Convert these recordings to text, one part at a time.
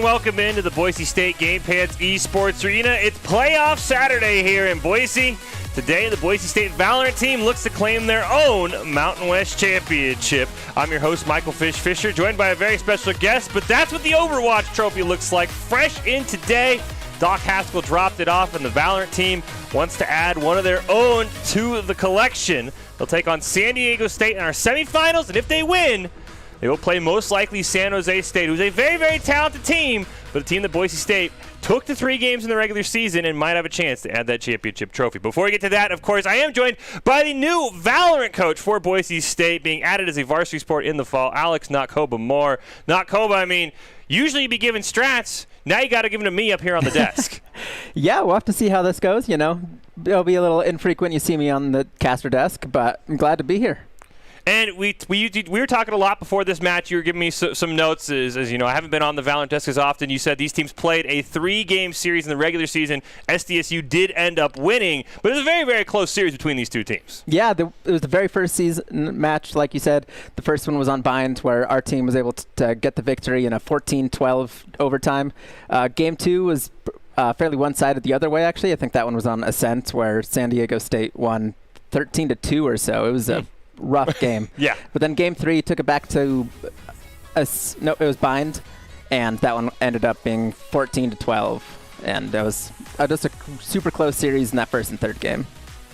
welcome into the Boise State Game Pants Esports Arena. It's playoff Saturday here in Boise. Today, the Boise State Valorant team looks to claim their own Mountain West Championship. I'm your host, Michael Fisher, joined by a very special guest, but that's what the Overwatch trophy looks like. Fresh in today, Doc Haskell dropped it off, and the Valorant team wants to add one of their own to the collection. They'll take on San Diego State in our semifinals, and if they win, they will play most likely San Jose State, who's a very, very talented team, but a team that Boise State took to 3 games in the regular season and might have a chance to add that championship trophy. Before we get to that, of course, I am joined by the new Valorant coach for Boise State, being added as a varsity sport in the fall, Alex Nakhoba Moore. Nakhoba, I mean, usually you'd be giving strats. Now you got to give them to me up here on the desk. Yeah, we'll have to see how this goes. You know, it'll be a little infrequent you see me on the caster desk, but I'm glad to be here. And we were talking a lot before this match. You were giving me some notes. As you know, I haven't been on the Valorant desk as often. You said these teams played a 3-game series in the regular season. SDSU did end up winning, but it was a very, very close series between these two teams. Yeah, it was the very first season match, like you said. The first one was on Bind, where our team was able to get the victory in a 14-12 overtime. Game 2 was fairly one-sided the other way, actually. I think that one was on Ascent, where San Diego State won 13-2 or so. It was a rough game. Yeah. But then game 3 took it back to it was Bind, and that one ended up being 14-12, and it was just a super close series in that first and third game.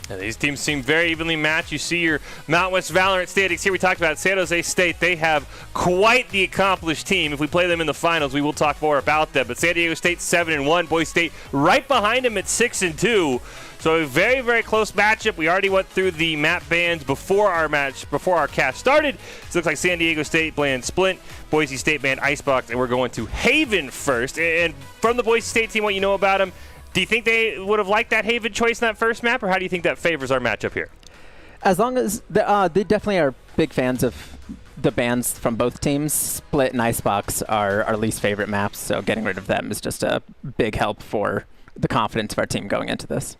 Yeah, these teams seem very evenly matched. You see your Mountain West Valorant standings here. We talked about San Jose State. They have quite the accomplished team. If we play them in the finals, we will talk more about them. But San Diego State 7-1, Boise State right behind them at 6-2. So a very, very close matchup. We already went through the map bans before our cast started. So it looks like San Diego State banned Splint, Boise State banned Icebox, and we're going to Haven first. And from the Boise State team, what you know about them, do you think they would have liked that Haven choice in that first map, or how do you think that favors our matchup here? As long as they definitely are big fans of the bans from both teams. Split and Icebox are our least favorite maps, so getting rid of them is just a big help for the confidence of our team going into this.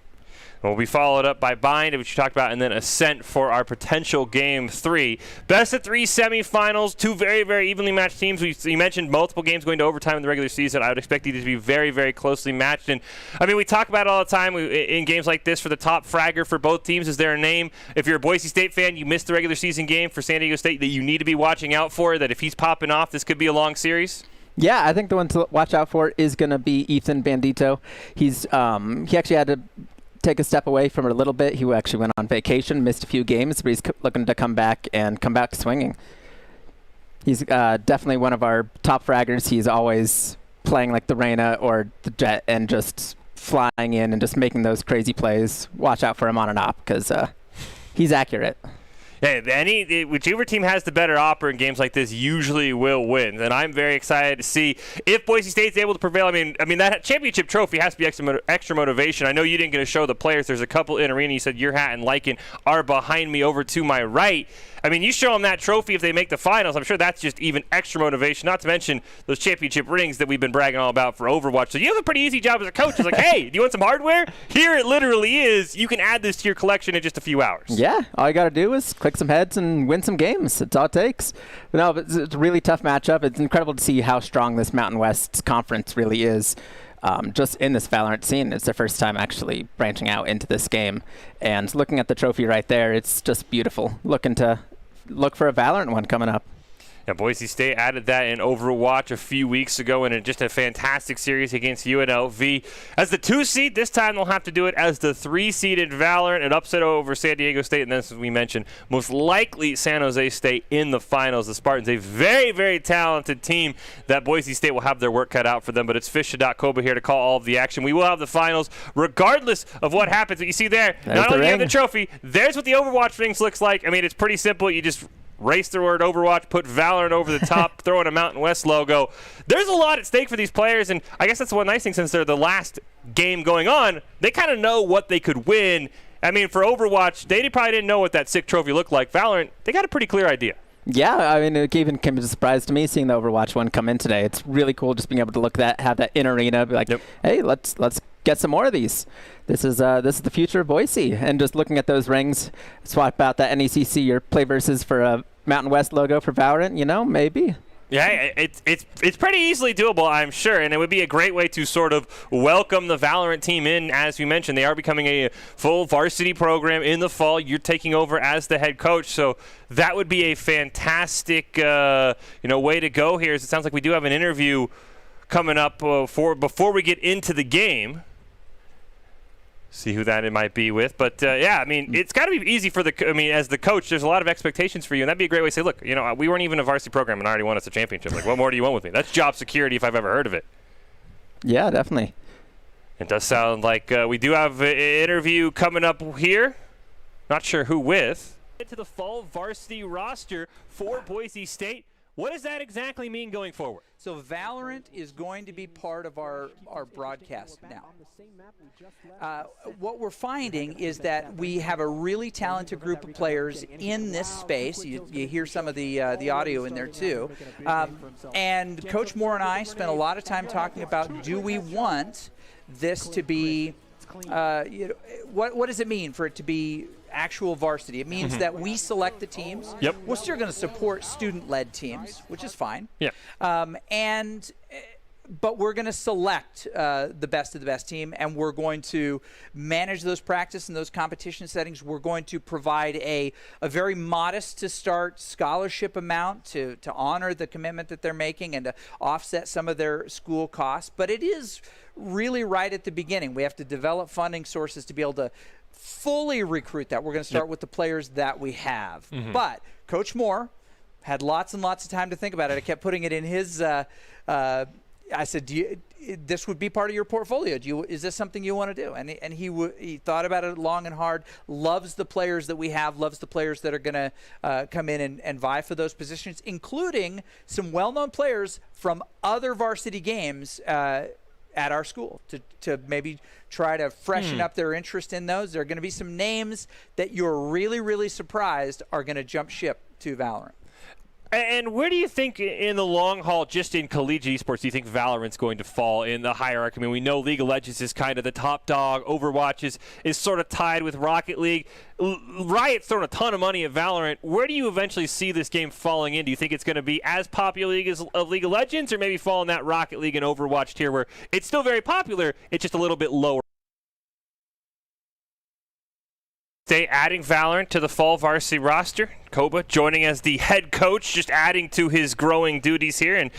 We'll be followed up by Bind, which you talked about, and then Ascent for our potential Game 3. Best of 3 semifinals, 2 very, very evenly matched teams. You mentioned multiple games going to overtime in the regular season. I would expect these to be very, very closely matched. And I mean, we talk about it all the time in games like this for the top fragger for both teams. Is there a name? If you're a Boise State fan, you missed the regular season game for San Diego State that you need to be watching out for, that if he's popping off, this could be a long series? Yeah, I think the one to watch out for is going to be Ethan Bandito. He actually had to take a step away from it a little bit. He actually went on vacation, missed a few games, but he's looking to come back swinging. He's definitely one of our top fraggers. He's always playing like the Reyna or the Jet and just flying in and just making those crazy plays. Watch out for him on and off because he's accurate. Yeah, whichever team has the better opera in games like this usually will win. And I'm very excited to see if Boise State's able to prevail. I mean that championship trophy has to be extra motivation. I know you didn't get to show the players. There's a couple in arena. You said your hat and Lycan are behind me over to my right. I mean, you show them that trophy if they make the finals. I'm sure that's just even extra motivation, not to mention those championship rings that we've been bragging all about for Overwatch. So you have a pretty easy job as a coach. It's like, hey, do you want some hardware? Here it literally is. You can add this to your collection in just a few hours. Yeah, all you got to do is click some heads and win some games. That's all it takes. But no, it's a really tough matchup. It's incredible to see how strong this Mountain West conference really is. Just in this Valorant scene. It's their first time actually branching out into this game. And looking at the trophy right there, it's just beautiful. Look for a Valorant one coming up. Yeah, Boise State added that in Overwatch a few weeks ago in just a fantastic series against UNLV. As the 2 seed, this time they'll have to do it as the 3-seeded Valorant. An upset over San Diego State, and then, as we mentioned, most likely San Jose State in the finals. The Spartans, a very, very talented team that Boise State will have their work cut out for them, but it's Fish.Koba here to call all of the action. We will have the finals regardless of what happens. But you see there, not only do you have the trophy, there's what the Overwatch rings looks like. I mean, it's pretty simple. You just race the word Overwatch, put Valorant over the top, throw in a Mountain West logo. There's a lot at stake for these players, and I guess that's one nice thing since they're the last game going on. They kind of know what they could win. I mean, for Overwatch, they probably didn't know what that sick trophy looked like. Valorant, they got a pretty clear idea. Yeah, I mean, it even came as a surprise to me seeing the Overwatch one come in today. It's really cool just being able to look at that, have that in arena, be like, hey, let's get some more of these. This is the future of Boise. And just looking at those rings, swap out that NECC or play versus for a Mountain West logo for Valorant, maybe. Yeah, it's pretty easily doable, I'm sure, and it would be a great way to sort of welcome the Valorant team in. As we mentioned, they are becoming a full varsity program in the fall. You're taking over as the head coach, so that would be a fantastic way to go here. It sounds like we do have an interview coming up before we get into the game. See who that it might be with. But, yeah, I mean, it's got to be easy for as the coach, there's a lot of expectations for you, and that'd be a great way to say, look, we weren't even a varsity program and already won us a championship. Like, what more do you want with me? That's job security if I've ever heard of it. Yeah, definitely. It does sound like we do have an interview coming up here. Not sure who with. Into the fall varsity roster for Boise State. What does that exactly mean going forward? So Valorant is going to be part of our broadcast now. What we're finding is that we have a really talented group of players in this space. You hear some of the audio in there too. And Coach Moore and I spent a lot of time talking about, do we want this to be, what does it mean for it to be actual varsity? It means that we select the teams. Yep. We're still going to support student-led teams, which is fine. Yeah. But we're going to select the best of the best team, and we're going to manage those practice and those competition settings. We're going to provide a very modest to start scholarship amount to honor the commitment that they're making and to offset some of their school costs. But it is really right at the beginning. We have to develop funding sources to be able to fully recruit that. We're going to start with the players that we have. But Coach Moore had lots and lots of time to think about it. I kept putting it in his I said, this would be part of your portfolio. Is this something you want to do? And he thought about it long and hard, loves the players that we have, loves the players that are going to come in and vie for those positions, including some well-known players from other varsity games at our school to maybe try to freshen up their interest in those. There are going to be some names that you're really, really surprised are going to jump ship to Valorant. And where do you think in the long haul, just in collegiate esports, do you think Valorant's going to fall in the hierarchy? I mean, we know League of Legends is kind of the top dog. Overwatch is sort of tied with Rocket League. Riot's thrown a ton of money at Valorant. Where do you eventually see this game falling in? Do you think it's going to be as popular as League of Legends, or maybe fall in that Rocket League and Overwatch tier where it's still very popular, it's just a little bit lower? Stay adding Valorant to the fall varsity roster. Koba joining as the head coach, just adding to his growing duties here. And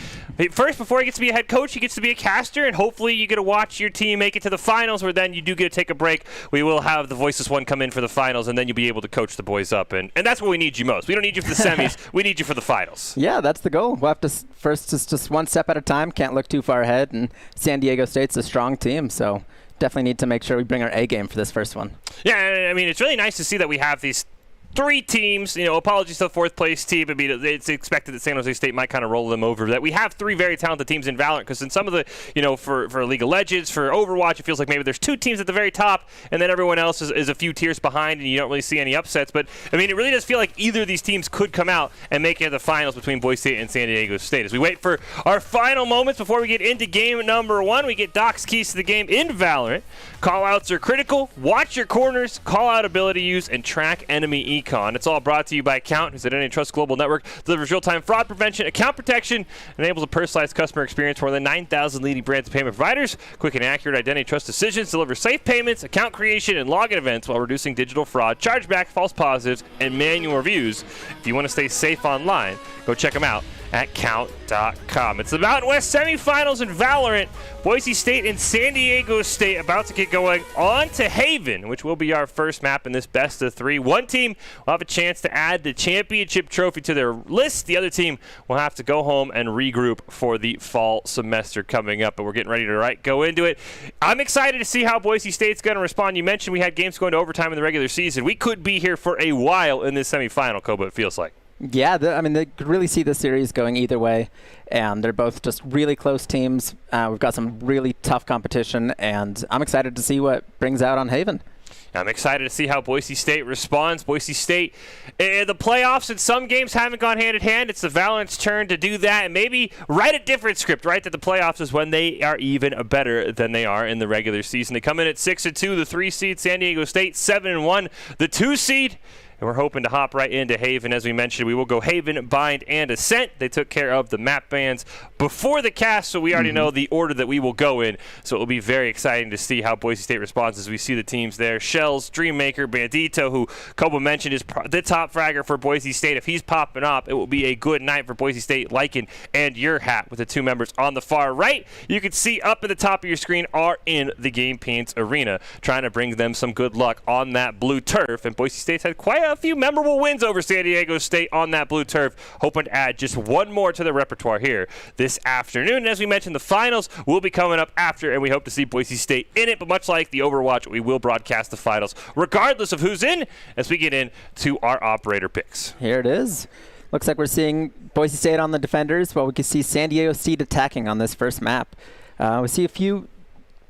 first, before he gets to be a head coach, he gets to be a caster, and hopefully you get to watch your team make it to the finals, where then you do get to take a break. We will have the Voiceless One come in for the finals, and then you'll be able to coach the boys up. And that's what we need you most. We don't need you for the semis. We need you for the finals. Yeah, that's the goal. We'll have to first just one step at a time. Can't look too far ahead. And San Diego State's a strong team, so definitely need to make sure we bring our A game for this first one. Yeah, I mean, it's really nice to see that we have these three teams. Apologies to the fourth place team. I mean, it's expected that San Jose State might kind of roll them over. That we have three very talented teams in Valorant, because in some of the, for League of Legends, for Overwatch, it feels like maybe there's two teams at the very top, and then everyone else is a few tiers behind, and you don't really see any upsets. But I mean, it really does feel like either of these teams could come out and make it to the finals between Boise State and San Diego State. As we wait for our final moments before we get into game number one, we get Doc's keys to the game in Valorant. Callouts are critical. Watch your corners, call out ability use, and track enemy econ. It's all brought to you by Account, who's at Identity Trust Global Network, delivers real-time fraud prevention, account protection, enables a personalized customer experience for more than 9,000 leading brands and payment providers. Quick and accurate identity trust decisions, deliver safe payments, account creation, and login events while reducing digital fraud, chargeback, false positives, and manual reviews. If you want to stay safe online, go check them out at count.com. It's the Mountain West semifinals in Valorant. Boise State and San Diego State about to get going on to Haven, which will be our first map in this best of three. One team will have a chance to add the championship trophy to their list. The other team will have to go home and regroup for the fall semester coming up, but we're getting ready to go into it. I'm excited to see how Boise State's going to respond. You mentioned we had games going to overtime in the regular season. We could be here for a while in this semifinal, Koba, it feels like. Yeah, they could really see the series going either way, and they're both just really close teams. We've got some really tough competition, and I'm excited to see what brings out on Haven. I'm excited to see how Boise State responds. Boise State, the playoffs in some games haven't gone hand in hand. It's the Valorant's turn to do that and maybe write a different script, right? That the playoffs is when they are even better than they are in the regular season. They come in at 6-2, the 3 seed, San Diego State 7-1, the 2 seed. And we're hoping to hop right into Haven. As we mentioned, we will go Haven, Bind, and Ascent. They took care of the map bans before the cast, so we already know the order that we will go in. So it will be very exciting to see how Boise State responds as we see the teams there. Shells, Dreammaker, Bandito, who Kobo mentioned is the top fragger for Boise State. If he's popping up, it will be a good night for Boise State. Lycan and Your Hat with the two members on the far right. You can see up at the top of your screen are in the Game Pants Arena, trying to bring them some good luck on that blue turf. And Boise State's had quite a few memorable wins over San Diego State on that blue turf, hoping to add just one more to the repertoire here this afternoon. And as we mentioned, the finals will be coming up after, and we hope to see Boise State in it. But much like the Overwatch, we will broadcast the finals regardless of who's in as we get into our operator picks. Here it is. Looks like we're seeing Boise State on the defenders, but we can see San Diego State attacking on this first map. We see a few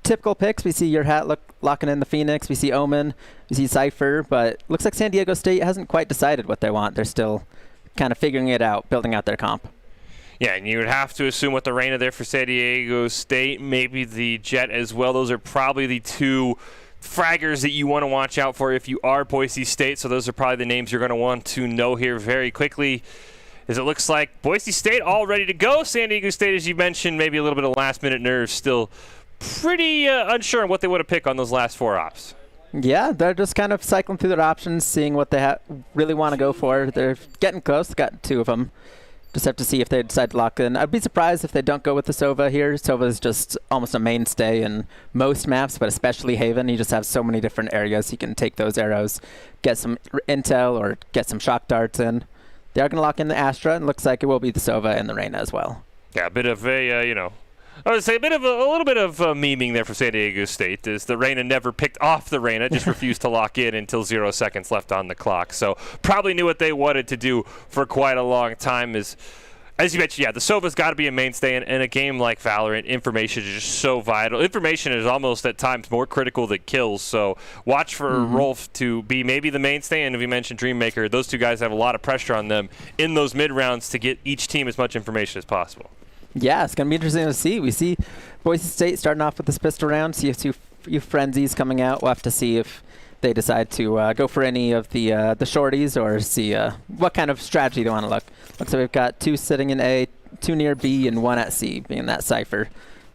typical picks. We see Your Hat locking in the Phoenix. We see Omen. We see Cypher. But looks like San Diego State hasn't quite decided what they want. They're still kind of figuring it out, building out their comp. Yeah, and you would have to assume with the Reyna there for San Diego State, maybe the Jet as well. Those are probably the two fraggers that you want to watch out for if you are Boise State. So those are probably the names you're going to want to know here very quickly, as it looks like Boise State all ready to go. San Diego State, as you mentioned, maybe a little bit of last-minute nerves, still pretty unsure on what they want to pick on those last four ops. Yeah, they're just kind of cycling through their options, seeing what they really want to go for. They're getting close. Got two of them. Just have to see if they decide to lock in. I'd be surprised if they don't go with the Sova here. Sova is just almost a mainstay in most maps, but especially Haven. You just have so many different areas. You can take those arrows, get some intel, or get some shock darts in. They are going to lock in the Astra, and looks like it will be the Sova and the Reyna as well. Yeah, a bit of a, I would say a little bit of memeing there for San Diego State, is the Reyna never picked off the Reyna, just refused to lock in until 0 seconds left on the clock. So probably knew what they wanted to do for quite a long time. As you mentioned, yeah, the Sova's got to be a mainstay in a game like Valorant. Information is just so vital. Information is almost at times more critical than kills. So watch for Rolf to be maybe the mainstay, and if you mentioned Dreammaker, those two guys have a lot of pressure on them in those mid rounds to get each team as much information as possible. Yeah, it's going to be interesting to see. We see Boise State starting off with this pistol round, see a few frenzies coming out. We'll have to see if they decide to go for any of the shorties, or see what kind of strategy they want to look. Looks like we've got two sitting in A, two near B, and one at C, being that Cypher.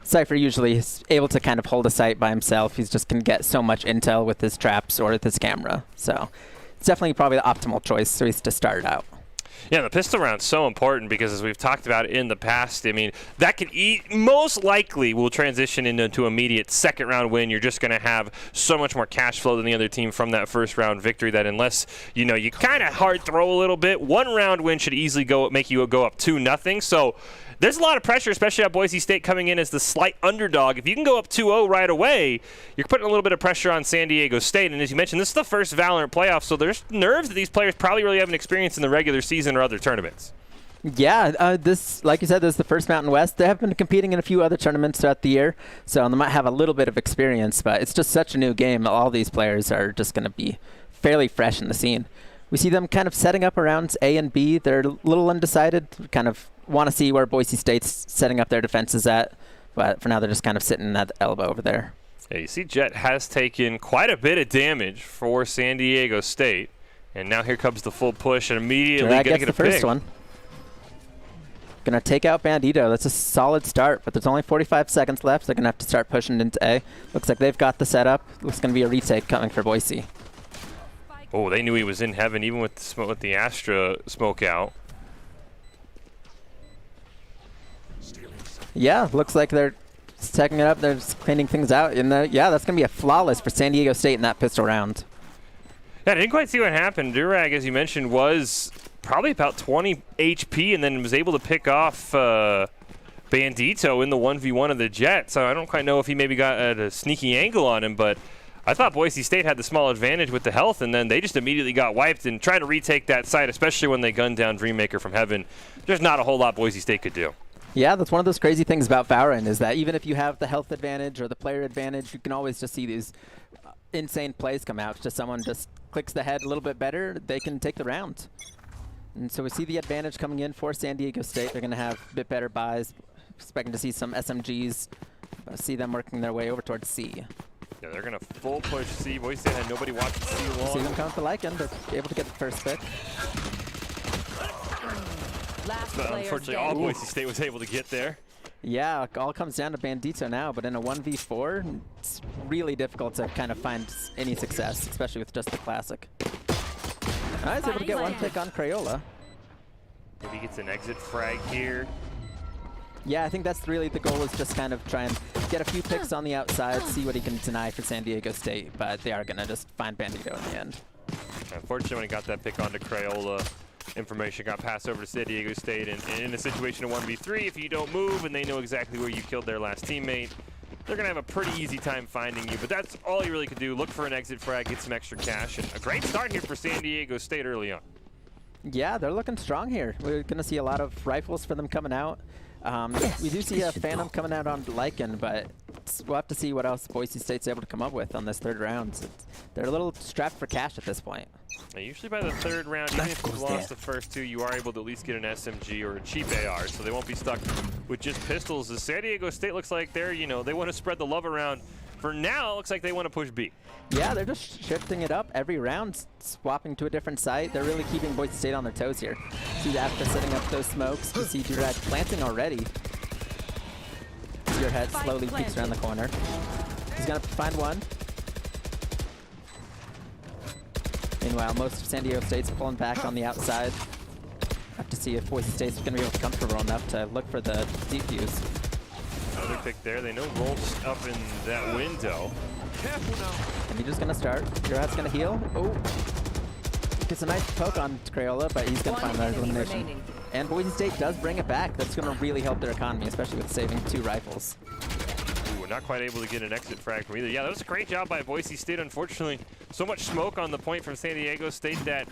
Cypher usually is able to kind of hold a sight by himself. He's just can get so much intel with his traps or with his camera. So it's definitely probably the optimal choice, so he's to start it out. Yeah, the pistol round's so important because, as we've talked about in the past, I mean, that can most likely will transition into immediate second round win. You're just going to have so much more cash flow than the other team from that first round victory that unless, you kind of hard throw a little bit, one round win should easily make you go up 2-0. So there's a lot of pressure, especially on Boise State coming in as the slight underdog. If you can go up 2-0 right away, you're putting a little bit of pressure on San Diego State. And as you mentioned, this is the first Valorant playoff, so there's nerves that these players probably really haven't experienced in the regular season or other tournaments. Yeah, this, like you said, this is the first Mountain West. They have been competing in a few other tournaments throughout the year, so they might have a little bit of experience, but it's just such a new game. All these players are just going to be fairly fresh in the scene. We see them kind of setting up around A and B. They're a little undecided, kind of want to see where Boise State's setting up their defenses at, but for now they're just kind of sitting at the elbow over there. Yeah, you see Jet has taken quite a bit of damage for San Diego State, and now here comes the full push, and immediately going to get a pick. First one. Gonna take out Bandito. That's a solid start, but there's only 45 seconds left. They're gonna have to start pushing into A. Looks like they've got the setup. Looks gonna be a retake coming for Boise. Oh, they knew he was in heaven even with the Astra smoke out. Yeah, looks like they're taking it up. They're just cleaning things out. And yeah, that's going to be a flawless for San Diego State in that pistol round. Yeah, I didn't quite see what happened. Durag, as you mentioned, was probably about 20 HP and then was able to pick off Bandito in the 1v1 of the Jet. So I don't quite know if he maybe got a sneaky angle on him, but I thought Boise State had the small advantage with the health, and then they just immediately got wiped and tried to retake that site, especially when they gunned down Dreammaker from heaven. There's not a whole lot Boise State could do. Yeah, that's one of those crazy things about Valorant, is that even if you have the health advantage or the player advantage, you can always just see these insane plays come out. It's just someone just clicks the head a little bit better, they can take the round. And so we see the advantage coming in for San Diego State. They're going to have a bit better buys. Expecting to see some SMGs. See them working their way over towards C. Yeah, they're going to full push C. Boise State had nobody watching C long. See them come to Lycan. They're able to get the first pick. But unfortunately, all Boise State was able to get there. Yeah, it all comes down to Bandito now, but in a 1v4, it's really difficult to kind of find any success, especially with just the classic. I was able to get one pick on Crayola. Maybe he gets an exit frag here. Yeah, I think that's really the goal, is just kind of try and get a few picks on the outside, see what he can deny for San Diego State, but they are going to just find Bandito in the end. Unfortunately, when he got that pick onto Crayola, information got passed over to San Diego State, and in a situation of 1v3, if you don't move and they know exactly where you killed their last teammate, they're going to have a pretty easy time finding you. But that's all you really could do. Look for an exit frag, get some extra cash, and a great start here for San Diego State early on. Yeah, they're looking strong here. We're going to see a lot of rifles for them coming out. We do see a Phantom coming out on Lycan, but we'll have to see what else Boise State's able to come up with on this third round. They're a little strapped for cash at this point. Now, usually by the third round, even if you've lost the first two, you are able to at least get an SMG or a cheap AR, so they won't be stuck with just pistols. As San Diego State looks like they're, they want to spread the love around. For now, it looks like they want to push B. Yeah, they're just shifting it up every round, swapping to a different site. They're really keeping Boise State on their toes here. See, after setting up those smokes, you see Dread planting already. Your head slowly peeks around the corner. He's going to find one. Meanwhile, most of San Diego State's pulling back on the outside. Have to see if Boise State's going to be able to comfortable enough to look for the defuse. Another pick there. They know Rolf's up in that window. Careful now. And he's just going to start. Your hat's going to heal. Oh. Gets a nice poke on Crayola, but he's going to find that elimination. And Boise State does bring it back. That's going to really help their economy, especially with saving 2 rifles. Ooh, we're not quite able to get an exit frag from either. Yeah, that was a great job by Boise State. Unfortunately, so much smoke on the point from San Diego State that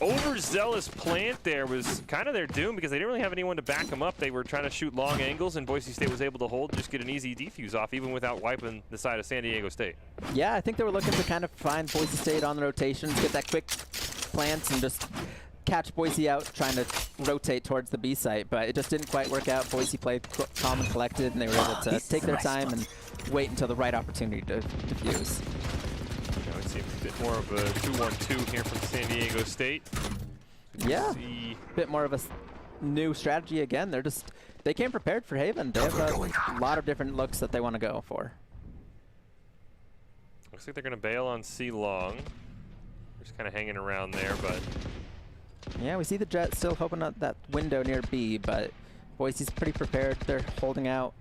overzealous plant there was kind of their doom, because they didn't really have anyone to back them up. They were trying to shoot long angles, and Boise State was able to hold and just get an easy defuse off, even without wiping the side of San Diego State. Yeah, I think they were looking to kind of find Boise State on the rotations, get that quick plant, and just catch Boise out trying to rotate towards the B site, but it just didn't quite work out. Boise played calm and collected, and they were able to take their time and wait until the right opportunity to defuse. I would see a bit more of a 2-1-2 here from San Diego State. Yeah, a bit more of a new strategy again. They came prepared for Haven. They have a lot of different looks that they want to go for. Looks like they're going to bail on C long. They're just kind of hanging around there, but yeah, we see the Jet still hoping at that window near B, but Boise's pretty prepared. They're holding out.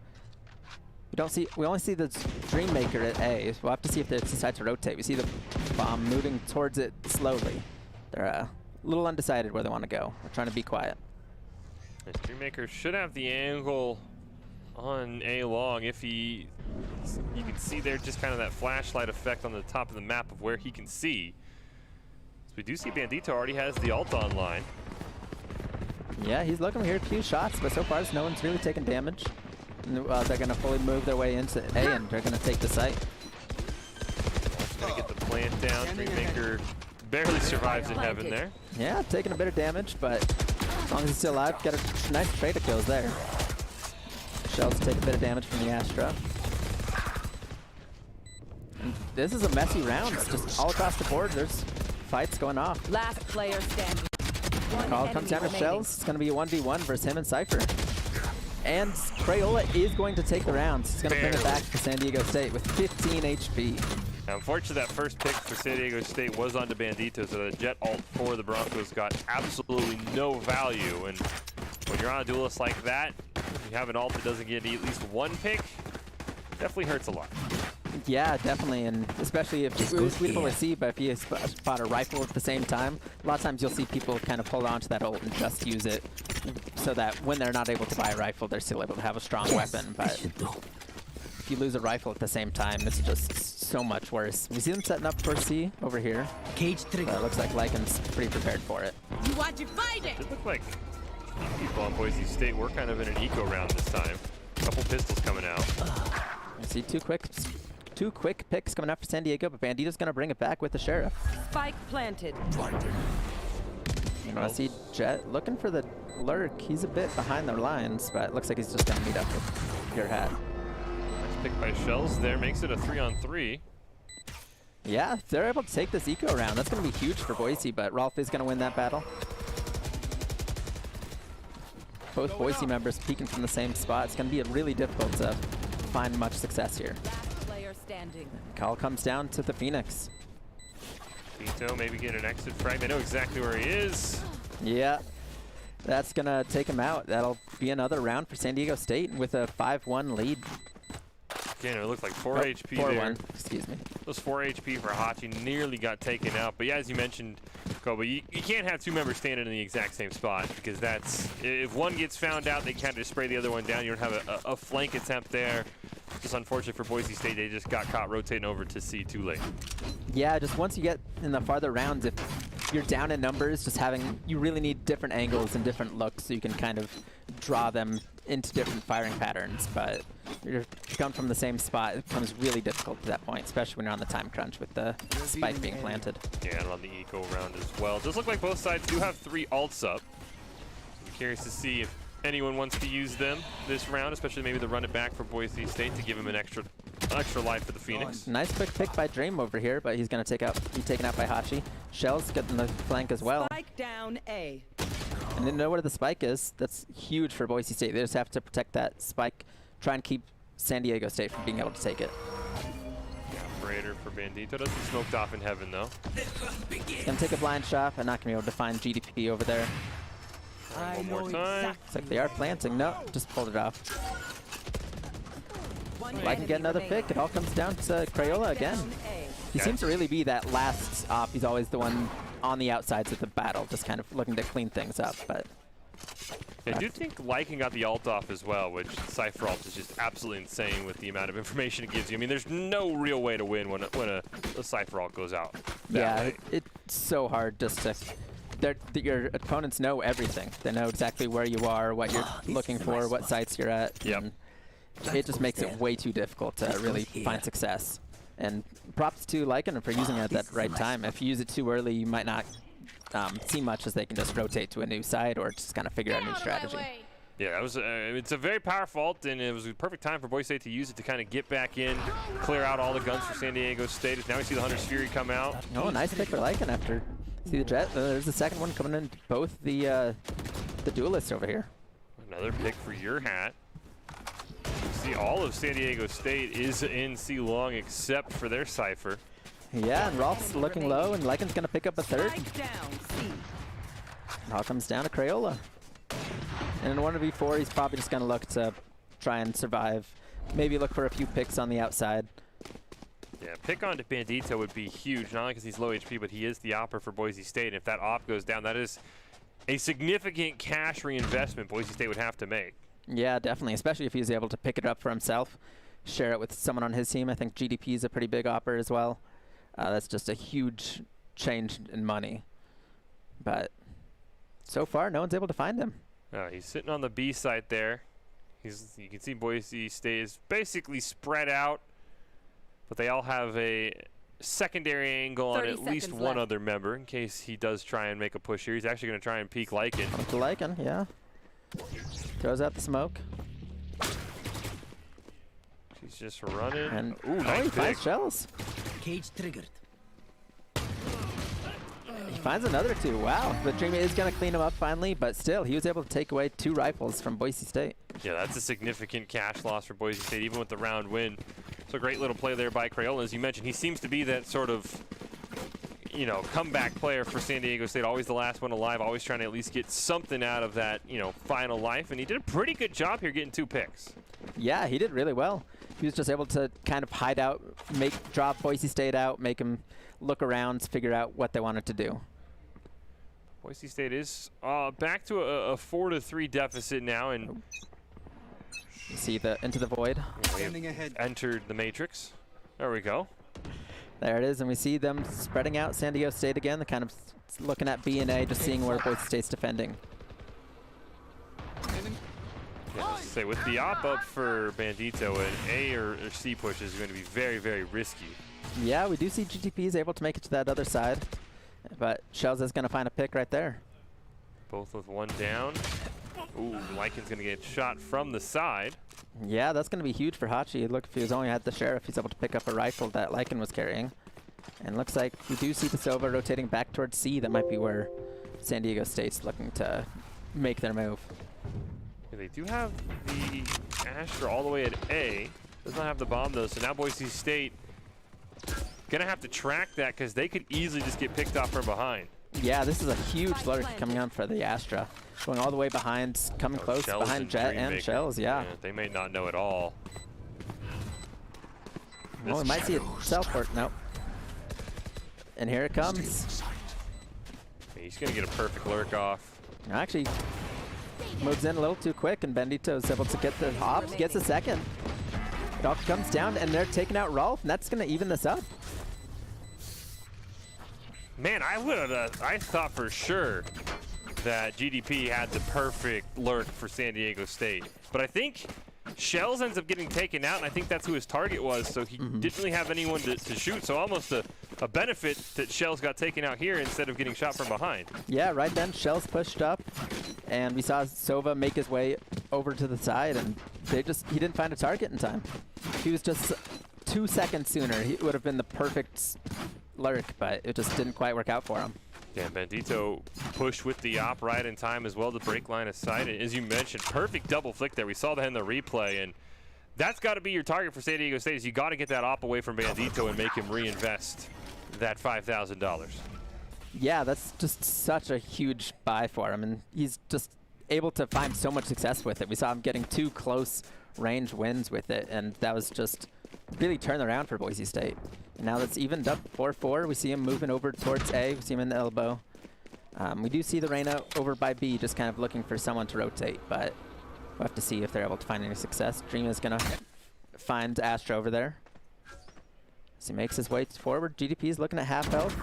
We only see the Dreammaker at A. So we'll have to see if they decide to rotate. We see the bomb moving towards it slowly. They're a little undecided where they want to go. We're trying to be quiet. The Dreammaker should have the angle on A long if you can see there just kind of that flashlight effect on the top of the map of where he can see. So we do see Bandito already has the ult online. Yeah, he's looking here, a few shots, but so far no one's really taken damage. They're going to fully move their way into A, and they're going to take the site. Going to get the plant down. Dreammaker barely survives in heaven there. Yeah, taking a bit of damage, but as long as he's still alive, got a nice trade of kills there. Shells take a bit of damage from the Astra. And this is a messy round. It's just all across the board. There's fights going off. Last player standing. Call comes down to Shells. It's going to be a 1v1 versus him and Cypher. And Crayola is going to take the round. He's going to bring it back to San Diego State with 15 HP. Now, unfortunately, that first pick for San Diego State was onto Bandito, so the Jet ult for the Broncos got absolutely no value. And when you're on a duelist like that, if you have an ult that doesn't get at least one pick, definitely hurts a lot. Yeah, definitely, and especially if it's able to see, but if you spot a rifle at the same time, a lot of times you'll see people kind of hold on to that ult and just use it, so that when they're not able to buy a rifle, they're still able to have a strong weapon. But if you lose a rifle at the same time, it's just so much worse. We see them setting up for C over here. Cage trigger. It looks like Lycan's pretty prepared for it. You want to fight it? It looked like people on Boise State were kind of in an eco round this time. A couple pistols coming out. I see two quick picks coming out for San Diego, but Bandito's going to bring it back with the Sheriff. Spike planted. And I see Jet looking for the lurk. He's a bit behind the lines, but it looks like he's just going to meet up with your hat. Nice pick by Shells there makes it a 3-on-3. Yeah, if they're able to take this eco round, that's going to be huge for Boise, but Rolf is going to win that battle. Both Boise members peeking from the same spot. It's going to be really difficult to find much success here. Last player standing. Call comes down to the Phoenix. Vito maybe get an exit frag. They know exactly where he is. Yeah, that's going to take him out. That'll be another round for San Diego State with a 5-1 lead. Again, it looked like 4 HP 4-1, there. excuse me. Those 4 HP for Hachi nearly got taken out. But yeah, as you mentioned, Kobe, you can't have two members standing in the exact same spot because that's, if one gets found out, they kind of just spray the other one down. You don't have a flank attempt there. Just unfortunate for Boise State, they just got caught rotating over to C too late. Yeah, just once you get in the farther rounds, if you're down in numbers, just having, you really need different angles and different looks so you can kind of draw them into different firing patterns. But you're coming from the same spot, it becomes really difficult at that point, especially when you're on the time crunch with the spike being planted. Yeah, and on the eco round as well. It does look like both sides do have 3 ults up. I'm curious to see if anyone wants to use them this round, especially maybe the run it back for Boise State to give him an extra life for the Phoenix. Nice quick pick by Dream over here, but he's going to be taken out by Hachi. Shells getting the flank as well. Spike down A. And they know where the spike is. That's huge for Boise State. They just have to protect that spike, try and keep San Diego State from being able to take it. Operator for Bandito doesn't get smoked off in heaven though. He's going to take a blind shot, but not going to be able to find GDP over there. One more time. Looks like they are planting. No, just pulled it off. I can get another pick. It all comes down to Crayola again. He seems to really be that last op. He's always the one on the outsides of the battle, just kind of looking to clean things up. But I do think Lycan got the ult off as well, which Cypher ult is just absolutely insane with the amount of information it gives you. I mean, there's no real way to win when a Cypher ult goes out. Yeah, it's so hard just to... your opponents know everything. They know exactly where you are, what you're looking for, what sites you're at. Yep. It just makes it way too difficult to really find success. And props to Lycan for using it at that right time. If you use it too early, you might not see much, as they can just rotate to a new side or just kind of figure out a new strategy. Yeah, that was it's a very powerful ult, and it was a perfect time for Boise State to use it to kind of get back in, clear out all the guns for San Diego State. Now we see the Hunter's Fury come out. Oh, nice pick for Lycan after. See the jet? There's the second one coming in. Both the duelists over here. Another pick for your hat. You see all of San Diego State is in C long except for their Cypher. Yeah, and Rolf's looking low, and Lycan's going to pick up a third. Spike down C. It all comes down to Crayola. And in 1v4, he's probably just going to look to try and survive. Maybe look for a few picks on the outside. Yeah, pick onto Bandito would be huge, not only because he's low HP, but he is the opper for Boise State. And if that op goes down, that is a significant cash reinvestment Boise State would have to make. Yeah, definitely, especially if he's able to pick it up for himself, share it with someone on his team. I think GDP is a pretty big opper as well. That's just a huge change in money. But so far, no one's able to find him. He's sitting on the B site there. You can see Boise State is basically spread out, but they all have a secondary angle on at least one other member in case he does try and make a push here. He's actually going to try and peek Lycan. Up to Lycan, yeah. Throws out the smoke. He's just running. And ooh, he nice finds pick. Shells. Cage triggered. He finds another two. Wow. The Dream is going to clean him up finally, but still, he was able to take away 2 rifles from Boise State. Yeah, that's a significant cash loss for Boise State, even with the round win. So a great little play there by Crayola. As you mentioned, he seems to be that sort of, you know, comeback player for San Diego State. Always the last one alive, always trying to at least get something out of that, you know, final life. And he did a pretty good job here getting 2 picks. Yeah, he did really well. He was just able to kind of hide out, drop Boise State out, make him look around, figure out what they wanted to do. Boise State is back to a 4-3 deficit now, and you see the into the void. Standing ahead. Entered the matrix. There we go. There it is, and we see them spreading out San Diego State again. They're kind of looking at B and A, just seeing where Boise State's defending. Yeah, say with the op up for Bandito, an A or C push is going to be very, very risky. Yeah, we do see GTP is able to make it to that other side, but Shells is going to find a pick right there. Both with one down. Ooh, Lycan's going to get shot from the side. Yeah, that's going to be huge for Hachi. Look, if he was only had the Sheriff, he's able to pick up a rifle that Lycan was carrying. And looks like we do see the Sova rotating back towards C. That might be where San Diego State's looking to make their move. Yeah, they do have the Astra all the way at A. Does not have the bomb, though, so now Boise State going to have to track that because they could easily just get picked off from behind. Yeah, this is a huge lurk coming on for the Astra. Going all the way behind, coming close Shells behind Jet and Dreammaker. Shells, yeah. They may not know at all. Well, we might see it self-port. Nope. And here it comes. He's going to get a perfect lurk off. Actually, moves in a little too quick, and Bendito's able to get the hop, gets a second. It all comes down, and they're taking out Rolf, and that's going to even this up. Man, I thought for sure that GDP had the perfect lurk for San Diego State. But I think Shells ends up getting taken out, and I think that's who his target was, so he didn't really have anyone to shoot. So almost a benefit that Shells got taken out here instead of getting shot from behind. Yeah, right then, Shells pushed up, and we saw Sova make his way over to the side, and he didn't find a target in time. He was just 2 seconds sooner. He would have been the perfect lurk, but it just didn't quite work out for him. Yeah, Bandito pushed with the op right in time as well to break line of sight. And as you mentioned, perfect double flick there. We saw that in the replay, and that's got to be your target for San Diego State. Is you got to get that op away from Bandito and make him reinvest that $5,000. Yeah, that's just such a huge buy for him, and he's just able to find so much success with it. We saw him getting 2 close range wins with it, and that was just really turned around for Boise State. And now that's evened up 4-4. We see him moving over towards A. We see him in the elbow. We do see the Reyna over by B, just kind of looking for someone to rotate, but we'll have to see if they're able to find any success. Dream is going to find Astra over there. As he makes his way forward, GDP is looking at half health.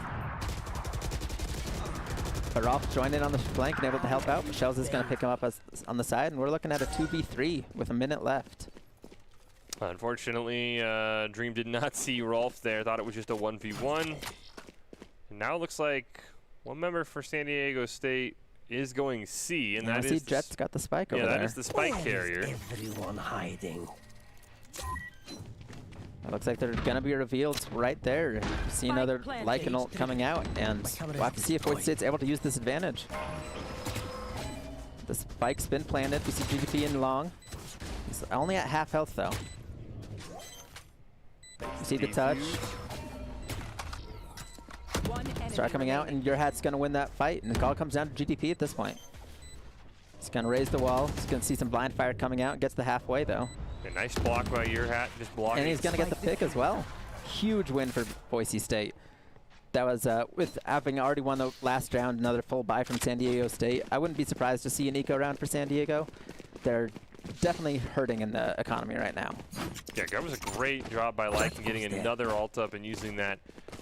But Rolf joined in on the flank and able to help out. Shells is going to pick him up on the side, and we're looking at a 2v3 with a minute left. Unfortunately, Dream did not see Rolf there. Thought it was just a 1v1. And now it looks like one member for San Diego State is going C, and that is Jet's got the spike over there. Yeah, that is the spike carrier. Everyone hiding. It looks like they're going to be revealed right there. You see another Lycan ult coming out, and we'll have to see if Boise State's able to use this advantage. The spike's been planted. We see GDP in long. He's only at half health, though. You see the touch. Start coming out, and Your Hat's going to win that fight, and the call comes down to GDP at this point. He's going to raise the wall. He's going to see some blind fire coming out. Gets the halfway, though. A nice block by Your Hat, just blocking. And he's going to get the pick as well. Huge win for Boise State. That was with having already won the last round, another full buy from San Diego State. I wouldn't be surprised to see an eco round for San Diego. They're definitely hurting in the economy right now. Yeah, that was a great job by Lycan getting another ult up and using that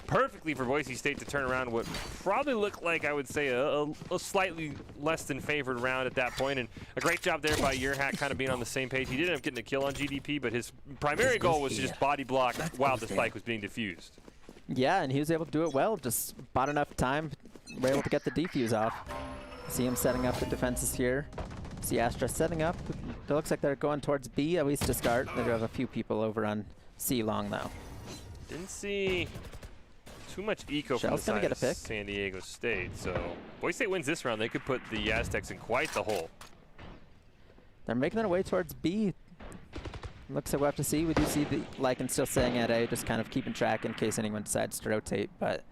perfectly for Boise State to turn around what probably looked like, I would say, a slightly less than favored round at that point. And a great job there by Your Hat kind of being on the same page. He did end up getting a kill on GDP, but his primary goal was to just body block while the spike was being diffused. Yeah, and he was able to do it well. Just bought enough time. We're able to get the defuse off. See him setting up the defenses here. See Astra setting up. It looks like they're going towards B, at least to start. They do have a few people over on C long, though. Didn't see too much eco from the Shell's gonna side get a of pick. San Diego State. So Boise State wins this round. They could put the Aztecs in quite the hole. They're making their way towards B. Looks like we'll have to see. We do see the Lycan still staying at A, just kind of keeping track in case anyone decides to rotate. But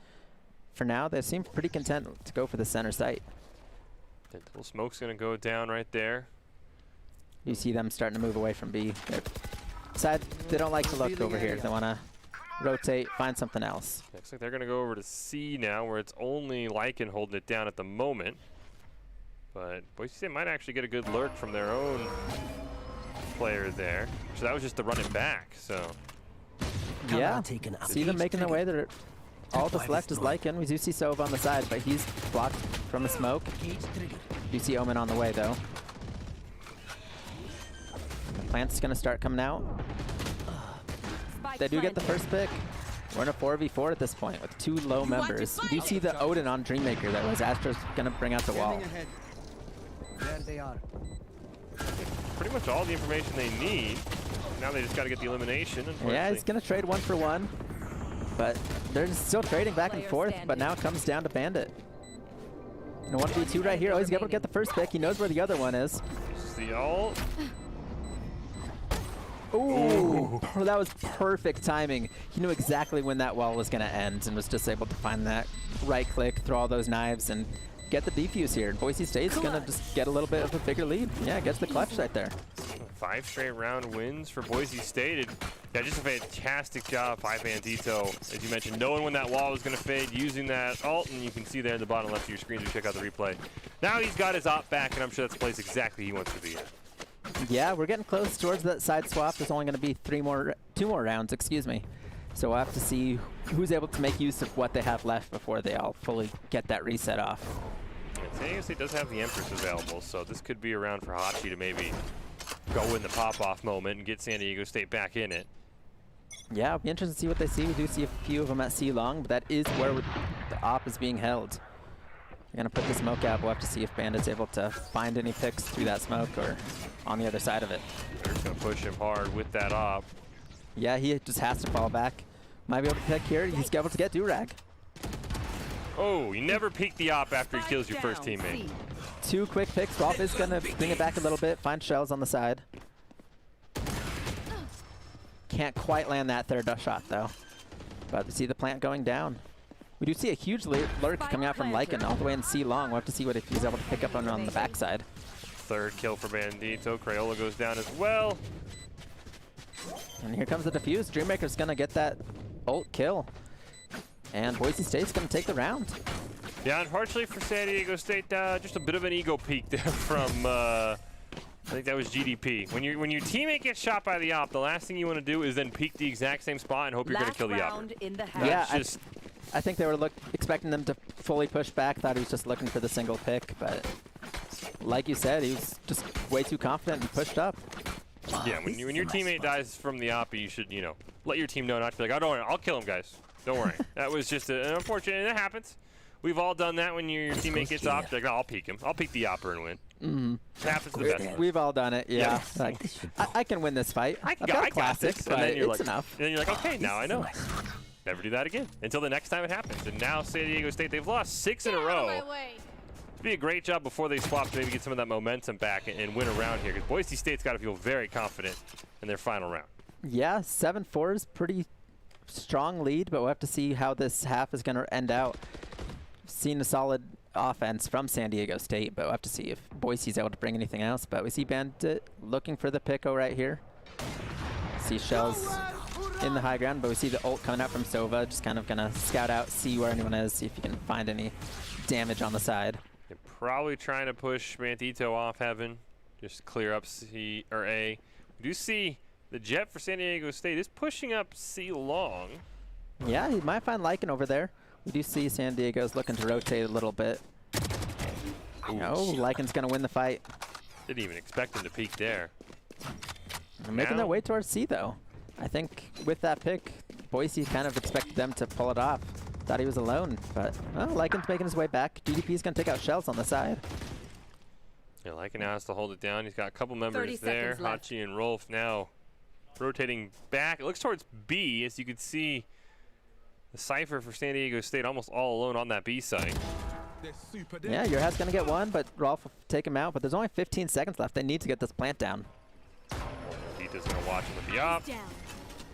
for now, they seem pretty content to go for the center site. The little smoke's going to go down right there. You see them starting to move away from B. They don't like to look over here. They want to rotate, find something else. Looks like they're going to go over to C now, where it's only Lycan holding it down at the moment. But Boise State might actually get a good lurk from their own player there. So that was just to run it back. So yeah, see them making their way. They're all that's left is Lycan. We do see Sova on the side, but he's blocked from the smoke. You see Omen on the way, though. The plant's going to start coming out. They do get the first pick. We're in a 4v4 at this point with 2 low members. You do see the Odin on Dreammaker that was Astra's going to bring out the wall. There they are. pretty much all the information they need. Now they just got to get the elimination. Yeah, he's going to trade 1 for 1. But they're still trading back and forth, but now it comes down to Bandit. And a 1v2 right here. Oh, he's able to get the first pick. He knows where the other one is. The ult. Ooh, that was perfect timing. He knew exactly when that wall was going to end and was just able to find that right click, throw all those knives, and get the defuse here. Boise State's going to just get a little bit of a bigger lead. Yeah, gets the clutch right there. 5 straight round wins for Boise State. Yeah, just a fantastic job by Bandito. As you mentioned, knowing when that wall was going to fade, using that ult, and you can see there in the bottom left of your screen to check out the replay. Now he's got his op back, and I'm sure that's the place exactly he wants to be at. Yeah, we're getting close towards that side swap. There's only going to be 2 more rounds, excuse me. So we'll have to see who's able to make use of what they have left before they all fully get that reset off. Yeah, San Diego State does have the Empress available, so this could be a round for Hachi to maybe go in the pop-off moment and get San Diego State back in it. Yeah, it'll be interesting to see what they see. We do see a few of them at C long, but that is where the op is being held. We're going to put the smoke out. We'll have to see if Bandit's able to find any picks through that smoke or on the other side of it. They're just going to push him hard with that op. Yeah, he just has to fall back. Might be able to pick here. He's able to get Durag. Oh, you never peek the op after he kills your first teammate. 2 quick picks. Rolf is going to bring it back a little bit, find shells on the side. Can't quite land that third shot, though. But we see the plant going down. We do see a huge lurk coming out from Lycan all the way in C long. We'll have to see what if he's able to pick up on the backside. 3rd kill for Bandito. Crayola goes down as well. And here comes the defuse. Dreammaker's going to get that ult kill. And Boise State's going to take the round. Yeah, unfortunately for San Diego State, just a bit of an ego peek there from, I think that was GDP. When your teammate gets shot by the op, the last thing you want to do is then peek the exact same spot and hope you're going to kill the op. Yeah, I think they were expecting them to fully push back. Thought he was just looking for the single pick, but like you said, he was just way too confident and pushed up. Yeah, when your teammate dies from the op, you should, let your team know not to be like, oh, don't worry, I'll kill him, guys. Don't worry. That was just an unfortunate, that happens. We've all done that when your teammate gets opped. Like, oh, I'll peek him. I'll peek the opper and win. It happens to the best of us. We've all done it, yeah. Like, I can win this fight. I've got a classic, but it's enough. And then you're like, okay, now I know. Never do that again until the next time it happens. And now San Diego State, they've lost 6 in a row. It'd be a great job before they swap to maybe get some of that momentum back and win a round here, because Boise State's got to feel very confident in their final round. Yeah, 7-4 is pretty strong lead, but we'll have to see how this half is going to end out. Seen a solid offense from San Diego State, but we'll have to see if Boise's able to bring anything else. But we see Bandit looking for the Pico right here. See shells in the high ground, but we see the ult coming out from Sova. Just kind of going to scout out, see where anyone is, see if you can find any damage on the side. They're probably trying to push Bandito off heaven, just clear up C or A. We do see the Jet for San Diego State is pushing up C long. Yeah, he might find Lycan over there. We do see San Diego's looking to rotate a little bit. Oh, Lycan's going to win the fight. Didn't even expect him to peek there. They're making their way towards C, though. I think with that pick, Boise kind of expected them to pull it off. Thought he was alone, but Lycan's making his way back. GDP's going to take out shells on the side. Yeah, Lycan now has to hold it down. He's got a couple members there. Hachi and Rolf now rotating back. It looks towards B, as you can see the Cypher for San Diego State almost all alone on that B site. Yeah, your hat's going to get one, but Rolf will take him out. But there's only 15 seconds left. They need to get this plant down. Vita's going to watch him with the op.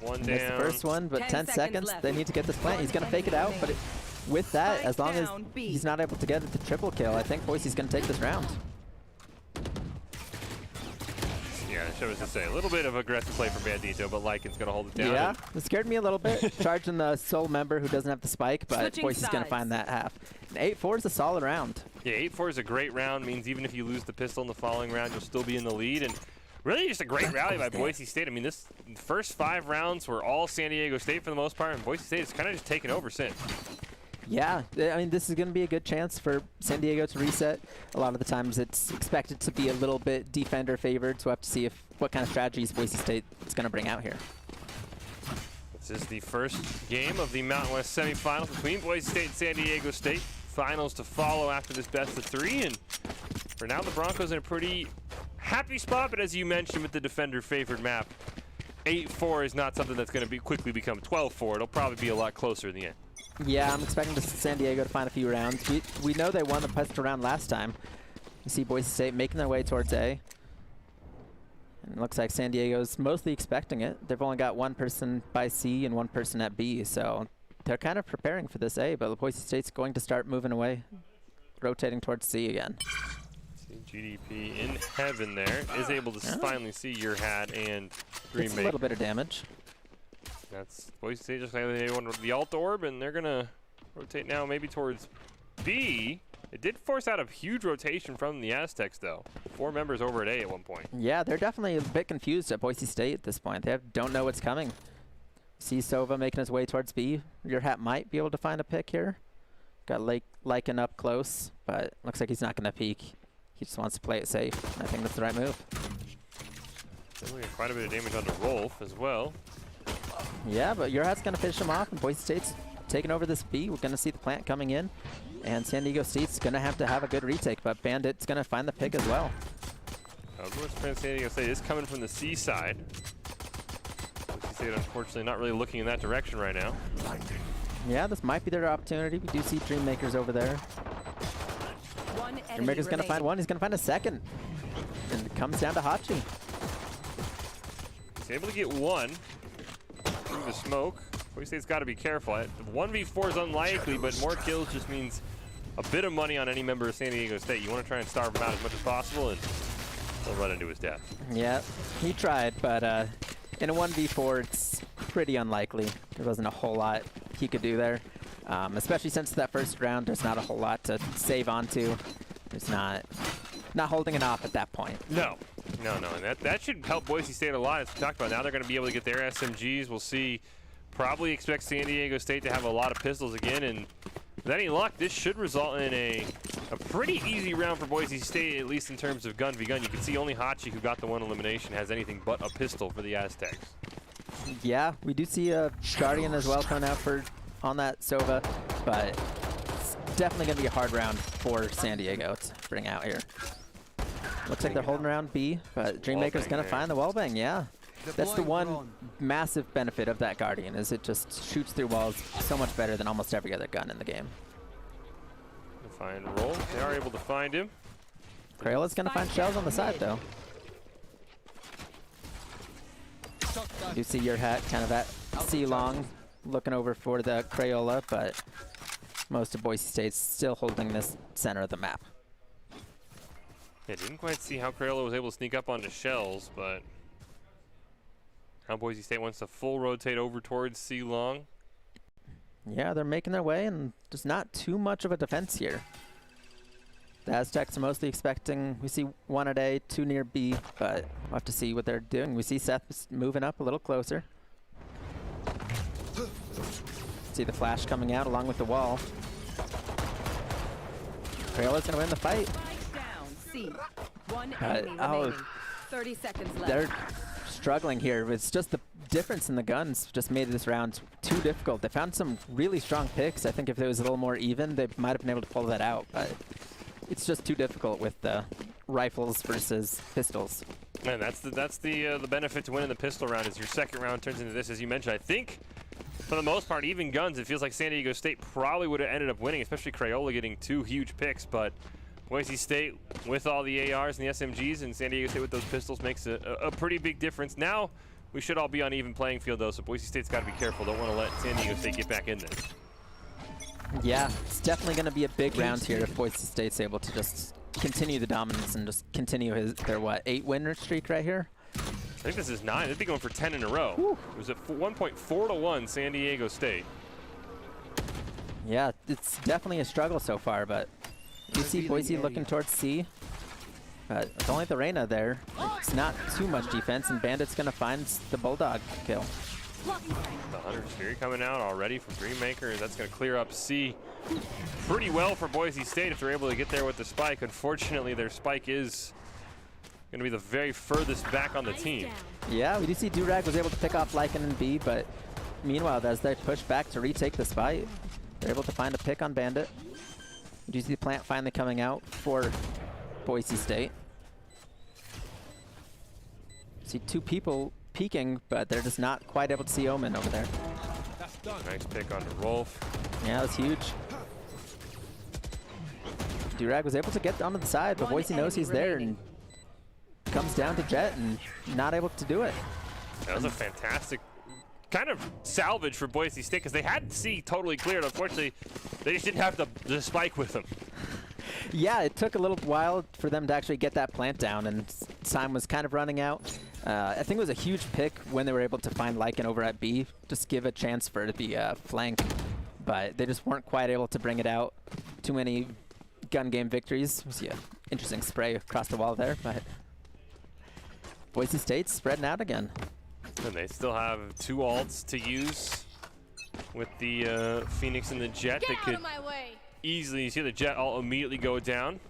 One down. Missed the first one, but 10 seconds. They need to get this plant. He's going to fake it out, but with that, as long as he's not able to get it to triple kill, I think Boise's going to take this round. Yeah, I was going to say, a little bit of aggressive play from Bandito, but Lycan's going to hold it down. Yeah, it scared me a little bit, charging the sole member who doesn't have the spike, but Boise's going to find that half. And 8-4 is a solid round. Yeah, 8-4 is a great round. Means even if you lose the pistol in the following round, you'll still be in the lead. And really just a great rally by Boise State. I mean, this first 5 rounds were all San Diego State for the most part, and Boise State has kind of just taken over since. Yeah, I mean, this is going to be a good chance for San Diego to reset. A lot of the times it's expected to be a little bit defender favored, so we'll have to see what kind of strategies Boise State is going to bring out here. This is the first game of the Mountain West semifinals between Boise State and San Diego State. Finals to follow after this best of 3, and for now the Broncos in a pretty happy spot, but as you mentioned with the defender-favored map, 8-4 is not something that's going to quickly become 12-4. It'll probably be a lot closer in the end. Yeah, I'm expecting San Diego to find a few rounds. We know they won the pistol round last time. You see Boise State making their way towards A. And it looks like San Diego's mostly expecting it. They've only got one person by C and one person at B, so they're kind of preparing for this A, but Boise State's going to start moving away, rotating towards C again. GDP in heaven there is able to finally see your hat and Dream It's a little bit of damage. That's Boise State just like they wanted the alt orb, and they're gonna rotate now maybe towards B. It did force out a huge rotation from the Aztecs though. 4 members over at A at one point. Yeah, they're definitely a bit confused at Boise State at this point. They don't know what's coming. See Sova making his way towards B. Your hat might be able to find a pick here. Got Lycan up close, but looks like he's not gonna peek. He just wants to play it safe. I think that's the right move. Definitely quite a bit of damage onto Rolf as well. Yeah, but your hat's going to finish him off, and Boise State's taking over this B. We're going to see the plant coming in, and San Diego State's going to have a good retake, but Bandit's going to find the pick as well. San Diego State is coming from the C side. Boise State, unfortunately, not really looking in that direction right now. Yeah, this might be their opportunity. We do see Dreammaker's over there. Dreammaker's going to find one. He's going to find a second. And it comes down to Hachi. He's able to get one through the smoke. Boise State's got to be careful. 1v4 is unlikely, but more kills just means a bit of money on any member of San Diego State. You want to try and starve him out as much as possible, and he'll run into his death. Yeah, he tried, but in a 1v4, it's pretty unlikely. There wasn't a whole lot he could do there. Especially since that first round, there's not a whole lot to save onto. It's not holding it off at that point. No, and that should help Boise State a lot. As we talked about, now they're going to be able to get their SMGs. We'll see. Probably expect San Diego State to have a lot of pistols again, and with any luck, this should result in a pretty easy round for Boise State, at least in terms of gun v gun. You can see only Hachi, who got the one elimination, has anything but a pistol for the Aztecs. Yeah, we do see a Guardian as well coming out on that Sova, but it's definitely going to be a hard round for San Diego to bring out here. Looks like they're holding around B, but Dreammaker's going to find the wallbang, yeah. That's the one massive benefit of that Guardian, is it just shoots through walls so much better than almost every other gun in the game. Find roll. They are able to find him. Crayola's going to find shells on the side, though. You see your hat kind of at C-long, looking over for the Crayola, but most of Boise State's still holding this center of the map. Yeah, didn't quite see how Crayola was able to sneak up onto shells, but now Boise State wants to full rotate over towards C-long. Yeah, they're making their way, and there's not too much of a defense here. The Aztecs are mostly expecting, we see one at A, two near B, but we'll have to see what they're doing. We see Seth moving up a little closer. See the flash coming out along with the wall. Crayola's going to win the fight. Down, C. One enemy remaining. 30 seconds left. They're struggling here. It's just the difference in the guns just made this round too difficult. They found some really strong picks. I think if it was a little more even, they might have been able to pull that out, but it's just too difficult with the rifles versus pistols. And that's the benefit to winning the pistol round, is your second round turns into this, as you mentioned. I think for the most part, even guns, it feels like San Diego State probably would have ended up winning, especially Crayola getting 2 huge picks, but Boise State with all the ARs and the SMGs, and San Diego State with those pistols makes a pretty big difference. Now we should all be on even playing field though, so Boise State's got to be careful. Don't want to let San Diego State get back in this. Yeah, it's definitely going to be a big round here if Boise State's able to just continue the dominance and just continue their 8-winner streak right here. I think this is 9. They'd be going for 10 in a row. Whew. It was at 1.4-1 San Diego State. Yeah, it's definitely a struggle so far, but you see Boise looking towards C. But with only the Reyna there, it's not too much defense, and Bandit's going to find the Bulldog kill. The Hunter's Fury coming out already from Dreammaker. That's going to clear up C pretty well for Boise State if they're able to get there with the spike. Unfortunately, their spike is going to be the very furthest back on the team. Yeah, we do see Durag was able to pick off Lycan and B, but meanwhile, as they push back to retake the spike, they're able to find a pick on Bandit. We do see the plant finally coming out for Boise State. See 2 people peeking, but they're just not quite able to see Omen over there. That's done. Nice pick onto Rolf. Yeah, that's huge. Durag was able to get onto the side, but Boise knows he's there and comes down to Jet and not able to do it. That was a fantastic kind of salvage for Boise State because they had C totally cleared. Unfortunately, they just didn't have the spike with them. Yeah, it took a little while for them to actually get that plant down, and time was kind of running out. I think it was a huge pick when they were able to find Lycan over at B, just give a chance for it to be a flank, but they just weren't quite able to bring it out. Too many gun game victories. See an interesting spray across the wall there, but Boise State's spreading out again. And they still have 2 ults to use with the Phoenix and the Jet. Get They out could of my way. easily see the Jet all immediately go down.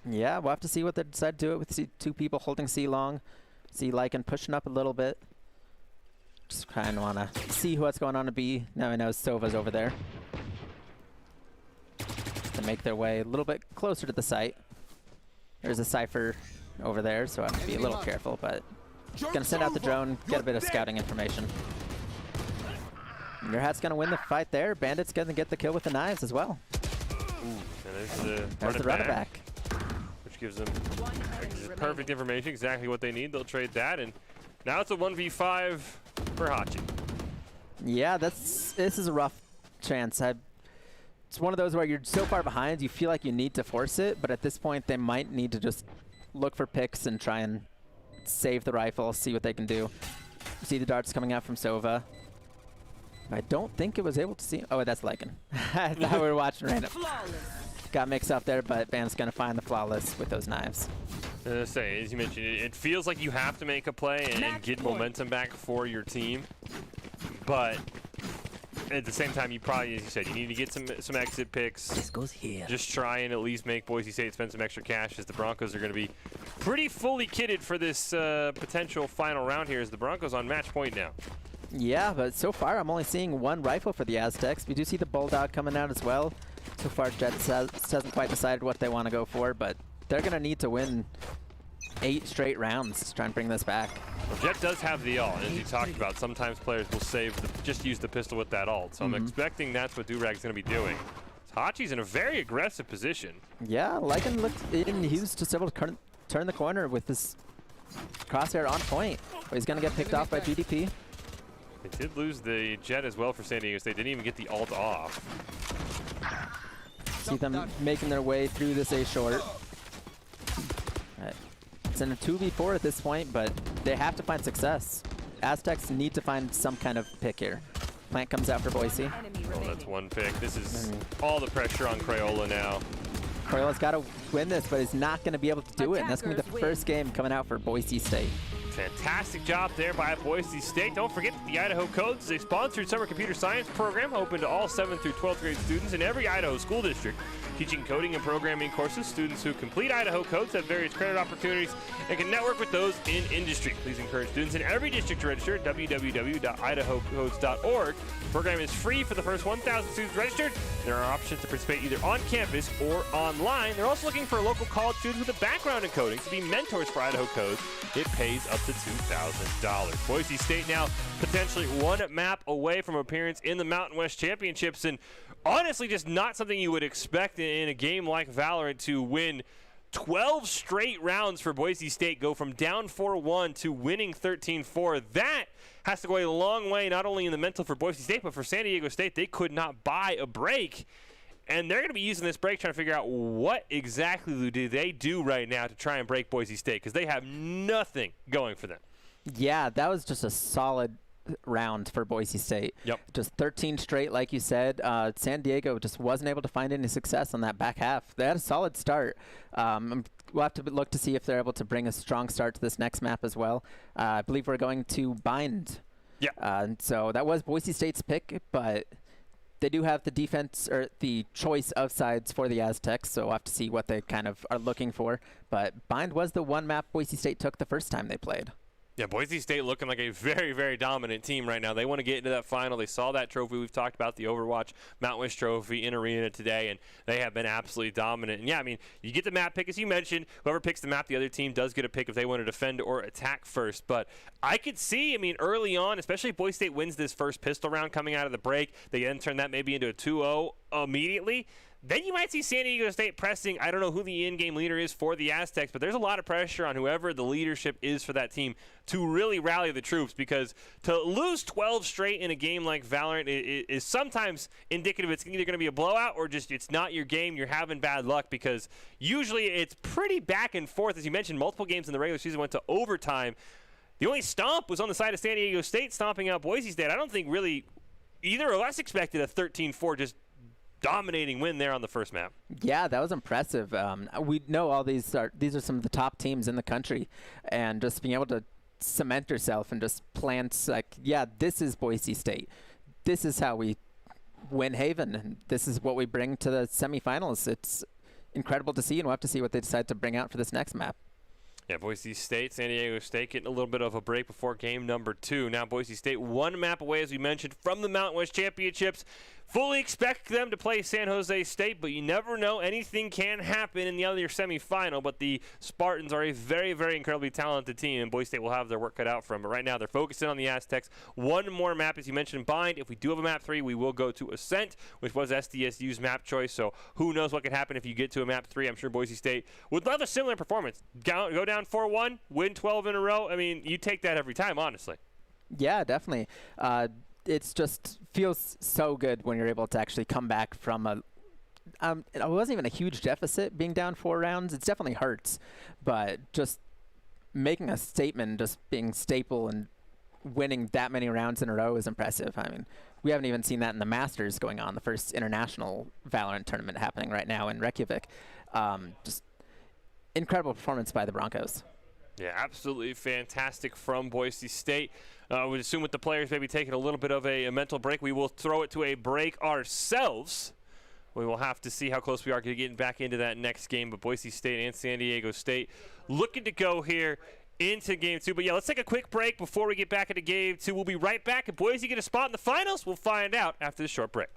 Yeah, we'll have to see what they decide to do it with 2 people holding C long. See Lycan pushing up a little bit. Just kind of want to see what's going on to B. Now I know Sova's over there. Just to make their way a little bit closer to the site. There's a Cypher over there, so I have to be a little careful, but gonna send out the drone, get a bit of scouting information. Your Hat's gonna win the fight there. Bandit's gonna get the kill with the knives as well. And There's the runner back. Which gives them One enemy perfect remaining. information, exactly what they need. They'll trade that, and now it's a 1v5 for Hachi. Yeah, this is a rough chance. It's one of those where you're so far behind, you feel like you need to force it, but at this point they might need to just look for picks and try and save the rifle, see what they can do. See the darts coming out from Sova. I don't think it was able to see. Oh, that's Lycan. I thought we were watching random. Got mixed up there, but Bam's going to find the flawless with those knives. Say, as you mentioned, it feels like you have to make a play and get momentum back for your team. But at the same time, you probably, as you said, you need to get some exit picks. This goes here. Just try and at least make Boise State spend some extra cash, as the Broncos are going to be pretty fully kitted for this potential final round here, as the Broncos on match point now. Yeah, but so far I'm only seeing 1 rifle for the Aztecs. We do see the Bulldog coming out as well. So far Jets hasn't quite decided what they want to go for, but they're going to need to win 8 straight rounds to try and bring this back. Well, Jet does have the ult, and as you talked about, sometimes players will just use the pistol with that ult. So I'm expecting that's what Durag's going to be doing. Hachi's in a very aggressive position. Yeah, Lycan looked in. He was just able to turn the corner with this crosshair on point. But he's going to get picked off by GDP. They did lose the Jet as well for San Diego State. They didn't even get the ult off. See them making their way through this A short. Right. It's in a 2v4 at this point, but they have to find success. Aztecs need to find some kind of pick here. Plant comes out for Boise. Enemy Oh, remaining. that's 1 pick. This is all the pressure on Crayola now. Crayola got to win this, but he's not going to be able to do it. And that's going to be the Attackers first game coming out for Boise State. Fantastic job there by Boise State. Don't forget that the Idaho Codes is a sponsored summer computer science program open to all 7th through 12th grade students in every Idaho school district. Teaching coding and programming courses, students who complete Idaho Codes have various credit opportunities and can network with those in industry. Please encourage students in every district to register at www.idahocodes.org. The program is free for the first 1,000 students registered. There are options to participate either on campus or online. They're also looking for local college students with a background in coding to be mentors for Idaho Codes. It pays up to $2,000. Boise State now potentially 1 map away from appearance in the Mountain West Championships, and honestly just not something you would expect in a game like Valorant to win 12 straight rounds for Boise State, go from down 4-1 to winning 13-4. That has to go a long way, not only in the mental for Boise State, but for San Diego State. They could not buy a break. And they're going to be using this break trying to figure out what exactly do they do right now to try and break Boise State, because they have nothing going for them. Yeah, that was just a solid round for Boise State. Yep. Just 13 straight, like you said. San Diego just wasn't able to find any success on that back half. They had a solid start. We'll have to look to see if they're able to bring a strong start to this next map as well. I believe we're going to Bind. Yeah. So that was Boise State's pick, but they do have the defense or the choice of sides for the Aztecs, so we'll have to see what they kind of are looking for. But Bind was the 1 map Boise State took the first time they played. Yeah, Boise State looking like a very, very dominant team right now. They want to get into that final. They saw that trophy. We've talked about the Overwatch Mountain West Trophy in Arena today, and they have been absolutely dominant. And, yeah, I mean, you get the map pick, as you mentioned. Whoever picks the map, the other team does get a pick if they want to defend or attack first. But I could see, I mean, early on, especially if Boise State wins this first pistol round coming out of the break, they then turn that maybe into a 2-0 immediately. Then you might see San Diego State pressing. I don't know who the in-game leader is for the Aztecs, but there's a lot of pressure on whoever the leadership is for that team to really rally the troops, because to lose 12 straight in a game like Valorant is sometimes indicative it's either going to be a blowout or just it's not your game, you're having bad luck, because usually it's pretty back and forth. As you mentioned, multiple games in the regular season went to overtime. The only stomp was on the side of San Diego State stomping out Boise State. I don't think really either of us expected a 13-4 just dominating win there on the first map. Yeah, that was impressive. We know all these are some of the top teams in the country, and just being able to cement yourself and just plant like, yeah, this is Boise State. This is how we win Haven, and this is what we bring to the semifinals. It's incredible to see, and we'll have to see what they decide to bring out for this next map. Yeah, Boise State, San Diego State getting a little bit of a break before game number 2. Now Boise State one map away, as we mentioned, from the Mountain West Championships. Fully expect them to play San Jose State, but you never know. Anything can happen in the other semifinal, but the Spartans are a very, very incredibly talented team, and Boise State will have their work cut out for them. But right now they're focusing on the Aztecs. One more map, as you mentioned, Bind. If we do have a map 3, we will go to Ascent, which was SDSU's map choice, so who knows what could happen if you get to a map 3. I'm sure Boise State would love a similar performance. Go down 4-1, win 12 in a row. I mean, you take that every time, honestly. Yeah, definitely. It's just feels so good when you're able to actually come back from a it wasn't even a huge deficit being down 4 rounds. It definitely hurts, but just making a statement, just being staple and winning that many rounds in a row is impressive. I mean, we haven't even seen that in the Masters going on, the first international Valorant tournament happening right now in Reykjavik. Just incredible performance by the Broncos. Yeah, absolutely fantastic from Boise State. I would assume with the players maybe taking a little bit of a mental break, we will throw it to a break ourselves. We will have to see how close we are to getting back into that next game. But Boise State and San Diego State looking to go here into game 2. But yeah, let's take a quick break before we get back into game 2. We'll be right back. If Boise get a spot in the finals, we'll find out after this short break.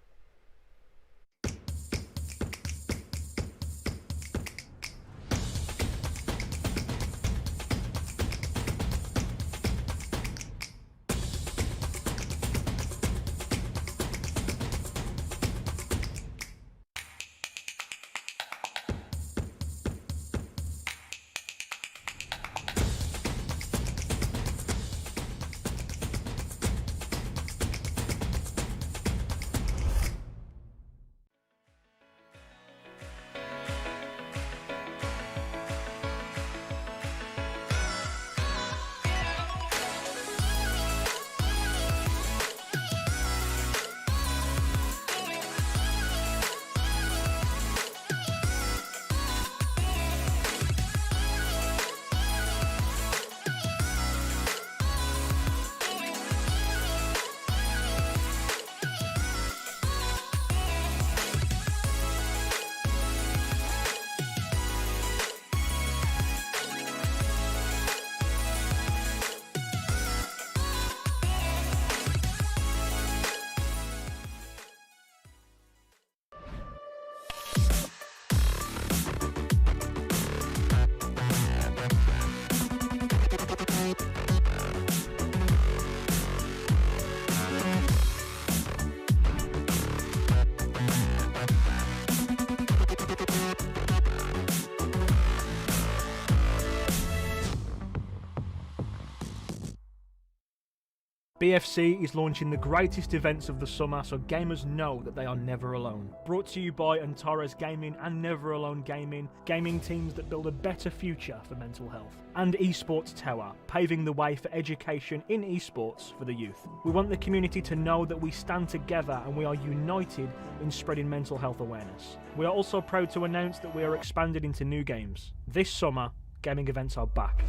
BFC is launching the greatest events of the summer, so gamers know that they are never alone. Brought to you by Antares Gaming and Never Alone Gaming, gaming teams that build a better future for mental health. And Esports Tower, paving the way for education in esports for the youth. We want the community to know that we stand together and we are united in spreading mental health awareness. We are also proud to announce that we are expanded into new games. This summer, gaming events are back.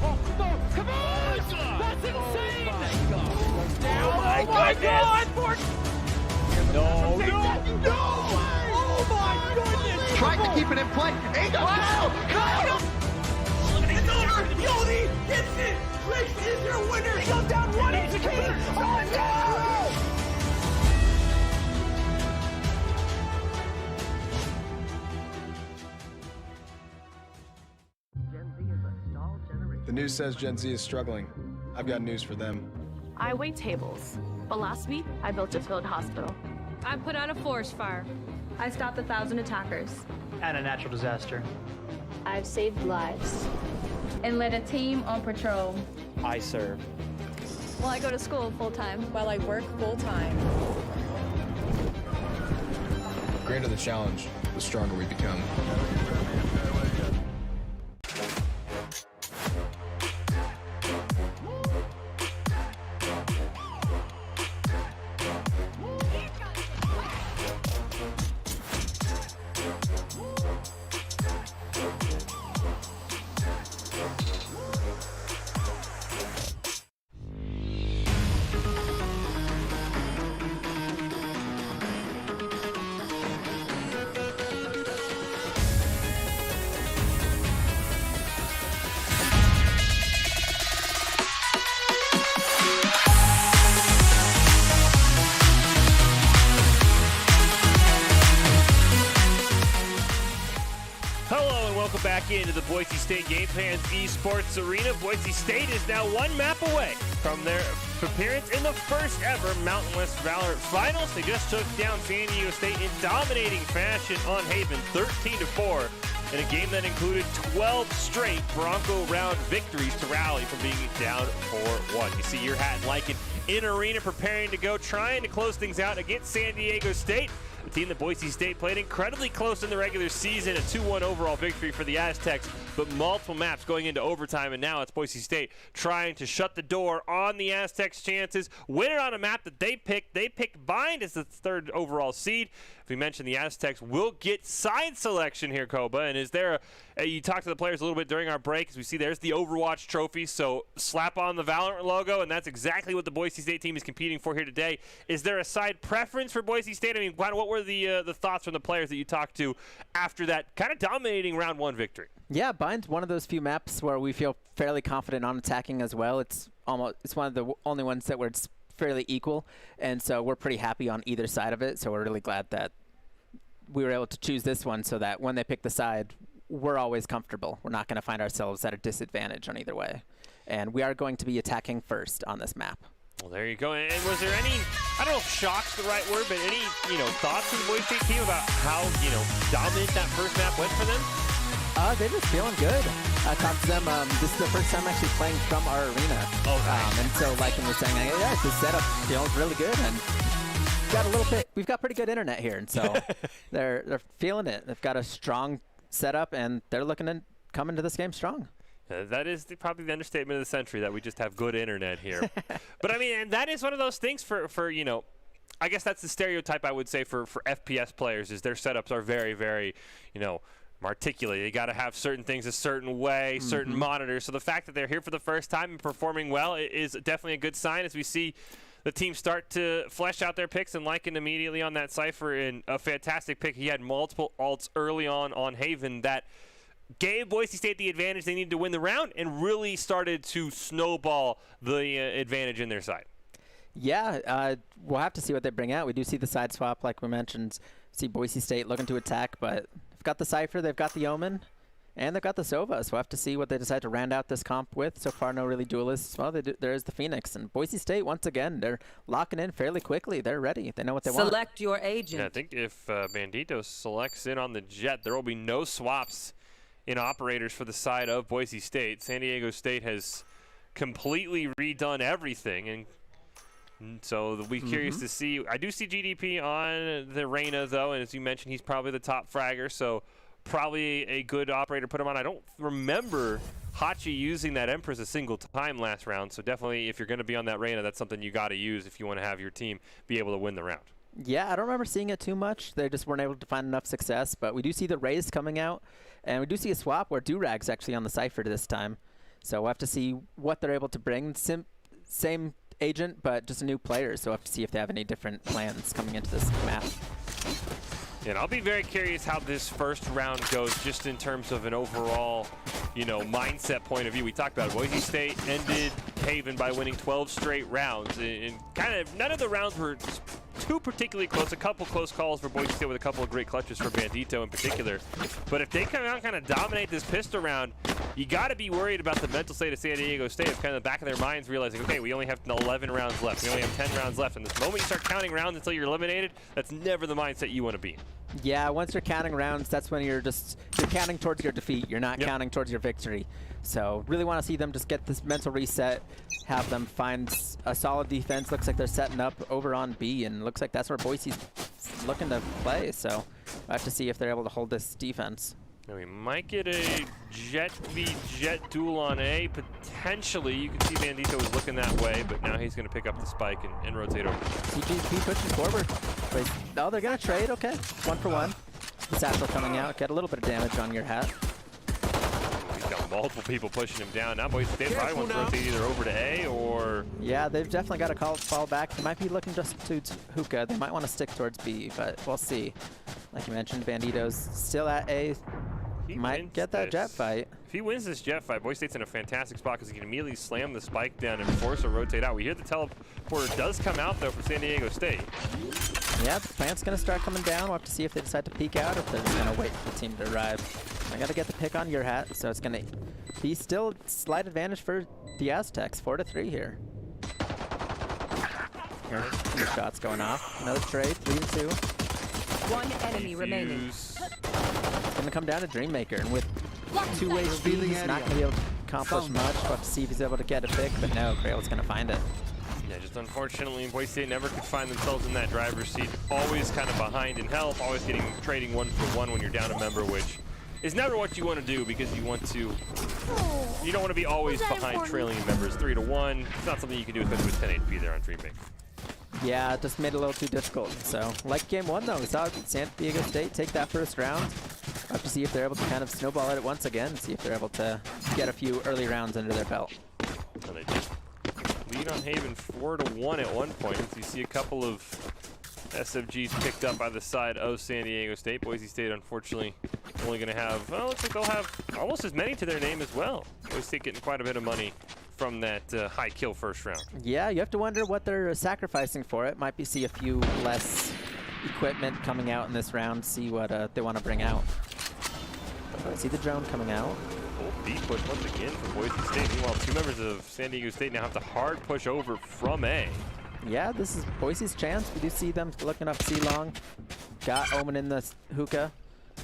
Oh, no, come on! That's insane! Oh my god! No! Oh my goodness! Trying to keep it in play. Kyle! Yodi gets it. Trace is your winner. He goes down 1 HP. Oh, no! The news says Gen Z is struggling. I've got news for them. I wait tables, but last week I built a field hospital. I put out a forest fire. I stopped 1,000 attackers. And a natural disaster. I've saved lives. And led a team on patrol. I serve. Well, I go to school full-time. While I work full-time. The greater the challenge, the stronger we become. Welcome back into the Boise State Game Pans Esports Arena. Boise State is now 1 map away from their appearance in the first ever Mountain West Valorant Finals. They just took down San Diego State in dominating fashion on Haven, 13-4, in a game that included 12 straight Bronco round victories to rally from being down 4-1. You see your hat and Lycan in arena preparing to go, trying to close things out against San Diego State. The team that Boise State played incredibly close in the regular season, a 2-1 overall victory for the Aztecs, but multiple maps going into overtime, and now it's Boise State trying to shut the door on the Aztecs' chances, win it on a map that they picked. They picked Bind as the 3rd overall seed. If we mentioned the Aztecs will get side selection here, Koba, and is there you talked to the players a little bit during our break, as we see there's the Overwatch trophy, so slap on the Valorant logo, and that's exactly what the Boise State team is competing for here today. Is there a side preference for Boise State? I mean, what were the thoughts from the players that you talked to after that kind of dominating round 1 victory? Yeah, Bind's one of those few maps where we feel fairly confident on attacking as well. It's one of the only ones that where it's fairly equal, and so we're pretty happy on either side of it. So we're really glad that we were able to choose this one, so that when they pick the side, we're always comfortable. We're not going to find ourselves at a disadvantage on either way, and we are going to be attacking first on this map. Well, there you go. And was there any, I don't know if shock's the right word, but any thoughts from the Boise State team about how dominant that first map went for them? They're just feeling good. I talked to them. This is the first time actually playing from our arena. Oh, nice. And so, like, was saying, yeah, the setup feels really good, and we've got pretty good internet here, and so they're feeling it. They've got a strong setup, and they're looking to come into this game strong. That is probably the understatement of the century, that we just have good internet here. But I mean, and that is one of those things for I guess that's the stereotype I would say for FPS players, is their setups are very, very, articulate. They got to have certain things a certain way, certain monitors. So the fact that they're here for the first time and performing well is definitely a good sign, as we see the team start to flesh out their picks, and Lycan immediately on that Cypher in a fantastic pick. He had multiple ults early on Haven that gave Boise State the advantage they needed to win the round, and really started to snowball the advantage in their side. Yeah, we'll have to see what they bring out. We do see the side swap, like we mentioned. See Boise State looking to attack, but they've got the Cypher, they've got the Omen, and they've got the Sova. So we'll have to see what they decide to round out this comp with. So far, no really duelists. Well, there is the Phoenix. And Boise State, once again, they're locking in fairly quickly. They're ready. They know what they want. Select your agent. Yeah, I think if Bandito selects in on the Jet, there will be no swaps in operators for the side of Boise State. San Diego State has completely redone everything, and so we'll be curious to see. I do see GDP on the Reyna, though, and as you mentioned, he's probably the top fragger, so probably a good operator to put him on. I don't remember Hachi using that Empress a single time last round, so definitely if you're going to be on that Reyna, that's something you got to use if you want to have your team be able to win the round. Yeah, I don't remember seeing it too much. They just weren't able to find enough success, but we do see the Raze coming out, and we do see a swap where Durag's actually on the Cypher this time. So we'll have to see what they're able to bring. Same agent, but just a new player, so we'll have to see if they have any different plans coming into this map. And I'll be very curious how this first round goes, just in terms of an overall mindset point of view. We talked about it. Boise State ended Haven by winning 12 straight rounds, and kind of none of the rounds were too particularly close. A couple close calls for Boise State with a couple of great clutches for Bandito in particular. But if they come out and kind of dominate this pistol round, you got to be worried about the mental state of San Diego State, of kind of the back of their minds realizing, okay, we only have 11 rounds left. We only have 10 rounds left. And this moment you start counting rounds until you're eliminated, that's never the mindset you want to be in. Yeah, once you're counting rounds, that's when you're counting towards your defeat. You're not counting towards your victory. So really want to see them just get this mental reset, have them find a solid defense. Looks like they're setting up over on B, and looks like that's where Boise's looking to play. So I have to see if they're able to hold this defense. Now we might get a Jet v Jet duel on A, potentially. You can see Bandito was looking that way, but now he's going to pick up the spike and rotate over. CGP pushing forward. Wait, oh, they're going to trade, okay. 1 for 1. The satchel coming out, get a little bit of damage on your hat. He's got multiple people pushing him down. Now Boise State probably wants to rotate either over to A or... Yeah, they've definitely got to fall back. They might be looking just to hookah. They might want to stick towards B, but we'll see. Like you mentioned, Bandito's still at A. He might get that jet fight. If he wins this jet fight, Boise State's in a fantastic spot because he can immediately slam the spike down and force a rotate out. We hear the teleporter does come out, though, for San Diego State. Yeah, the plant's going to start coming down. We'll have to see if they decide to peek out or if they're just going to wait for the team to arrive. I got to get the pick on your hat, so it's going to be still slight advantage for the Aztecs. 4-3 here. Here's two shots going off. Another trade, 3-2. One enemy remaining. It's going to come down to Dreammaker, and with 2 HP, he's not going to be able to accomplish much. We'll have to see if he's able to get a pick, but no, Grail's going to find it. Yeah, just unfortunately, Boise State never could find themselves in that driver's seat. Always kind of behind in help, always trading 1 for 1 when you're down a member, which is never what you want to do because you don't want to be always behind trailing members 3-1. It's not something you can do, especially with 10 HP there on Dreammaker. Yeah, it just made it a little too difficult. So, like game 1 though, we saw San Diego State take that first round. We'll have to see if they're able to kind of snowball at it once again, see if they're able to get a few early rounds under their belt. And they did lead on Haven 4-1 at one point. So you see a couple of SFGs picked up by the side of San Diego State. Boise State, unfortunately, only going to have, well, looks like they'll have almost as many to their name as well. Boise State getting quite a bit of money from that high kill first round. Yeah, you have to wonder what they're sacrificing for it. Might be see a few less equipment coming out in this round, see what they want to bring out. I see the drone coming out. Full B push once again for Boise State. Meanwhile, 2 members of San Diego State now have to hard push over from A. Yeah, this is Boise's chance. We do see them looking up C-Long. Got Omen in the hookah.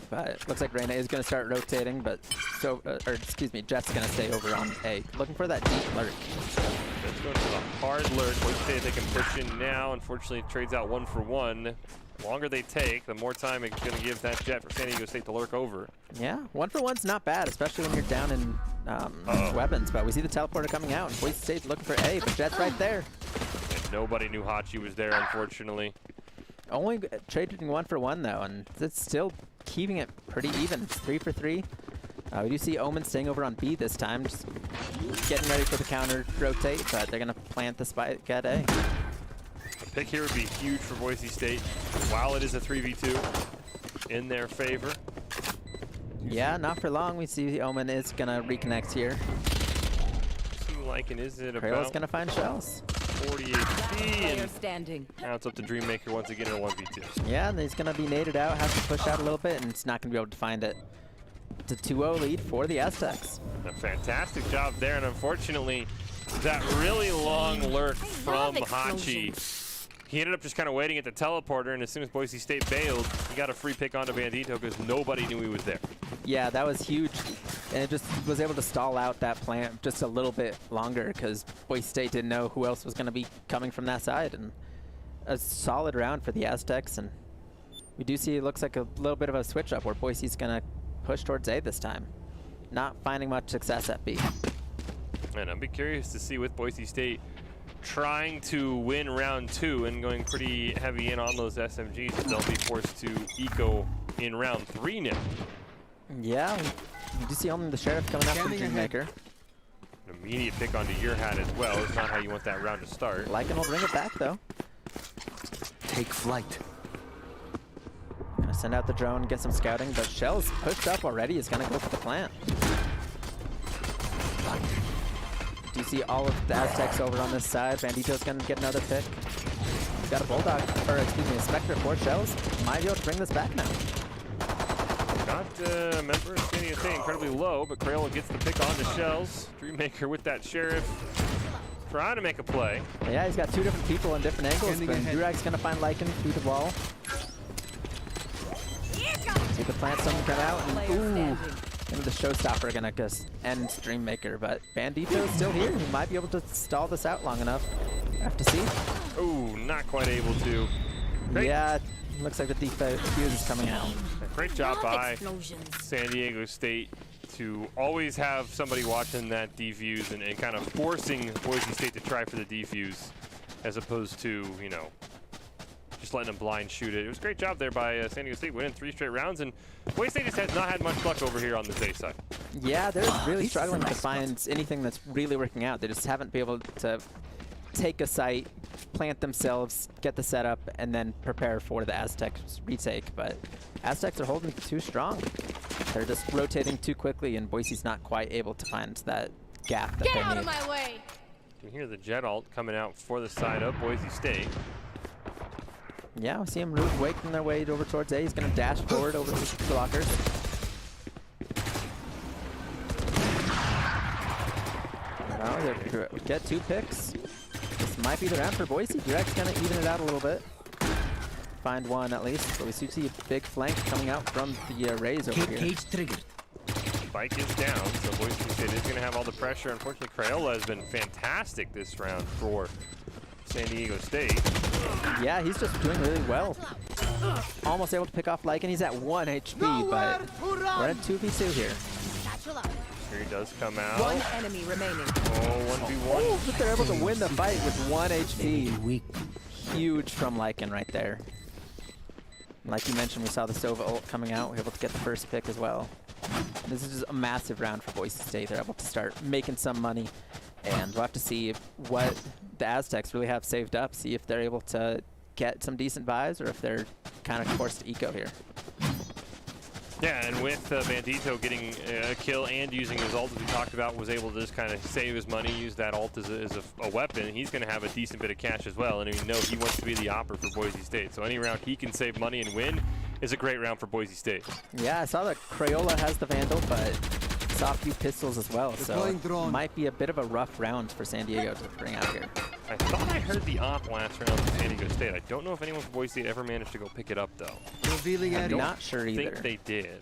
But it looks like Reyna is going to start rotating, but Jet's going to stay over on A. Looking for that deep lurk. Let's go for the hard lurk. Boise State, they can push in now. Unfortunately, it trades out 1 for 1. The longer they take, the more time it's going to give that Jet for San Diego State to lurk over. Yeah, 1 for 1's not bad, especially when you're down in weapons. But we see the teleporter coming out, and Boise State's looking for A, but Jet's right there. And nobody knew Hachi was there, unfortunately. Only trading 1 for 1 though, and it's still keeping it pretty even. It's 3 for 3. We do see Omen staying over on B this time, just getting ready for the counter rotate, but they're going to plant the spike at A. The pick here would be huge for Boise State, while it is a 3v2 in their favor. Yeah, not for long. We see Omen is going to reconnect here. Like, and is it about? Krail's going to find shells. 40 HP, and standing. Now it's up to Dreammaker once again in a 1v2. Yeah, and he's going to be naded out, has to push out a little bit, and it's not going to be able to find it. It's a 2-0 lead for the Aztecs. A fantastic job there, and unfortunately, that really long lurk from Hachi. He ended up just kind of waiting at the teleporter, and as soon as Boise State bailed, he got a free pick onto Bandito because nobody knew he was there. Yeah, that was huge, and it just was able to stall out that plant just a little bit longer because Boise State didn't know who else was going to be coming from that side, and a solid round for the Aztecs, and we do see it looks like a little bit of a switch up where Boise's going to push towards A this time. Not finding much success at B. And I'll be curious to see with Boise State trying to win round 2 and going pretty heavy in on those SMGs, that they'll be forced to eco in round 3 now. Yeah, you do see only the Sheriff coming up from Dreammaker. An immediate pick onto your hat as well. It's not how you want that round to start. Lycan will bring it back though. Take flight. Gonna send out the drone, get some scouting, but Shell's pushed up already. Is gonna go for the plant. Do you see all of the Aztecs over on this side? Bandito's going to get another pick. He's got a Bulldog, or excuse me, a Spectre, 4 shells. Might be able to bring this back now. Got a member of San Diego State incredibly low, but Crayola gets the pick on the shells. Dreammaker with that Sheriff trying to make a play. Yeah, he's got 2 different people in different angles, but Durag's going to find Lycan through the wall. See the plant someone come out, and ooh, and the showstopper going to just end Dreammaker, but Bandito's still here. He might be able to stall this out long enough. Have to see. Ooh, not quite able to. Great. Yeah, looks like the defuse is coming out. Great job by San Diego State to always have somebody watching that defuse and kind of forcing Boise State to try for the defuse as opposed to, you know, just letting them blind shoot it. It was a great job there by San Diego State, winning 3 straight rounds, and Boise State just has not had much luck over here on this A side. Yeah, they're really struggling to find anything that's really working out. They just haven't been able to take a site, plant themselves, get the setup, and then prepare for the Aztecs retake. But Aztecs are holding too strong. They're just rotating too quickly, and Boise's not quite able to find that gap that they need. Get out of my way! You can hear the jet ult coming out for the side of Boise State. Yeah, we see him waking their way over towards A. He's going to dash forward over the blockers. Well, they get 2 picks. This might be the round for Boise. Direct's going to even it out a little bit. Find 1 at least, but we see a big flank coming out from the Rays over here. Cage triggered. Spike is down, so Boise State is going to have all the pressure. Unfortunately, Crayola has been fantastic this round for San Diego State. Yeah, he's just doing really well. Almost able to pick off Lycan. He's at 1 HP, but we're at 2v2 here. Here he does come out. 1 enemy remaining. Oh, 1v1. Oh, but they're able to win the fight with 1 HP. Huge from Lycan right there. Like you mentioned, we saw the Sova ult coming out. We're able to get the first pick as well. This is just a massive round for Boise State. They're able to start making some money. And we'll have to see what the Aztecs really have saved up, see if they're able to get some decent buys or if they're kind of forced to eco here. Yeah, and with Bandito getting a kill and using his ult, as we talked about, was able to just kind of save his money, use that ult as a weapon. He's going to have a decent bit of cash as well, and we know he wants to be the opper for Boise State. So any round he can save money and win is a great round for Boise State. Yeah, I saw that Crayola has the Vandal, but saw a few pistols as well, so it might be a bit of a rough round for San Diego to bring out here. I thought I heard the op last round for San Diego State. I don't know if anyone from Boise State ever managed to go pick it up, though. I'm not sure either. I think they did.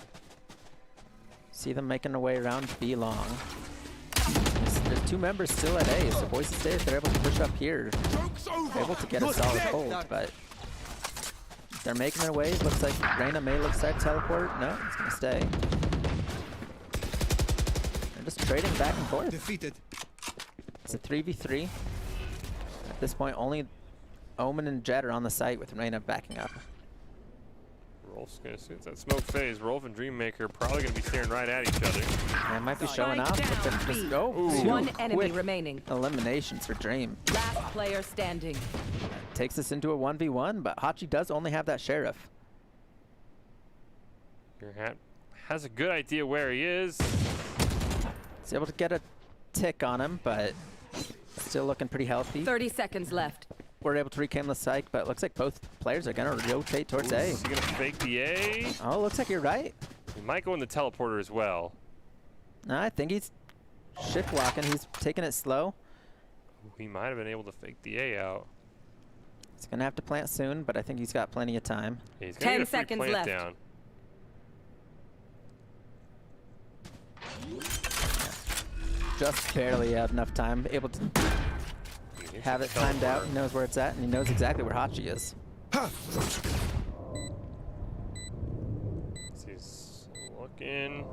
See them making their way around B long. There's 2 members still at A, so Boise State, if they're able to push up here, they're able to get a solid hold, but they're making their way. Looks like Reyna may look to teleport. No, it's going to stay. They're just trading back and forth. Defeated. It's a 3v3. At this point, only Omen and Jet are on the site with Reyna backing up. Rolf's going to see that smoke phase. Rolf and Dreammaker probably going to be staring right at each other. They might be showing up. Just go. 1 enemy remaining. Eliminations for Dream. Last player standing. Takes us into a 1v1, but Hachi does only have that Sheriff. Your hat has a good idea where he is. He's able to get a tick on him, but still looking pretty healthy. 30 seconds left. We're able to reclaim the psych, but it looks like both players are going to rotate towards A. Is he going to fake the A? Oh, looks like you're right. He might go in the teleporter as well. No, I think he's shift walking. He's taking it slow. He might have been able to fake the A out. He's going to have to plant soon, but I think he's got plenty of time. Yeah, he's going to get a free 10 seconds plant left. down. Just barely had enough time. Able to have it timed out. He knows where it's at, and he knows exactly where Hachi is. He's looking.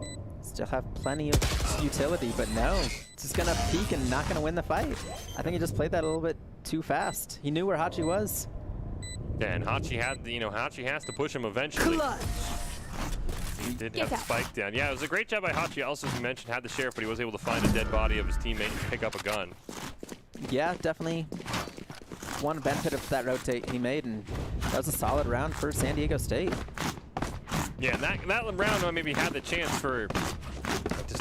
Still have plenty of utility, but no. Just going to peek and not going to win the fight. I think he just played that a little bit too fast. He knew where Hachi was. Yeah, and Hachi had, Hachi has to push him eventually. Clutch. He did have the spike down. Yeah, it was a great job by Hachi. Also, as you mentioned, had the Sheriff, but he was able to find a dead body of his teammate and pick up a gun. Yeah, definitely one benefit of that rotate he made, and that was a solid round for San Diego State. Yeah, and that round maybe had the chance to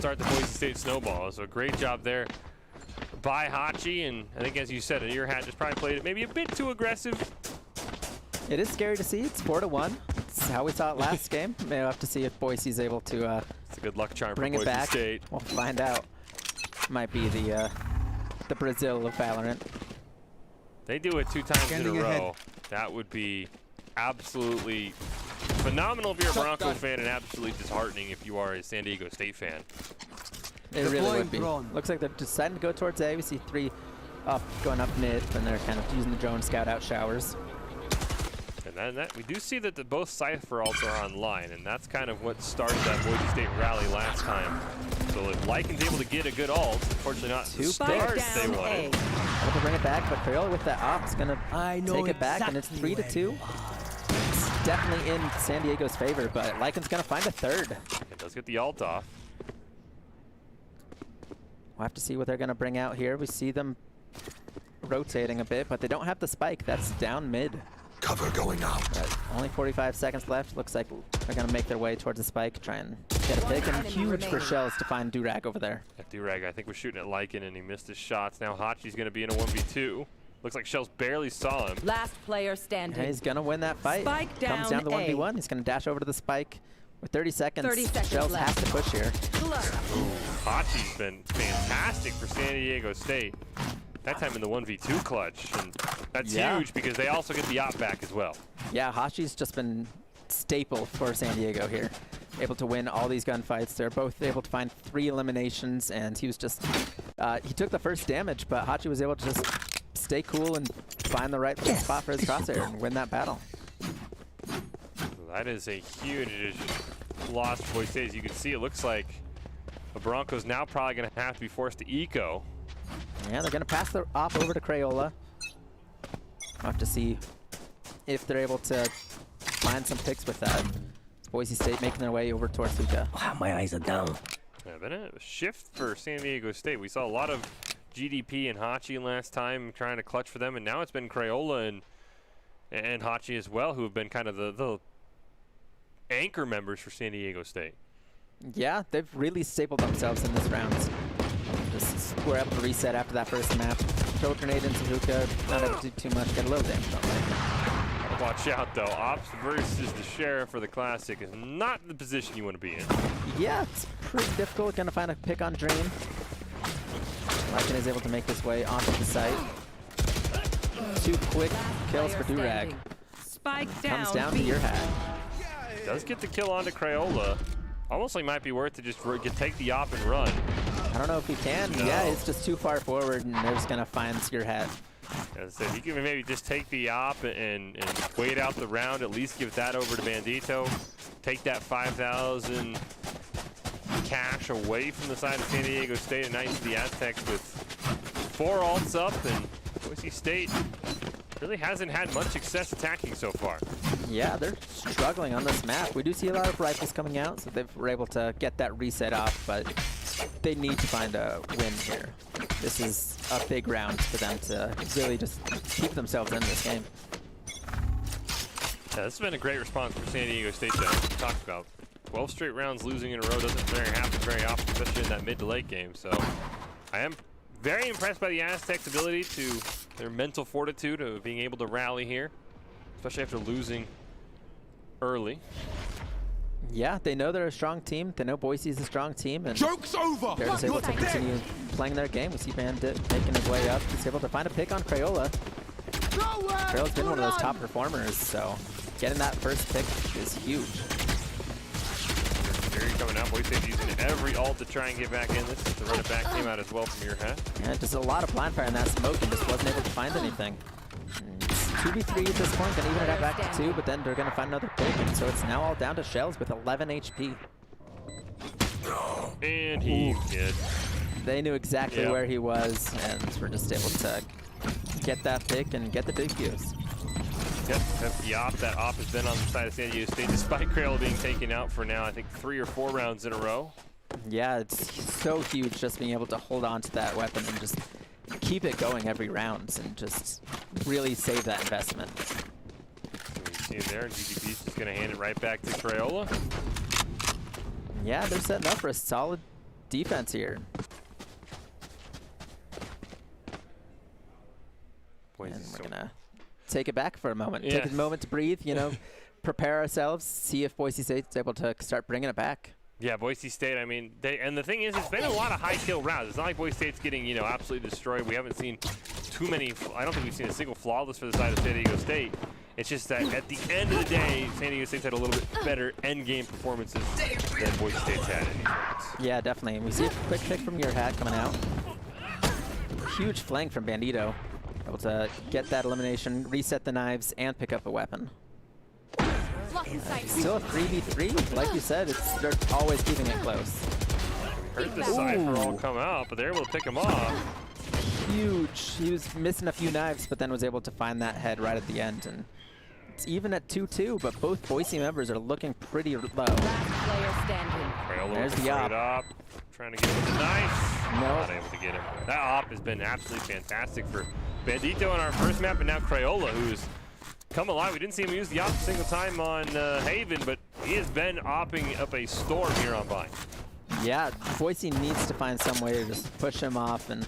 start the Boise State snowball. So great job there by Hachi, and I think, as you said, Ear Hat just probably played it maybe a bit too aggressive. It is scary to see. It's 4-1. It's how we saw it last game. Maybe we'll have to see if Boise's able to it's a good luck charm bring for it Boise back. State. We'll find out. Might be the Brazil of Valorant. They do it 2 times in a row. Ahead. That would be absolutely phenomenal if you're a Bronco fan, and absolutely disheartening if you are a San Diego State fan. It really would be. Drone. Looks like they're deciding to go towards A. We see 3 up, going up mid, and they're kind of using the drone scout out showers. And then we do see that both Cypher ults are online, and that's kind of what started that Boise State rally last time. So if Lycan's able to get a good ult, unfortunately not the start they wanted. Able to bring it back, but Crayola with that op is going to take it back, and it's 3-2. It's definitely in San Diego's favor, but Lycan's going to find a third. It does get the ult off. We'll have to see what they're going to bring out here. We see them rotating a bit, but they don't have the spike. That's down mid. Cover going out. But only 45 seconds left. Looks like they're going to make their way towards the spike, try and get a pick. And huge for Shells to find Durag over there. Yeah, Durag, I think, was shooting at Lycan, and he missed his shots. Now Hachi's going to be in a 1v2. Looks like Shells barely saw him. Last player standing. And he's going to win that fight. Spike down Comes down to A. 1v1. He's going to dash over to the spike. With 30 seconds, 30 seconds Shells left. has to push here. Hachi's been fantastic for San Diego State. That time in the 1v2 clutch. And that's huge because they also get the op back as well. Yeah, Hachi's just been staple for San Diego here. Able to win all these gunfights. They're both able to find 3 eliminations, and he was just, he took the first damage, but Hachi was able to just stay cool and find the right spot for his crosshair and win that battle. That is a huge loss for Boise State. As you can see, it looks like the Broncos now probably going to have to be forced to eco. Yeah, they're going to pass the op over to Crayola. We'll have to see if they're able to find some picks with that. It's Boise State making their way over towards Suka. Wow, my eyes are down. Yeah, been a shift for San Diego State. We saw a lot of GDP and Hachi last time trying to clutch for them, and now it's been Crayola and Hachi as well, who have been kind of the anchor members for San Diego State. Yeah, they've really stapled themselves in this round. We're able to reset after that first map. Throw grenade into Hookah, not able to do too much, get a little damage on it. Watch out though, Ops versus the Sheriff for the Classic is not the position you want to be in. Yeah, it's pretty difficult. Gonna find a pick on Dream. Lycan is able to make his way onto the site. 2 quick kills for Durag. Spike down. Comes down to Ear Hat. Does get the kill onto Crayola. Almost like might be worth to just take the op and run. I don't know if he can. No. Yeah, it's just too far forward, and they're just gonna find Ear Hat. As I said, he can maybe just take the op and wait out the round, at least give that over to Bandito. Take that 5,000 cash away from the side of San Diego State, and now you see the Aztecs with 4 ults up, and Boise State really hasn't had much success attacking so far. Yeah, they're struggling on this map. We do see a lot of rifles coming out, so they were able to get that reset off, but they need to find a win here. This is a big round for them to really just keep themselves in this game. Yeah, this has been a great response for San Diego State, though. We talked about 12 straight rounds losing in a row doesn't happen very often, especially in that mid to late game. So I am very impressed by the Aztecs' ability to their mental fortitude of being able to rally here, especially after losing early. Yeah, they know they're a strong team. They know Boise is a strong team, and Joke's over! they're just able to continue playing their game. We see Bandit making his way up. He's able to find a pick on Crayola. Crayola's been one of those top performers, so getting that first pick is huge. Jerry coming out. Boise State using every ult to try and get back in this. The run it back came out as well from Ear Hat. Yeah, just a lot of blind fire in that smoke, and just wasn't able to find anything. It's 2v3 at this point, gonna even it back to 2, but then they're gonna find another pick, and so it's now all down to Shells with 11 HP. And he did. They knew exactly where he was, and were just able to get that pick and get the big views. Yep, the op. That op has been on the side of San Diego State, despite Crayola being taken out for now, I think 3 or 4 rounds in a row. Yeah, it's so huge just being able to hold on to that weapon and just keep it going every round and just really save that investment. So you see there, GGP's just going to hand it right back to Crayola. Yeah, they're setting up for a solid defense here. And we're going to take it back for a moment. Yeah. Take a moment to breathe, you know, prepare ourselves, see if Boise State's able to start bringing it back. Yeah, Boise State, I mean, and the thing is, it's been a lot of high kill rounds. It's not like Boise State's getting, you know, absolutely destroyed. We haven't seen too many, I don't think we've seen a single flawless for the side of San Diego State. It's just that at the end of the day, San Diego State's had a little bit better end game performances than Boise State's had in these rounds. Yeah, definitely. We see a quick pick from your hat coming out. Huge flank from Bandito. Able to get that elimination, reset the knives, and pick up a weapon. Still a 3v3. Like you said, they're always keeping it close. Heard the Cypher all come out, but they're able to pick him off. Huge. He was missing a few knives, but then was able to find that head right at the end. And it's even at 2-2, but both Boise members are looking pretty low. Last player standing. Crayola There's the op. Trying to get him with the knife. Nope. Not able to get him. That op has been absolutely fantastic for Bandito on our first map, and now Crayola, who's come alive. We didn't see him use the op a single time on Haven, but he has been opping up a storm here on Vine. Yeah, Boise needs to find some way to just push him off and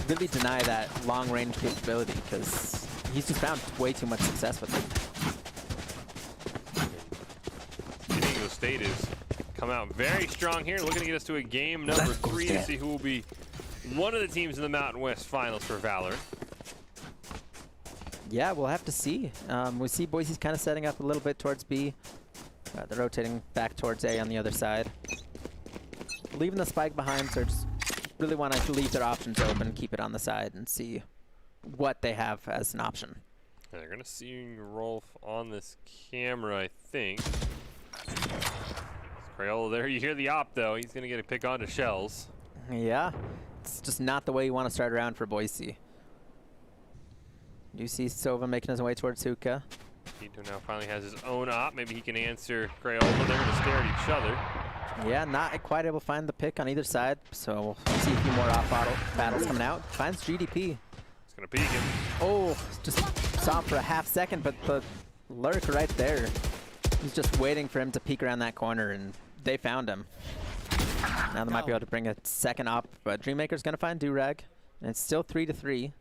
really deny that long-range capability, because he's just found way too much success with it. San Diego State has come out very strong here, looking to get us to a game number 3 to see who will be one of the teams in the Mountain West Finals for Valor. Yeah, we'll have to see. We see Boise's kind of setting up a little bit towards B. They're rotating back towards A on the other side. Leaving the spike behind, so just really want to leave their options open, keep it on the side, and see what they have as an option. Yeah, they're going to see Rolf on this camera, I think. Crayola there. You hear the op, though. He's going to get a pick onto Shells. Yeah, it's just not the way you want to start around for Boise. You see Sova making his way towards Hookah. Tito now finally has his own op. Maybe he can answer Crayola. They're going to stare at each other. Yeah, not quite able to find the pick on either side, so we'll see a few more off battles coming out. Finds GDP. He's going to peek him. Oh, just saw him for a half second, but the lurk right there. He's just waiting for him to peek around that corner, and they found him. Now they might be able to bring a second op, but Dreammaker's going to find Durag, and it's still 3-3.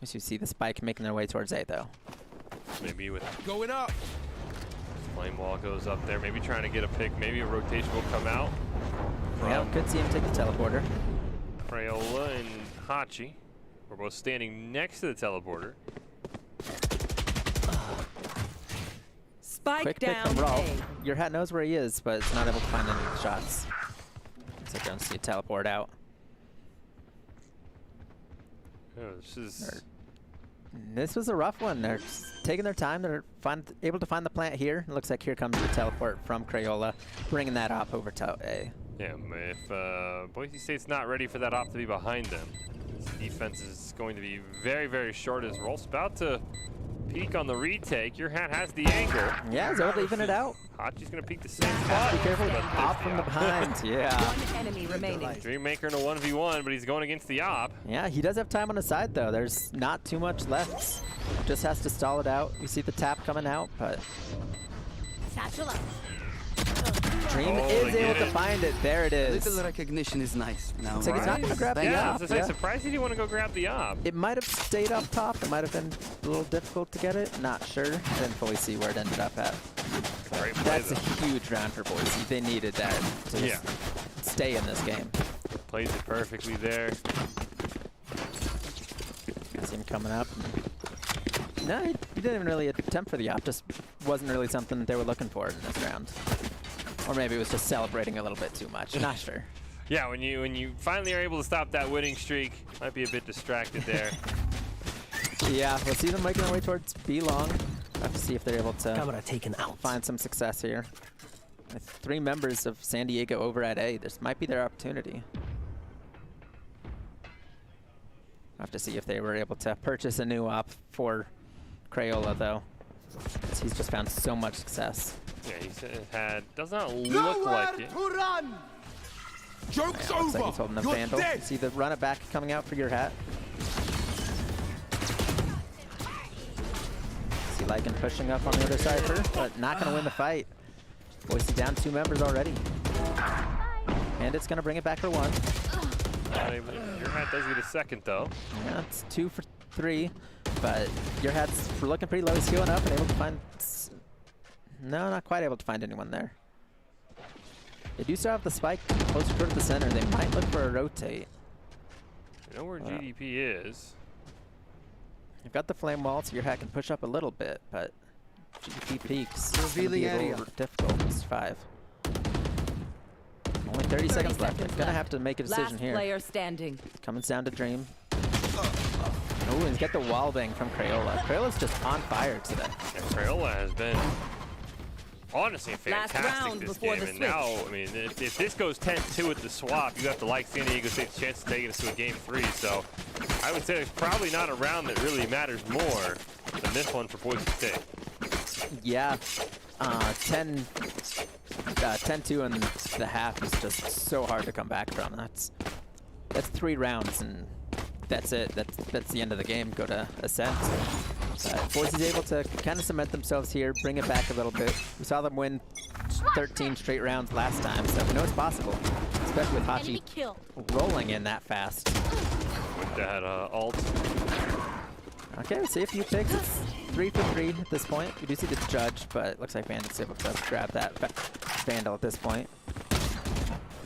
As you see the spike making their way towards A, though. Maybe with Going up. flame wall goes up there. Maybe trying to get a pick. Maybe a rotation will come out. Yeah, could see him take the teleporter. Crayola and Hachi. We're both standing next to the teleporter. Spike Quick pick down from Rolf. A. Your hat knows where he is, but it's not able to find any of the shots. So don't see it teleport out. Oh, This was a rough one. They're just taking their time. They're able to find the plant here. It looks like here comes the teleport from Crayola, bringing that op over to A. Yeah, if Boise State's not ready for that op to be behind them, this defense is going to be very, very short as Rolf's about to peek on the retake. Your hat has the angle. Yeah, he's able to even it out. Hachi's going to peek the same spot. Be careful. But Op from the behind. Yeah. One enemy remaining. Dreammaker in a 1v1, but he's going against the op. Yeah, he does have time on his side, though. There's not too much left. Just has to stall it out. You see the tap coming out, but Satchel up. Dream is able to find it. There it is. Little recognition is nice. Now, So he's not going to grab the Yeah, I op. was going to say, surprised he didn't want to go grab the op. It might have stayed up top. It might have been a little difficult to get it. Not sure. I didn't fully see where it ended up at. Great play, That's though. a huge round for Boise. They needed that to just stay in this game. Plays it perfectly there. See him coming up. No, he didn't even really attempt for the op. Just wasn't really something that they were looking for in this round. Or maybe it was just celebrating a little bit too much. Not sure. Yeah, when you finally are able to stop that winning streak, might be a bit distracted there. Yeah, we'll see them making their way towards B long. Have to see if they're able to Camera taken out. find some success here. With 3 members of San Diego over at A, this might be their opportunity. Have to see if they were able to purchase a new op for Crayola, though. He's just found so much success. Yeah, does not look like it. Run. Joke's Yeah, looks like he's holding the Vandal. You see the run it back coming out for your hat. See Lycan pushing up on the other Cypher, but not going to win the fight. Boise down 2 members already. And it's going to bring it back for 1. Your hat does get a second, though. Yeah, it's 2 for 3. But your hat's looking pretty low. He's healing up and able to find... No, not quite able to find anyone there. They do still have the spike closer toward the center. They might look for a rotate. You know where GDP is. You've got the flame wall, so your hat can push up a little bit, but GDP peaks. Revealing area. Difficult. It's 5. Only 30 seconds left. They're gonna have to make a decision Last here. player standing. Coming down to Dream. Oh, and get the wall bang from Crayola. Crayola's just on fire today. And Crayola has been honestly fantastic round this before game. the And now, I mean, if this goes 10-2 at the swap, you have to like San Diego State's chance of taking us to a game 3. So I would say there's probably not a round that really matters more than this one for Boise State. Yeah. 10-2 in the half is just so hard to come back from. That's 3 rounds, and that's it. That's the end of the game. Go to Ascent. Boise's able to kind of cement themselves here, bring it back a little bit. We saw them win 13 straight rounds last time, so we know it's possible, especially with Hachi rolling in that fast. With that ult. Okay, we'll see a few picks. It's 3 for 3 at this point. We do see the judge, but it looks like Bandit's able to grab that Vandal at this point.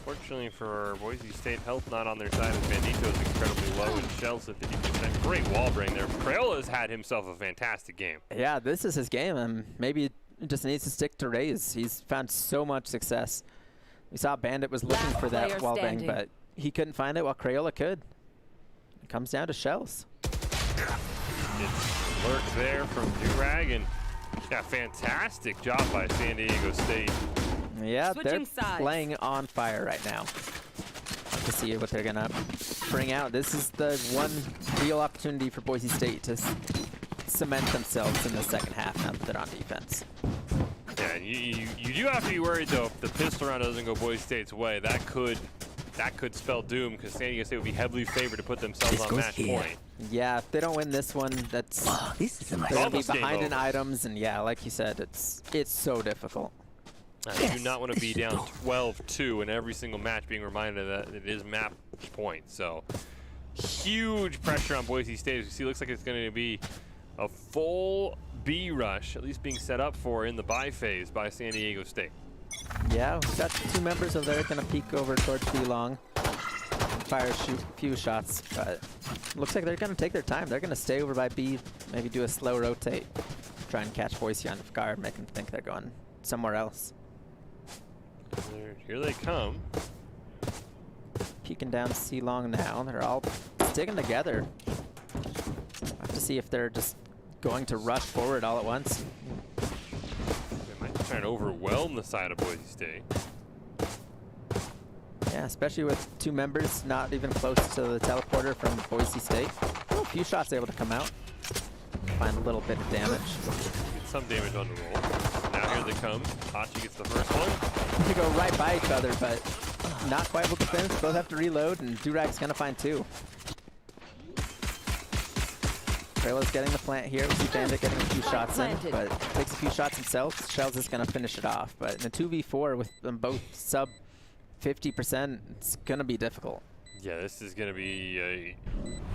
Fortunately for Boise State, health not on their side as Bandito is incredibly low and Shells at 50%. Great wall break there. Crayola's had himself a fantastic game. Yeah, this is his game, and maybe it just needs to stick to Raze. He's found so much success. We saw Bandit was looking for that wall bang, but he couldn't find it while Crayola could. It comes down to Shells. It's lurk there from Durag, and yeah, fantastic job by San Diego State. Yeah, they're playing on fire right now. To see what they're gonna bring out. This is the one real opportunity for Boise State to cement themselves in the second half now that they're on defense. Yeah, and you do have to be worried though if the pistol round doesn't go Boise State's way. That could spell doom because San Diego State would be heavily favored to put themselves on match point. Yeah, if they don't win this one, that's they're gonna be behind in items, and yeah, like you said, it's so difficult. You do not want to be down 12-2 in every single match, being reminded that it is map point. So huge pressure on Boise State. As you see, it looks like it's going to be a full B rush, at least being set up for in the bye phase by San Diego State. Yeah, we've got 2 members over there going to peek over towards B long, fire a few shots, but looks like they're going to take their time. They're going to stay over by B, maybe do a slow rotate, try and catch Boise on guard, make them think they're going somewhere else. Here they come. Peeking down C long now. They're all sticking together. We'll have to see if they're just going to rush forward all at once. They might try and overwhelm the side of Boise State. Yeah, especially with 2 members not even close to the teleporter from Boise State. Oh, a few shots able to come out. Find a little bit of damage. Get some damage on the roll. Now here they come. Hachi gets the first one. They go right by each other, but not quite able to finish. Both have to reload, and Durag's gonna find 2. Crayola's getting the plant here. We see Bandit getting a few shots in, but takes a few shots himself. Shells is gonna finish it off, but in a 2v4 with them both sub 50%, it's gonna be difficult. Yeah, this is gonna be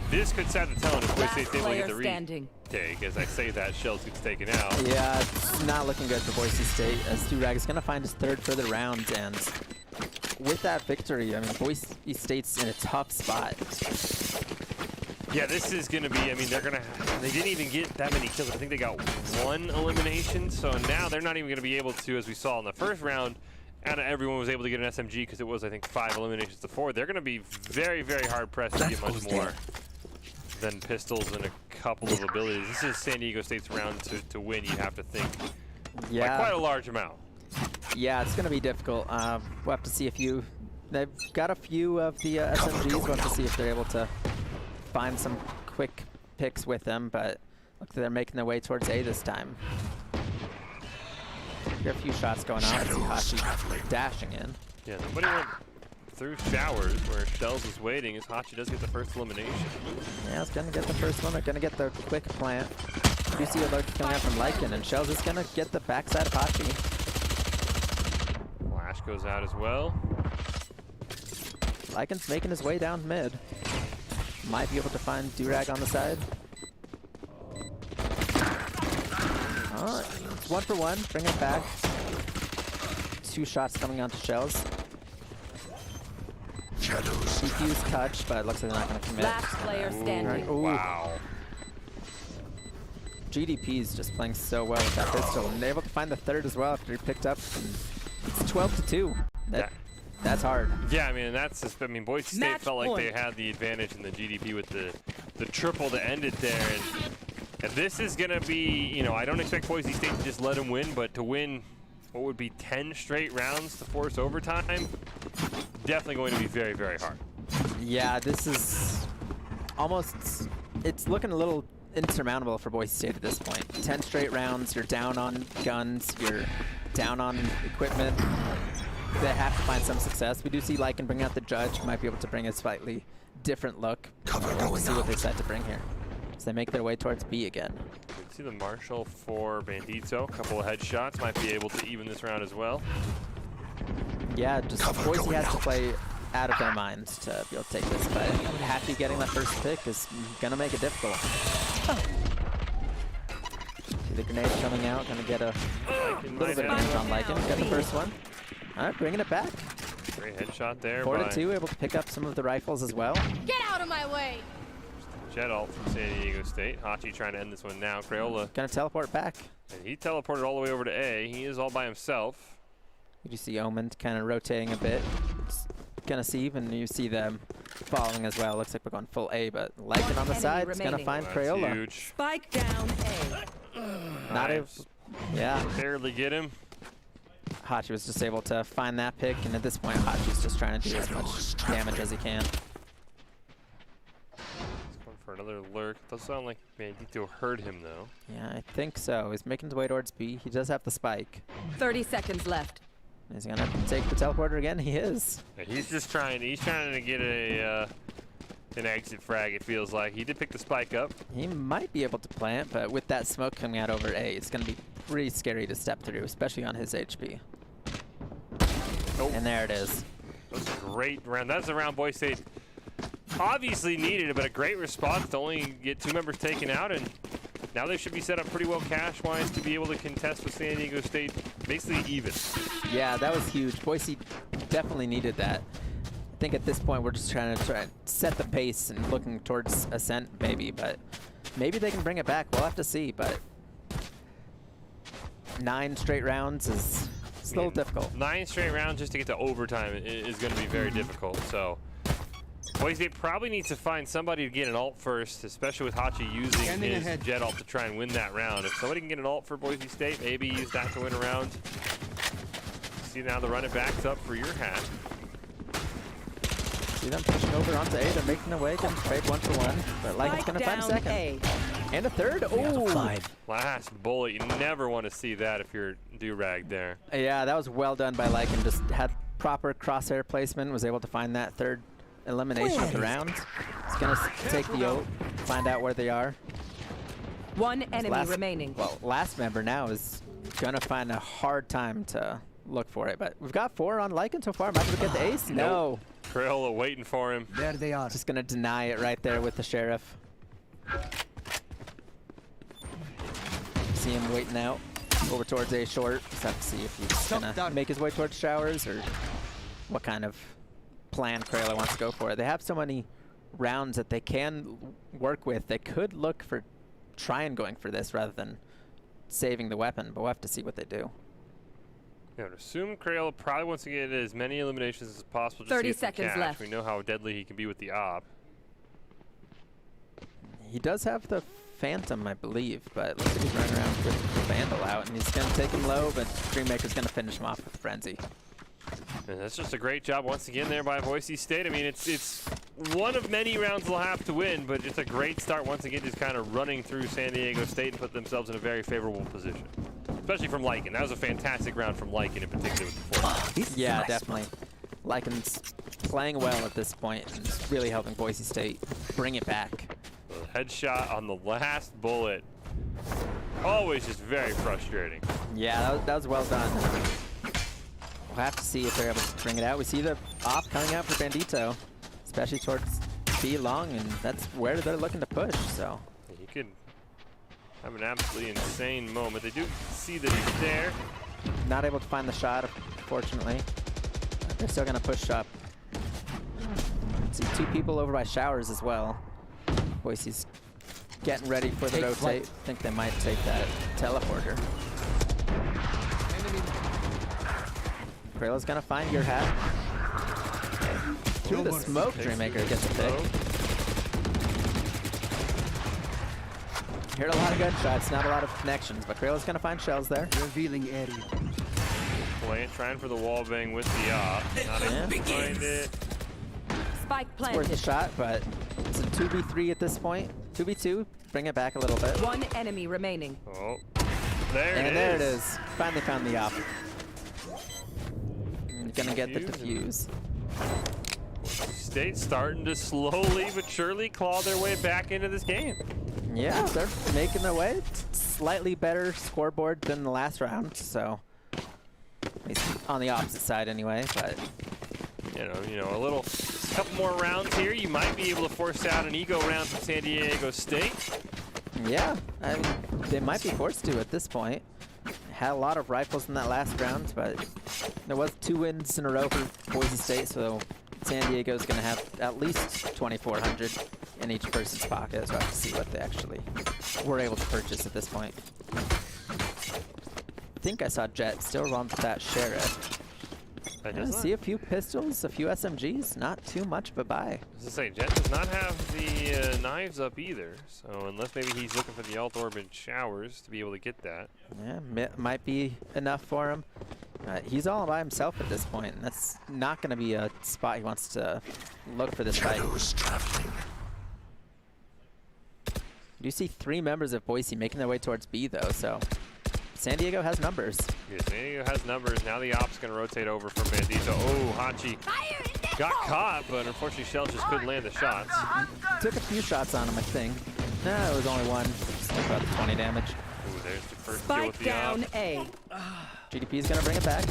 this could set the tone if Boise State's able to get the retake. As I say that, Shells gets taken out. Yeah, it's not looking good for Boise State, as Durag is gonna find his 3rd for the round, and with that victory, I mean, Boise State's in a tough spot. Yeah, this is going to be, I mean, they didn't even get that many kills. I think they got 1 elimination. So now they're not even going to be able to, as we saw in the first round, and everyone was able to get an SMG because it was, I think, 5 eliminations to 4. They're going to be very, very hard pressed to get much more than pistols and a couple of abilities. This is San Diego State's round to win, you have to think. Yeah. By quite a large amount. Yeah, it's going to be difficult. We'll have to see if they've got a few of the SMGs. We'll have to see if they're able to find some quick picks with them, but look, they're making their way towards A this time. There are a few shots going on. Hachi dashing in. Yeah, nobody went through showers where Shells is waiting as Hachi does get the first elimination. Yeah, it's going to get the first one. They're going to get the quick plant. You see a lurk coming out from Lycan, and Shells is going to get the backside of Hachi. Flash goes out as well. Lycan's making his way down mid. Might be able to find Durag on the side. It's 1 for 1. Bring it back. 2 shots coming onto Shells. DQ's touch, but it looks like they're not going to commit. Last player standing. Ooh. Wow. GDP's just playing so well with that pistol, and they're able to find the third as well after he picked up. It's 12-2. That's hard. Yeah, I mean, that's just, I mean, Boise State felt like they had the advantage in the GDP with the triple to end it there. And this is going to be, you know, I don't expect Boise State to just let them win, but to win what would be 10 straight rounds to force overtime, definitely going to be very, very hard. Yeah, this is almost, it's looking a little insurmountable for Boise State at this point. 10 straight rounds, you're down on guns, you're down on equipment. They have to find some success. We do see Lycan bring out the judge, might be able to bring a slightly different look. We'll see what they decide to bring here. So they make their way towards B again. You can see the Marshall for Bandito. A couple of headshots might be able to even this round as well. Yeah, just Boise has to play out of their minds to be able to take this, but Happy getting that first pick is gonna make it difficult. See the grenade coming out, gonna get a little bit of damage on Lycan. Get the first one. All right, bringing it back. Great headshot there. 4-2, able to pick up some of the rifles as well. Get out of my way! Jet ult from San Diego State. Hachi trying to end this one now. Crayola. Gonna teleport back. And he teleported all the way over to A. He is all by himself. You see Omen kind of rotating a bit. Just gonna see, and you see them following as well. Looks like we're going full A, but Lycan on the side is gonna find Crayola. Huge. Spike down A. Not able. Yeah. Barely get him. Hachi was just able to find that pick, and at this point, Hachi's just trying to do as much damage as he can. He's going for another lurk. Does sound like Bandito heard him though. Yeah, I think so. He's making his way towards B. He does have the spike. 30 seconds left. Is he gonna take the teleporter again? He is. Yeah, he's just trying. He's trying to get a an exit frag. It feels like he did pick the spike up. He might be able to plant, but with that smoke coming out over A, it's gonna be pretty scary to step through, especially on his HP. Oh. And there it is. That's a great round. That's a round Boise State obviously needed it, but a great response to only get 2 members taken out, and now they should be set up pretty well cash-wise to be able to contest with San Diego State basically even. Yeah, that was huge. Boise definitely needed that. I think at this point we're just trying to set the pace and looking towards Ascent maybe, but maybe they can bring it back. We'll have to see, but 9 straight rounds is still difficult. 9 straight rounds just to get to overtime is going to be very difficult, so Boise State probably needs to find somebody to get an ult first, especially with Hachi using his jet ult to try and win that round. If somebody can get an ult for Boise State, maybe use that to win a round. See now the run it backs up for your hat. See them pushing over onto A. They're making their way. Getting trade 1 for 1. But Lycan's going to find a second. And a third. Oh! Last bullet. You never want to see that if you're Durag there. Yeah, that was well done by Lycan. Just had proper crosshair placement. Was able to find that third elimination of the round. It's going to take the ult. Find out where they are. 1 enemy remaining. Well, last member now is going to find a hard time to look for it. But we've got 4 on Lycan so far. Might be able to get the ace. No. Crayola waiting for him. There they are. Just going to deny it right there with the sheriff. See him waiting out over towards A short. Just have to see if he's going to make his way towards showers or what kind of plan Crayola wants to go for. They have so many rounds that they can work with. They could look for trying going for this rather than saving the weapon, but we'll have to see what they do. I would assume Crayola probably wants to get as many eliminations as possible. Just 30 seconds left. We know how deadly he can be with the op. He does have the Phantom, I believe, but looks like he's running around with the Vandal out, and he's going to take him low, but Dreammaker's going to finish him off with Frenzy. And that's just a great job once again there by Boise State. I mean, it's one of many rounds they'll have to win, but just a great start once again, just kind of running through San Diego State and put themselves in a very favorable position. Especially from Lycan. That was a fantastic round from Lycan in particular with the 4. Yeah, definitely. Lycan's playing well at this point and it's really helping Boise State bring it back. The headshot on the last bullet. Always just very frustrating. Yeah, that was well done. We'll have to see if they're able to bring it out. We see the op coming out for Bandito, especially towards B long, and that's where they're looking to push. So he could have an absolutely insane moment. They do see that he's there. Not able to find the shot, unfortunately. They're still going to push up. See 2 people over by showers as well. Boise's getting ready for the rotate. I think they might take that teleporter. Krayla's gonna find your hat. Through the smoke, Dreammaker gets a pick. Heard a lot of gunshots, not a lot of connections, but Krayla's gonna find shells there. Revealing area. Trying for the wall bang with the op. Not able to find it. Spike It's worth a shot, but it's a 2v3 at this point. 2v2, bring it back a little bit. 1 enemy remaining. Oh, there it is. And there it is. Finally found the op. Gonna get the defuse. State starting to slowly but surely claw their way back into this game. Yeah, they're making their way. Slightly better scoreboard than the last round, so at least on the opposite side anyway. But you know, a couple more rounds here, you might be able to force out an ego round from San Diego State. Yeah, I mean, they might be forced to at this point. Had a lot of rifles in that last round, but there was 2 wins in a row for Boise State, so San Diego's going to have at least 2,400 in each person's pocket, so I have to see what they actually were able to purchase at this point. I think I saw Jet still run with that Sheriff. I see a few pistols, a few SMGs, not too much of a buy. I was to say, Jet does not have the knives up either, so unless maybe he's looking for the alt orb and showers to be able to get that. Yeah, might be enough for him. He's all by himself at this point, and that's not going to be a spot he wants to look for this fight. You see 3 members of Boise making their way towards B, though, so San Diego has numbers. Yeah, San Diego has numbers. Now the op's going to rotate over for Bandito. Oh, Hachi got caught, but unfortunately Shell just couldn't land the shots. Took a few shots on him, I think. No, it was only 1. Just about 20 damage. Ooh, there's the first Spike kill with the down op. A. GDP is going to bring it back.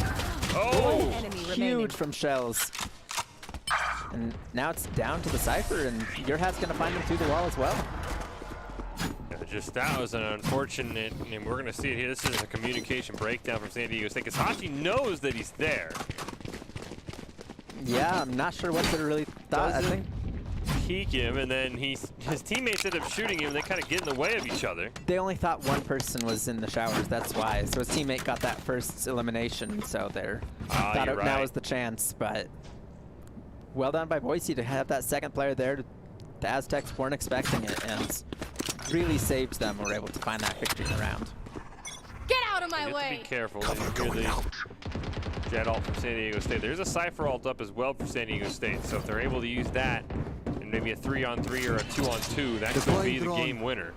Oh! Huge from Shells. And now it's down to the Cypher, and your hat's going to find him through the wall as well. Just that was an unfortunate, and we're going to see it here. This is a communication breakdown from San Diego State, because Hachi knows that he's there. Yeah, I'm not sure what they really thought. I think peek him, and then his teammates end up shooting him, and they kind of get in the way of each other. They only thought one person was in the showers, that's why. So his teammate got that first elimination, so they're thought right. now was the chance. But well done by Boise to have that second player there. The Aztecs weren't expecting it, and really saved them. Were able to find that victory in the round. Get out of my You have way! to be careful. Jet ult from San Diego State. There's a Cypher ult up as well for San Diego State, so if they're able to use that, and maybe a 3-on-3 or a 2-on-2, that could be the game winner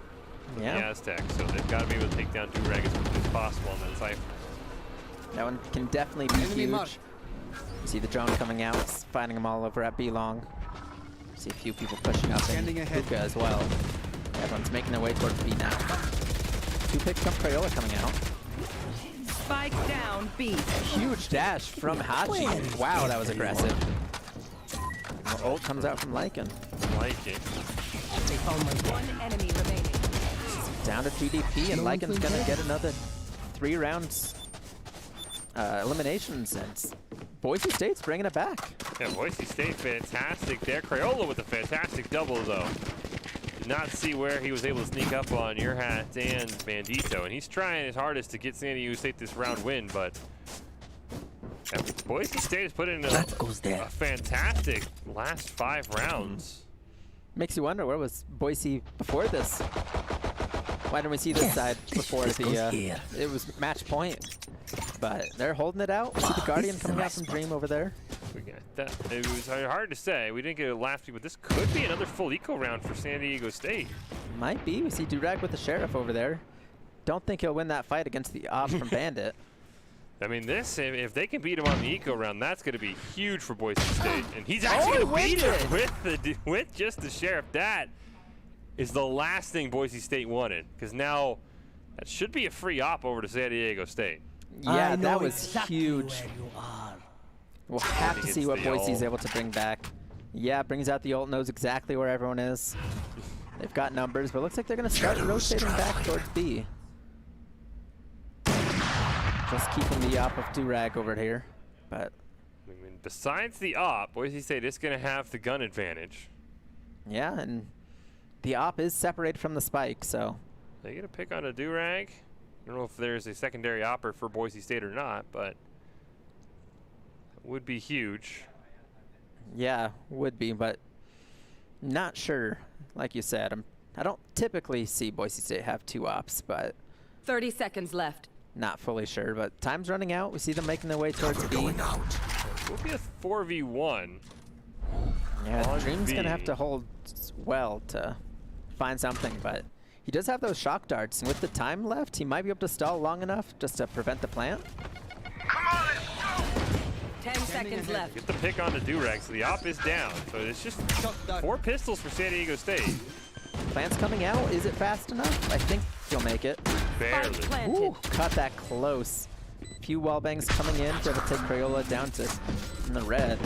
for the Aztecs. So they've got to be able to take down Durag as quickly as possible on that Cypher. That one can definitely be huge. See the drone coming out, finding them all over at B long. See a few people pushing up in Hookah as well. Everyone's making their way towards B now. 2 picks from Crayola coming out. Spike down B. Huge dash from Hachi. Wow, that was aggressive. Ult comes out from Lycan. Lycan. Only 1 enemy remaining. Down to GDP, and Lycan's gonna get another 3 rounds eliminations, and Boise State's bringing it back. Yeah, Boise State fantastic there. Crayola with a fantastic double, though. Did not see where he was able to sneak up on your hat and Bandito, and he's trying his hardest to get San Diego State this round win, but Boise State has put in a fantastic last 5 rounds. Makes you wonder, where was Boise before this? Why didn't we see this side before the, it was match point? But they're holding it out. See the Guardian coming out from Dream over there. We got that. It was hard to say. We didn't get it last week, but this could be another full eco round for San Diego State. Might be. We see Durag with the Sheriff over there. Don't think he'll win that fight against the op from Bandit. I mean, this, if they can beat him on the eco round, that's going to be huge for Boise State. And he's actually going to beat him with just the Sheriff. That is the last thing Boise State wanted, because now that should be a free op over to San Diego State. Yeah, that was huge. We'll have to see what Boise's able to bring back. Yeah, brings out the ult, knows exactly where everyone is. They've got numbers, but it looks like they're going to start rotating back towards B. Just keeping the op of Durag over here. But I mean, besides the op, Boise State is going to have the gun advantage. yeah, and the op is separated from the spike, so. They get a pick on a Durag. I don't know if there's a secondary opper for Boise State or not, but it would be huge. Yeah, would be, but not sure. Like you said, I don't typically see Boise State have 2 ops, but 30 seconds left. not fully sure. But time's running out. We see them making their way towards B. Will be a 4v1. Yeah, Dream's going to have to hold well to find something, but he does have those shock darts, and with the time left, he might be able to stall long enough just to prevent the plant. 10 seconds left. Get the pick on the Durag, so the op is down. So it's just 4 pistols for San Diego State. Plant's coming out. Is it fast enough? I think he'll make it. Barely. Ooh, cut that close. Few wall bangs coming in to take Crayola down to in the red.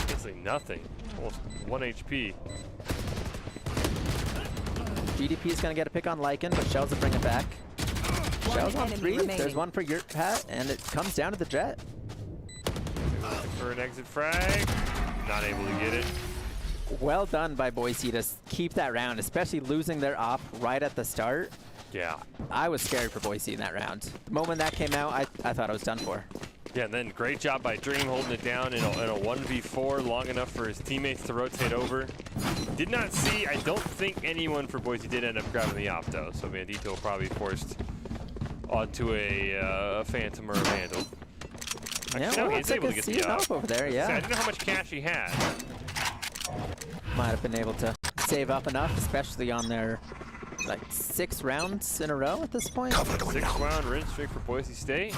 Basically nothing. Almost 1 HP. GDP is going to get a pick on Lycan, but Shells will bring it back. Shells on 3. There's one for Yurt Pat, and it comes down to the Jet. For an exit frag. Not able to get it. Well done by Boise to keep that round, especially losing their op right at the start. Yeah. I was scared for Boise in that round. The moment that came out, I thought I was done for. Yeah, and then great job by Dream holding it down in a 1v4 long enough for his teammates to rotate over. Did not see, I don't think anyone for Boise did end up grabbing the op though, so Bandito probably forced onto a Phantom or a Vandal. Yeah, Actually, no, well, he's able to get the op. over there, yeah. I didn't know how much cash he had. Might have been able to save up enough, especially on their like 6 rounds in a row at this point. 6-round win streak for Boise State.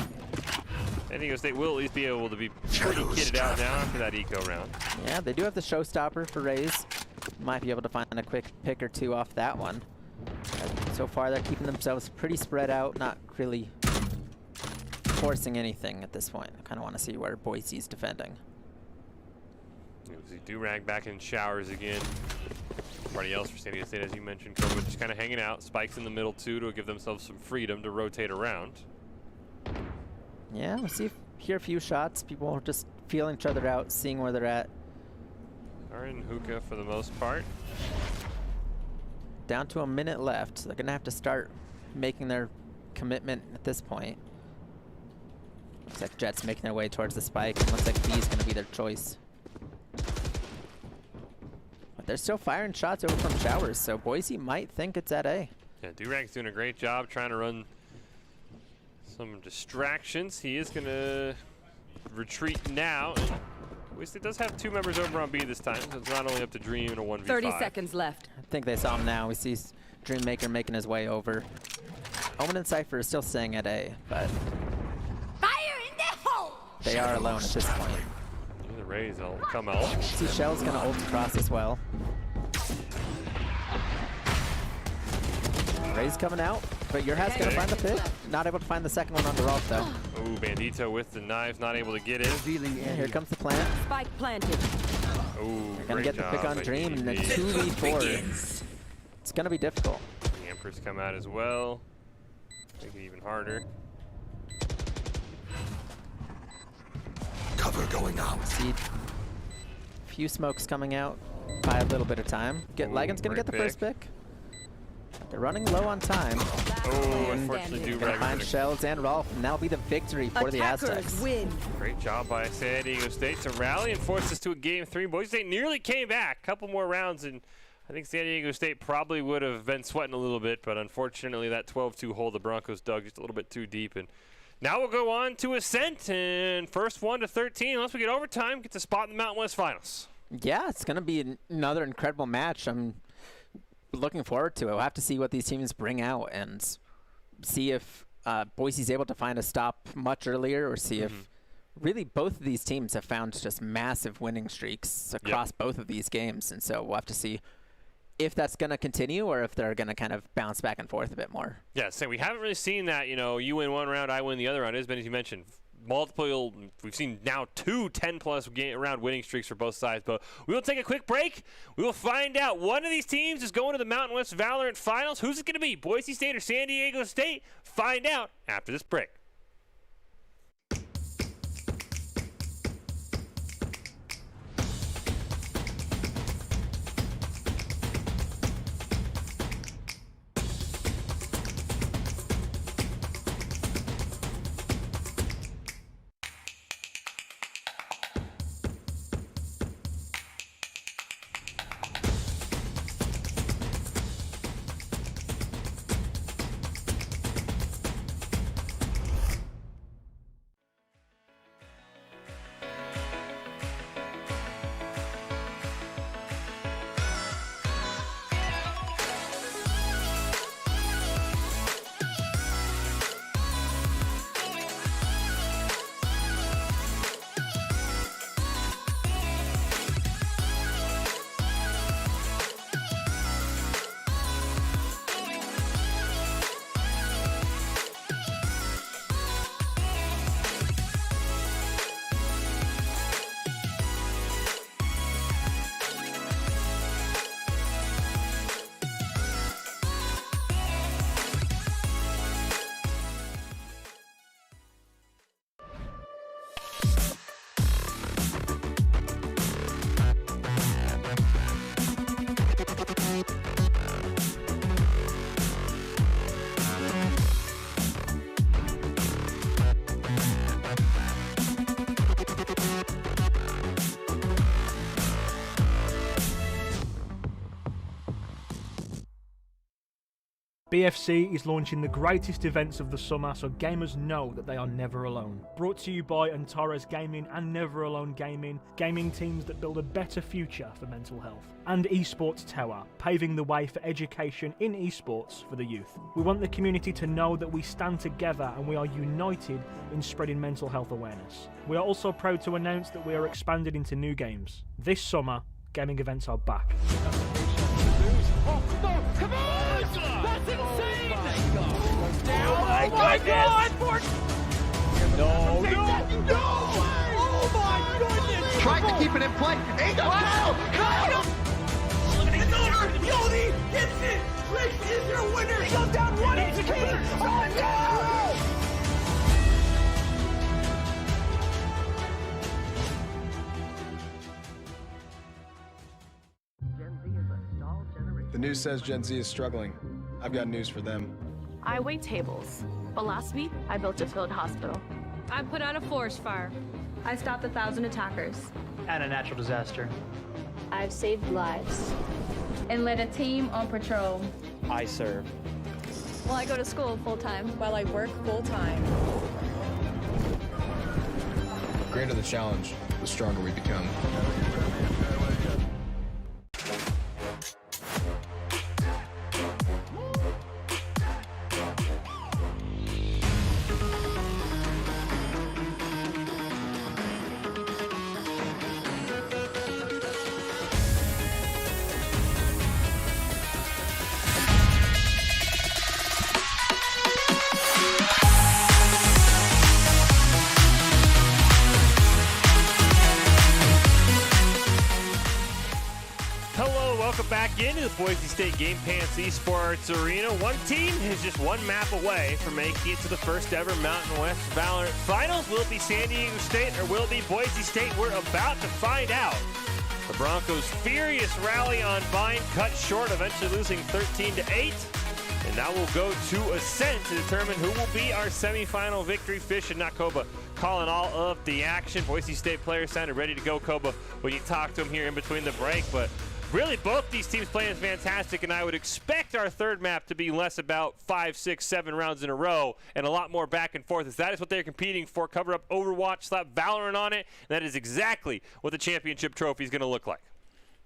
San Diego State will at least be able to be pretty kitted out now after that eco round. Yeah, they do have the showstopper for Rays. Might be able to find a quick pick or 2 off that one. So far, they're keeping themselves pretty spread out, not really forcing anything at this point. I kind of want to see where Boise's defending. You see Durag back in showers again. Everybody else for San Diego State, as you mentioned, Kobe just kind of hanging out. Spikes in the middle too to give themselves some freedom to rotate around. Yeah, we'll hear a few shots. People are just feeling each other out, seeing where they're at. Are in hookah for the most part. Down to a minute left. They're going to have to start making their commitment at this point. Looks like Jet's making their way towards the spike. And looks like B is going to be their choice. But they're still firing shots over from showers, so Boise might think it's at A. Yeah, Durag's doing a great job trying to run some distractions. He is going to retreat now. Boise State does have 2 members over on B this time, so it's not only up to Dream in a 1v5. 30 seconds left. I think they saw him now. We see Dreammaker making his way over. Omen and Cypher are still staying at A, but Fire in the hole! they are alone at this point. The Rays will come out. See Shell's gonna ult across as well. Ray's coming out, but your hat's gonna find the pick. Not able to find the second one on the ult though. Ooh, Bandito with the knives, not able to get it. Yeah, here comes the plant. Spike planted. Ooh, Gonna get the pick on Dream and then 2v4. It's gonna be difficult. The Empress come out as well. Make it even harder. Cover going out. See, few smokes coming out. Buy a little bit of time. Lycan's gonna get the first pick. They're running low on time. Oh, unfortunately, Gonna find Shells and Rolf, and that'll be the victory for the Aztecs. Win. Great job by San Diego State to rally and force us to a game 3. Boise State nearly came back. A couple more rounds, and I think San Diego State probably would have been sweating a little bit, but unfortunately that 12-2 hole the Broncos dug just a little bit too deep. And now we'll go on to Ascent, and first 1 to 13, unless we get overtime, gets a spot in the Mountain West Finals. Yeah, it's going to be another incredible match. I'm looking forward to it. We'll have to see what these teams bring out and see if Boise's able to find a stop much earlier, or see if really both of these teams have found just massive winning streaks across both of these games. And so we'll have to see if that's going to continue or if they're going to kind of bounce back and forth a bit more. Yeah, so we haven't really seen that, you win one round, I win the other round. It's been, as you mentioned, we've seen now 2 10-plus round winning streaks for both sides. But we will take a quick break. We will find out one of these teams is going to the Mountain West Valorant Finals. Who's it going to be, Boise State or San Diego State? Find out after this break. BFC is launching the greatest events of the summer, so gamers know that they are never alone. Brought to you by Antares Gaming and Never Alone Gaming, gaming teams that build a better future for mental health. And Esports Tower, paving the way for education in esports for the youth. We want the community to know that we stand together and we are united in spreading mental health awareness. We are also proud to announce that we are expanded into new games. This summer, gaming events are back. Oh, no, come on! That's insane! Oh my God! No! Oh my goodness! Tried to keep it in play. Kyle! It's over! Yodi gets it! Trish is your winner! He goes down 1 HP! Oh no! The news says Gen Z is struggling. I've got news for them. I wait tables, but last week I built a field hospital. I put out a forest fire. I stopped 1,000 attackers. And a natural disaster. I've saved lives and led a team on patrol. I serve. Well, I go to school full-time. While I work full-time. The greater the challenge, the stronger we become. Back into the Boise State Game Pants Esports Arena. One team is just one map away from making it to the first ever Mountain West Valorant Finals. Will it be San Diego State or will it be Boise State? We're about to find out. The Broncos' furious rally on Vine cut short, eventually losing 13-8. And that will go to Ascent to determine who will be our semifinal victory. Fish and Nakoba calling all of the action. Boise State players sounded ready to go, Koba, when you talk to them here in between the break. But really, both these teams playing is fantastic, and I would expect our third map to be less about 5, 6, 7 rounds in a row and a lot more back and forth, as that is what they're competing for. Cover up Overwatch, slap Valorant on it, and that is exactly what the championship trophy is going to look like.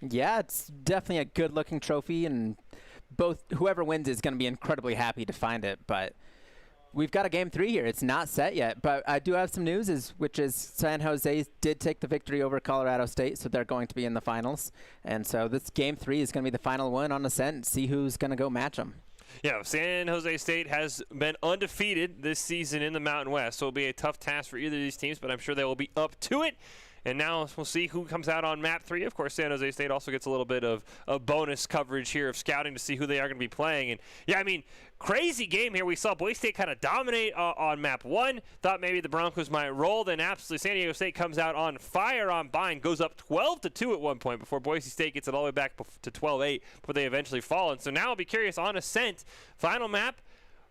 Yeah, it's definitely a good-looking trophy, and whoever wins is going to be incredibly happy to find it. But We've got a game 3 here. It's not set yet, but I do have some news, which is San Jose did take the victory over Colorado State, so they're going to be in the finals. And so this game 3 is going to be the final one on Ascent. See who's going to go match them. Yeah, San Jose State has been undefeated this season in the Mountain West, so it'll be a tough task for either of these teams, but I'm sure they will be up to it. And now we'll see who comes out on map 3. Of course, San Jose State also gets a little bit of bonus coverage here of scouting to see who they are going to be playing. And, yeah, I mean, crazy game here. We saw Boise State kind of dominate on map 1. Thought maybe the Broncos might roll. Then absolutely San Diego State comes out on fire on Bind. Goes up 12-2 at one point before Boise State gets it all the way back to 12-8 before they eventually fall. And so now I'll be curious on Ascent. Final map.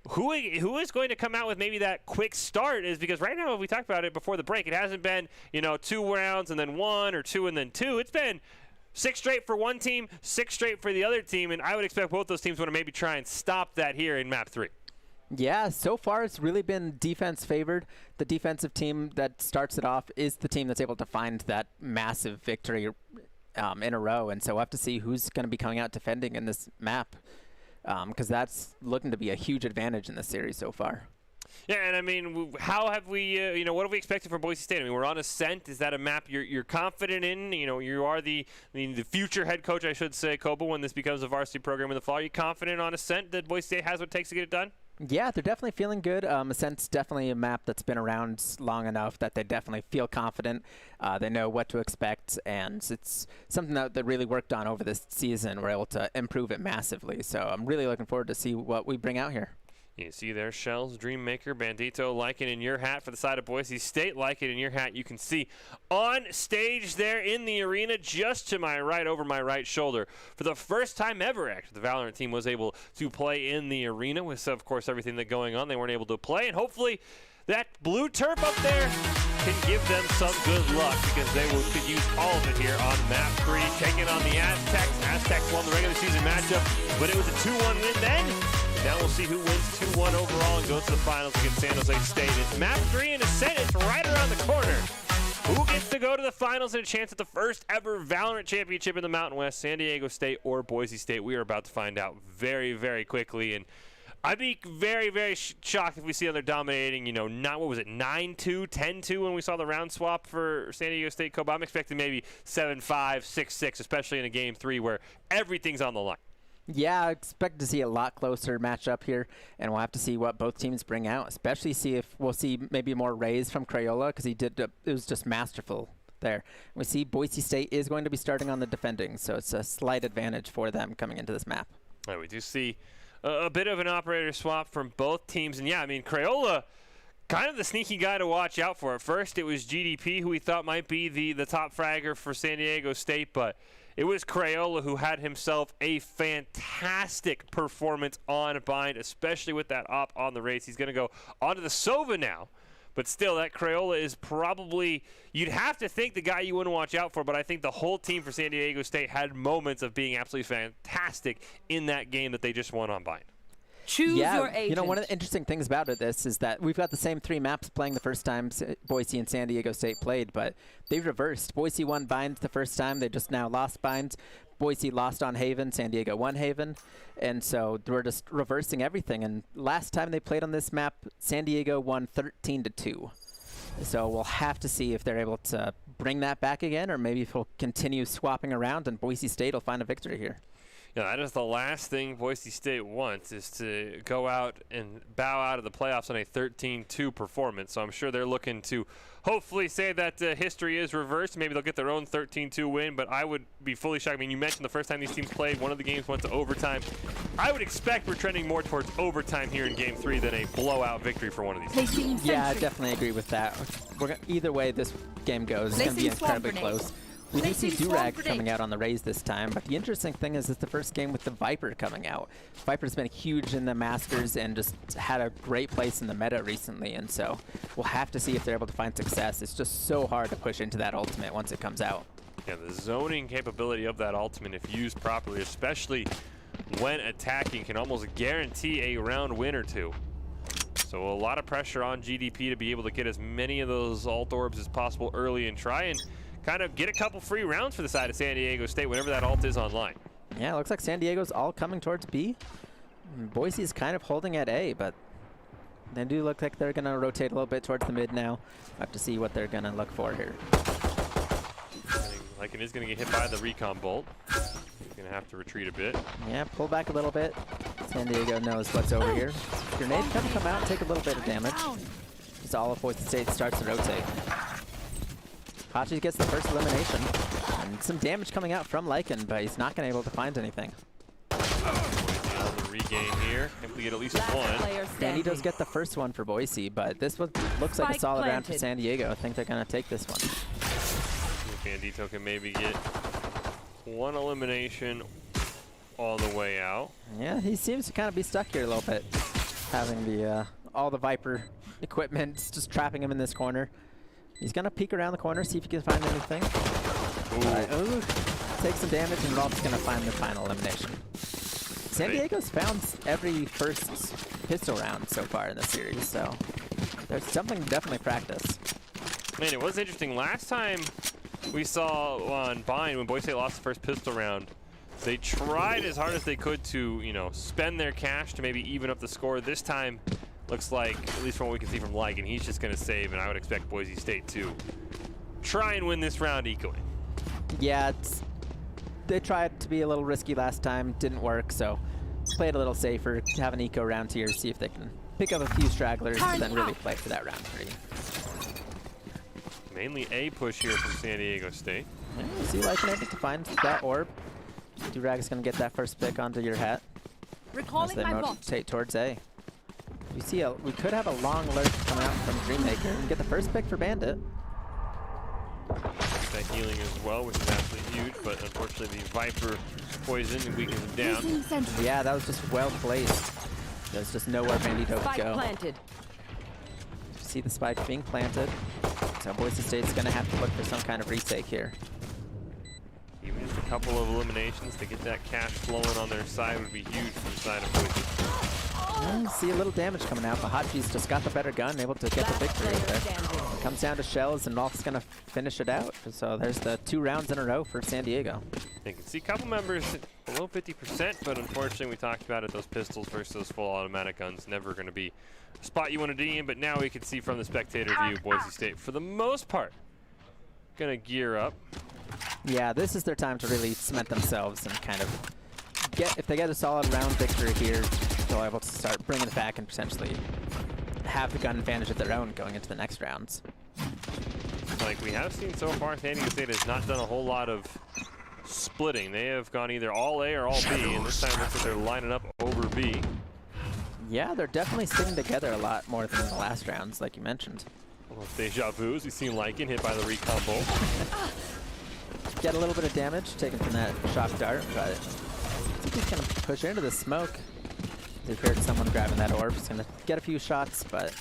Who is going to come out with maybe that quick start is because right now, we talked about it before the break, it hasn't been, 2 rounds and then 1 or 2 and then 2. It's been 6 straight for one team, 6 straight for the other team, and I would expect both those teams want to maybe try and stop that here in map 3. Yeah, so far it's really been defense favored. The defensive team that starts it off is the team that's able to find that massive victory in a row, and so we'll have to see who's going to be coming out defending in this map. Because that's looking to be a huge advantage in this series so far. Yeah, and I mean, how have we, what have we expected from Boise State? I mean, we're on Ascent. Is that a map you're confident in? You are the future head coach, I should say, Koba, when this becomes a varsity program in the fall. Are you confident on Ascent that Boise State has what it takes to get it done? Yeah, they're definitely feeling good. Ascent's definitely a map that's been around long enough that they definitely feel confident. They know what to expect, and it's something that they really worked on over this season. We're able to improve it massively, so I'm really looking forward to see what we bring out here. You see there, Shells, Dreammaker, Bandito, like it in your hat for the side of Boise State, like it in your hat. You can see on stage there in the arena just to my right, over my right shoulder. For the first time ever, actually, the Valorant team was able to play in the arena with, of course, everything that's going on. They weren't able to play, and hopefully that blue turf up there can give them some good luck because they could use all of it here on map 3, taking on the Aztecs. Aztecs won the regular season matchup, but it was a 2-1 win then. Now we'll see who wins 2-1 overall and goes to the finals against San Jose State. It's map 3 in Ascent. It's right around the corner. Who gets to go to the finals and a chance at the first ever Valorant championship in the Mountain West, San Diego State or Boise State? We are about to find out very, very quickly. And I'd be very, very shocked if we see them dominating, 9-2, 10-2 when we saw the round swap for San Diego State. Kobe, I'm expecting maybe 7-5, 6-6, especially in a game 3 where everything's on the line. Yeah, I expect to see a lot closer matchup here, and we'll have to see what both teams bring out, especially see if we'll see maybe more raise from Crayola because it was just masterful there. We see Boise State is going to be starting on the defending, so it's a slight advantage for them coming into this map. Right, we do see a bit of an operator swap from both teams, and yeah, I mean, Crayola, kind of the sneaky guy to watch out for. At first, it was GDP, who we thought might be the top fragger for San Diego State, but it was Crayola who had himself a fantastic performance on Bind, especially with that op on the race. He's going to go onto the Sova now, but still, that Crayola is probably, you'd have to think the guy you want to watch out for, but I think the whole team for San Diego State had moments of being absolutely fantastic in that game that they just won on Bind. Choose your agent. One of the interesting things about this is that we've got the same 3 maps playing the first time Boise and San Diego State played, but they reversed. Boise won Bind the first time. They just now lost Bind. Boise lost on Haven. San Diego won Haven. And so we're just reversing everything. And last time they played on this map, San Diego won 13-2. So we'll have to see if they're able to bring that back again, or maybe if we'll continue swapping around and Boise State will find a victory here. Yeah, that is the last thing Boise State wants, is to go out and bow out of the playoffs on a 13-2 performance. So I'm sure they're looking to hopefully say that history is reversed. Maybe they'll get their own 13-2 win, but I would be fully shocked. I mean, you mentioned the first time these teams played, one of the games went to overtime. I would expect we're trending more towards overtime here in Game 3 than a blowout victory for one of these teams. Yeah, I definitely agree with that. Either way this game goes, it's going to be incredibly close. We do see Durag coming out on the Raze this time, but the interesting thing is it's the first game with the Viper coming out. Viper's been huge in the Masters and just had a great place in the meta recently, and so we'll have to see if they're able to find success. It's just so hard to push into that ultimate once it comes out. Yeah, the zoning capability of that ultimate, if used properly, especially when attacking, can almost guarantee a round win or 2. So a lot of pressure on GDP to be able to get as many of those ult orbs as possible early and try and kind of get a couple free rounds for the side of San Diego State whenever that ult is online. Yeah, it looks like San Diego's all coming towards B. Boise is kind of holding at A, but They do look like they're going to rotate a little bit towards the mid now. We'll have to see what they're going to look for here. Lycan is going to get hit by the recon bolt. He's going to have to retreat a bit. Yeah, pull back a little bit. San Diego knows what's over here. Grenade can come out and take a little bit of damage. As all of Boise State starts to rotate. Hachi gets the first elimination. And some damage coming out from Lycan, but he's not going to be able to find anything. On the regain here. If we get at least one. And he does get the first one for Boise, but this one looks like a solid round for San Diego. I think they're going to take this one. Bandito can maybe get one elimination all the way out. Yeah, he seems to kind of be stuck here a little bit. Having the all the Viper equipment just trapping him in this corner. He's going to peek around the corner, see if he can find anything. Take some damage, and Rolf's going to find the final elimination. San Diego's found every first pistol round so far in this series, so there's something to definitely practice. Man, it was interesting. Last time we saw on Bind, when Boise State lost the first pistol round, they tried as hard as they could to, you know, spend their cash to maybe even up the score. This time, looks like, at least from what we can see from Lycan, he's just going to save, and I would expect Boise State to try and win this round ecoing. Yeah, they tried to be a little risky last time, didn't work, so played a little safer, have an eco round here, see if they can pick up a few stragglers, and then really play for that round 3. Mainly a push here from San Diego State. Yeah, you see Lycan able to find that orb. Durag is going to get that first pick onto your hat. As they rotate towards A. We see we could have a long lurk coming out from Dreammaker and get the first pick for Bandit. That healing as well, which is absolutely huge, but unfortunately the Viper poison weakens him down. Yeah, that was just well placed. There's just nowhere Bandito could go. Planted. See the spike being planted. So Boise State's going to have to look for some kind of retake here. Even just a couple of eliminations to get that cash flowing on their side would be huge for the side of Boise. See a little damage coming out, but Hachi's just got the better gun, able to get the victory there. Comes down to shells, and Rolf's going to finish it out. So there's the 2 rounds in a row for San Diego. You can see a couple members below 50%, but unfortunately we talked about it, those pistols versus those full automatic guns, never going to be a spot you want to be in, but now we can see from the spectator view, Boise State, for the most part, going to gear up. Yeah, this is their time to really cement themselves and kind of get, if they get a solid round victory here, they'll be able to start bringing it back and potentially have the gun advantage of their own going into the next rounds. Like we have seen so far, San Diego State has not done a whole lot of splitting. They have gone either all A or all B, and this time looks like they're lining up over B. Yeah, they're definitely sticking together a lot more than in the last rounds, like you mentioned. Almost deja vu, as we've seen Lycan hit by the recon bolt. Get a little bit of damage taken from that shock dart, but I think he's going to push into the smoke. He heard someone grabbing that orb. He's going to get a few shots, but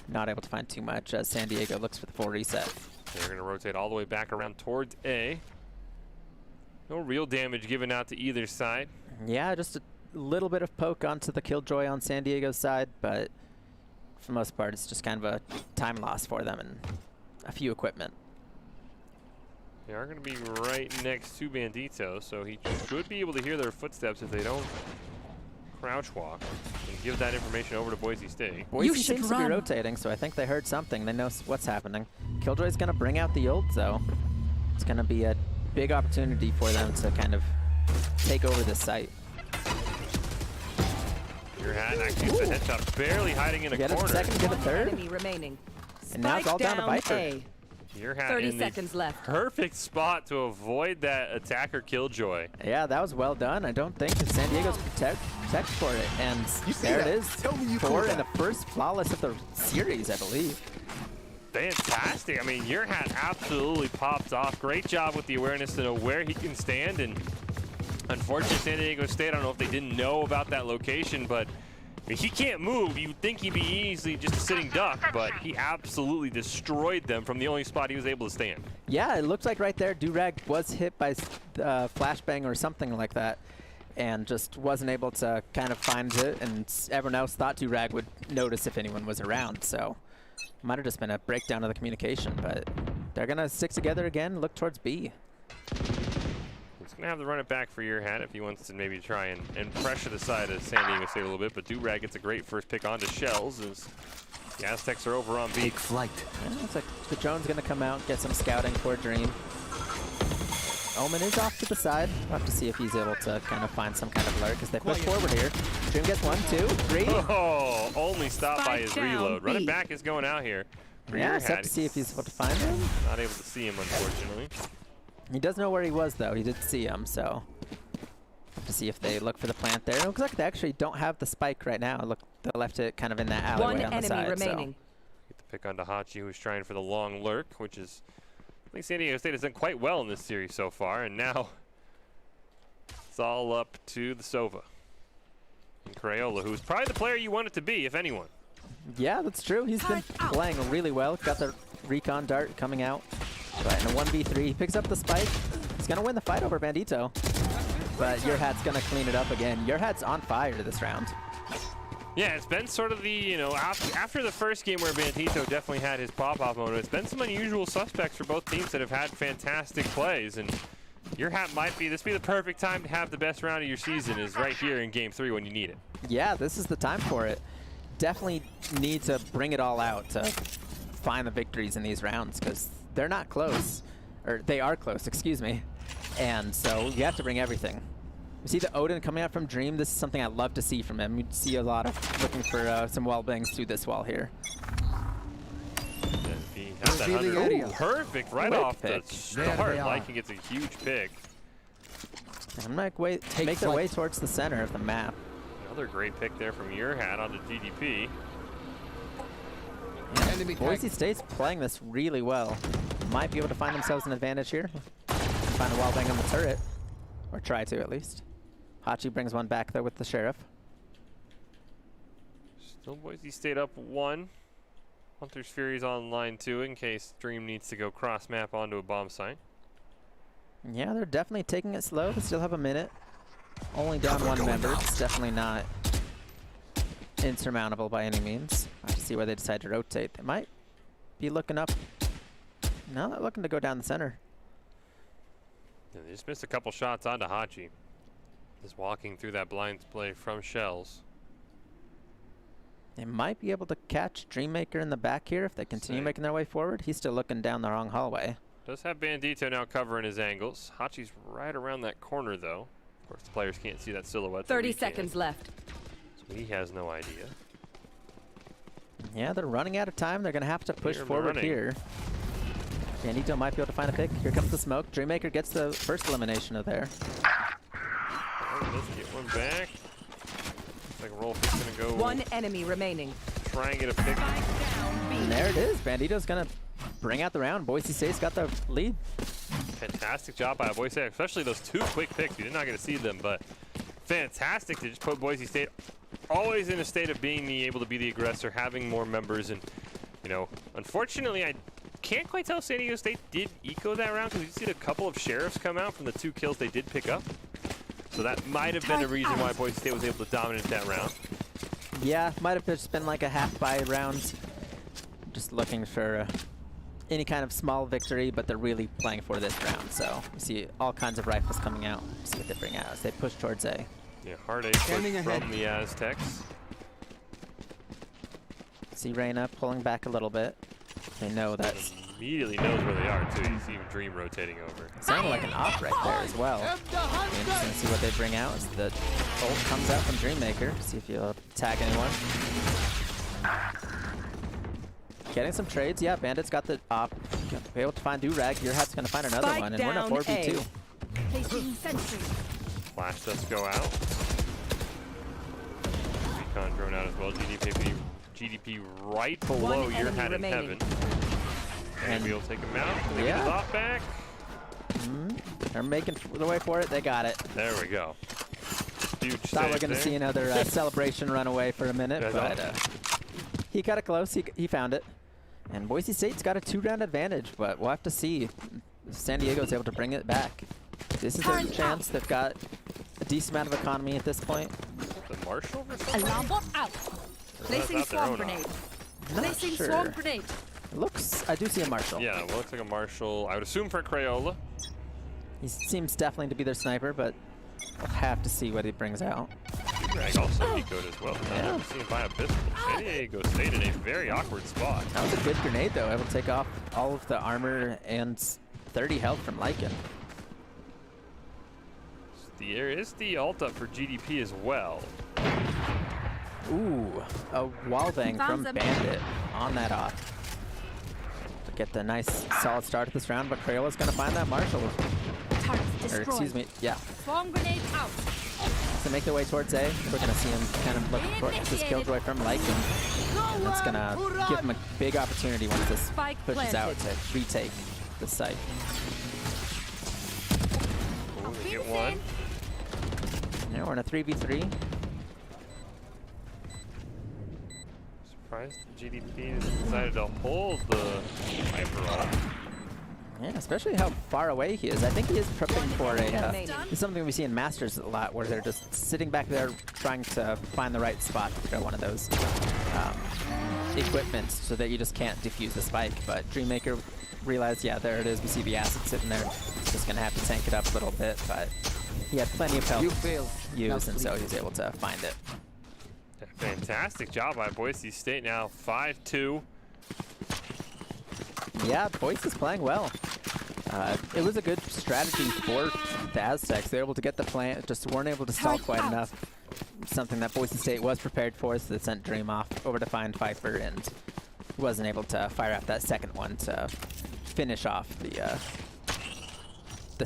not able to find too much as San Diego looks for the full reset. They're going to rotate all the way back around towards A. No real damage given out to either side. Yeah, just a little bit of poke onto the Killjoy on San Diego's side, but for the most part, it's just kind of a time loss for them and a few equipment. They are going to be right next to Bandito, so he should be able to hear their footsteps if they don't crouch walk and give that information over to Boise State. Boise seems to be rotating, so I think they heard something. They know what's happening. Killjoy's going to bring out the ult, though. It's going to be a big opportunity for them to kind of take over this site. Your hat actually gets a headshot, barely hiding in a corner. Get a second, get a third. Enemy remaining. And now it's all down to Viper. Your hat 30 in seconds the left. perfect spot to avoid that attacker Killjoy. Yeah, that was well done. I don't think that San Diego's protect for it. And there it is. 4 in the first flawless of the series, I believe. Fantastic. I mean, your hat absolutely popped off. Great job with the awareness to know where he can stand. And unfortunately, San Diego State, I don't know if they didn't know about that location, but I mean, he can't move. You'd think he'd be easily just a sitting duck, but he absolutely destroyed them from the only spot he was able to stand. Yeah, it looked like right there Durag was hit by flashbang or something like that and just wasn't able to kind of find it, and everyone else thought Durag would notice if anyone was around, so it might have just been a breakdown of the communication, but they're going to stick together again, look towards B. He's going to have to run it back for your hat if he wants to maybe try and pressure the side of San Diego State a little bit. But Durag gets a great first pick onto Shells as the Aztecs are over on B. Take flight. Yeah, looks like the drone's going to come out, get some scouting for Dream. Omen is off to the side. We'll have to see if he's able to kind of find some kind of lurk as they push forward here. Dream gets 1, 2, 3. Oh, only stopped by his reload. Running back is going out here. Yeah, just have to see if he's able to find him. Not able to see him, unfortunately. He does know where he was, though. He did see him, so have to see if they look for the plant there. It looks like they actually don't have the spike right now. Look, they left it kind of in that alleyway on the side. One enemy remaining. Get the pick on Dahachi, who's trying for the long lurk, which is, I think San Diego State has done quite well in this series so far, and now it's all up to the Sova. And Crayola, who's probably the player you want it to be, if anyone. Yeah, that's true. He's been playing really well. Got the recon dart coming out. But in a 1v3, he picks up the spike. He's going to win the fight over Bandito. But Your Hat's going to clean it up again. Your Hat's on fire this round. Yeah, it's been sort of the, you know, after the first game where Bandito definitely had his pop-off moment, it's been some unusual suspects for both teams that have had fantastic plays. And Your Hat might be, this be the perfect time to have the best round of your season is right here in Game 3 when you need it. Yeah, this is the time for it. Definitely need to bring it all out to find the victories in these rounds because they're not close. Or they are close, excuse me. And so you have to bring everything. You see the Odin coming out from Dream. This is something I love to see from him. You see a lot of looking for some wall bangs through this wall here. He has that 100. Ooh, perfect right off the start. Like he gets a huge pick. And make their way towards the center of the map. Another great pick there from Your Hat onto GDP. Yeah, Boise State's playing this really well. Might be able to find themselves an advantage here. Find a wall bang on the turret. Or try to, at least. Hachi brings one back, though, with the Sheriff. Still Boise State up 1. Hunter's Fury's on line 2 in case Dream needs to go cross-map onto a bomb site. Yeah, they're definitely taking it slow. They still have a minute. Only down 1 member. It's definitely not insurmountable by any means. I have to see where they decide to rotate. They might be looking up. No, they're looking to go down the center. Yeah, they just missed a couple shots onto Hachi. Just walking through that blind play from Shells. They might be able to catch Dreammaker in the back here if they continue making their way forward. He's still looking down the wrong hallway. Does have Bandito now covering his angles. Hachi's right around that corner, though. Of course, the players can't see that silhouette. 30 seconds left. So he has no idea. Yeah, they're running out of time. They're going to have to push forward here. Bandito might be able to find a pick. Here comes the smoke. Dreammaker gets the first elimination of there. Oh, let's get one back. Looks like Rolf's going to go. 1 enemy remaining. Try and get a pick. And there it is. Bandito's going to bring out the round. Boise State's got the lead. Fantastic job by Boise State, especially those 2 quick picks. We did not get to see them, but fantastic to just put Boise State always in a state of being able to be the aggressor, having more members. And, you know, unfortunately, I can't quite tell if San Diego State did eco that round because we see a couple of Sheriffs come out from the 2 kills they did pick up. So that might have been a reason why Boise State was able to dominate that round. Yeah, might have just been like a half-buy round. Just looking for any kind of small victory, but they're really playing for this round. So we see all kinds of rifles coming out. See what they bring out as they push towards A. Yeah, hard A push from the Aztecs. See Reyna pulling back a little bit. They know that. Immediately knows where they are, too. You see Dream rotating over. Sounded like an op right there as well. Interesting to see what they bring out as the ult comes out from Dreammaker. See if he'll tag anyone. Getting some trades. Yeah, Bandit's got the op. Be able to find Durag. Your Hat's going to find another one, and we're in a 4v2. Flash does go out. Recon drone out as well. GDP right below Your Hat in heaven. And we'll take him out. Can they get his op back? They're making the way for it. They got it. There we go. Huge Thought we're going to see another celebration run away for a minute, but he got it close. He found it. And Boise State's got a 2-round advantage, but we'll have to see if San Diego's able to bring it back. This is their chance. They've got a decent amount of economy at this point. The Marshal or something? Alarm bot out. Placing swarm grenade. Placing swarm grenade. It looks, I do see a Marshal. Yeah, well, looks like a Marshal. I would assume for Crayola. He seems definitely to be their sniper, but we'll have to see what he brings out. Drag also decode as well. I've never seen him buy a pistol. San Diego stayed in a very awkward spot. That was a good grenade, though. Able to take off all of the armor and 30 health from Lycan. There is the ult up for GDP as well. Ooh, a wall bang from Bandit on that off. To get the nice solid start of this round, but Crayola's going to find that Marshall. Or, excuse me, yeah. Swarm grenade out. To make their way towards A, we're going to see him kind of look for this killjoy from Lycan. And that's going to give him a big opportunity once this pushes out to retake the site. Ooh, they get one. Now we're in a 3v3. Surprised the GDP decided to hold the Viper ult. Yeah, especially how far away he is. I think he is prepping for a, it's something we see in Masters a lot, where they're just sitting back there trying to find the right spot to throw one of those equipments so that you just can't defuse the spike. But Dreammaker realized, yeah, there it is. We see the acid sitting there. Just going to have to tank it up a little bit, but he had plenty of health to use, and so he was able to find it. Fantastic job by Boise State, now 5-2. Yeah, Boise is playing well. It was a good strategy for the Aztecs. They were able to get the plant, just weren't able to stall quite enough. Something that Boise State was prepared for, so they sent Dream off over to find Viper and wasn't able to fire out that second one to finish off the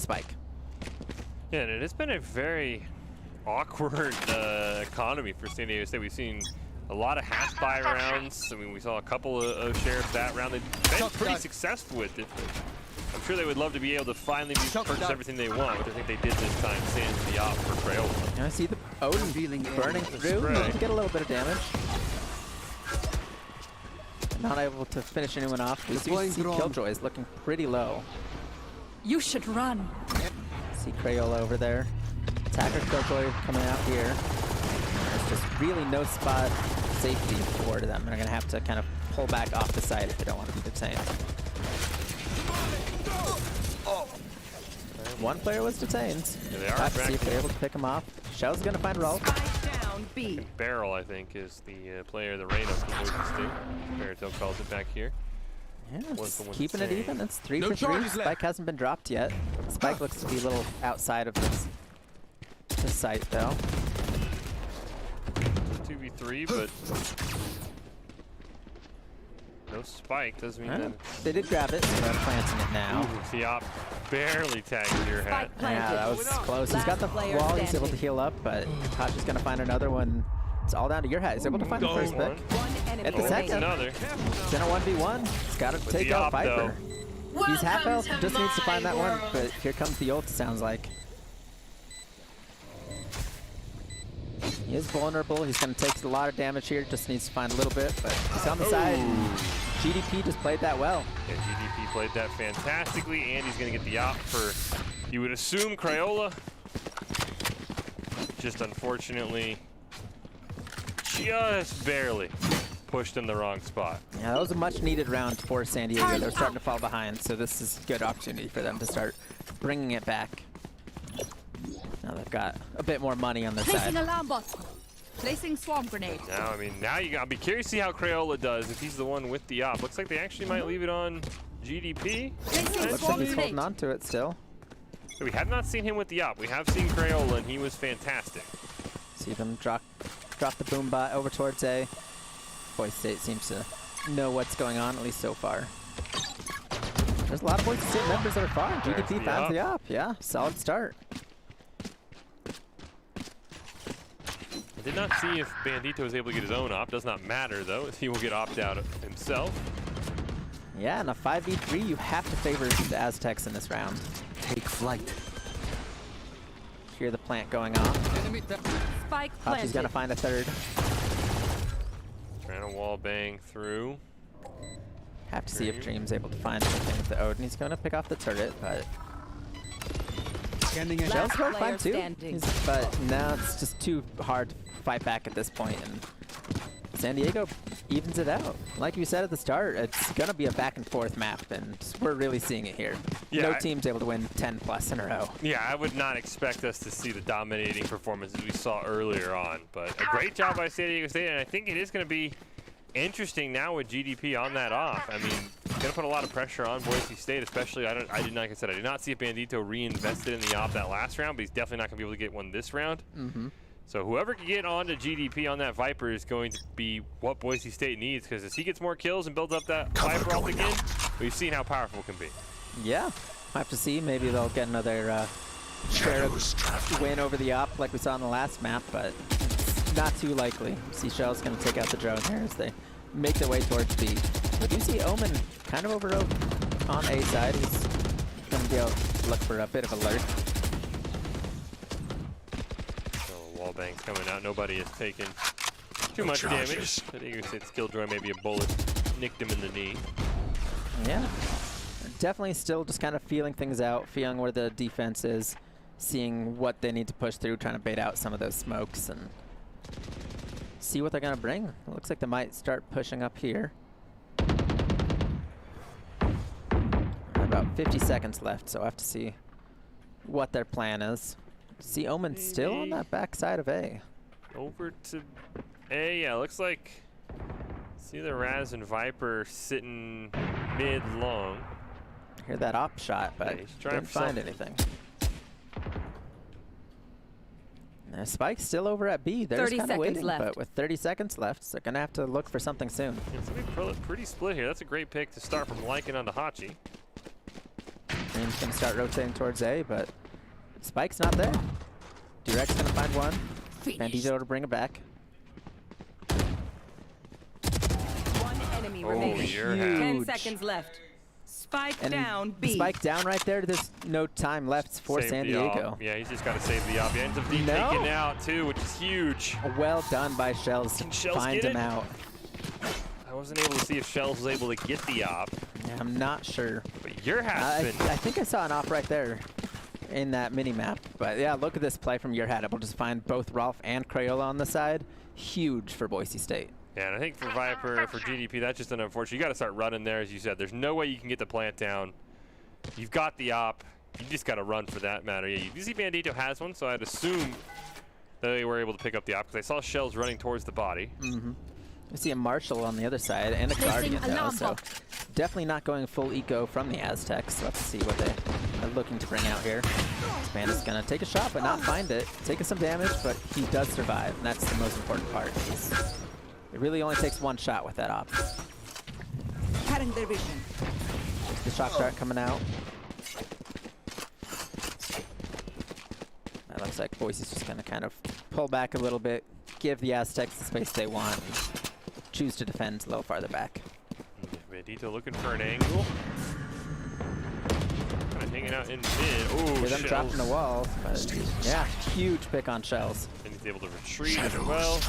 spike. Yeah, and it has been a very awkward economy for San Diego State. We've seen a lot of half-buy rounds. I mean, we saw a couple of Sheriffs that round. They've been pretty successful with it. I'm sure they would love to be able to finally purchase everything they want, but I think they did this time, sans the op for Crayola. And I see the Odin burning through. To get a little bit of damage. Not able to finish anyone off. We see Killjoy is looking pretty low. You should run. See Crayola over there. Attacker Killjoy coming out here. There's just really no spot safety for them. They're going to have to kind of pull back off the side if they don't want to be detained. One player was detained. Yeah, they are. Have to see if they're able to pick him off. Shell's going to find Rolf. Down B. Barrel, I think, is the player, the Reyna from Boise State. Barrel calls it back here. Yeah, it's keeping it even. It's 3 for 3. Spike hasn't been dropped yet. Spike looks to be a little outside of this site, though. 2v3, but no spike doesn't mean that. They did grab it, so they're planting it now. Ooh, the op barely tagged your hat. Yeah, that was close. He's got the wall. He's able to heal up, but Tasha's going to find another one. It's all down to your hat. He's able to find the first pick. At the second, another. It's in a 1v1. He's got to take out Viper. He's half health, just needs to find that one, but here comes the ult, it sounds like. He is vulnerable. He's going to take a lot of damage here. Just needs to find a little bit, but he's on the side. GDP just played that well. Yeah, GDP played that fantastically, and he's going to get the op for, you would assume, Crayola. Just unfortunately, just barely pushed in the wrong spot. Yeah, that was a much-needed round for San Diego. They were starting to fall behind, so this is a good opportunity for them to start bringing it back. Now they've got a bit more money on their side. Placing alarm bot. Placing swarm grenade. Now, I mean, now you gotta be curious to see how Crayola does if he's the one with the op. Looks like they actually might leave it on GDP. Looks like he's holding on to it still. So we have not seen him with the op. We have seen Crayola, and he was fantastic. See them drop the boom bot over towards A. Boise State seems to know what's going on, at least so far. There's a lot of Boise State members that are far. GDP found the op. Yeah, solid start. I did not see if Bandito was able to get his own op. Does not matter, though, as he will get opted out himself. Yeah, in a 5v3, you have to favor the Aztecs in this round. Take flight. Hear the plant going off. Spike planted. He's gonna find a third. Trying to wall bang through. Have to see if Dream's able to find anything with the Odin. He's gonna pick off the turret, but Shell's going to find too. But now it's just too hard to fight back at this point. And San Diego evens it out. Like you said at the start, it's going to be a back-and-forth map, and we're really seeing it here. Yeah, no team's able to win 10+ in a row. Yeah, I would not expect us to see the dominating performances we saw earlier on, but a great job by San Diego State, and I think it is going to be interesting now with GDP on that off. I mean, going to put a lot of pressure on Boise State, especially, like I said, I did not see if Bandito reinvested in the op that last round, but he's definitely not going to be able to get one this round. So whoever can get on to GDP on that Viper is going to be what Boise State needs, because as he gets more kills and builds up that Viper off again, we've seen how powerful it can be. Yeah, I have to see. Maybe they'll get another win over the op like we saw in the last map, but it's not too likely. Seashell's going to take out the drone here as they make their way towards B. We do see Omen kind of over on A side. He's going to be able to look for a bit of a lurk. Wallbang's coming out. Nobody has taken too much damage. I think you said Skilljoy, maybe a bullet nicked him in the knee. Yeah, definitely still just kind of feeling things out, feeling where the defense is, seeing what they need to push through, trying to bait out some of those smokes and see what they're going to bring. It looks like they might start pushing up here. About 50 seconds left, so I have to see what their plan is. See Omen still on that backside of A. Over to A, yeah, looks like, see the Raz and Viper sitting mid-long. Hear that op shot, but yeah, didn't find anything. Now, Spike's still over at B. They're just kind of waiting, but with 30 seconds left, they're going to have to look for something soon. It's going to be pretty split here. That's a great pick to start from Lycan onto Hachi. Dream's going to start rotating towards A, but Spike's not there. Durek's going to find one. Bandito to bring it back. One enemy remaining. 10 seconds left. Spike and down B. Spike down right there. There's no time left for San Diego. Yeah, he's just got to save the op. He ends up being taken out too, which is huge. Well done by Shells. Can Shells find him out. I wasn't able to see if Shells was able to get the op. Yeah, I'm not sure. But your hat's been... I think I saw an op right there in that mini-map. But yeah, look at this play from your hat. Able to find both Rolf and Crayola on the side. Huge for Boise State. Yeah, and I think for Viper, for GDP, that's just an unfortunate. You got to start running there, as you said. There's no way you can get the plant down. You've got the op. You just got to run for that matter. Yeah, you see Bandito has one, so I'd assume that they were able to pick up the op, because I saw Shells running towards the body. We see a Marshall on the other side and a Guardian though, so definitely not going full eco from the Aztecs. So let's see what they are looking to bring out here. This man is going to take a shot but not find it. Taking some damage, but he does survive, and that's the most important part. It really only takes one shot with that op. Cutting their vision. The shock dart coming out. That looks like Boise's just going to kind of pull back a little bit, give the Aztecs the space they want, and choose to defend a little farther back. Bandito looking for an angle. Kind of hanging out in mid. Ooh, them dropping the wall. But yeah, huge pick on Shells. And he's able to retreat as well.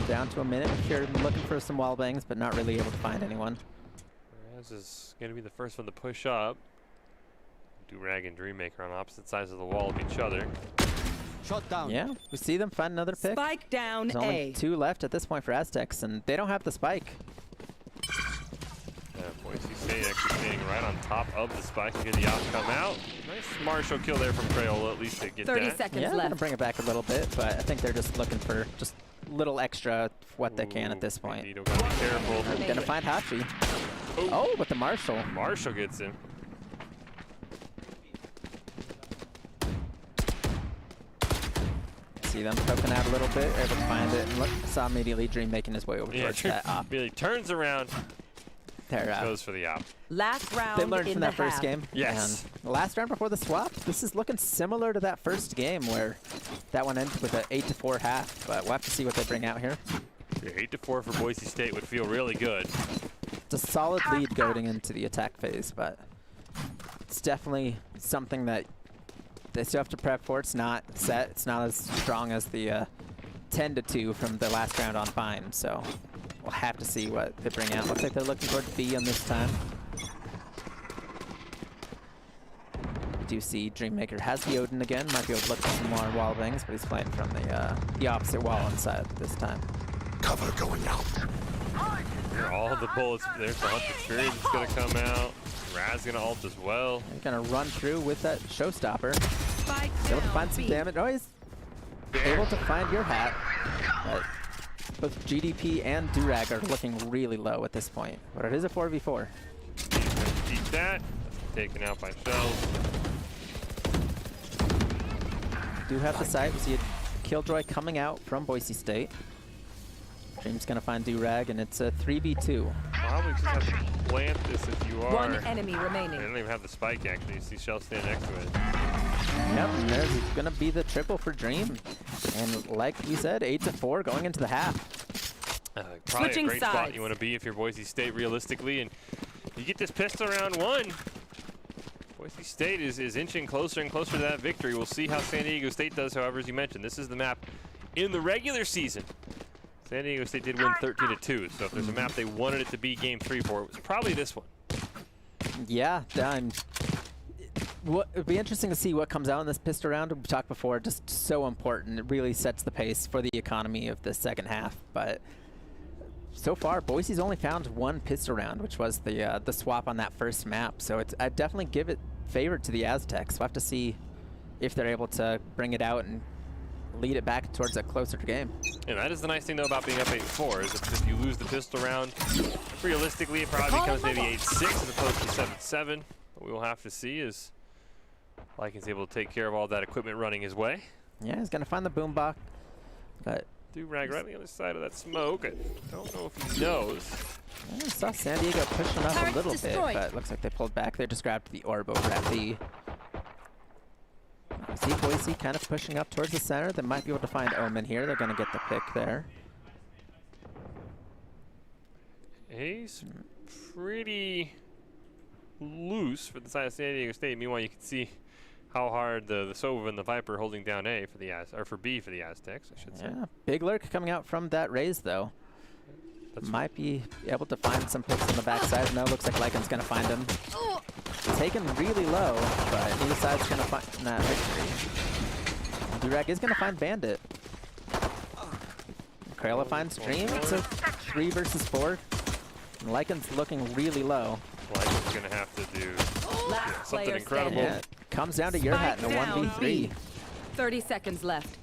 Down to a minute if you're looking for some wall bangs, but not really able to find anyone. Raz is going to be the first one to push up. Durag and Dreammaker on opposite sides of the wall of each other. Shot down. Yeah, we see them find another pick. Spike down. There's only 2 left at this point for Aztecs, and they don't have the spike. Boise State actually staying right on top of the spike and get the op come out. Nice Marshall kill there from Crayola, at least to get 30 that. seconds Yeah, left. gonna bring it back a little bit, but I think they're just looking for just little extra what they can at this point. Bandito gotta be careful. They're gonna find Hachi. Oh, with the Marshall. Marshall gets him. See them poking out a little bit, able to find it, and look, saw immediately Dream making his way over towards that op. Really turns around, There, goes for the op. Last round. they learned from that first half. game. Yes. And the last round before the swap, this is looking similar to that first game where that one ended with an 8-4 half, but we'll have to see what they bring out here. Yeah, 8-4 for Boise State would feel really good. It's a solid lead going into the attack phase, but it's definitely something that they still have to prep for. It's not set. It's not as strong as the 10-2 from the last round on Vine, so we'll have to see what they bring out. Looks like they're looking towards B on this time. We do see Dreammaker has the Odin again. Might be able to look for some more wall bangs, but he's playing from the opposite wall inside this time. Cover going out. Here are all the bullets. There's the Hunter Fury that's going to come out. Raz going to ult as well. He's going to run through with that showstopper. Spike Able to down find some B. damage. Oh, he's able to find your hat. But both GDP and Durag are looking really low at this point. But it is a 4v4. Keep that. Taken out by Shells. Do have the site. We see a Killjoy coming out from Boise State. Dream's going to find Durag, and it's a 3v2. Probably just have to plant this if you are. One enemy remaining. They don't even have the spike, actually. You see Shell stand next to it. Yep, and there's going to be the triple for Dream. And like we said, 8-4 going into the half. Probably Switching a great spot sides. you want to be if you're Boise State, realistically. And you get this pistol round one. Boise State is inching closer and closer to that victory. We'll see how San Diego State does, however, as you mentioned. This is the map in the regular season. San Diego State did win 13-2, so if there's a map they wanted it to be game 3 for, it was probably this one. Yeah, it'd be interesting to see what comes out in this pistol round. We talked before, just so important. It really sets the pace for the economy of the second half. But so far, Boise's only found one pistol round, which was the swap on that first map. So I'd definitely give it favor to the Aztecs. We'll have to see if they're able to bring it out and lead it back towards a closer game. And that is the nice thing, though, about being up 8-4, is if you lose the pistol round, realistically, it probably becomes maybe 8-6 as opposed to 7-7. What we will have to see is Lycan's able to take care of all that equipment running his way. Yeah, he's going to find the boombox. But Durag right on the other side of that smoke. I don't know if he knows. I saw San Diego pushing up Turret a little destroyed. bit, but it looks like they pulled back. They just grabbed the orb over at B. I see Boise kind of pushing up towards the center. They might be able to find Omen here. They're going to get the pick there. He's pretty loose for the side of San Diego State. Meanwhile, you can see how hard the Sova and the Viper are holding down A for the B for the Aztecs, I should say. Yeah, big lurk coming out from that raise though. Might be able to find some picks on the backside. No, looks like Lycan's going to find him. Taken really low, but neither side's going to find that victory. Durag is going to find Bandit. Krayla finds Dream. It's a 3 versus 4. And Lycan's looking really low. Lycan's going to have to do something incredible. Yeah, comes down to your hat in a 1v3. 30 seconds left.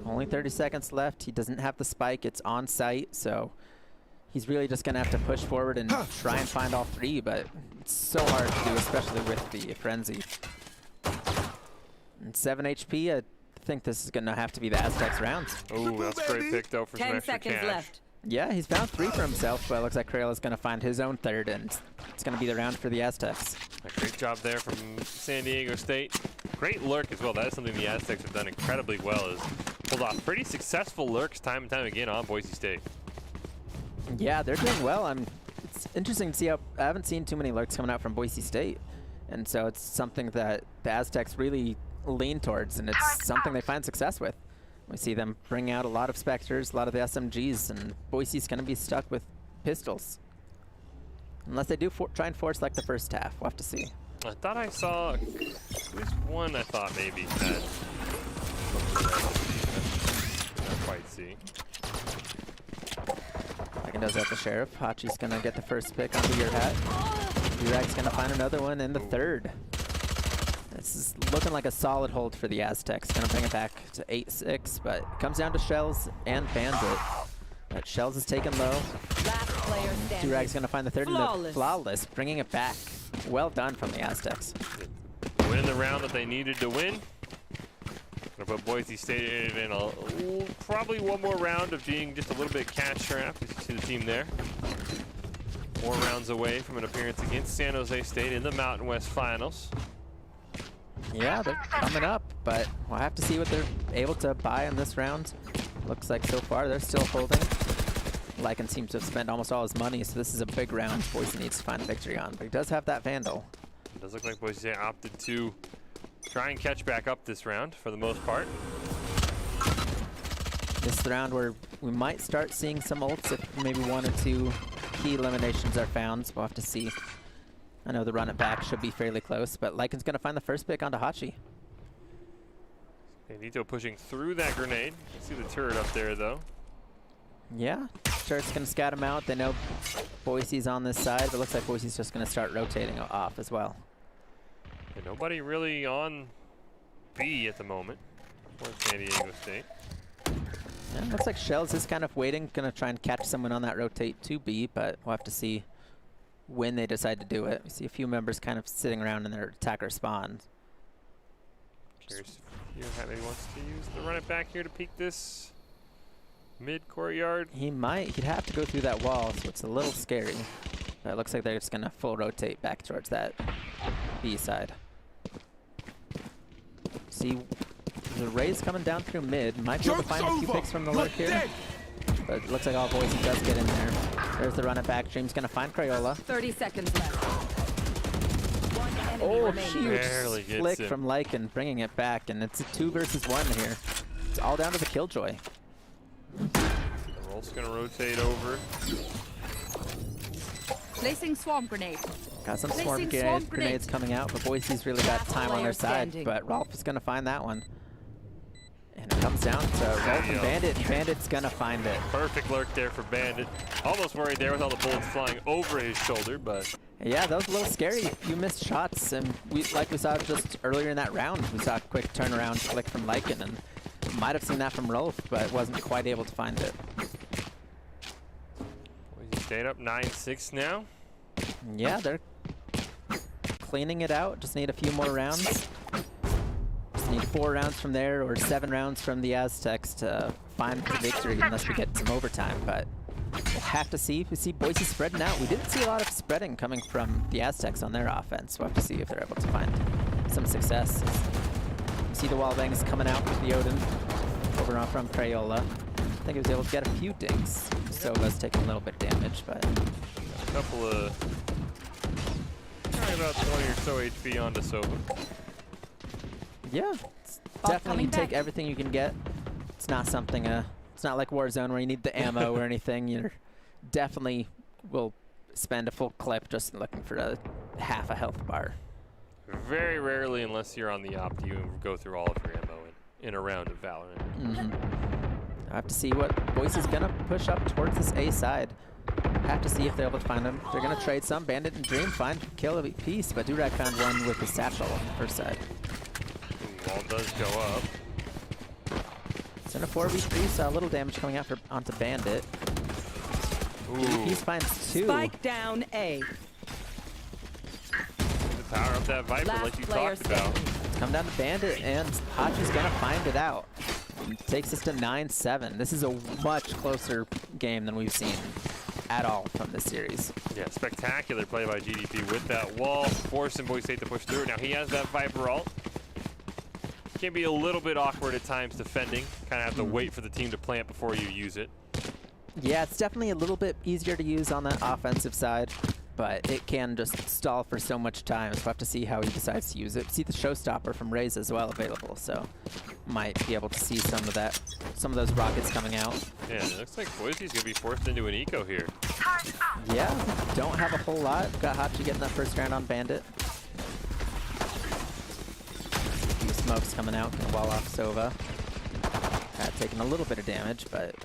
Only 30 seconds left. He doesn't have the spike. It's on site, so he's really just going to have to push forward and try and find all 3, but it's so hard to do, especially with the Frenzy. And 7 HP, I think this is going to have to be the Aztecs rounds. Oh, that's a great pick, though, for some 10 extra seconds cash. left. Yeah, he's found 3 for himself, but it looks like Krayla is going to find his own 3rd, and it's going to be the round for the Aztecs. A great job there from San Diego State. Great lurk as well. That is something the Aztecs have done incredibly well, is pulled off pretty successful lurks time and time again on Boise State. Yeah, they're doing well. It's interesting to see how I haven't seen too many lurks coming out from Boise State, and so it's something that the Aztecs really lean towards, and it's something they find success with. We see them bring out a lot of Spectres, a lot of the SMGs, and Boise's going to be stuck with pistols. Unless they do try and force like the first half. We'll have to see. I thought I saw at least one I thought maybe had. Not quite see. Lycan does have the Sheriff. Hachi's going to get the first pick onto your hat. Durag's going to find another one in the 3rd. This is looking like a solid hold for the Aztecs. Going to bring it back to 8-6, but it comes down to Shells and Bandit. But Shells is taken low. Last player standing. Durag's going to find the 3rd Flawless. and the Flawless, bringing it back. Well done from the Aztecs. Winning the round that they needed to win. Gonna put Boise State in probably one more round of being just a little bit cash strapped. You see the team there. 4 rounds away from an appearance against San Jose State in the Mountain West Finals. Yeah, they're coming up, but we'll have to see what they're able to buy in this round. Looks like so far they're still holding. Lycan seems to have spent almost all his money, so this is a big round Boise needs to find a victory on. But he does have that Vandal. It does look like Boise State opted to try and catch back up this round for the most part. This is the round where we might start seeing some ults if maybe 1 or 2 key eliminations are found, so we'll have to see. I know the run it back should be fairly close, but Lycan's going to find the first pick onto Hachi. Nito pushing through that grenade. You see the turret up there, though. Yeah, Turk's going to scout him out. They know Boise's on this side, but it looks like Boise's just going to start rotating off as well. Yeah, nobody really on B at the moment for San Diego State. Yeah, looks like Shells is kind of waiting, going to try and catch someone on that rotate to B, but we'll have to see when they decide to do it. We see a few members kind of sitting around in their attacker spawns. Curious if maybe wants to use the run it back here to peek this mid courtyard. He might. He'd have to go through that wall, so it's a little scary. But it looks like they're just going to full rotate back towards that B side. See, the Rays coming down through mid. Might be able to find a few picks from the lurk here. But it looks like all Boise does get in there. There's the run it back. Dream's going to find Crayola. 30 seconds left. One enemy Oh, remaining. huge flick from Lycan, bringing it back. And it's a 2 versus 1 here. It's all down to the Killjoy. The roll's going to rotate over. Placing swarm grenade. Got some swarm grenades coming out, but Boise's really got time on their side. But Rolf is going to find that one. And it comes down to Rolf and Bandit, and Bandit's going to find it. Perfect lurk there for Bandit. Almost worried there with all the bullets flying over his shoulder, but... Yeah, that was a little scary. A few missed shots, and like we saw just earlier in that round, we saw a quick turnaround flick from Lycan, and might have seen that from Rolf, but wasn't quite able to find it. Boise State up 9-6 now. Yeah, they're cleaning it out. Just need a few more rounds. Just need 4 rounds from there or 7 rounds from the Aztecs to find the victory unless we get some overtime. But we'll have to see. We see Boise spreading out. We didn't see a lot of spreading coming from the Aztecs on their offense. We'll have to see if they're able to find some success. You see the wall bangs coming out with the Odin over on from Crayola. I think he was able to get a few dings. Sova's taking a little bit of damage, but... A couple of... Probably about 20 or so HP onto Sova. Yeah, definitely take everything you can get. It's not something, it's not like Warzone where you need the ammo or anything. You definitely will spend a full clip just looking for a half a health bar. Very rarely, unless you're on the op, do you go through all of your ammo in a round of Valorant. I have to see what Boise's going to push up towards this A side. Have to see if they're able to find him. They're going to trade some. Bandit and Dream find kill of a piece, but Durag found one with the satchel on the first side. Wall does go up. It's in a 4v3, so a little damage coming out onto Bandit. He finds 2. Spike down A. To power up that Viper like you talked about. Come down to Bandit, and Hachi's going to find it out. Takes us to 9-7. This is a much closer game than we've seen at all from this series. Yeah, spectacular play by GDP with that wall, forcing Boise State to push through. Now he has that Viper ult. Can be a little bit awkward at times defending. Kind of have to wait for the team to plant before you use it. Yeah, it's definitely a little bit easier to use on the offensive side, but it can just stall for so much time. So we'll have to see how he decides to use it. See the showstopper from Rays as well available, so might be able to see some of those rockets coming out. Yeah, it looks like Boise's gonna be forced into an eco here. Yeah, don't have a whole lot. Got Hachi getting that first round on Bandit. A few smokes coming out, gonna wall off Sova. Taking a little bit of damage, but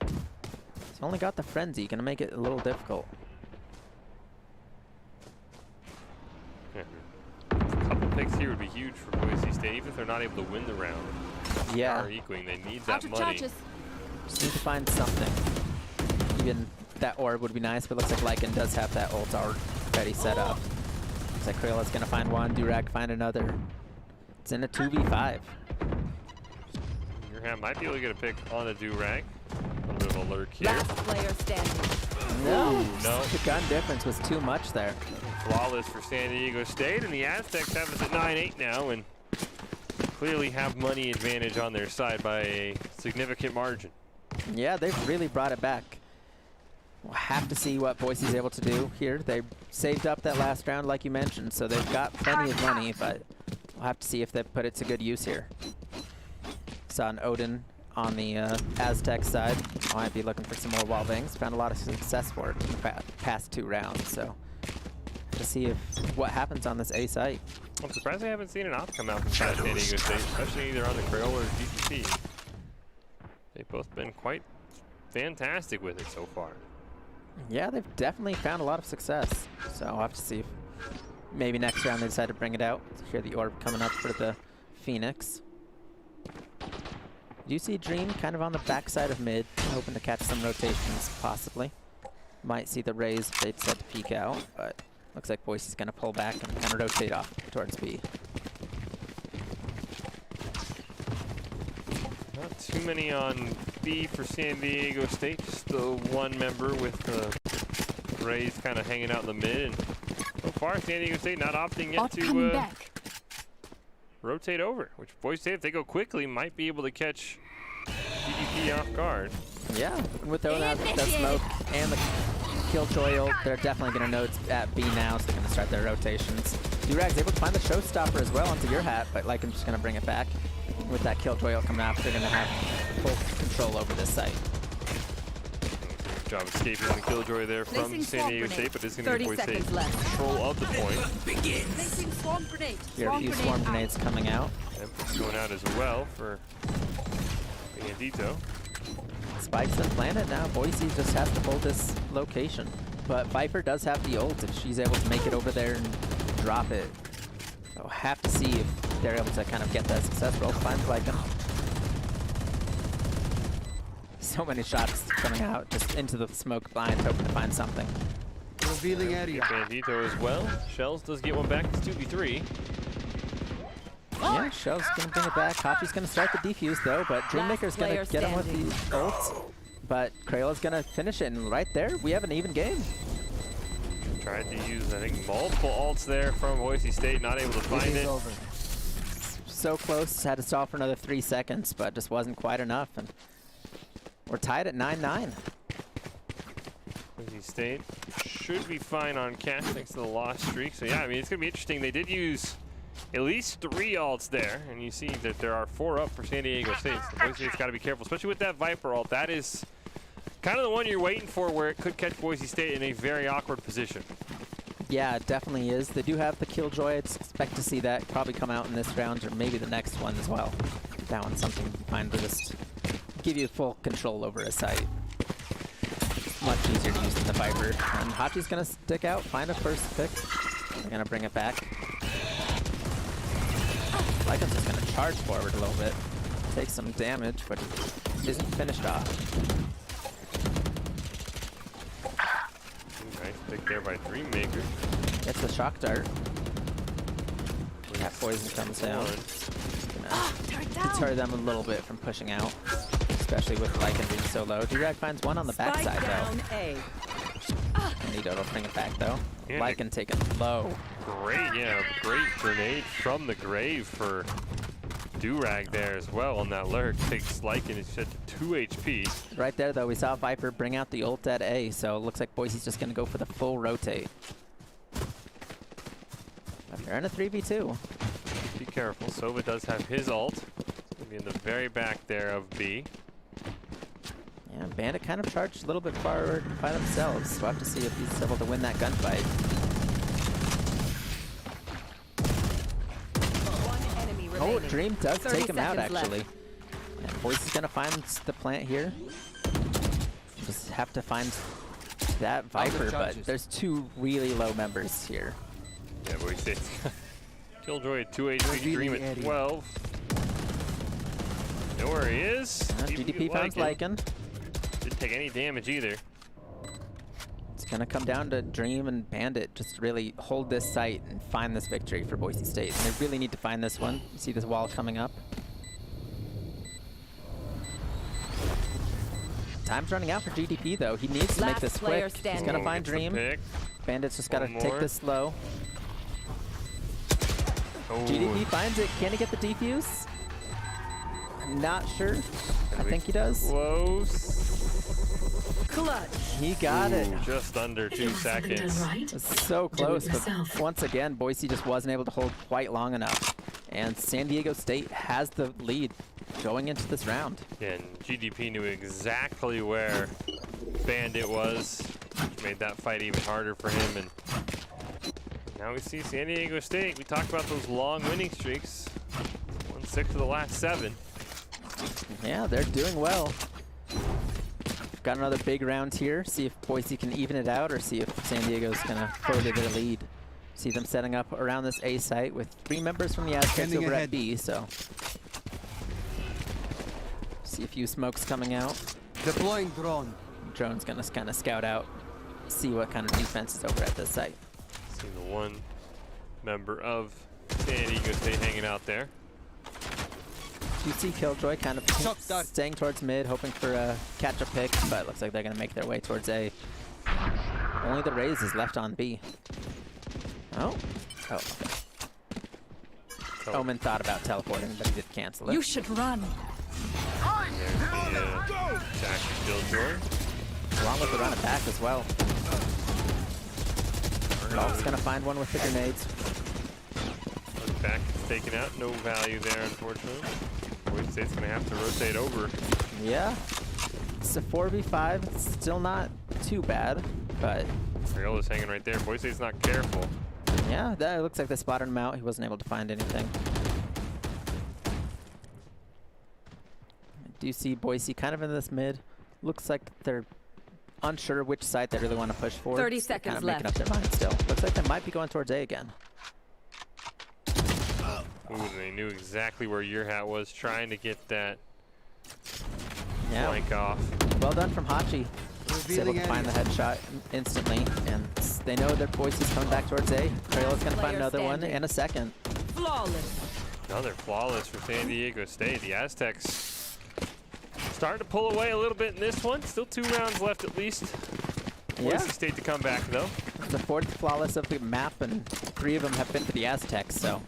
he's only got the frenzy, gonna make it a little difficult. Yeah. A couple picks here would be huge for Boise State, even if they're not able to win the round. Yeah. Power equaling, they need that money. Just need to find something. Even that orb would be nice, but looks like Lycan does have that ult already set up. Looks like Crayola's gonna find one, Durag find another. It's in a 2v5. Your hand might be able to get a pick on a Durag. A little bit of a lurk here. Last player standing. No, no. The gun difference was too much there. Flawless for San Diego State, and the Aztecs have us at 9-8 now, and clearly have money advantage on their side by a significant margin. Yeah, they've really brought it back. We'll have to see what Boise's able to do here. They saved up that last round, like you mentioned, so they've got plenty of money, but we'll have to see if they put it to good use here. Saw an Odin on the Aztec side. Might be looking for some more wall bangs. Found a lot of success for it in the past 2 rounds, so to see what happens on this A site. I'm surprised I haven't seen an op come out from San Diego State, especially either on the Crayola or GTP. They've both been quite fantastic with it so far. Yeah, they've definitely found a lot of success. So I'll have to see if maybe next round they decide to bring it out. Hear the orb coming up for the Phoenix. You see Dream kind of on the backside of mid, hoping to catch some rotations, possibly. Might see the Rays if they decide to peek out, but looks like Boise's going to pull back and kind of rotate off towards B. Not too many on B for San Diego State, just the one member with the Rays kind of hanging out in the mid. And so far, San Diego State not opting yet to rotate over, which Boise State, if they go quickly, might be able to catch GDP off guard. Yeah, with throwing out the smoke and the Killjoy ult, they're definitely going to know it's at B now, so they're going to start their rotations. Durag's able to find the showstopper as well onto your hat, but Lycan's just going to bring it back. With that Killjoy ult coming out, they're going to have full control over this site. Good job escaping the Killjoy there from San Diego State, but it's going to be Boise State control of the point. Here are a few swarm grenades coming out. Empress going out as well for Bandito. Spike's been planted now. Boise just has to hold this location. But Viper does have the ult if she's able to make it over there and drop it. So have to see if they're able to kind of get that success roll. Finds Lycan. So many shots coming out just into the smoke blind, hoping to find something. Revealing area. Bandito as well. Shells does get one back. It's 2v3. Yeah, Shell's going to bring it back. Hachi's going to start the defuse though, but Dreammaker's going to get him with the ult. But Crayola's going to finish it, and right there, we have an even game. Tried to use, I think, multiple ults there from Boise State, not able to find it. So close, had to stall for another 3 seconds, but just wasn't quite enough. And we're tied at 9-9. Boise State should be fine on cash thanks to the loss streak. So yeah, I mean, it's going to be interesting. They did use at least 3 ults there, and you see that there are 4 up for San Diego State. So Boise State's got to be careful, especially with that Viper ult. That is kind of the one you're waiting for, where it could catch Boise State in a very awkward position. Yeah, it definitely is. They do have the Killjoy. I'd expect to see that probably come out in this round, or maybe the next one as well. That one's something you can find to just give you full control over a site. Much easier to use than the Viper. And Hachi's going to stick out, find a first pick. They're going to bring it back. Lycan's just going to charge forward a little bit. Take some damage, but isn't finished off. Nice pick there by Dreammaker. Gets the shock dart. That poison comes down. Gonna deter them a little bit from pushing out, especially with Lycan being so low. Durag finds one on the backside though. Bandito will bring it back though. Yeah, Lycan taken low. Great, yeah, great grenade from the grave for Durag there as well on that lurk. Takes Lycan, it's set to 2 HP. Right there though, we saw Viper bring out the ult at A, so it looks like Boise's just gonna go for the full rotate. But they're in a 3v2. Be careful, Sova does have his ult. It's gonna be in the very back there of B. Yeah, Bandit kind of charged a little bit forward by themselves. So we'll have to see if he's able to win that gunfight. Oh, Dream does take him out actually. And Boise is gonna find the plant here. Just have to find that Viper, but there's 2 really low members here. Yeah, Boise State. Killjoy at 2 HP, Dream at 12. Know where he is. GDP finds Lycan. Didn't take any damage either. It's gonna come down to Dream and Bandit just to really hold this site and find this victory for Boise State. And they really need to find this one. You see this wall coming up. Time's running out for GDP though. He needs to make this quick. He's gonna find Dream. Bandit's just gotta take this slow. GDP finds it. Can he get the defuse? Not sure. I think he does. Close. Clutch. He got it. Just under 2 seconds. It's so close, but once again, Boise just wasn't able to hold quite long enough. And San Diego State has the lead going into this round. And GDP knew exactly where Bandit was, which made that fight even harder for him. And now we see San Diego State. We talked about those long winning streaks. Won 6 of the last 7. Yeah, they're doing well. got another big round here. See if Boise can even it out or see if San Diego's going to further their lead. See them setting up around this A site with 3 members from the Aztecs over at B, so. See a few smokes coming out. Deploying drone. Drone's going to kind of scout out, see what kind of defense is over at this site. See the one member of San Diego State hanging out there. You see Killjoy kind of staying towards mid, hoping for a catch-up pick, but it looks like they're going to make their way towards A. Only the Raze is left on B. Oh. Oh, okay. Omen thought about teleporting, but he did cancel it. You should run. There's the attack Killjoy. Along with the run it back as well. Dolph's going to find one with the grenades. Back is taken out. No value there, unfortunately. Boise State's going to have to rotate over. Yeah. It's a 4v5. It's still not too bad, but... Friola's hanging right there. Boise State's not careful. Yeah, that looks like they spotted him out. He wasn't able to find anything. I do see Boise kind of in this mid. Looks like they're unsure which side they really want to push for. 30 seconds kind of left. making up their mind still. Looks like they might be going towards A again. Ooh, they knew exactly where your hat was, trying to get that flank off. Well done from Hachi. He's able to find the headshot instantly, and they know that Boise's coming back towards A. Trail's going to find another one and a second. Flawless. Another flawless for San Diego State. The Aztecs starting to pull away a little bit in this one. Still 2 rounds left at least. Boise State to come back though. The 4th flawless of the map, and 3 of them have been for the Aztecs, so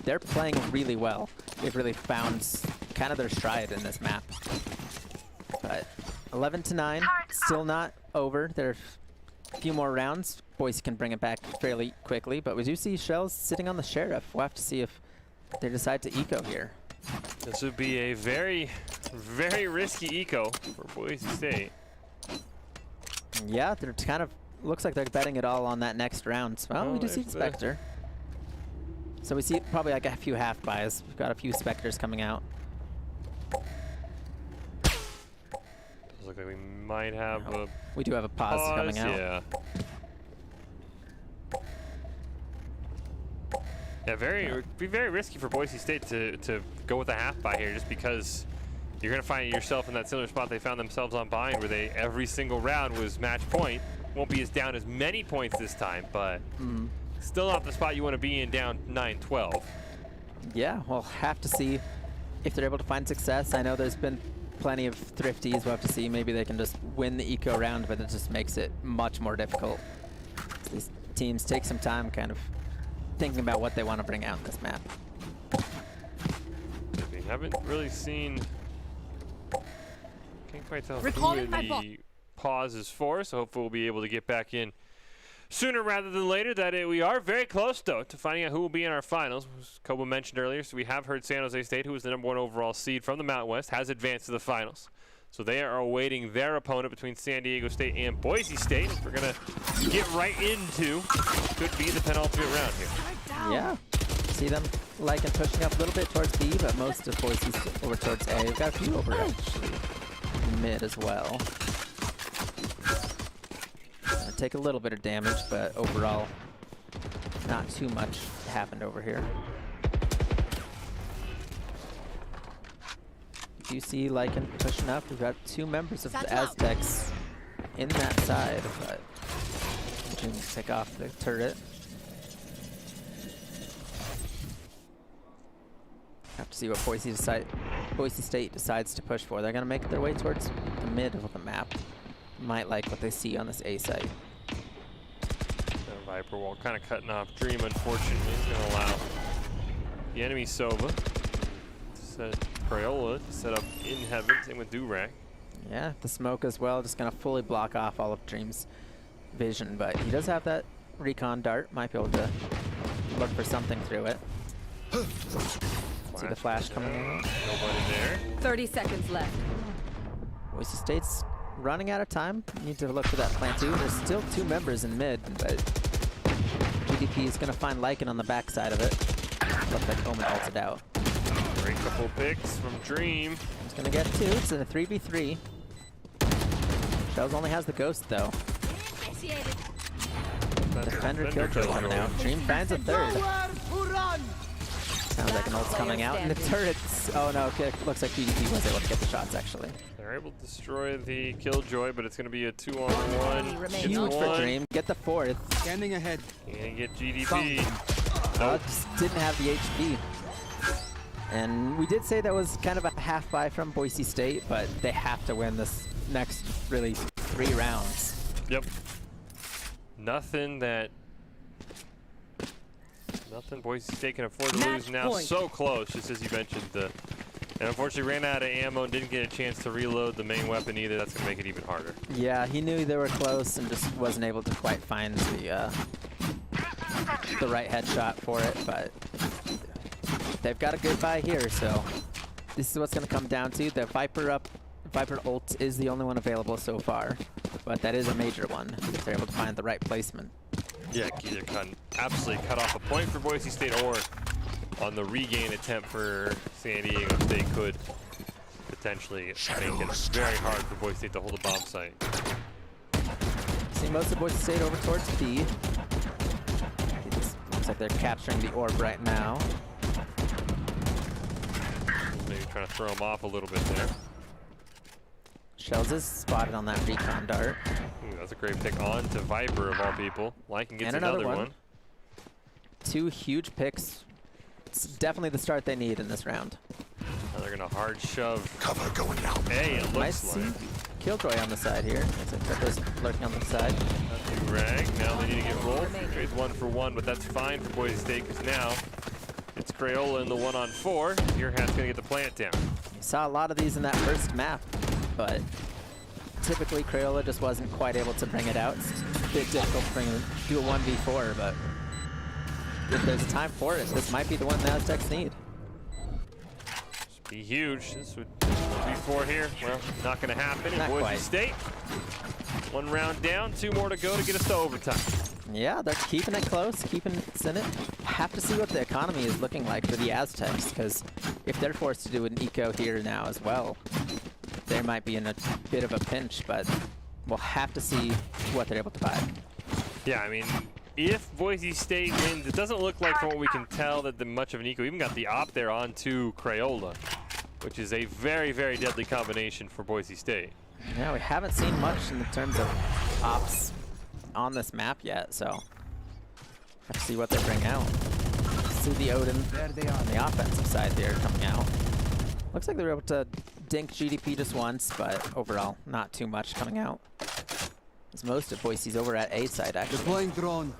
they're playing really well. They've really found kind of their stride in this map. But 11-9, still not over. There's a few more rounds. Boise can bring it back fairly quickly, but we do see Shells sitting on the Sheriff. We'll have to see if they decide to eco here. This would be a very, very risky eco for Boise State. Yeah, they're kind of, looks like they're betting it all on that next round. Well, we do see the Spectre. So we see probably like a few half buys. We've got a few Spectres coming out. Does look like we might have a We do have a pause coming out. Yeah. Yeah, it would be very risky for Boise State to go with a half buy here, just because you're going to find yourself in that similar spot they found themselves on buying, where every single round was match point. Won't be as down as many points this time, but still not the spot you want to be in, down 9-12. Yeah, we'll have to see if they're able to find success. I know there's been plenty of thrifties. We'll have to see. Maybe they can just win the eco round, but it just makes it much more difficult. These teams take some time kind of thinking about what they want to bring out in this map. We haven't really seen... Can't quite tell who the pause is for, so hopefully we'll be able to get back in sooner rather than later. We are very close, though, to finding out who will be in our finals. As Kobo mentioned earlier, so we have heard San Jose State, who was the #1 overall seed from the Mountain West, has advanced to the finals. So they are awaiting their opponent between San Diego State and Boise State. We're going to get right into could be the penultimate round here. Yeah. See them liking pushing up a little bit towards B, but most of Boise's over towards A. We've got a few over actually mid as well. Take a little bit of damage, but overall not too much happened over here. You see Lycan pushing up. We've got 2 members of the Aztecs in that side, but we can pick off the turret. Have to see what Boise State decides to push for. They're going to make their way towards the mid of the map. Might like what they see on this A site. Viper wall kind of cutting off Dream, unfortunately. Is going to allow the enemy Sova to Crayola to set up in heaven. Same with Durag. Yeah, the smoke as well, just going to fully block off all of Dream's vision, but he does have that recon dart. Might be able to look for something through it. See the flash coming in. Nobody there. 30 seconds left. Boise State's running out of time. Need to look for that plant too. There's still 2 members in mid, but GDP is going to find Lycan on the backside of it. Looks like Omen ulted out. Great couple picks from Dream. He's going to get 2. It's a 3v3. Shells only has the ghost though. Initiated. Defender Killjoy coming out. Dream finds a third. Nowhere to run! Sounds like an ult's coming out. And the turrets. Oh no, okay. Looks like GDP was able to get the shots actually. They're able to destroy the Killjoy, but it's going to be a 2-on-1. Huge for Dream. Get the fourth. Scanning ahead. And get GDP. Just didn't have the HP. And we did say that was kind of a half buy from Boise State, but they have to win this next really 3 rounds. Yep. Nothing Boise State can afford to lose now. So close, just as you mentioned. And unfortunately ran out of ammo and didn't get a chance to reload the main weapon either. That's going to make it even harder. Yeah, he knew they were close and just wasn't able to quite find the right headshot for it, but they've got a good buy here, so this is what's going to come down to. The Viper ult is the only one available so far, but that is a major one if they're able to find the right placement. Yeah, either absolutely cut off a point for Boise State, or on the regain attempt for San Diego State could potentially make it very hard for Boise State to hold a bomb site. See most of Boise State over towards B. Looks like they're capturing the orb right now. Maybe trying to throw him off a little bit there. Shells is spotted on that recon dart. Ooh, that's a great pick on to Viper of all people. Lycan gets and another one. 2 huge picks. It's definitely the start they need in this round. Now they're gonna hard shove. Cover going out. Hey, it looks like Killjoy on the side here. Looks like Pepper's lurking on the side. Rag. Now they need to get rolled. Trades 1-for-1, but that's fine for Boise State because now it's Crayola in the 1-on-4. Your hat's gonna get the plant down. You saw a lot of these in that first map, but typically Crayola just wasn't quite able to bring it out. It's a bit difficult to do a 1v4, but if there's a time for it, this might be the one the Aztecs need. Be huge. This would be 4 here. Well, not going to happen in Boise State. 1 round down, 2 more to go to get us to overtime. Yeah, they're keeping it close, keeping it in it. Have to see what the economy is looking like for the Aztecs, because if they're forced to do an eco here now as well, they might be in a bit of a pinch, but we'll have to see what they're able to buy. Yeah, I mean, if Boise State wins, it doesn't look like, from what we can tell, that much of an eco. Even got the op there onto Crayola, which is a very, very deadly combination for Boise State. Yeah, we haven't seen much in terms of ops on this map yet, so have to see what they bring out. See the Odin on the offensive side there coming out. Looks like they were able to dink GDP just once, but overall, not too much coming out. As most of Boise's over at A side, actually. Deploying drone.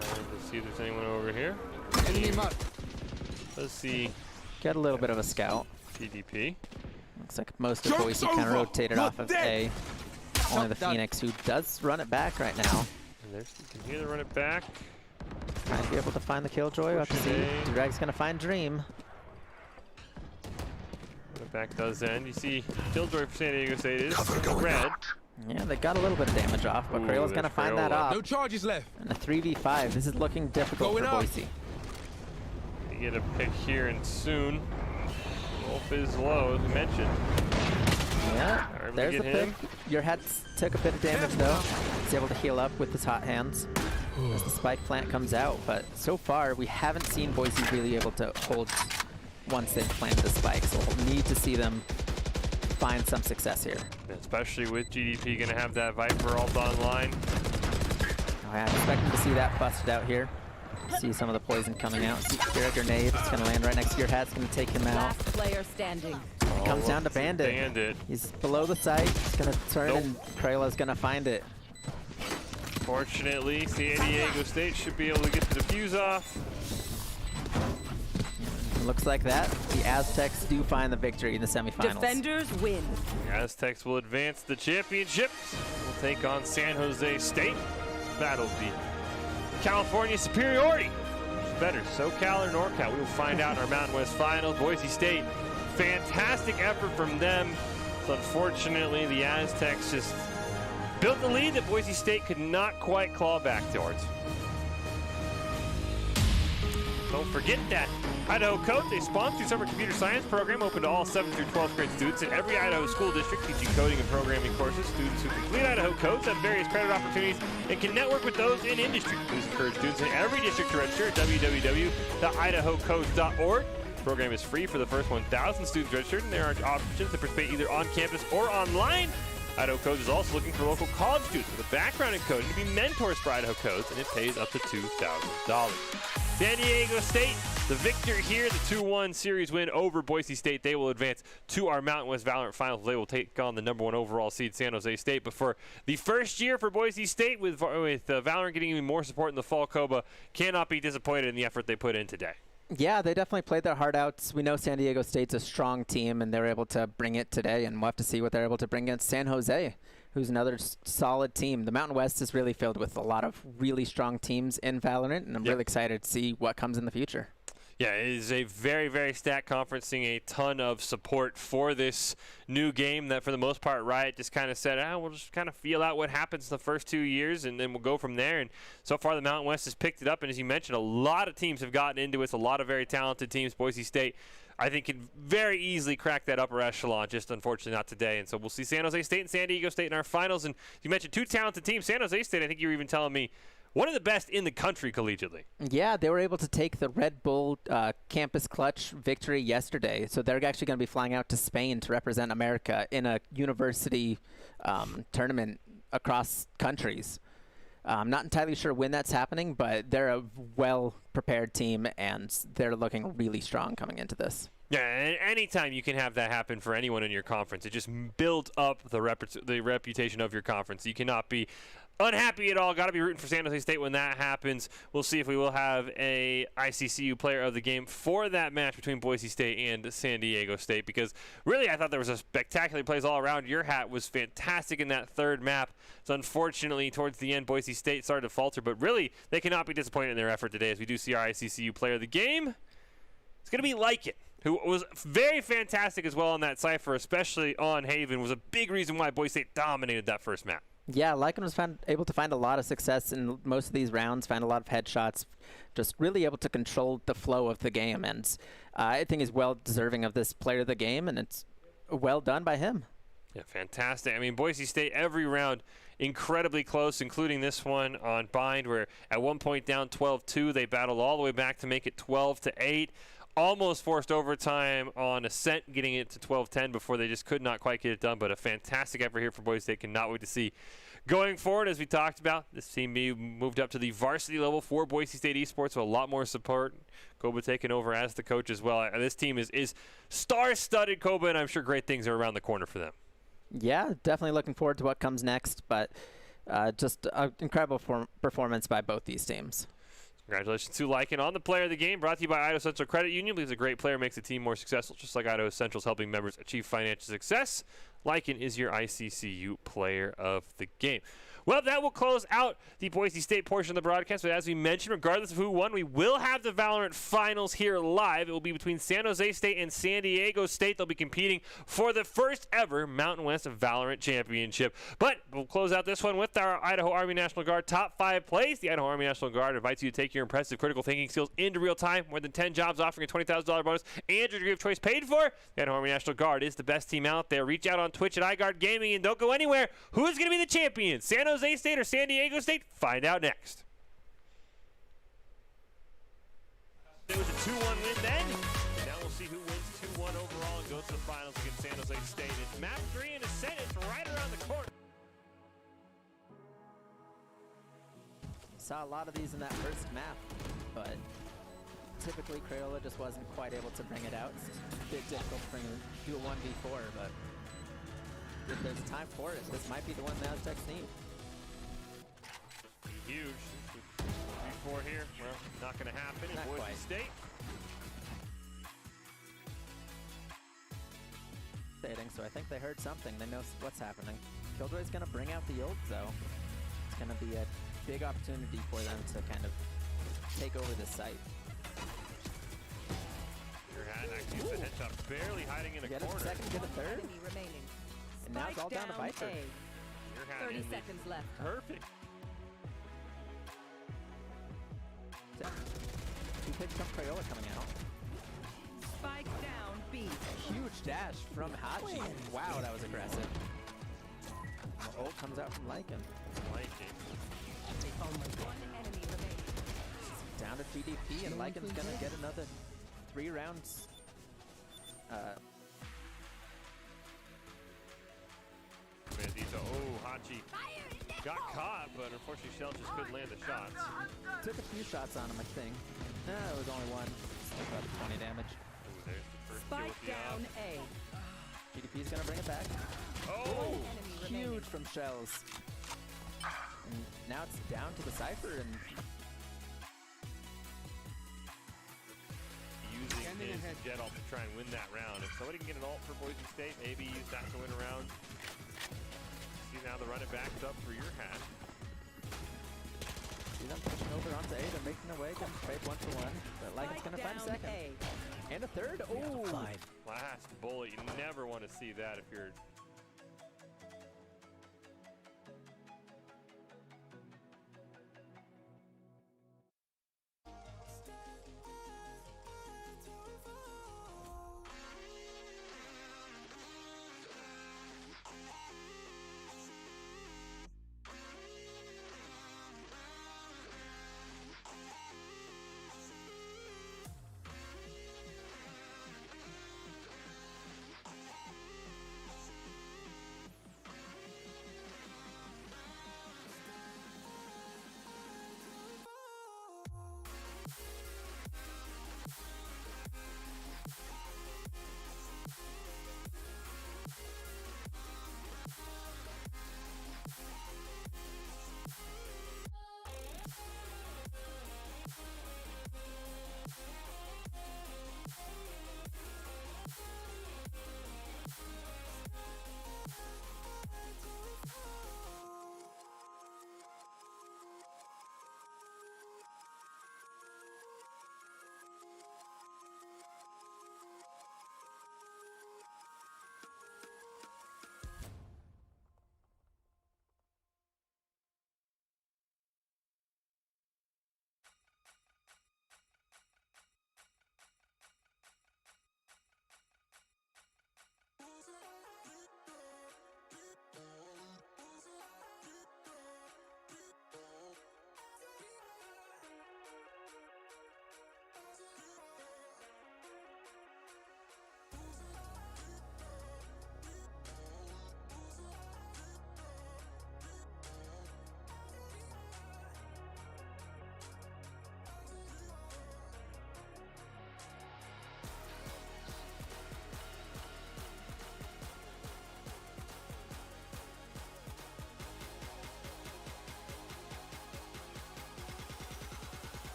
Trying to see if there's anyone over here. Enemy mark. Let's see. Got a little bit of a scout. GDP. Looks like most of Boise kind of rotated off of A. Only the Phoenix, who does run it back right now. And there's, you can hear the run it back. Might be able to find the Killjoy. We'll have to see. Drag's gonna find Dream. The back does end. You see Killjoy for San Diego State is red. Yeah, they got a little bit of damage off, but Crayola's gonna find that off. No charges left. And a 3v5. This is looking difficult for Boise. You get a pick here and soon. Wolf is low, as we mentioned. Yeah, there's the pick. Your head took a bit of damage though. He's able to heal up with his hot hands as the spike plant comes out. But so far, we haven't seen Boise really able to hold once they've planted the spike. So we'll need to see them find some success here. Especially with GDP going to have that Viper ult online. I'm expecting to see that busted out here. See some of the poison coming out. See here a grenade. It's going to land right next to your head. It's going to take him out. Last player standing. It comes down to Bandit. He's below the site. He's going to turn and Crayola's going to find it. Fortunately, San Diego State should be able to get the defuse off. Looks like that. The Aztecs do find the victory in the semifinals. Defenders win. The Aztecs will advance the championship. We'll take on San Jose State. That'll be California superiority. Who's better, SoCal or NorCal? We will find out in our Mountain West Finals. Boise State, fantastic effort from them. So unfortunately, the Aztecs just built the lead that Boise State could not quite claw back towards. Don't forget that Idaho Codes, a sponsored summer computer science program open to all 7th through 12th grade students in every Idaho school district, teaching coding and programming courses. Students who complete Idaho Codes have various credit opportunities and can network with those in industry. Please encourage students in every district to register at www.idahocodes.org. The program is free for the first 1,000 students registered, and there are options to participate either on campus or online. Idaho Codes is also looking for local college students with a background in coding to be mentors for Idaho Codes, and it pays up to $2,000. San Diego State, the victor here, the 2-1 series win over Boise State. They will advance to our Mountain West Valorant Finals. They will take on the #1 overall seed San Jose State. But for the first year for Boise State, with Valorant getting even more support in the fall, Koba cannot be disappointed in the effort they put in today. Yeah, they definitely played their heart out. We know San Diego State's a strong team, and they're able to bring it today, and we'll have to see what they're able to bring against San Jose, who's another solid team. The Mountain West is really filled with a lot of really strong teams in Valorant, and I'm really excited to see what comes in the future. Yeah, it is a very, very stacked conference, seeing a ton of support for this new game that, for the most part, Riot just kind of said, we'll just kind of feel out what happens the first 2 years, and then we'll go from there. And so far, the Mountain West has picked it up, and as you mentioned, a lot of teams have gotten into it. A lot of very talented teams. Boise State, I think, can very easily crack that upper echelon, just unfortunately not today. And so we'll see San Jose State and San Diego State in our finals. And you mentioned two talented teams. San Jose State, I think you were even telling me, one of the best in the country collegiately. Yeah, they were able to take the Red Bull Campus Clutch victory yesterday. So they're actually going to be flying out to Spain to represent America in a university tournament across countries. I'm not entirely sure when that's happening, but they're a well-prepared team, and they're looking really strong coming into this. Yeah, and anytime you can have that happen for anyone in your conference, it just builds up the reputation of your conference. You cannot be unhappy at all. Got to be rooting for San Jose State when that happens. We'll see if we will have a ICCU player of the game for that match between Boise State and San Diego State, because really I thought there was a spectacular plays all around. Your hat was fantastic in that third map. So unfortunately, towards the end, Boise State started to falter, but really they cannot be disappointed in their effort today, as we do see our ICCU player of the game. It's going to be Lycan, who was very fantastic as well on that Cypher, especially on Haven, was a big reason why Boise State dominated that first map. Yeah, Lycan was able to find a lot of success in most of these rounds, find a lot of headshots, just really able to control the flow of the game, and I think he's well deserving of this player of the game, and it's well done by him. Yeah, fantastic. I mean, Boise State, every round incredibly close, including this one on Bind, where at one point down 12-2, they battled all the way back to make it 12-8. Almost forced overtime on Ascent, getting it to 12-10 before they just could not quite get it done. But a fantastic effort here for Boise State. Cannot wait to see going forward. As we talked about, this team moved up to the varsity level for Boise State Esports, so a lot more support. Koba taking over as the coach as well. This team is star-studded, Koba, and I'm sure great things are around the corner for them. Yeah, definitely looking forward to what comes next, but just an incredible performance by both these teams. Congratulations to Lycan on the player of the game, brought to you by Idaho Central Credit Union. Believes a great player makes a team more successful, just like Idaho Central's helping members achieve financial success. Lycan is your ICCU player of the game. Well, that will close out the Boise State portion of the broadcast. But as we mentioned, regardless of who won, we will have the Valorant Finals here live. It will be between San Jose State and San Diego State. They'll be competing for the first ever Mountain West Valorant Championship. But we'll close out this one with our Idaho Army National Guard top 5 plays. The Idaho Army National Guard invites you to take your impressive critical thinking skills into real time. More than 10 jobs offering a $20,000 bonus and your degree of choice paid for. The Idaho Army National Guard is the best team out there. Reach out on Twitch at iGuard Gaming and don't go anywhere. Who's going to be the champion? San Jose State or San Diego State? Find out next. It was a 2-1 win then, and now we'll see who wins 2-1 overall and goes to the finals against San Jose State. It's map 3 in Ascent. It's right around the corner. Saw a lot of these in that first map, but typically Crayola just wasn't quite able to bring it out. It's a bit difficult to do a 1v4, but if there's time for it, this might be the one the Aztecs need. Huge. Before here, well, not going to happen in Boise State. So I think they heard something. They know what's happening. Killjoy's going to bring out the ult, though. It's going to be a big opportunity for them to kind of take over the site. Your hat actually gets a headshot, barely hiding in a corner. Get a second, get a third. Enemy remaining. And now it's all down to Viper. Your hat 30 seconds left. Perfect. 2 picks from Crayola coming out. B. Huge dash from Hachi. Wow, that was aggressive. The ult comes out from Lycan. Liking. One enemy remaining. Down to GDP, and Lycan's gonna get another 3 rounds. Bandito. Oh, Hachi got caught, but unfortunately Shell just couldn't land the shots. Took a few shots on him, I think. No, it was only one. Still about 20 damage. Oh, there's the first kill Spike with the down off. A. GDP's gonna bring it back. Oh! Enemy remaining. Huge from Shells. And now it's down to the Cypher, and Using Standing his ahead. jet ult to try and win that round. If somebody can get an ult for Boise State, maybe use that to win a round. See now the run it back's up for your hat. see them pushing over onto A. They're making their way, getting sprayed 1-for-1. But Lycan's gonna find a second. A. And a third. Oh! Last bullet, you never want to see that if you're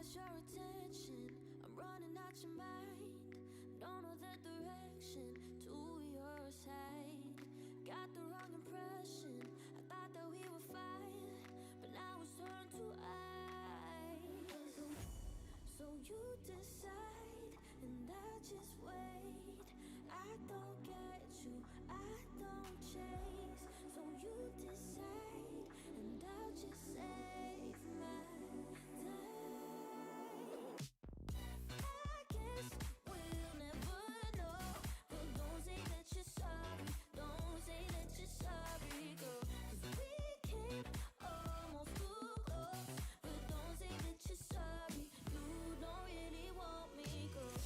lost your attention. I'm running out your mind. Don't know the direction to your side. Got the wrong impression. I thought that we were fine, but now it's turned to ice. So you decide, and I just wait. I don't get you, I don't chase. So you decide, and I'll just save my time. I guess we'll never know, but don't say that you're sorry. Don't say that you're sorry, girl. 'Cause we came almost too close, but don't say that you're sorry. You don't really want me, girl.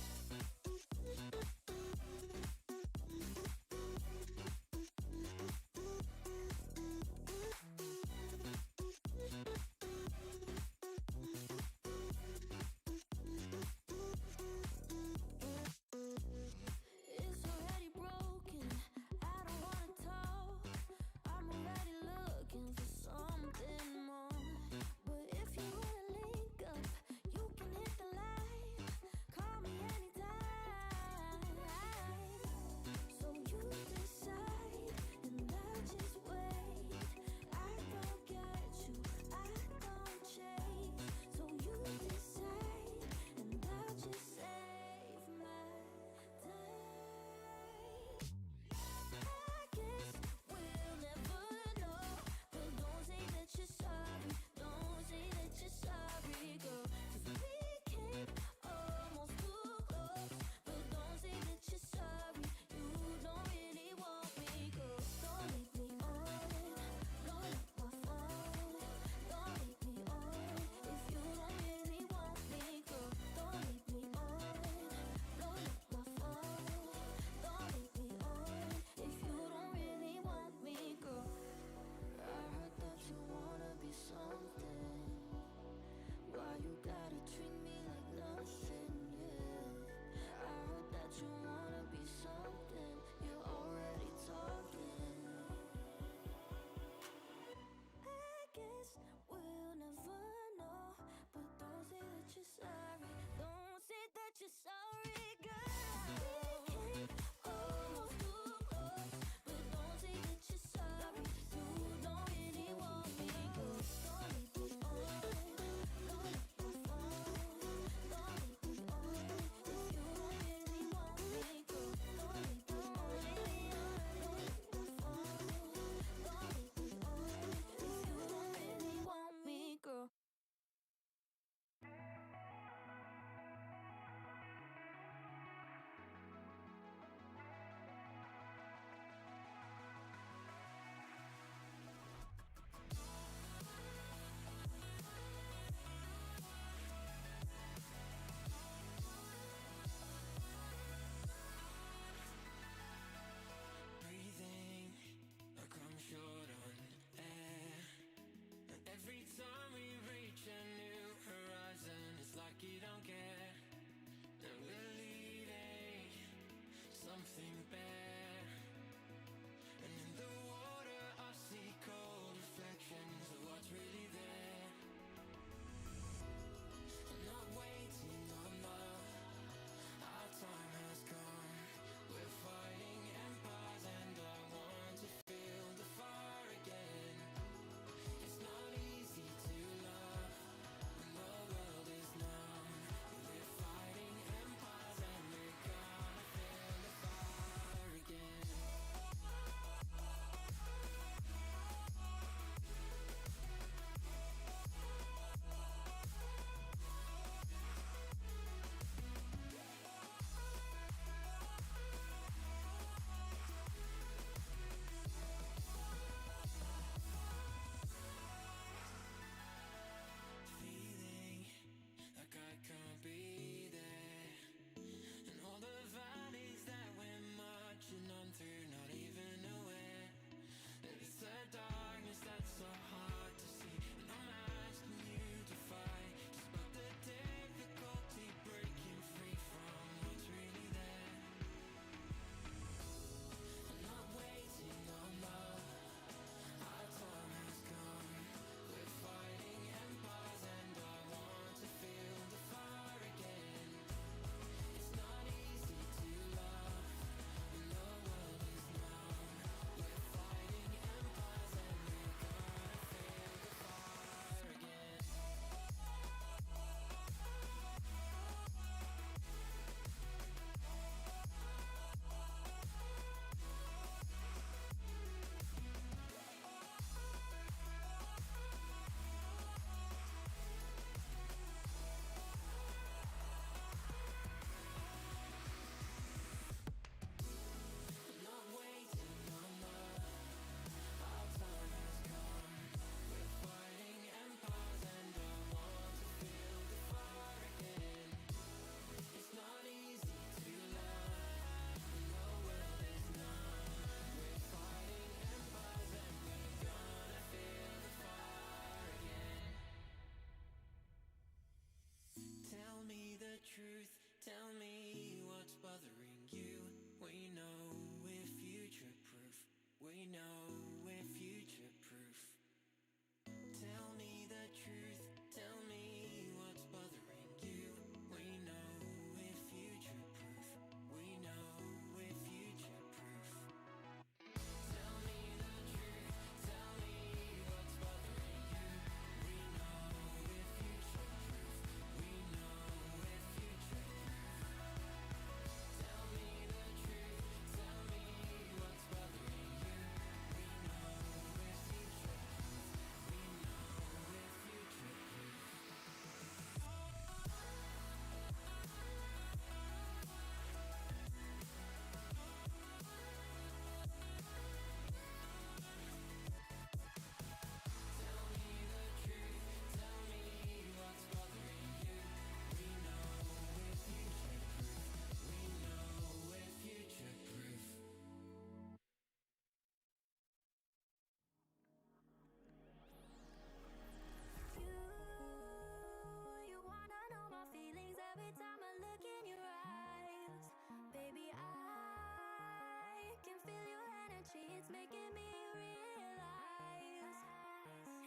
It's making me realize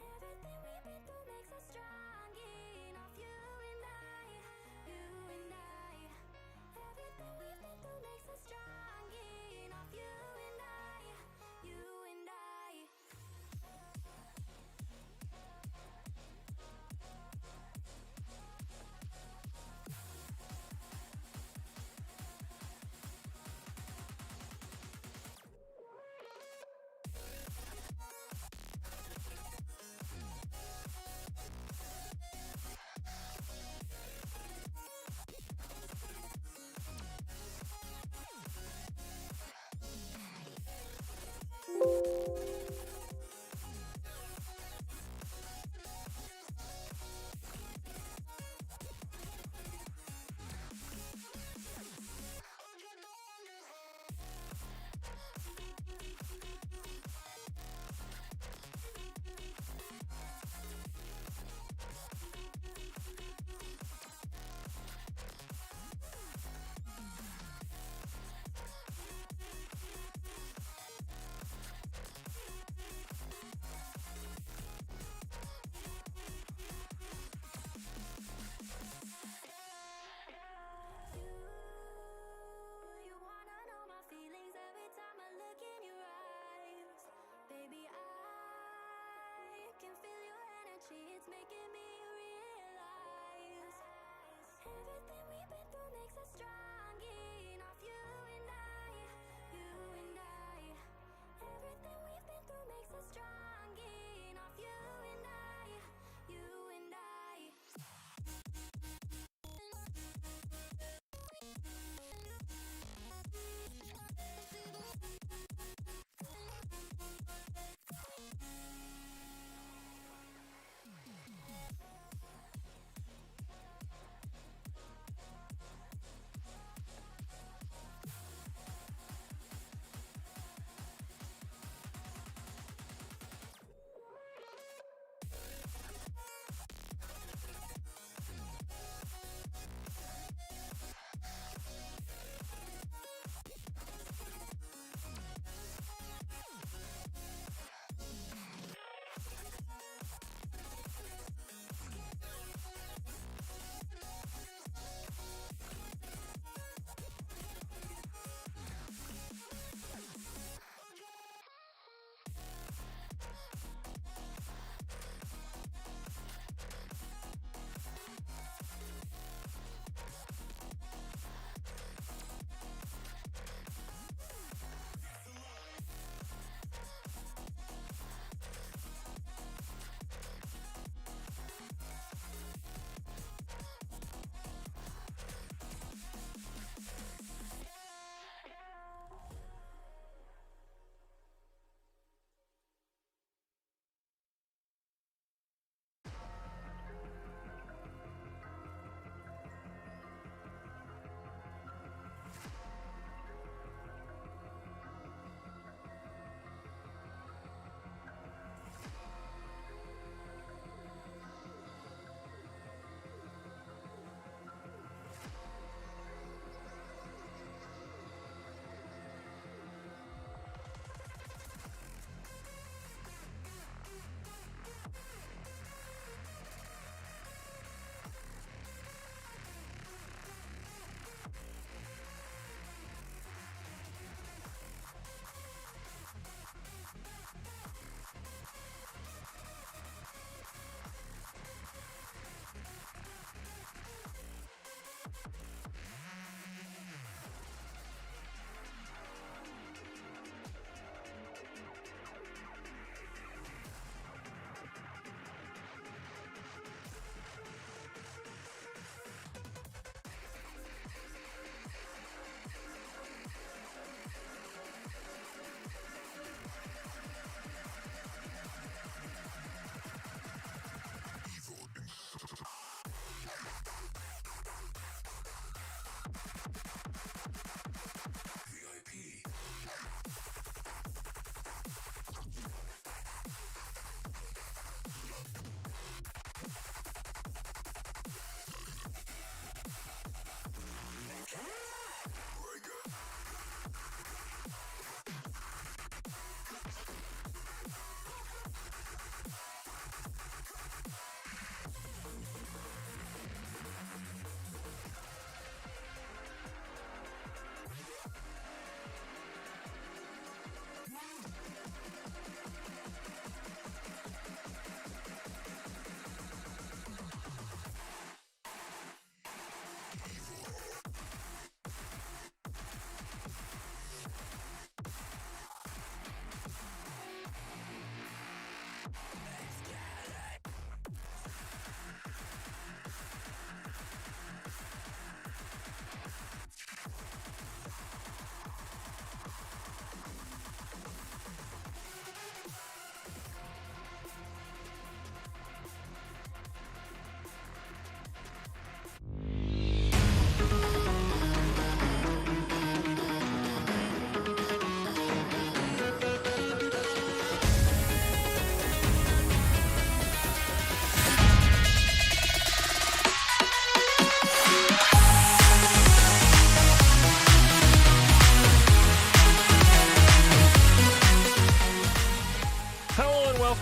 everything we've been through makes us strong enough. You and I, everything we've been through makes us strong enough. You and I, you and I.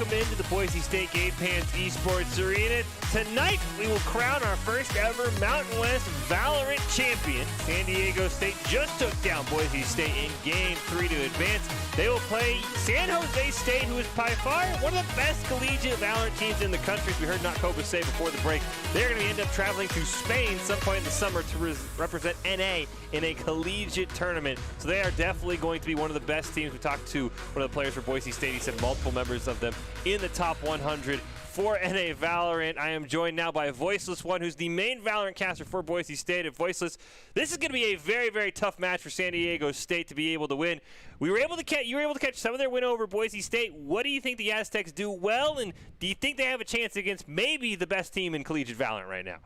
welcome into the Boise State Game Pants Esports Arena. Tonight, we will crown our first ever Mountain West Valorant champion. San Diego State just took down Boise State in Game 3 to advance. They will play San Jose State, who is by far one of the best collegiate Valorant teams in the country. As we heard Notkoba say before the break, they're going to end up traveling to Spain some point in the summer to represent NA in a collegiate tournament. So they are definitely going to be one of the best teams. We talked to one of the players for Boise State. He said multiple members of them in the top 100 for NA Valorant. I am joined now by Voiceless One, who's the main Valorant caster for Boise State. And Voiceless, this is going to be a very, very tough match for San Diego State to be able to win. You were able to catch some of their win over Boise State. What do you think the Aztecs do well, and do you think they have a chance against maybe the best team in collegiate Valorant right now?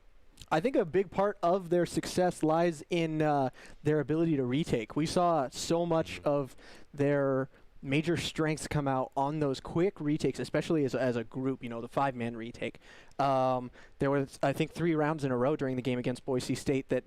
I think a big part of their success lies in their ability to retake. We saw so much of their major strengths come out on those quick retakes, especially as a group, you know, the 5-man retake. There was, I think, 3 rounds in a row during the game against Boise State that,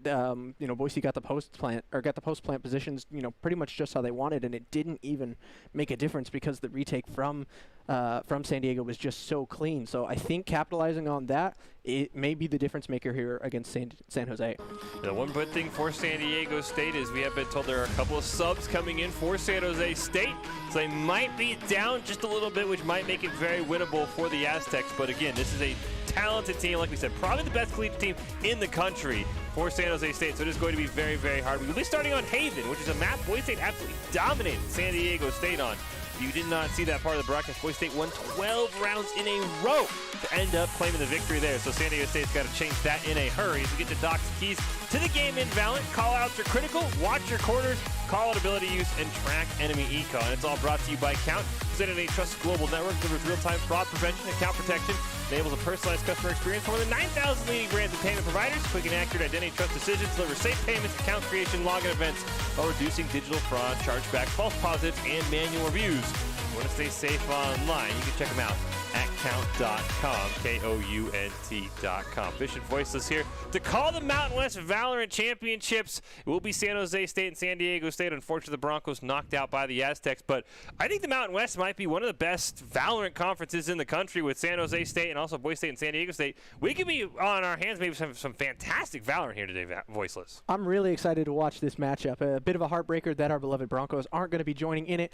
you know, Boise got the post plant positions, you know, pretty much just how they wanted, and it didn't even make a difference because the retake from San Diego was just so clean. So I think capitalizing on that, it may be the difference maker here against San Jose. The one good thing for San Diego State is we have been told there are a couple of subs coming in for San Jose State, so they might be down just a little bit, which might make it very winnable for the Aztecs. But again, this is a talented team, like we said, probably the best collegiate team in the country for San Jose State, so it is going to be very, very hard. We will be starting on Haven, which is a map Boise State absolutely dominated San Diego State on. If you did not see that part of the broadcast, Boise State won 12 rounds in a row to end up claiming the victory there. So San Diego State's got to change that in a hurry. As we get to Doc's keys to the game in Valorant, call-outs are critical, watch your quarters, call-out ability use, and track enemy eco. And it's all brought to you by Count. Identity Trust Global Network delivers real-time fraud prevention, account protection, enables a personalized customer experience for more than 9,000 leading brands and payment providers. Quick and accurate identity trust decisions, deliver safe payments, account creation, login events, while reducing digital fraud, chargeback, false positives, and manual reviews. If you want to stay safe online, you can check them out at count.com, Kount.com. Fish and Voiceless here to call the Mountain West Valorant Championships. It will be San Jose State and San Diego State. Unfortunately, the Broncos knocked out by the Aztecs, but I think the Mountain West might be one of the best Valorant conferences in the country with San Jose State and also Boise State and San Diego State. We could be on our hands maybe some fantastic Valorant here today, Voiceless. I'm really excited to watch this matchup. A bit of a heartbreaker that our beloved Broncos aren't going to be joining in it,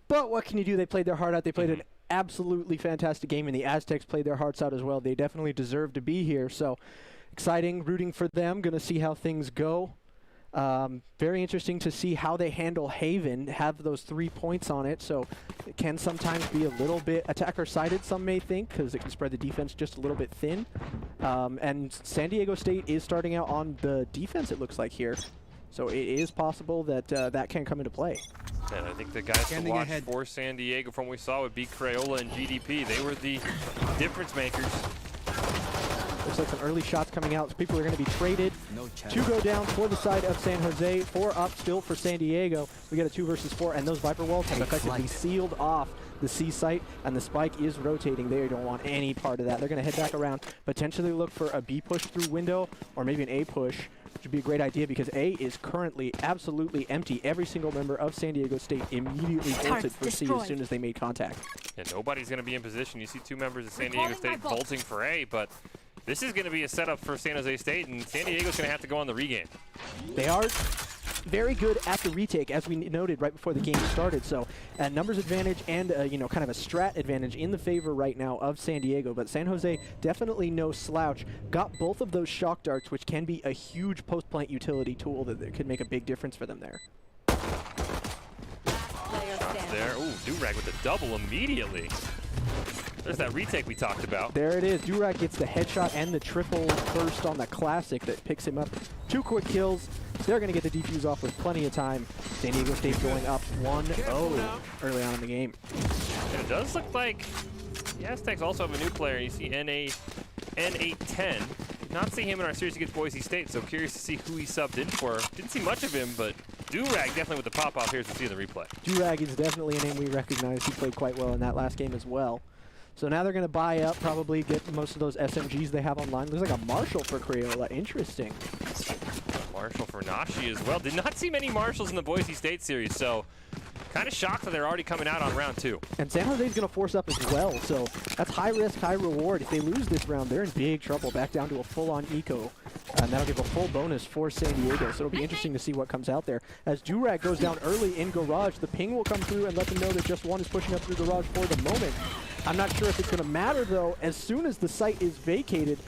but what can you do? They played their heart out. They played an absolutely fantastic game, and the Aztecs played their hearts out as well. They definitely deserve to be here, so exciting, rooting for them. Going to see how things go. Very interesting to see how they handle Haven, have those 3 points on it, so it can sometimes be a little bit attacker-sided, some may think, because it can spread the defense just a little bit thin. And San Diego State is starting out on the defense, it looks like here. So it is possible that that can come into play. And I think the guys to watch for San Diego from what we saw would be Crayola and GDP. They were the difference makers. Looks like some early shots coming out. So people are going to be traded. 2 go down for the side of San Jose. 4 up still for San Diego. We got a 2 versus 4, and those Viper walls have effectively sealed off the C site, and the spike is rotating. They don't want any part of that. They're going to head back around, potentially look for a B push through window, or maybe an A push, which would be a great idea because A is currently absolutely empty. Every single member of San Diego State immediately bolted for C as soon as they made contact. And nobody's going to be in position. You see 2 members of San Diego State bolting for A, but this is going to be a setup for San Jose State, and San Diego's going to have to go on the regame. They are very good at the retake, as we noted right before the game started. So a numbers advantage and you know, kind of a strat advantage in the favor right now of San Diego. But San Jose definitely no slouch. Got both of those shock darts, which can be a huge post-plant utility tool that could make a big difference for them there. There, ooh, Durag with the double immediately. There's that retake we talked about. There it is. Durag gets the headshot and the triple burst on the classic that picks him up. 2 quick kills. They're going to get the defuse off with plenty of time. San Diego State going up 1-0 early on in the game. And it does look like the Aztecs also have a new player. You see N810. Did not see him in our series against Boise State, so curious to see who he subbed in for. Didn't see much of him, but Durag definitely with the pop-off here as we see in the replay. Durag is definitely a name we recognize. He played quite well in that last game as well. So now they're going to buy up, probably get most of those SMGs they have online. Looks like a Marshall for Crayola. Interesting. Marshall for Nashi as well. Did not see many Marshalls in the Boise State series, so Kind of shocked that they're already coming out on round 2. And San Jose's going to force up as well, so that's high risk, high reward. If they lose this round, they're in big trouble, back down to a full-on eco. And that'll give a full bonus for San Diego, so it'll be interesting to see what comes out there. As Durag goes down early in Garage, the ping will come through and let them know that just one is pushing up through Garage for the moment. I'm not sure if it's going to matter, though. As soon as the site is vacated,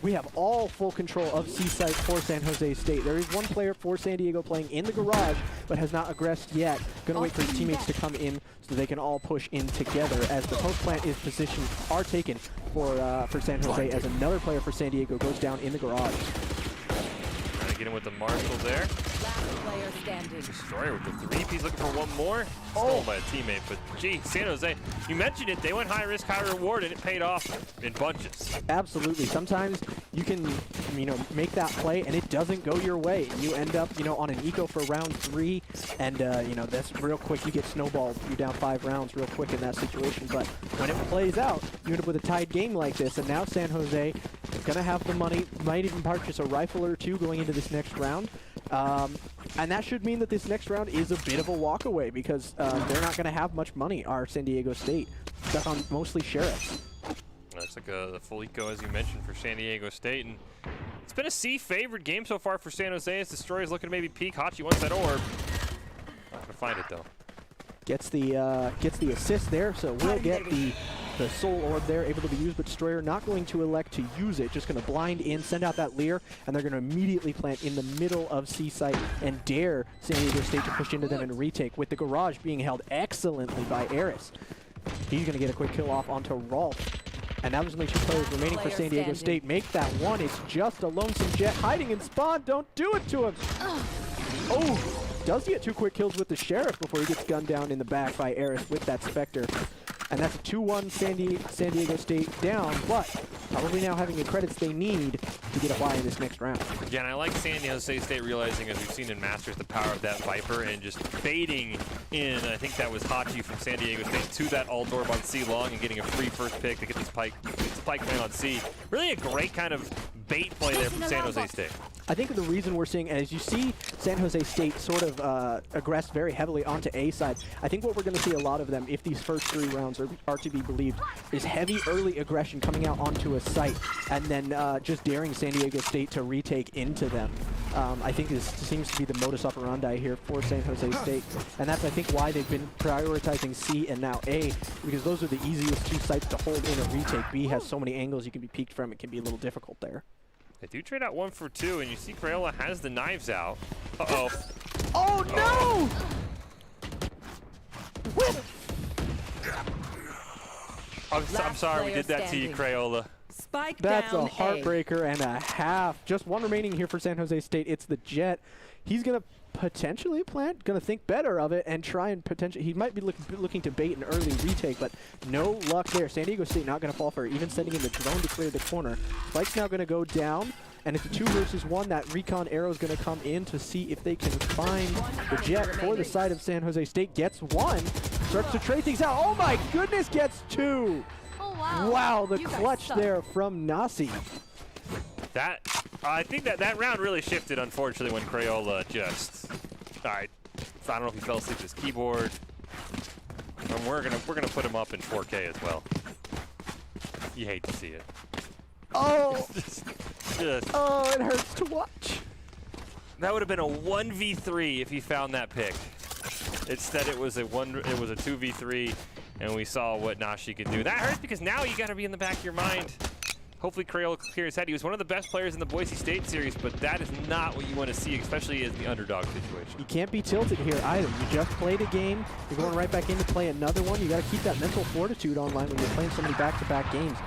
we have all full control of C site for San Jose State. There is one player for San Diego playing in the Garage, but has not aggressed yet. Going to wait for his teammates to come in so they can all push in together. As the post plant is positioned, are taken for San Jose, as another player for San Diego goes down in the Garage. Trying to get him with the Marshall there. Player standing. Destroyer with the 3. He's looking for one more. Stolen by a teammate, but gee, San Jose, you mentioned it, they went high risk, high reward, and it paid off in bunches. Absolutely. Sometimes you can, make that play and it doesn't go your way. You end up, on an eco for round 3, and, that's real quick. You get snowballed. You're down 5 rounds real quick in that situation. But when it plays out, you end up with a tied game like this, and now San Jose is going to have the money, might even purchase a rifle or 2 going into this next round. And that should mean that this next round is a bit of a walkaway, because they're not going to have much money, our San Diego State. Stuck on mostly Sheriffs. That's like a full eco, as you mentioned, for San Diego State. And it's been a C-favored game so far for San Jose, as Destroyer's looking to maybe peek. Hachi wants that orb. Not going to find it, though. Gets the assist there, so we'll get the soul orb there, able to be used, but Destroyer not going to elect to use it, just going to blind in, send out that Leer, and they're going to immediately plant in the middle of C-Site and dare San Diego State to push into them and retake, with the Garage being held excellently by Eris. He's going to get a quick kill off onto Rolf. And now there's only 2 players remaining for San Diego State. Make that one. It's just a lonesome Jet hiding in spawn. Don't do it to him. Oh, does get 2 quick kills with the Sheriff before he gets gunned down in the back by Eris with that Spectre. And that's a 2-1 San Diego State down, but probably now having the credits they need to get a bye in this next round. Again, I like San Jose State realizing, as we've seen in Masters, the power of that Viper and just baiting in. I think that was Hachi from San Diego State to that alt orb on C long and getting a free first pick to get this pike man on C. Really a great kind of bait play there from San Jose State. I think the reason we're seeing, as you see San Jose State sort of aggress very heavily onto A side, I think what we're going to see a lot of them, if these first 3 rounds are to be believed, is heavy early aggression coming out onto a site and then just daring San Diego State to retake into them. I think this seems to be the modus operandi here for San Jose State, and that's, I think, why they've been prioritizing C and now A, because those are the easiest 2 sites to hold in a retake. B has so many angles you can be peeked from, it can be a little difficult there. They do trade out 1 for 2, and you see Crayola has the knives out. Uh-oh. Oh, no! I'm sorry we did that to you, Crayola. Spike That's down a heartbreaker and a half. Just 1 remaining here for San Jose State. It's the Jet. He's going to potentially plant, going to think better of it and try and potentially, he might be looking to bait an early retake, but no luck there. San Diego State not going to fall for it, even sending in the drone to clear the corner. Spike's now going to go down, and it's a 2 versus 1. That recon arrow is going to come in to see if they can find the Jet for the side of San Jose State. Gets 1, starts to trade things out. Oh my goodness, gets 2. Oh, wow. Wow, the clutch there from Nasi. I think that round really shifted, unfortunately, when Crayola just, I don't know if he fell asleep at his keyboard. And we're gonna put him up in 4K as well. You hate to see it. Oh, just. Oh, it hurts to watch. That would have been a 1v3 if he found that pick. Instead, it was a 2v3, and we saw what Nashi could do. That hurts because now you got to be in the back of your mind. Hopefully Crayola clears his head. He was one of the best players in the Boise State series, but that is not what you want to see, especially as the underdog situation. You can't be tilted here either. You just played a game. You're going right back in to play another one. You got to keep that mental fortitude online when you're playing so many back-to-back games.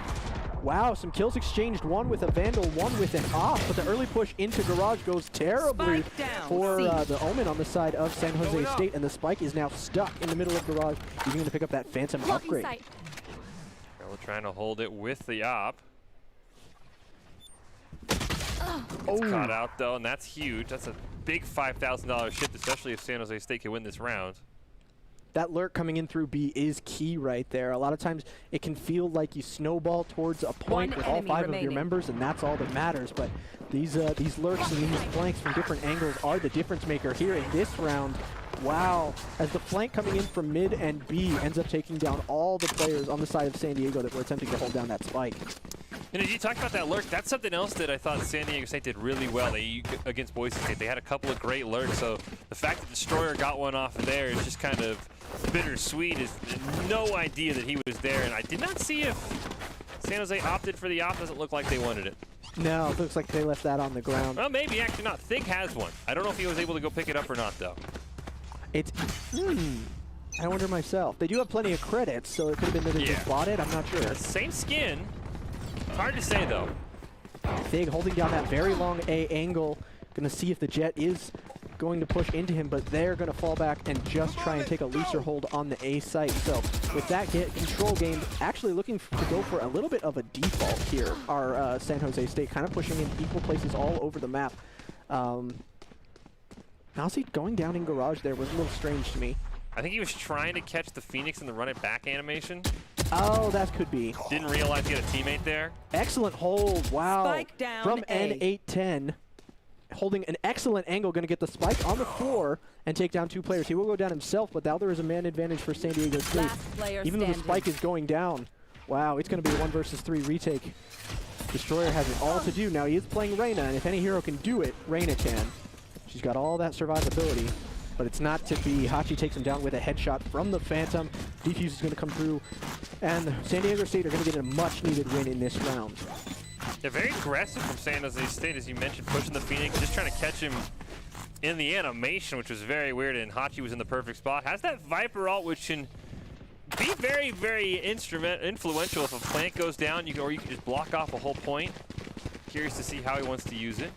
Wow, some kills exchanged. 1 with a Vandal, 1 with an off, but the early push into Garage goes terribly for the Omen on the side of San Jose State, and the Spike is now stuck in the middle of Garage. He's going to pick up that Phantom upgrade. Crayola trying to hold it with the op. It's caught out though, and that's huge. That's a big $5,000 shift, especially if San Jose State can win this round. That lurk coming in through B is key right there. A lot of times it can feel like you snowball towards a point with all 5 of your members, and that's all that matters. But these lurks and these flanks from different angles are the difference maker here in this round. Wow. As the flank coming in from mid and B ends up taking down all the players on the side of San Diego that were attempting to hold down that spike. And as you talked about that lurk, that's something else that I thought San Diego State did really well against Boise State. They had a couple of great lurks, so the fact that Destroyer got one off of there is just kind of bittersweet. Is no idea that he was there, and I did not see if San Jose opted for the op. Doesn't look like they wanted it. No, it looks like they left that on the ground. Well, maybe actually not. Thig has one. I don't know if he was able to go pick it up or not, though. It's, I wonder myself. They do have plenty of credits, so it could have been that they just bought it. I'm not sure. Same skin. Hard to say, though. Thig holding down that very long A angle. Going to see if the Jet is going to push into him, but they're going to fall back and just try and take a looser hold on the A site. So with that control game, actually looking to go for a little bit of a default here. Our San Jose State kind of pushing in equal places all over the map. Honestly, going down in garage there was a little strange to me. I think he was trying to catch the Phoenix in the run it back animation. Oh, that could be. Didn't realize he had a teammate there. Excellent hold. Wow. Spike down From A. N810. Holding an excellent angle, going to get the spike on the floor and take down 2 players. He will go down himself, but now there is a man advantage for San Diego State. Even though the spike is going down. Wow, it's going to be a 1 versus 3 retake. Destroyer has it all to do. Now he is playing Reyna, and if any hero can do it, Reyna can. She's got all that survivability, but it's not to be. Hachi takes him down with a headshot from the Phantom. Defuse is going to come through, and San Diego State are going to get a much-needed win in this round. They're very aggressive from San Jose State, as you mentioned, pushing the Phoenix, just trying to catch him in the animation, which was very weird, and Hachi was in the perfect spot. Has that Viper ult, which can be very, very influential if a plant goes down, or you can just block off a whole point. Curious to see how he wants to use it.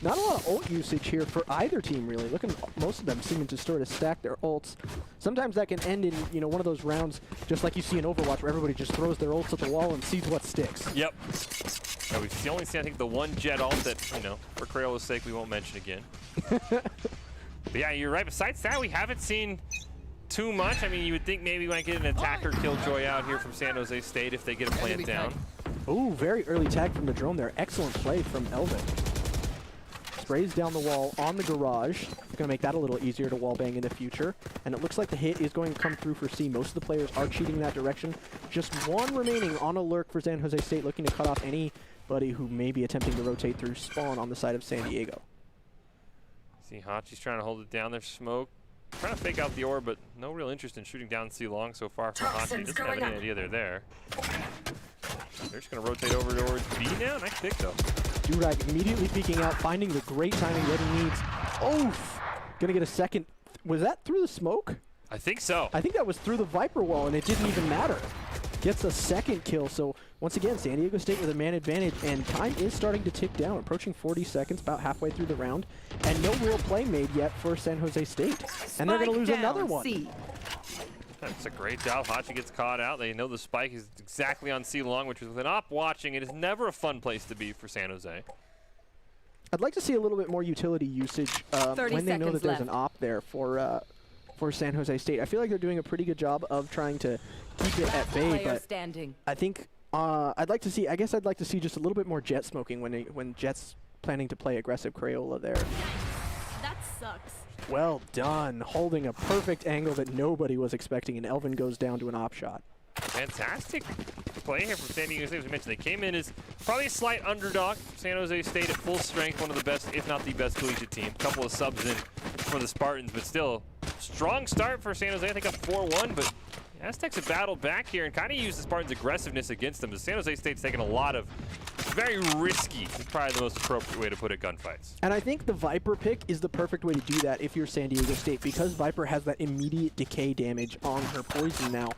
Not a lot of ult usage here for either team, really. Look at most of them seeming to sort of stack their ults. Sometimes that can end in, you know, one of those rounds, just like you see in Overwatch, where everybody just throws their ults at the wall and sees what sticks. Yep. We've only seen, I think, the one Jet ult that, you know, for Crayola's sake, we won't mention again. But yeah, you're right. Besides that, we haven't seen too much. I mean, you would think maybe we might get an attacker killjoy out here from San Jose State if they get a plant down. Ooh, very early tag from the drone there. Excellent play from Elvin. Sprays down the wall on the garage. It's going to make that a little easier to wallbang in the future. And it looks like the hit is going to come through for C. Most of the players are cheating that direction. Just one remaining on a lurk for San Jose State, looking to cut off anybody who may be attempting to rotate through spawn on the side of San Diego. See, Hachi's trying to hold it down. There's smoke. Trying to fake out the orb, but no real interest in shooting down C long so far from Hachi. Doesn't have any idea they're there. They're just going to rotate over towards B now. Nice pick, though. Durag immediately peeking out, finding the great timing that he needs. Oof! Gonna get a second. Was that through the smoke? I think so. I think that was through the Viper wall, and it didn't even matter. Gets a second kill, so once again, San Diego State with a man advantage, and time is starting to tick down, approaching 40 seconds, about halfway through the round, and no real play made yet for San Jose State. And they're gonna lose another one. C. That's a great job. Hachi gets caught out. They know the spike is exactly on C long, which is with an op watching. It is never a fun place to be for San Jose. I'd like to see a little bit more utility usage when they know that there's an op there for San Jose State. I feel like they're doing a pretty good job of trying to keep it at bay, but I think I'd like to see. I guess I'd like to see just a little bit more Jet smoking when Jet's planning to play aggressive Crayola there. That sucks. Well done, holding a perfect angle that nobody was expecting, and Elvin goes down to an op shot. Fantastic play here from San Diego State. As we mentioned, they came in as probably a slight underdog. San Jose State at full strength, one of the best, if not the best, collegiate team. A couple of subs in for the Spartans, but still, strong start for San Jose. I think up 4-1, but Aztecs have battled back here and kind of used the Spartans' aggressiveness against them. But San Jose State's taken a lot of very risky, is probably the most appropriate way to put it, gunfights. And I think the Viper pick is the perfect way to do that if you're San Diego State, because Viper has that immediate decay damage on her poison now.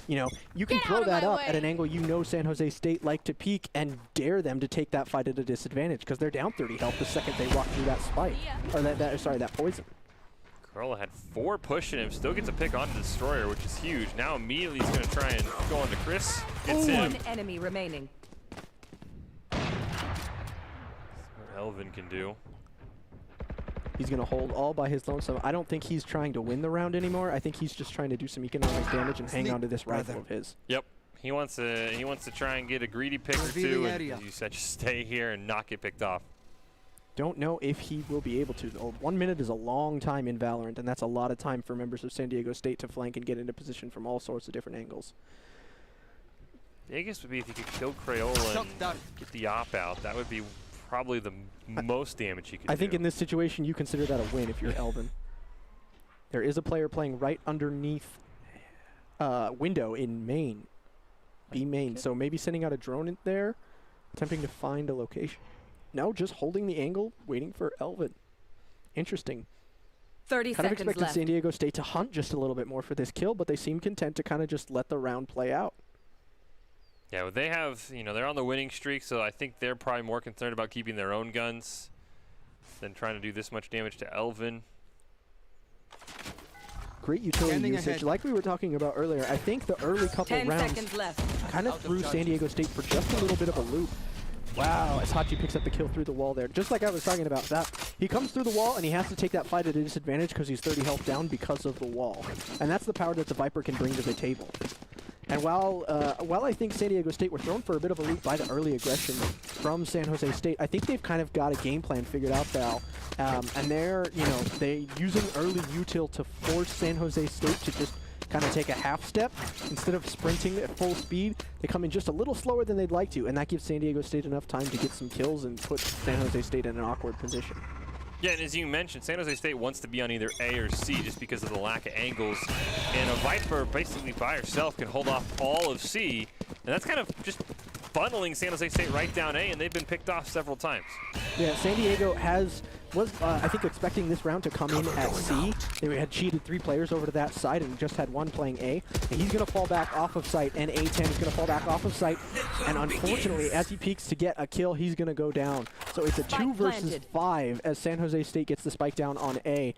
You know, you can throw that up at an angle you know San Jose State like to peek and dare them to take that fight at a disadvantage, because they're down 30 health the second they walk through that spike, or that poison. Corolla had 4 pushing him, still gets a pick on the Destroyer, which is huge. Now immediately he's going to try and go on to Chris. Gets him. One enemy remaining. What Elvin can do. He's going to hold all by his lonesome. I don't think he's trying to win the round anymore. I think he's just trying to do some economic damage and hang on to this rifle of his. Yep. He wants to try and get a greedy pick or two, and as you said, just stay here and not get picked off. Don't know if he will be able to. 1 minute is a long time in Valorant, and that's a lot of time for members of San Diego State to flank and get into position from all sorts of different angles. The biggest would be if you could kill Crayola and get the op out. That would be probably the most damage you could do. I think in this situation, you consider that a win if you're Elvin. There is a player playing right underneath window in main, B main. So maybe sending out a drone in there, attempting to find a location. No, just holding the angle, waiting for Elvin. Interesting. 30 kind of seconds expected left. San Diego State to hunt just a little bit more for this kill, but they seem content to kind of just let the round play out. Yeah, well, they have, they're on the winning streak, so I think they're probably more concerned about keeping their own guns than trying to do this much damage to Elvin. Great utility usage. Like we were talking about earlier, I think the early couple 10 rounds seconds left. kind of threw San Diego State for just a little bit of a loop. Wow, as Hachi picks up the kill through the wall there. Just like I was talking about, that he comes through the wall and he has to take that fight at a disadvantage because he's 30 health down because of the wall. And that's the power that the Viper can bring to the table. And while I think San Diego State were thrown for a bit of a loop by the early aggression from San Jose State, I think they've kind of got a game plan figured out, Val. And they're using early util to force San Jose State to just kind of take a half step. Instead of sprinting at full speed, they come in just a little slower than they'd like to, and that gives San Diego State enough time to get some kills and put San Jose State in an awkward position. Yeah, and as you mentioned, San Jose State wants to be on either A or C just because of the lack of angles. And a Viper basically by herself can hold off all of C. And that's kind of just funneling San Jose State right down A, and they've been picked off several times. Yeah, San Diego was I think expecting this round to come in at C. They had cheated 3 players over to that side and just had 1 playing A. And he's going to fall back off of site, and A10 is going to fall back off of site. And unfortunately, as he peeks to get a kill, he's going to go down. So it's a 2 versus 5 as San Jose State gets the spike down on A.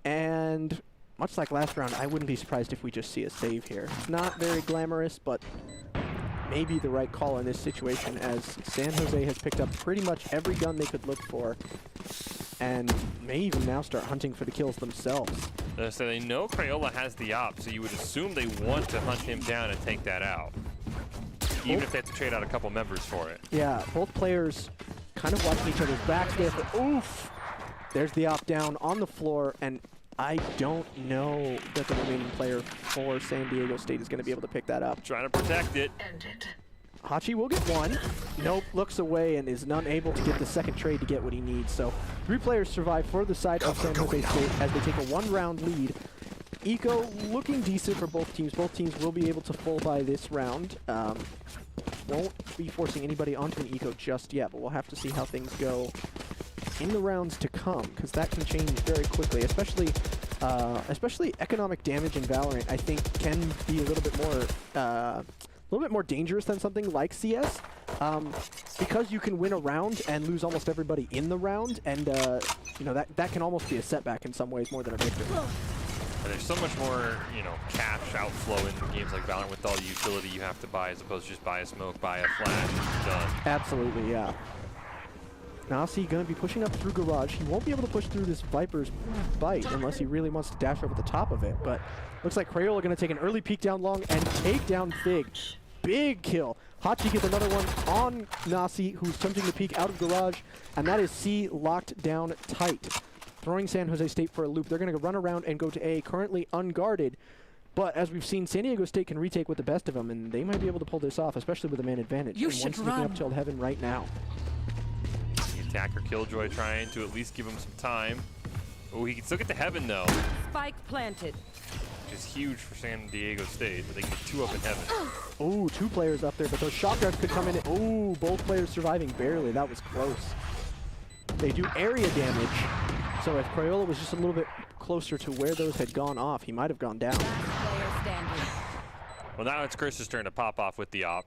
And much like last round, I wouldn't be surprised if we just see a save here. It's not very glamorous, but maybe the right call in this situation, as San Jose has picked up pretty much every gun they could look for and may even now start hunting for the kills themselves. So they know Crayola has the op, so you would assume they want to hunt him down and take that out, even if they have to trade out a couple members for it. Yeah, both players kind of watching each other's backs there. Oof! There's the op down on the floor, and I don't know that the remaining player for San Diego State is going to be able to pick that up. Trying to protect it. Hachi will get 1. Nope, looks away and is unable to get the second trade to get what he needs. So 3 players survive for the side of San Jose State as they take a 1-round lead. Eco looking decent for both teams. Both teams will be able to full by this round. Won't be forcing anybody onto an Eco just yet, but we'll have to see how things go in the rounds to come, because that can change very quickly, especially economic damage in Valorant. I think can be a little bit more dangerous than something like CS, because you can win a round and lose almost everybody in the round, and that can almost be a setback in some ways more than a victory. And there's so much more, cash outflow in games like Valorant with all the utility you have to buy, as opposed to just buy a smoke, buy a flash, and it's done. Absolutely, yeah. Nasi going to be pushing up through Garage. He won't be able to push through this Viper's bite unless he really wants to dash over the top of it. But looks like Crayola going to take an early peek down long and take down Fig. Big kill. Hachi gets another one on Nasi, who's attempting to peek out of Garage. And that is C locked down tight, throwing San Jose State for a loop. They're going to run around and go to A, currently unguarded. But as we've seen, San Diego State can retake with the best of them, and they might be able to pull this off, especially with a man advantage. You and should one run. sneaking up till heaven right now. Attacker Killjoy trying to at least give him some time. Oh, he can still get to heaven though, Spike planted. which is huge for San Diego State, but they can get 2 up in heaven. Oh, 2 players up there, but those shotguns could come in. Oh, both players surviving barely. That was close. They do area damage, so if Crayola was just a little bit closer to where those had gone off, he might have gone down. Well, now it's Chris's turn to pop off with the op.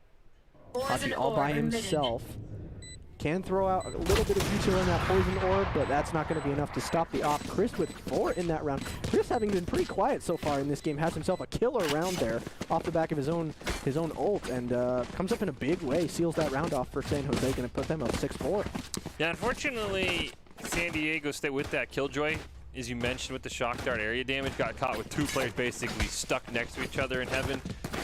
Hachi all by himself. Can throw out a little bit of util in that poison orb, but that's not going to be enough to stop the op. Chris with 4 in that round. Chris, having been pretty quiet so far in this game, has himself a killer round there off the back of his own ult, and comes up in a big way, seals that round off for San Jose, going to put them up 6-4. Yeah, unfortunately, San Diego State with that Killjoy, as you mentioned with the shock dart area damage, got caught with 2 players basically stuck next to each other in heaven.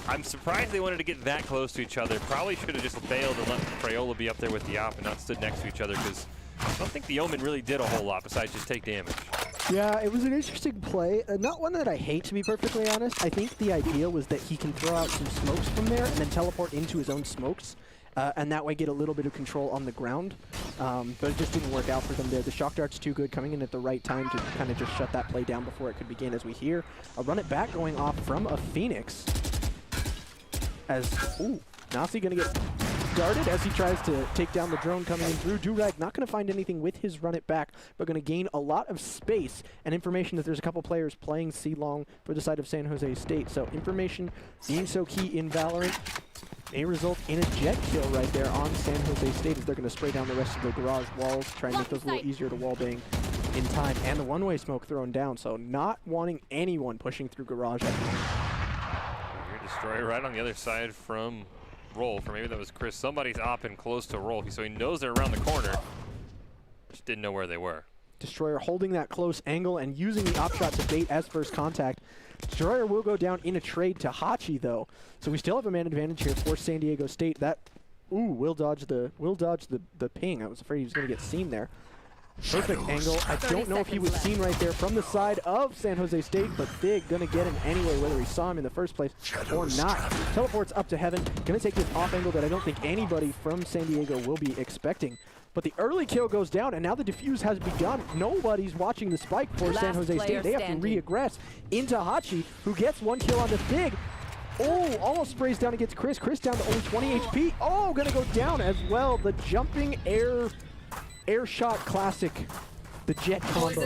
I'm surprised they wanted to get that close to each other. Probably should have just bailed and let Crayola be up there with the op and not stood next to each other, because I don't think the Omen really did a whole lot besides just take damage. Yeah, it was an interesting play. Not one that I hate, to be perfectly honest. I think the idea was that he can throw out some smokes from there and then teleport into his own smokes, and that way get a little bit of control on the ground. But it just didn't work out for them there. The shock dart's too good, coming in at the right time to kind of just shut that play down before it could begin, as we hear a run it back going off from a Phoenix. As, ooh, Nasi gonna get darted as he tries to take down the drone coming in through. Durag not going to find anything with his run it back, but going to gain a lot of space and information that there's a couple players playing C-Long for the side of San Jose State. So information being so key in Valorant may result in a jet kill right there on San Jose State as they're going to spray down the rest of the garage walls, try and make those a little easier to wallbang in time. And the one-way smoke thrown down, so not wanting anyone pushing through garage at the moment. Your Destroyer right on the other side from Roll, for maybe that was Chris. Somebody's opping close to Roll, so he knows they're around the corner. Just didn't know where they were. Destroyer holding that close angle and using the op shot to bait as first contact. Destroyer will go down in a trade to Hachi though, so we still have a man advantage here for San Diego State. That will dodge the ping. I was afraid he was going to get seen there. Perfect angle. I don't know if he was seen right there from the side of San Jose State, but Big gonna get him anyway, whether he saw him in the first place or not. Teleports up to heaven. Gonna take this off angle that I don't think anybody from San Diego will be expecting. But the early kill goes down, and now the defuse has begun. Nobody's watching the spike for San Jose State. They have to re-aggress into Hachi, who gets one kill on the Big. Oh, almost sprays down against Chris. Chris down to only 20 HP. Oh, gonna go down as well. The jumping air shot classic, the jet combo.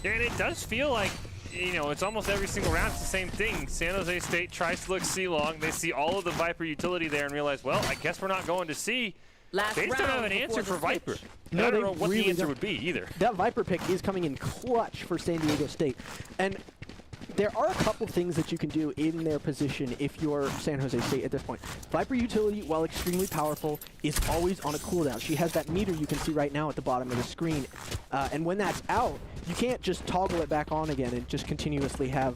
Yeah, and it does feel like, you know, it's almost every single round it's the same thing. San Jose State tries to look C-Long. They see all of the Viper utility there and realize, well, I guess we're not going to C. They just don't have an answer for Viper. No, I don't know what really the answer would be either. That Viper pick is coming in clutch for San Diego State. And there are a couple things that you can do in their position if you're San Jose State at this point. Viper utility, while extremely powerful, is always on a cooldown. She has that meter you can see right now at the bottom of the screen. And when that's out, you can't just toggle it back on again and just continuously have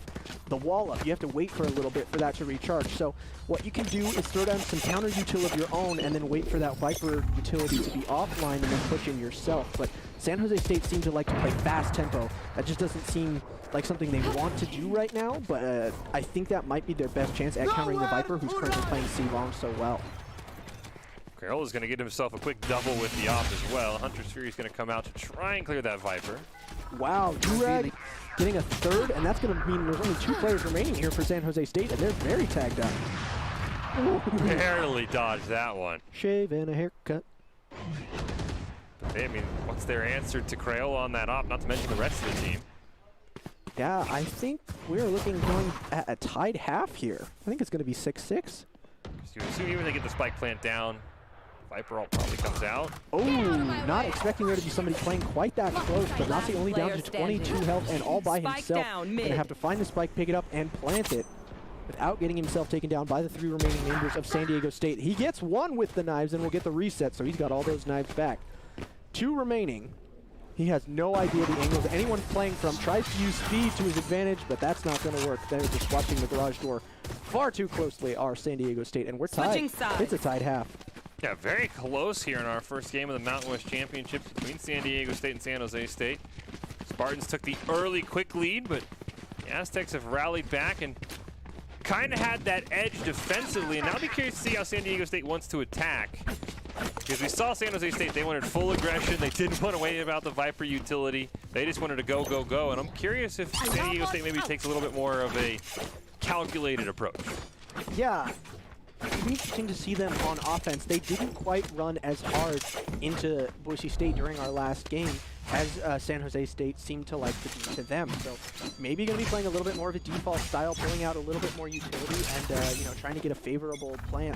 the wall up. You have to wait for a little bit for that to recharge. So what you can do is throw down some counter util of your own and then wait for that Viper utility to be offline and then push in yourself. But San Jose State seems to like to play fast tempo. That just doesn't seem like something they want to do right now, but I think that might be their best chance at countering the Viper, who's currently playing C-Long so well. Crayola is going to get himself a quick double with the op as well. Hunter's Fury is going to come out to try and clear that Viper. Wow, Durag getting a third, and that's going to mean there's only 2 players remaining here for San Jose State, and they're very tagged up. Barely dodged that one. Shave and a haircut. I mean, what's their answer to Crayola on that op, not to mention the rest of the team? Yeah, I think we're looking going at a tied half here. I think it's going to be 6-6. So you assume even if they get the spike plant down, Viper ult probably comes out. Oh, not expecting there to be somebody playing quite that close, but Nasi only down to 22 health and all by himself. Gonna have to find the spike, pick it up, and plant it without getting himself taken down by the 3 remaining members of San Diego State. He gets 1 with the knives and will get the reset, so he's got all those knives back. 2 remaining. He has no idea the angles anyone playing from. Tries to use speed to his advantage, but that's not going to work. They're just watching the garage door far too closely, are San Diego State, and we're tied. It's a tied half. Yeah, very close here in our first game of the Mountain West Championship between San Diego State and San Jose State. Spartans took the early quick lead, but the Aztecs have rallied back and kind of had that edge defensively. And now I'll be curious to see how San Diego State wants to attack. Because we saw San Jose State, they wanted full aggression. They didn't want to worry about the Viper utility. They just wanted to go, go, go. And I'm curious if San Diego State maybe takes a little bit more of a calculated approach. Yeah. It'd be interesting to see them on offense. They didn't quite run as hard into Boise State during our last game as San Jose State seemed to like to do to them. So maybe going to be playing a little bit more of a default style, pulling out a little bit more utility and you know, trying to get a favorable plant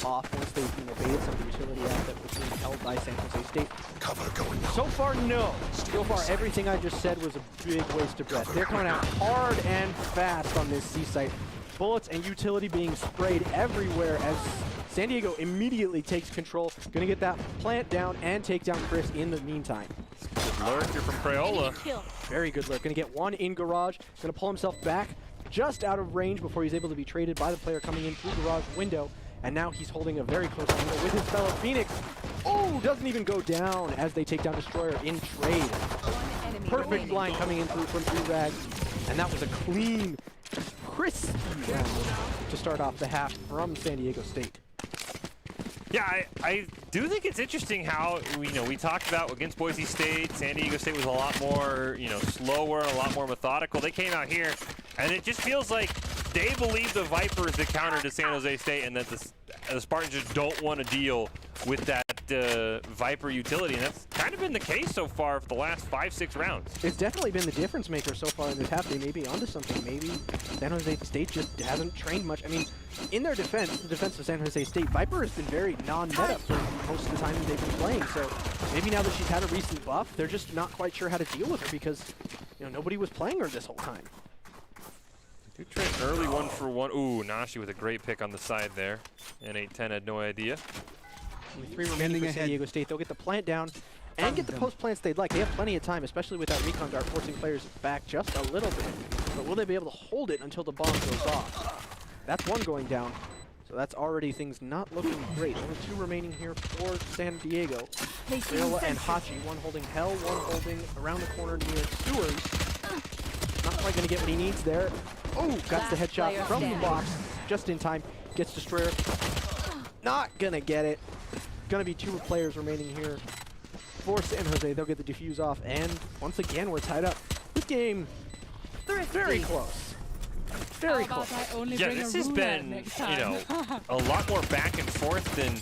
off once they baited some of the utility out that was being held by San Jose State. Cover going on. So far, no. So far, everything I just said was a big waste of breath. They're coming out hard and fast on this C site. Bullets and utility being sprayed everywhere as San Diego immediately takes control. Gonna get that plant down and take down Chris in the meantime. Good lurk here from Crayola. Very good lurk. Gonna get 1 in garage. Gonna pull himself back just out of range before he's able to be traded by the player coming in through garage window. And now he's holding a very close angle with his fellow Phoenix. Oh, doesn't even go down as they take down Destroyer in trade. Perfect blind coming in through from 3Rag. And that was a clean, crispy round to start off the half from San Diego State. Yeah, I do think it's interesting how we talked about against Boise State. San Diego State was a lot more slower, a lot more methodical. They came out here, and it just feels like they believe the Viper is the counter to San Jose State, and that the Spartans just don't want to deal with that Viper utility, and that's kind of been the case so far for the last 5-6 rounds. It's definitely been the difference maker so far in this half. They may be onto something. Maybe San Jose State just hasn't trained much. I mean, in their defense, the defense of San Jose State, Viper has been very non-meta for most of the time that they've been playing. So maybe now that she's had a recent buff, they're just not quite sure how to deal with her because nobody was playing her this whole time. Do trade early 1-for-1. Ooh, Nashi with a great pick on the side there. And 8-10 had no idea. Only 3 remaining for San Diego State. They'll get the plant down and get the post plants they'd like. They have plenty of time, especially with that recon guard forcing players back just a little bit. But will they be able to hold it until the bomb goes off? That's one going down. So that's already things not looking great. Only 2 remaining here for San Diego. Villa and Hachi, one holding Hell, one holding around the corner near Sewers. Not quite going to get what he needs there. Oh, got the headshot from the box just in time. Gets Destroyer. Not going to get it. Going to be 2 players remaining here for San Jose. They'll get the defuse off, and once again, we're tied up. This game, very close. Very close. Yeah, this has been, a lot more back and forth than,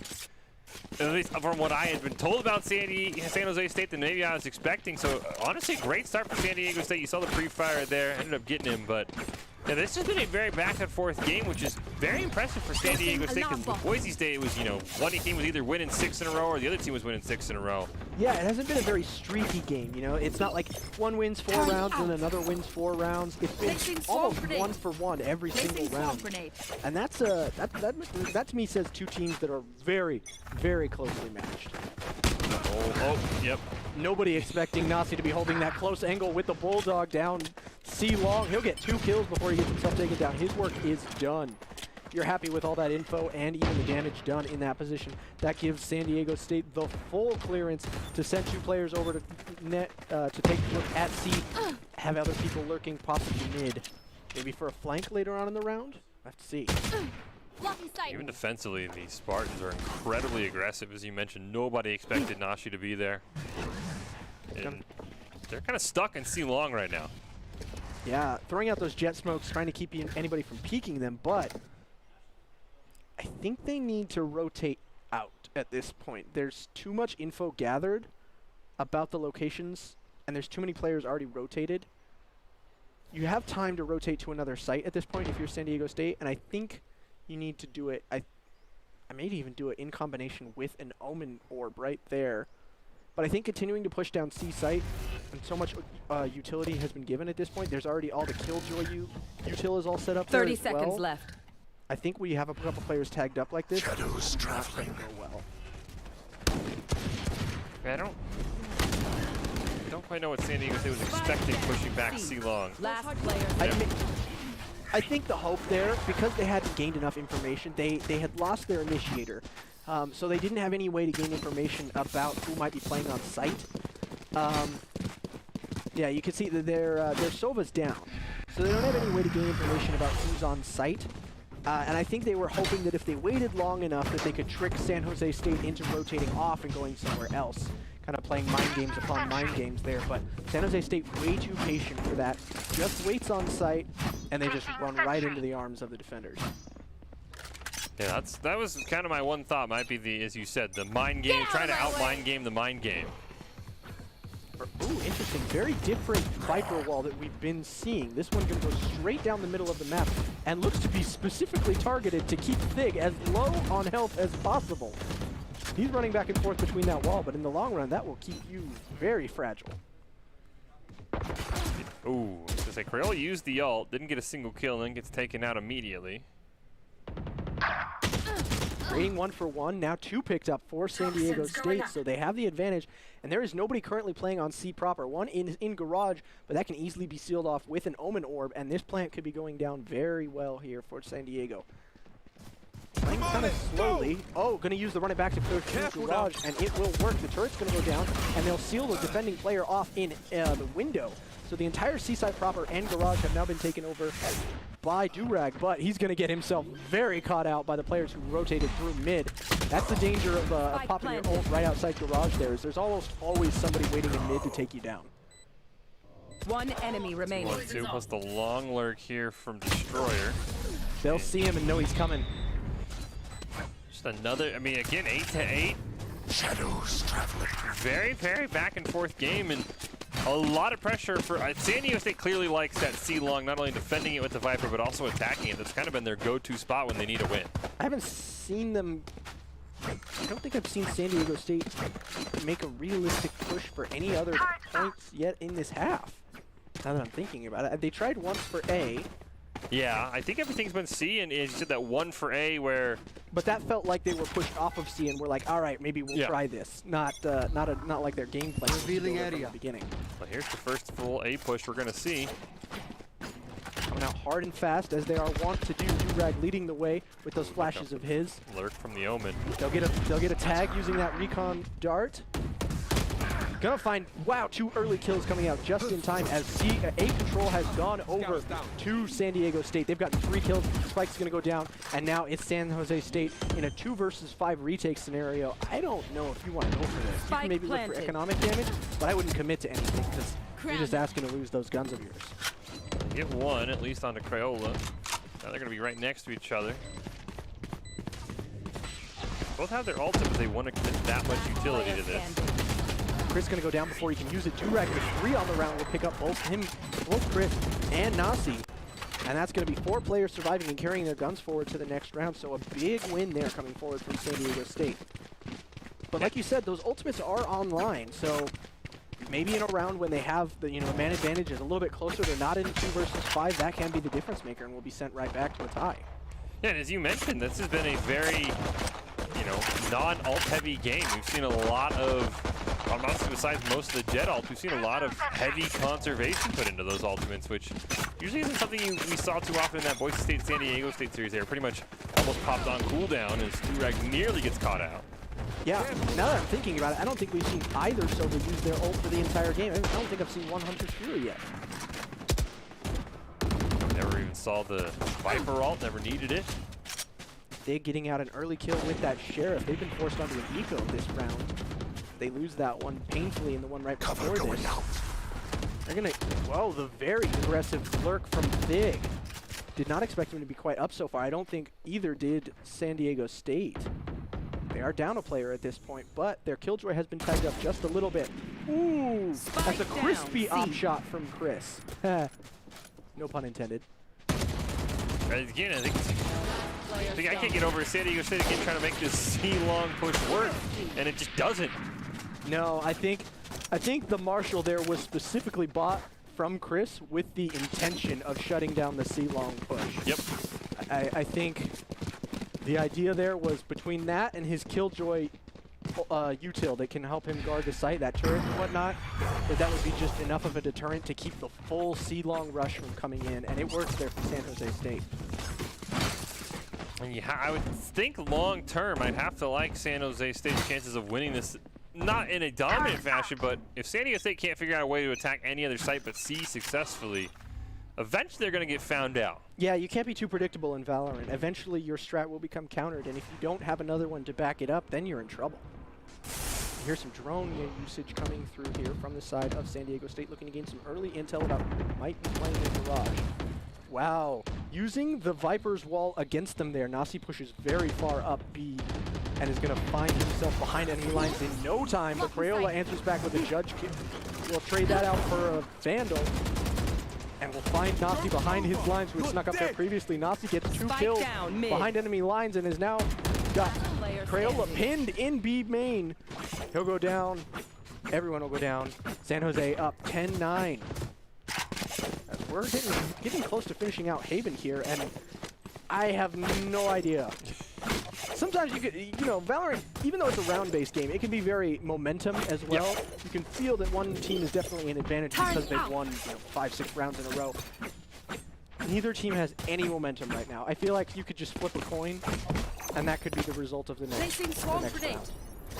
at least from what I had been told about San Jose State, than maybe I was expecting. So, honestly, great start for San Diego State. You saw the pre-fire there, ended up getting him, but yeah, this has been a very back and forth game, which is very impressive for San Diego State, because Boise State was, one team was either winning 6 in a row or the other team was winning 6 in a row. Yeah, it hasn't been a very streaky game, It's not like one wins 4 rounds and another wins 4 rounds. It's been almost 1-for-1 every single round. And that's that to me says 2 teams that are very, very closely matched. Oh, yep. Nobody expecting Nasi to be holding that close angle with the Bulldog down C-long. He'll get 2 kills before he gets himself taken down. His work is done. You're happy with all that info and even the damage done in that position. That gives San Diego State the full clearance to send 2 players over to net to take a look at C. Have other people lurking possibly mid. Maybe for a flank later on in the round? We'll have to see. Even defensively, the Spartans are incredibly aggressive. As you mentioned, nobody expected Nashi to be there. And they're kind of stuck in C-long right now. Yeah, throwing out those jet smokes, trying to keep anybody from peeking them, but I think they need to rotate out at this point. There's too much info gathered about the locations, and there's too many players already rotated. You have time to rotate to another site at this point if you're San Diego State, and I think you need to do it. I may even do it in combination with an Omen Orb right there. But I think continuing to push down C site, and so much utility has been given at this point. There's already all the Killjoy util is all set up 30 there as seconds well. left. I think we have a couple players tagged up like this. Shadows traveling. Go well. I don't quite know what San Diego State was expecting pushing back C-long. Last player. I think the hope there, because they hadn't gained enough information, they had lost their initiator. So they didn't have any way to gain information about who might be playing on site. Yeah, you can see that their Sova's down. So they don't have any way to gain information about who's on site. And I think they were hoping that if they waited long enough that they could trick San Jose State into rotating off and going somewhere else. Kind of playing mind games upon mind games there, but San Jose State way too patient for that. Just waits on site, and they just run right into the arms of the defenders. Yeah, that was kind of my one thought. Might be the, as you said, the mind game, trying to out-mind game the mind game. Ooh, interesting. Very different Viper wall that we've been seeing. This one can go straight down the middle of the map and looks to be specifically targeted to keep Thig as low on health as possible. He's running back and forth between that wall, but in the long run, that will keep you very fragile. Ooh, I was gonna say, Crayola used the ult, didn't get a single kill, and then gets taken out immediately. Trading 1-for-1, now 2 picked up for San Diego State, so they have the advantage. And there is nobody currently playing on C proper. One in Garage, but that can easily be sealed off with an Omen Orb, and this plant could be going down very well here for San Diego. running kind of slowly. Oh, going to use the running back to clear through Garage, and it will work. The turret's going to go down, and they'll seal the defending player off in the window. So the entire Seaside proper and Garage have now been taken over by Durag, but he's going to get himself very caught out by the players who rotated through mid. That's the danger of popping your ult right outside Garage there, is there's almost always somebody waiting in mid to take you down. One enemy remaining. 1-2 plus the long lurk here from Destroyer. They'll see him and know he's coming. Just another, I mean, again, 8-8. Shadows traveling. Very, very back and forth game, and a lot of pressure for San Diego State. Clearly likes that C-Long, not only defending it with the Viper, but also attacking it. That's kind of been their go-to spot when they need a win. I haven't seen them, I don't think I've seen San Diego State make a realistic push for any other points yet in this half. Now that I'm thinking about it. They tried once for A. Yeah, I think everything's been C, and you said that one for A where... But that felt like they were pushed off of C and were like, all right, maybe we'll try this. Not like their game plan Revealing area from the beginning. Well, here's the first full A push we're going to see. Coming out hard and fast, as they are wont to do. Durag leading the way with those flashes of his. Lurk from the Omen. They'll get a tag using that recon dart. Gonna find, wow, 2 early kills coming out just in time as A Control has gone over to San Diego State. They've gotten 3 kills, Spike's gonna go down, and now it's San Jose State in a 2 versus 5 retake scenario. I don't know if you want to go for this. You can maybe look for economic damage, but I wouldn't commit to anything because you're just asking to lose those guns of yours. Get one, at least onto Crayola. Now they're gonna be right next to each other. Both have their ults, but they want to commit that much utility to this. Chris gonna go down before he can use it. Durag with 3 on the round will pick up both Chris and Nasi. And that's gonna be 4 players surviving and carrying their guns forward to the next round. So a big win there coming forward from San Diego State. But like you said, those ultimates are online. So maybe in a round when they have the man advantage is a little bit closer, they're not in 2 versus 5, that can be the difference maker and will be sent right back to a tie. Yeah, and as you mentioned, this has been a very, non-ult heavy game. We've seen a lot of, honestly, besides most of the Jet ult, we've seen a lot of heavy conservation put into those ultimates, which usually isn't something we saw too often in that Boise State San Diego State series. They were pretty much almost popped on cooldown as Durag nearly gets caught out. Yeah, now that I'm thinking about it, I don't think we've seen either Silver use their ult for the entire game. I don't think I've seen one Hunter's Fury yet. Never even saw the Viper ult, never needed it. They're getting out an early kill with that Sheriff. They've been forced onto an eco this round. They lose that one painfully in the one right before this. They're gonna, whoa, the very aggressive lurk from Big. Did not expect him to be quite up so far. I don't think either did San Diego State. They are down a player at this point, but their Killjoy has been tagged up just a little bit. Ooh, that's a crispy op shot from Chris. No pun intended. Again, I think I can't get over San Diego State again trying to make this C-long push work, and it just doesn't. No, I think the Marshall there was specifically bought from Chris with the intention of shutting down the C-long push. Yep. I think the idea there was between that and his Killjoy util that can help him guard the site, that turret and whatnot, that would be just enough of a deterrent to keep the full C-long rush from coming in, and it works there for San Jose State. Yeah, I would think long term I'd have to like San Jose State's chances of winning this, not in a dominant fashion, but if San Diego State can't figure out a way to attack any other site but C successfully, eventually they're going to get found out. Yeah, you can't be too predictable in Valorant. Eventually your strat will become countered, and if you don't have another one to back it up, then you're in trouble. Here's some drone usage coming through here from the side of San Diego State, looking to gain some early intel about who might be playing in Garage. Wow, using the Viper's wall against them there, Nasi pushes very far up B and is going to find himself behind enemy lines in no time, but Crayola answers back with a Judge kill. We'll trade that out for a Vandal, and we'll find Nasi behind his lines, who had snuck up there previously. Nasi gets 2 kills behind enemy lines and is now got Crayola pinned in B main. He'll go down. Everyone will go down. San Jose up 10-9. We're getting close to finishing out Haven here, and I have no idea. Sometimes you could, Valorant, even though it's a round-based game, it can be very momentum as well. Yep. You can feel that one team is definitely an advantage because they've won 5-6 rounds in a row. Neither team has any momentum right now. I feel like you could just flip a coin And that could be the result of the next round.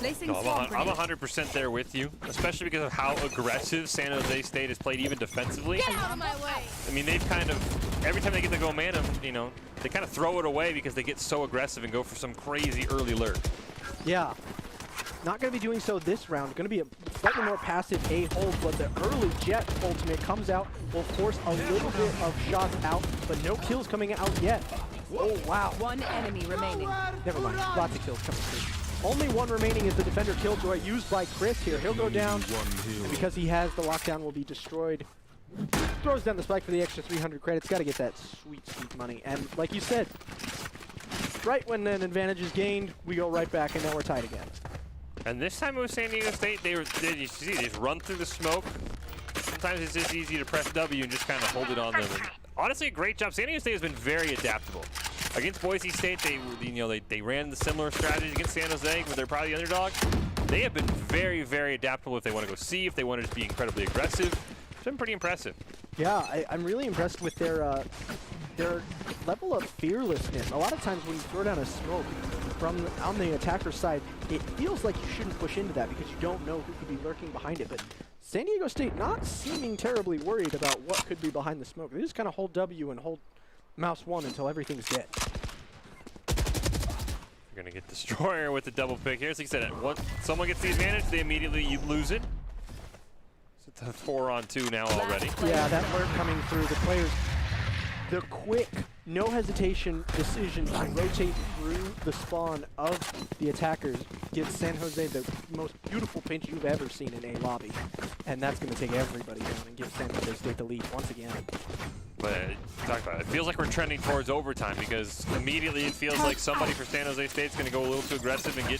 I'm 100% there with you, especially because of how aggressive San Jose State has played even defensively. Get out of my way! I mean, they've kind of, every time they get the go man, you know, they kind of throw it away because they get so aggressive and go for some crazy early lurk. Yeah. Not going to be doing so this round. Going to be a slightly more passive A-hold, but the early Jet ultimate comes out, will force a little bit of shots out, but no kills coming out yet. Oh, wow. One enemy remaining. Never mind. Lots of kills coming through. Only one remaining is the defender killjoy used by Chris here. He'll go down, and because he has the lockdown, will be destroyed. Throws down the spike for the extra 300 credits. Got to get that sweet, sweet money. And like you said, right when an advantage is gained, we go right back, and now we're tied again. And this time it was San Diego State. They just run through the smoke. Sometimes it's just easy to press W and just kind of hold it on them. And honestly, a great job. San Diego State has been very adaptable. Against Boise State, they ran the similar strategy against San Jose, where they're probably the underdog. They have been very, very adaptable if they want to go C, if they want to just be incredibly aggressive. It's been pretty impressive. Yeah, I'm really impressed with their level of fearlessness. A lot of times when you throw down a smoke from on the attacker side, it feels like you shouldn't push into that because you don't know who could be lurking behind it. But San Diego State not seeming terribly worried about what could be behind the smoke. They just kind of hold W and hold mouse 1 until everything's dead. You're going to get Destroyer with the double pick here. So like I said, once someone gets the advantage, they immediately lose it. So it's a 4-on-2 now already. Yeah, that lurk coming through. The players, the quick, no hesitation decision to rotate through the spawn of the attackers gives San Jose the most beautiful pinch you've ever seen in a lobby. And that's going to take everybody down and give San Jose State the lead once again. But talk about it. It feels like we're trending towards overtime because immediately it feels like somebody for San Jose State is going to go a little too aggressive and get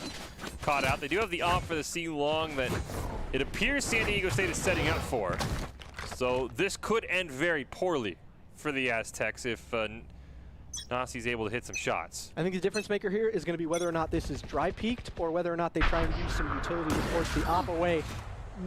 caught out. They do have the op for the C-long that it appears San Diego State is setting up for. So this could end very poorly for the Aztecs if Nasi's able to hit some shots. I think the difference maker here is going to be whether or not this is dry peaked or whether or not they try and use some utility to force the op away.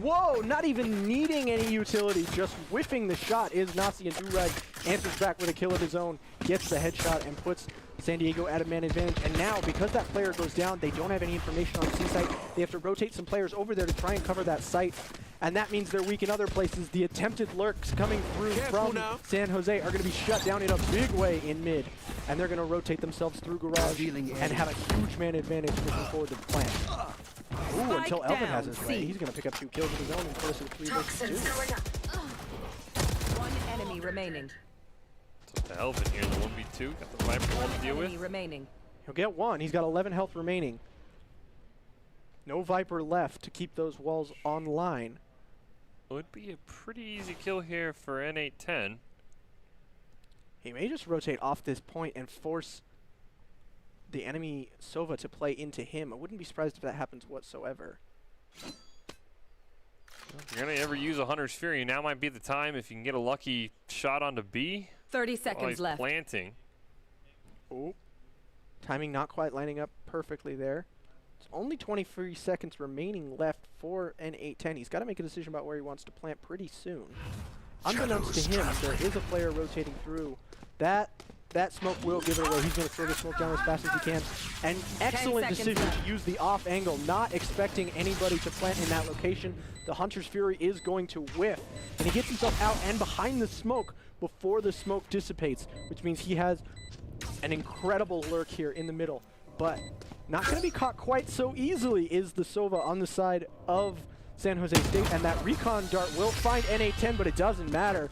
Whoa, not even needing any utility, just whiffing the shot is Nasi, and Durag answers back with a kill of his own, gets the headshot, and puts San Diego at a man advantage. And now, because that player goes down, they don't have any information on C site. They have to rotate some players over there to try and cover that site. And that means they're weak in other places. The attempted lurks coming through from San Jose are going to be shut down in a big way in mid. And they're going to rotate themselves through garage and have a huge man advantage moving forward to the plant. Ooh, until Elvin has his way. He's going to pick up 2 kills of his own and put us in 3 versus 2. One enemy remaining. So to Elvin here in the 1v2. Got the Viper one to deal with. Remaining. He'll get 1. He's got 11 health remaining. No Viper left to keep those walls online. Would be a pretty easy kill here for N810. He may just rotate off this point and force the enemy Sova to play into him. I wouldn't be surprised if that happens whatsoever. If you're going to ever use a Hunter's Fury, now might be the time if you can get a lucky shot onto B. 30 seconds left. Planting. Oh. Timing not quite lining up perfectly there. It's only 23 seconds remaining left for N810. He's got to make a decision about where he wants to plant pretty soon. Unbeknownst to him, there is a player rotating through. That smoke will give it away. He's going to throw the smoke down as fast as he can. An excellent decision to use the off angle, not expecting anybody to plant in that location. The Hunter's Fury is going to whiff, and he gets himself out and behind the smoke before the smoke dissipates, which means he has an incredible lurk here in the middle. But not going to be caught quite so easily is the Sova on the side of San Jose State, and that recon dart will find N810, but it doesn't matter.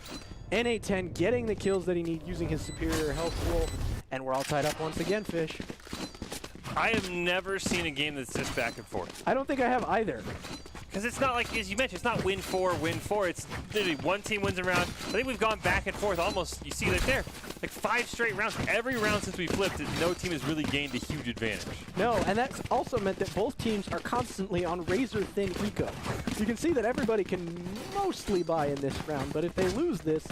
N810 getting the kills that he needs using his superior health pool, and we're all tied up once again, Fish. I have never seen a game that's this back and forth. I don't think I have either. Because it's not like, as you mentioned, it's not win 4, win 4. It's literally one team wins a round. I think we've gone back and forth almost, you see that there, like 5 straight rounds. Every round since we flipped, no team has really gained a huge advantage. No, and that's also meant that both teams are constantly on razor-thin eco. You can see that everybody can mostly buy in this round, but if they lose this,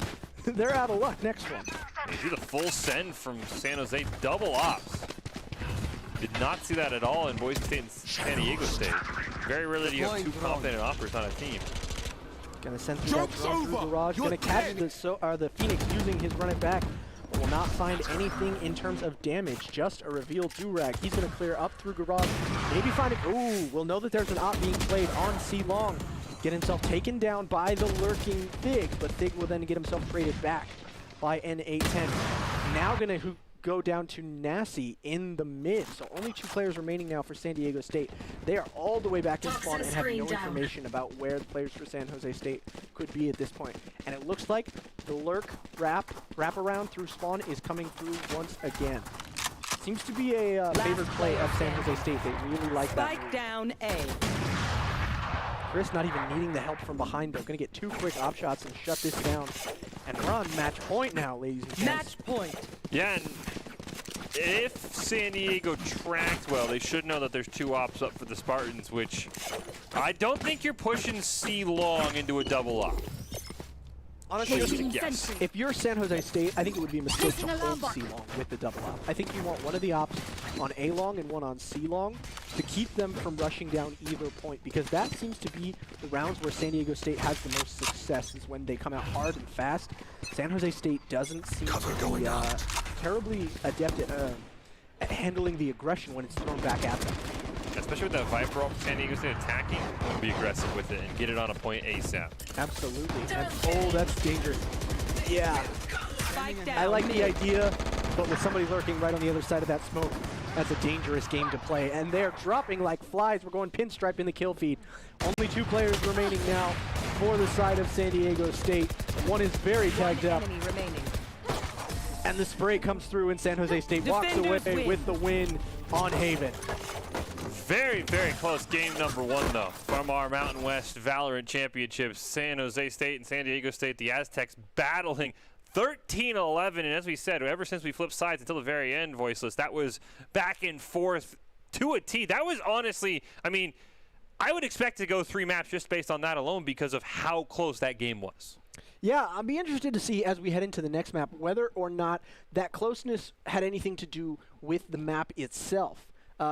they're out of luck next one. You see the full send from San Jose, double ops. Did not see that at all in Boise State and San Diego State. Very rarely do you have 2 confident offers on a team. Gonna send through that drone through garage. Gonna catch the Phoenix using his run it back. Will not find anything in terms of damage, just a reveal Durag. He's going to clear up through Garage. Maybe find it. Ooh, we'll know that there's an op being played on C Long. Get himself taken down by the lurking Thig, but Thig will then get himself traded back by N810. Now going to go down to Nassi in the mid. So only 2 players remaining now for San Diego State. They are all the way back in spawn and have no information about where the players for San Jose State could be at this point. And it looks like the lurk wrap around through spawn is coming through once again. Seems to be a favorite play of San Jose State. They really like that. Spike down A. Chris not even needing the help from behind though. Gonna get 2 quick op shots and shut this down. And we're on match point now, ladies and gents. Match point. Yeah, and if San Diego tracked well, they should know that there's 2 ops up for the Spartans, which I don't think you're pushing C Long into a double op. Honestly, Just a guess. if you're San Jose State, I think it would be a mistake to hold C Long with the double op. I think you want one of the ops on A Long and one on C Long to keep them from rushing down either point, because that seems to be the rounds where San Diego State has the most success, is when they come out hard and fast. San Jose State doesn't seem to be terribly adept at handling the aggression when it's thrown back at them. Especially with that Viper ult, San Diego State attacking, be aggressive with it and get it on a point ASAP. Absolutely. That's dangerous. Yeah. I like the idea, but with somebody lurking right on the other side of that smoke, that's a dangerous game to play. And they're dropping like flies. We're going pinstripe in the kill feed. Only 2 players remaining now for the side of San Diego State. One is very tagged up. And the spray comes through, and San Jose State walks away with the win on Haven. Very, very close game number 1, though, from our Mountain West Valorant Championships. San Jose State and San Diego State, the Aztecs battling 13-11. And as we said, ever since we flipped sides until the very end, Voiceless, that was back and forth to a T. That was honestly, I mean, I would expect to go 3 maps just based on that alone because of how close that game was. Yeah, I'll be interested to see as we head into the next map whether or not that closeness had anything to do with the map itself.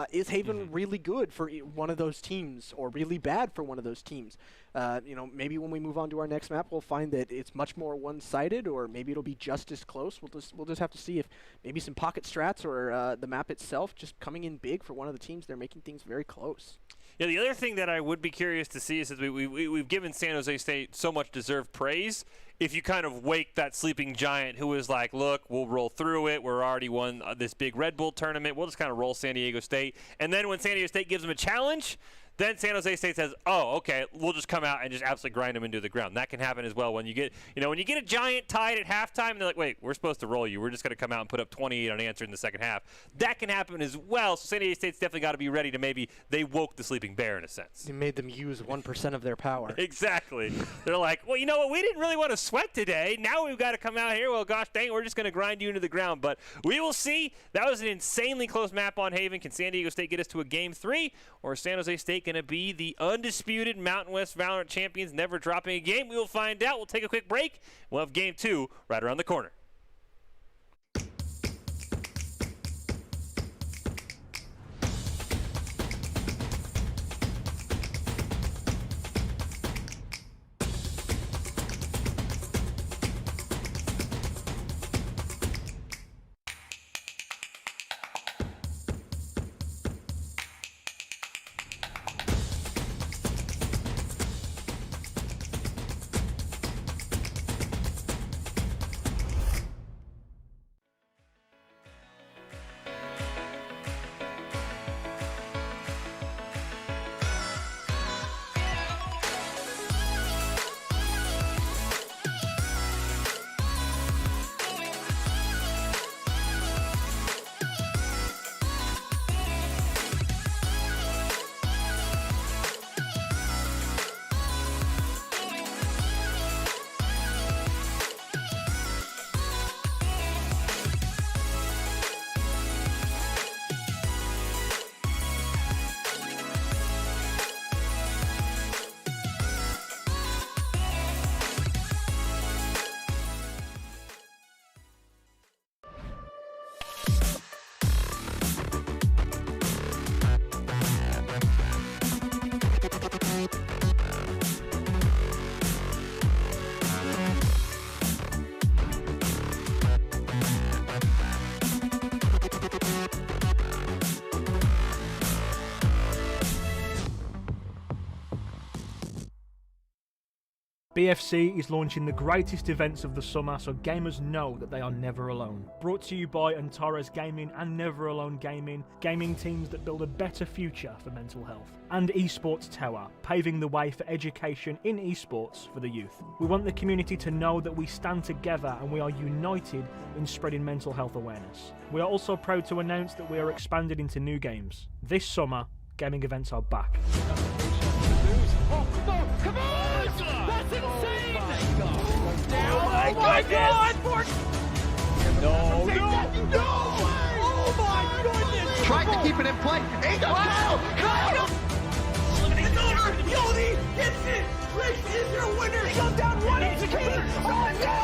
Is Haven really good for one of those teams, or really bad for one of those teams? You know, maybe when we move on to our next map, we'll find that it's much more one-sided, or maybe it'll be just as close. We'll just have to see if maybe some pocket strats or the map itself just coming in big for one of the teams. They're making things very close. Yeah, the other thing that I would be curious to see is that we've given San Jose State so much deserved praise. If you kind of wake that sleeping giant who is like, look, we'll roll through it. We're already won this big Red Bull tournament. We'll just kind of roll San Diego State. And then when San Diego State gives them a challenge, then San Jose State says, oh, okay, we'll just come out and just absolutely grind them into the ground. That can happen as well when you get, when you get a giant tied at halftime, and they're like, wait, we're supposed to roll you. We're just going to come out and put up 28 unanswered in the second half. That can happen as well. So San Diego State's definitely got to be ready to maybe they woke the sleeping bear in a sense. They made them use 1% of their power. Exactly. They're like, well, you know what? We didn't really want to sweat today. Now we've got to come out here. Well, gosh dang it, we're just going to grind you into the ground. But we will see. That was an insanely close map on Haven. Can San Diego State get us to a game 3? Or is San Jose State going to be the undisputed Mountain West Valorant champions, never dropping a game? We will find out. We'll take a quick break. We'll have game 2 right around the corner. BFC is launching the greatest events of the summer, so gamers know that they are never alone. Brought to you by Antares Gaming and Never Alone Gaming, gaming teams that build a better future for mental health. And Esports Tower, paving the way for education in esports for the youth. We want the community to know that we stand together and we are united in spreading mental health awareness. We are also proud to announce that we are expanded into new games. This summer, gaming events are back. Oh, come on! That's insane! Oh my God! No! Oh my goodness! Tried to keep it in play. Kyle! It's over! Yodi gets it! Grace is your winner! He goes down 1 HP! Oh no!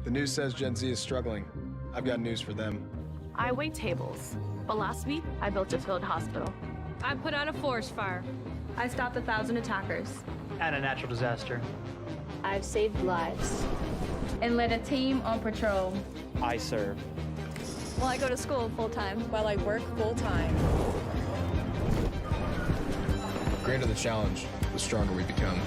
The news says Gen Z is struggling. I've got news for them. I wait tables, but last week I built a field hospital. I put out a forest fire. I stopped 1,000 attackers. And a natural disaster. I've saved lives and led a team on patrol. I serve. Well, I go to school full-time. While I work full-time. The greater the challenge, the stronger we become.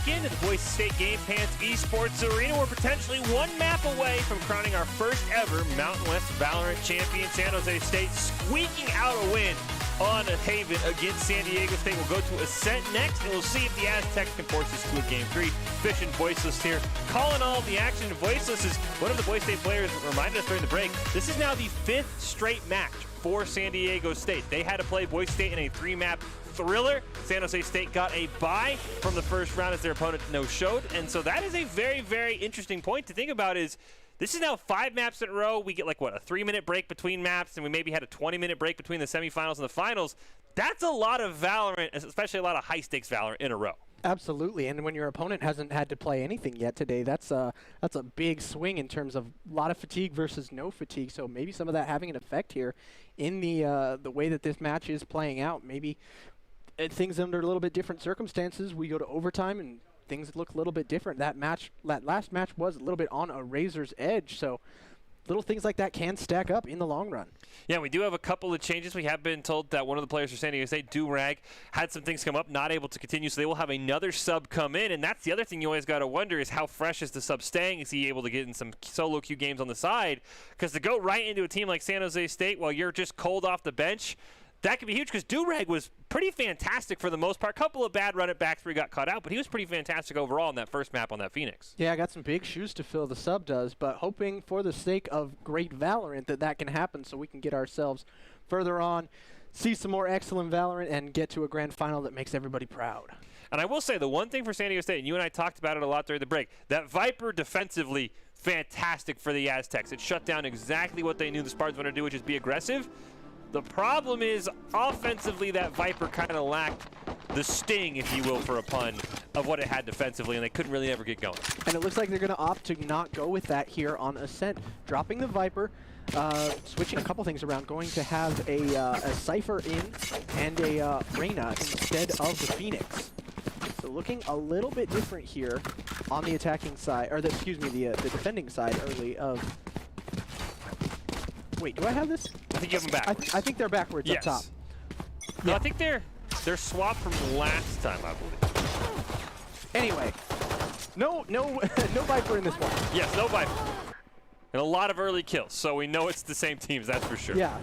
Into the Boise State Game Pants Esports Arena. We're potentially one map away from crowning our first ever Mountain West Valorant champion. San Jose State squeaking out a win on a Haven against San Diego State. We'll go to Ascent next, and we'll see if the Aztecs can force this to a game 3. Fish and Voiceless here, calling all of the action. Voiceless is one of the Boise State players reminded us during the break. This is now the 5th straight match for San Diego State. They had to play Boise State in a 3-map thriller. San Jose State got a bye from the first round as their opponent no-showed, and so that is a very, very interesting point to think about. Is this is now 5 maps in a row. We get like, what, a 3-minute break between maps, and we maybe had a 20-minute break between the semifinals and the finals. That's a lot of Valorant, especially a lot of high-stakes Valorant in a row. Absolutely, and when your opponent hasn't had to play anything yet today, that's a big swing in terms of a lot of fatigue versus no fatigue. So maybe some of that having an effect here in the way that this match is playing out. Maybe things under a little bit different circumstances. We go to overtime and things look a little bit different. That last match was a little bit on a razor's edge. So little things like that can stack up in the long run. Yeah, we do have a couple of changes. We have been told that one of the players for San Diego State, Durag, had some things come up, not able to continue, so they will have another sub come in. And that's the other thing you always got to wonder is how fresh is the sub staying? Is he able to get in some solo queue games on the side? Because to go right into a team like San Jose State while you're just cold off the bench, that could be huge, because Durag was pretty fantastic for the most part. A couple of bad run-it-backs where he got caught out, but he was pretty fantastic overall in that first map on that Phoenix. Yeah, I got some big shoes to fill, the sub does, but hoping for the sake of great Valorant that can happen so we can get ourselves further on, see some more excellent Valorant, and get to a grand final that makes everybody proud. And I will say, the one thing for San Diego State, and you and I talked about it a lot during the break, that Viper defensively, fantastic for the Aztecs. It shut down exactly what they knew the Spartans wanted to do, which is be aggressive. The problem is, offensively, that Viper kind of lacked the sting, if you will, for a pun, of what it had defensively, and they couldn't really ever get going. And it looks like they're going to opt to not go with that here on Ascent. Dropping the Viper, switching a couple things around, going to have a Cypher in and a Reyna instead of the Phoenix. So looking a little bit different here on the attacking side, or the defending side early of... Wait, do I have this? I think you have them backwards. I think they're backwards up top. No, I think they're swapped from last time, I believe. Anyway, no Viper in this one. Yes, no Viper. And a lot of early kills, so we know it's the same teams, that's for sure. Yeah,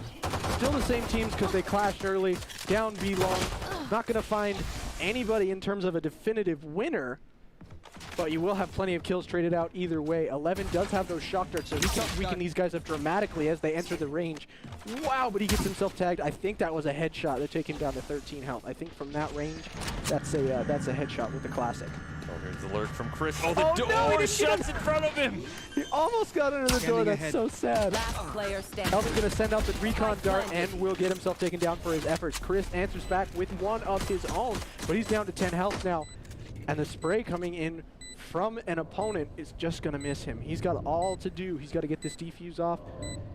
still the same teams because they clashed early, down B long. Not going to find anybody in terms of a definitive winner. but you will have plenty of kills traded out either way. 11 does have those shock darts, so he can weaken these guys up dramatically as they enter the range. Wow, but he gets himself tagged. I think that was a headshot. They're taking down to 13 health. I think from that range, that's a headshot with the classic. Oh, here's the lurk from Chris. Oh, the door shuts in front of him. He almost got under the door. That's so sad. Last player standing. Elvin's going to send out the recon dart and will get himself taken down for his efforts. Chris answers back with one of his own, but he's down to 10 health now. And the spray coming in from an opponent is just going to miss him. He's got all to do. He's got to get this defuse off.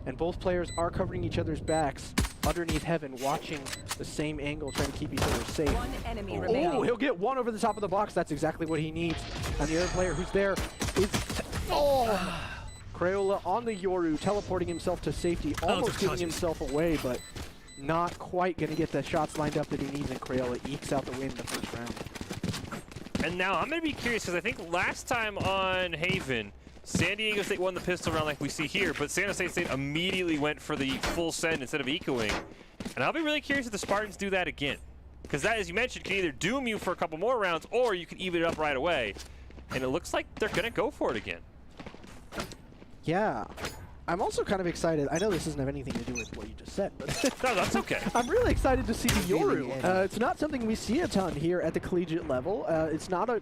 And both players are covering each other's backs underneath heaven, watching the same angle, trying to keep each other safe. One enemy remaining. Oh, he'll get one over the top of the box. That's exactly what he needs. And the other player who's there is... Crayola on the Yoru, teleporting himself to safety, almost giving himself away, but not quite going to get the shots lined up that he needs, and Crayola ekes out the win the first round. And now I'm going to be curious, because I think last time on Haven, San Diego State won the pistol round like we see here, but San Jose State immediately went for the full send instead of ecoing. And I'll be really curious if the Spartans do that again. Because that, as you mentioned, can either doom you for a couple more rounds, or you can even it up right away. And it looks like they're going to go for it again. Yeah. I'm also kind of excited. I know this doesn't have anything to do with what you just said, but no, that's okay. I'm really excited to see the Yoru. It's not something we see a ton here at the collegiate level. It's not a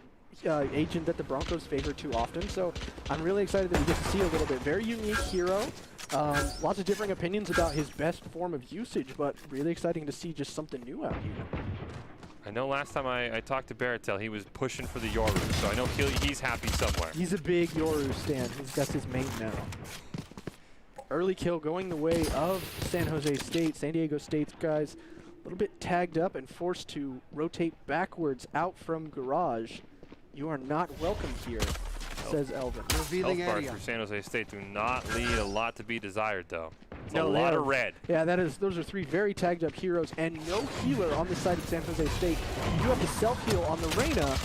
agent that the Broncos favor too often, so I'm really excited that we get to see a little bit. Very unique hero. Lots of differing opinions about his best form of usage, but really exciting to see just something new out here. I know last time I talked to Baratel, he was pushing for the Yoru, so I know he's happy somewhere. He's a big Yoru stan. That's his main now. Early kill going the way of San Jose State. San Diego State's guys a little bit tagged up and forced to rotate backwards out from garage. You are not welcome here, says Elvin. Health bars for San Jose State do not leave a lot to be desired, though. It's a No, lot of red. Yeah, those are three very tagged up heroes, and no healer on the side of San Jose State. You do have the self-heal on the Reyna,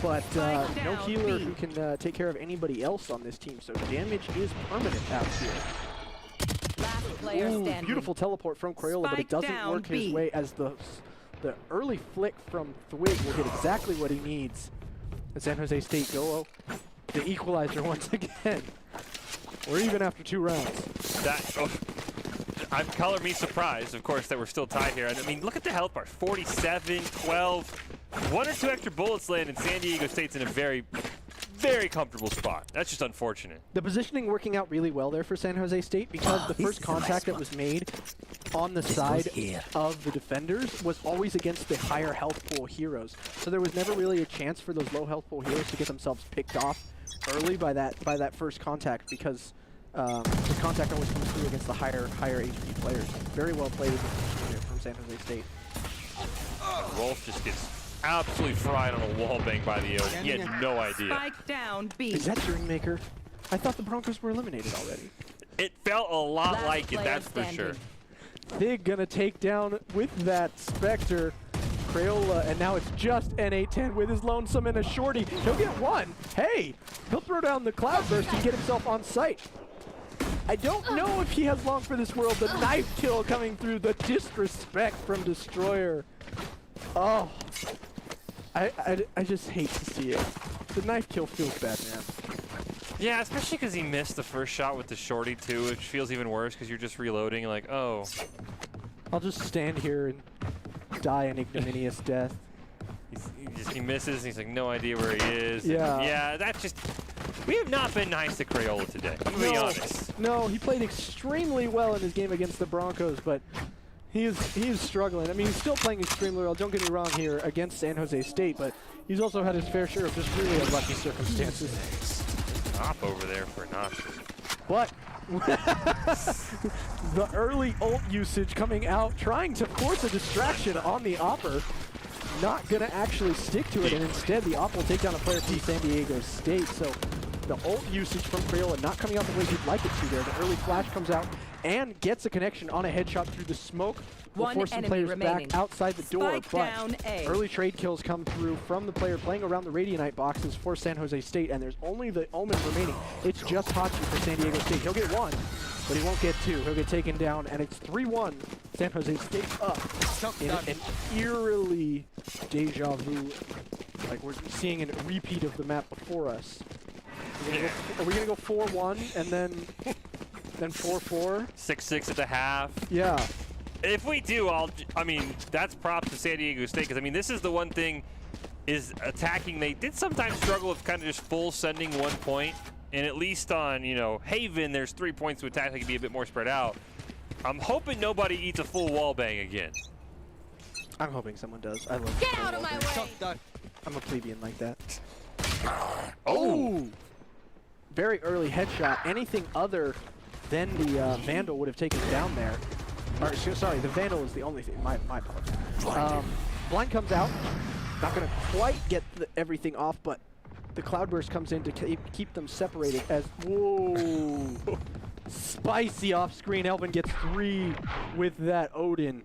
but no healer who can take care of anybody else on this team, so damage is permanent out here. Ooh, beautiful teleport from Crayola, but it doesn't work his way as the early flick from Thwig will get exactly what he needs. And San Jose State go the equalizer once again. Or even after 2 rounds. I'm color me surprised, of course, that we're still tied here. And I mean, look at the health bars, 47, 12. 1 or 2 extra bullets land, and San Diego State's in a very, very comfortable spot. That's just unfortunate. The positioning working out really well there for San Jose State, because the first contact that was made on the side of the defenders was always against the higher health pool heroes. So there was never really a chance for those low health pool heroes to get themselves picked off early by that first contact, because the contact always comes through against the higher HP players. Very well played from San Jose State. Rolf just gets absolutely fried on a wall bang by the Odin. He had no idea. Spike down B. Is that Dreammaker? I thought the Broncos were eliminated already. It felt a lot like it, that's for sure. Thig gonna take down with that Spectre. Crayola, and now it's just N810 with his lonesome and a shorty. He'll get one. Hey, he'll throw down the Cloudburst and get himself on site. I don't know if he has long for this world. The knife kill coming through, the disrespect from Destroyer. Oh, I just hate to see it. The knife kill feels bad, man. Yeah, especially because he missed the first shot with the shorty too, which feels even worse because you're just reloading like, oh. I'll just stand here and die an ignominious death. He misses, and he's like, no idea where he is. Yeah. Yeah, that's just... We have not been nice to Crayola today. I'm going to be honest. No, he played extremely well in his game against the Broncos, but he is struggling. I mean, he's still playing extremely well, don't get me wrong here, against San Jose State, but he's also had his fair share of just really unlucky circumstances. Top over there for Nosh. But the early ult usage coming out, trying to force a distraction on the Opper. Not going to actually stick to it, and instead the Op will take down a player from San Diego State. So the ult usage from Crayola not coming out the way he'd like it to there. The early flash comes out and gets a connection on a headshot through the smoke. Will force some players back outside the door, but early trade kills come through from the player playing around the Radianite boxes for San Jose State, and there's only the Omen remaining. It's just Hachi for San Diego State. He'll get one, but he won't get two. He'll get taken down, and it's 3-1. San Jose State up in an eerily deja vu Like we're seeing a repeat of the map before us. Are we gonna go 4-1 and then 4-4? 6-6 at the half. Yeah. If we do, I mean, that's props to San Diego State, because I mean, this is the one thing is attacking. They did sometimes struggle with kind of just full sending 1 point, and at least on, you know, Haven, there's 3 points to attack that can be a bit more spread out. I'm hoping nobody eats a full wall bang again. I'm hoping someone does. I love Get out of my way! I'm a plebeian like that. Oh! Very early headshot. Anything other than the Vandal would have taken it down there. Or, sorry, the Vandal is the only thing. My apologies. Blind comes out. Not going to quite get everything off, but the Cloudburst comes in to keep them separated as... Whoa! Spicy off-screen. Elvin gets 3 with that Odin.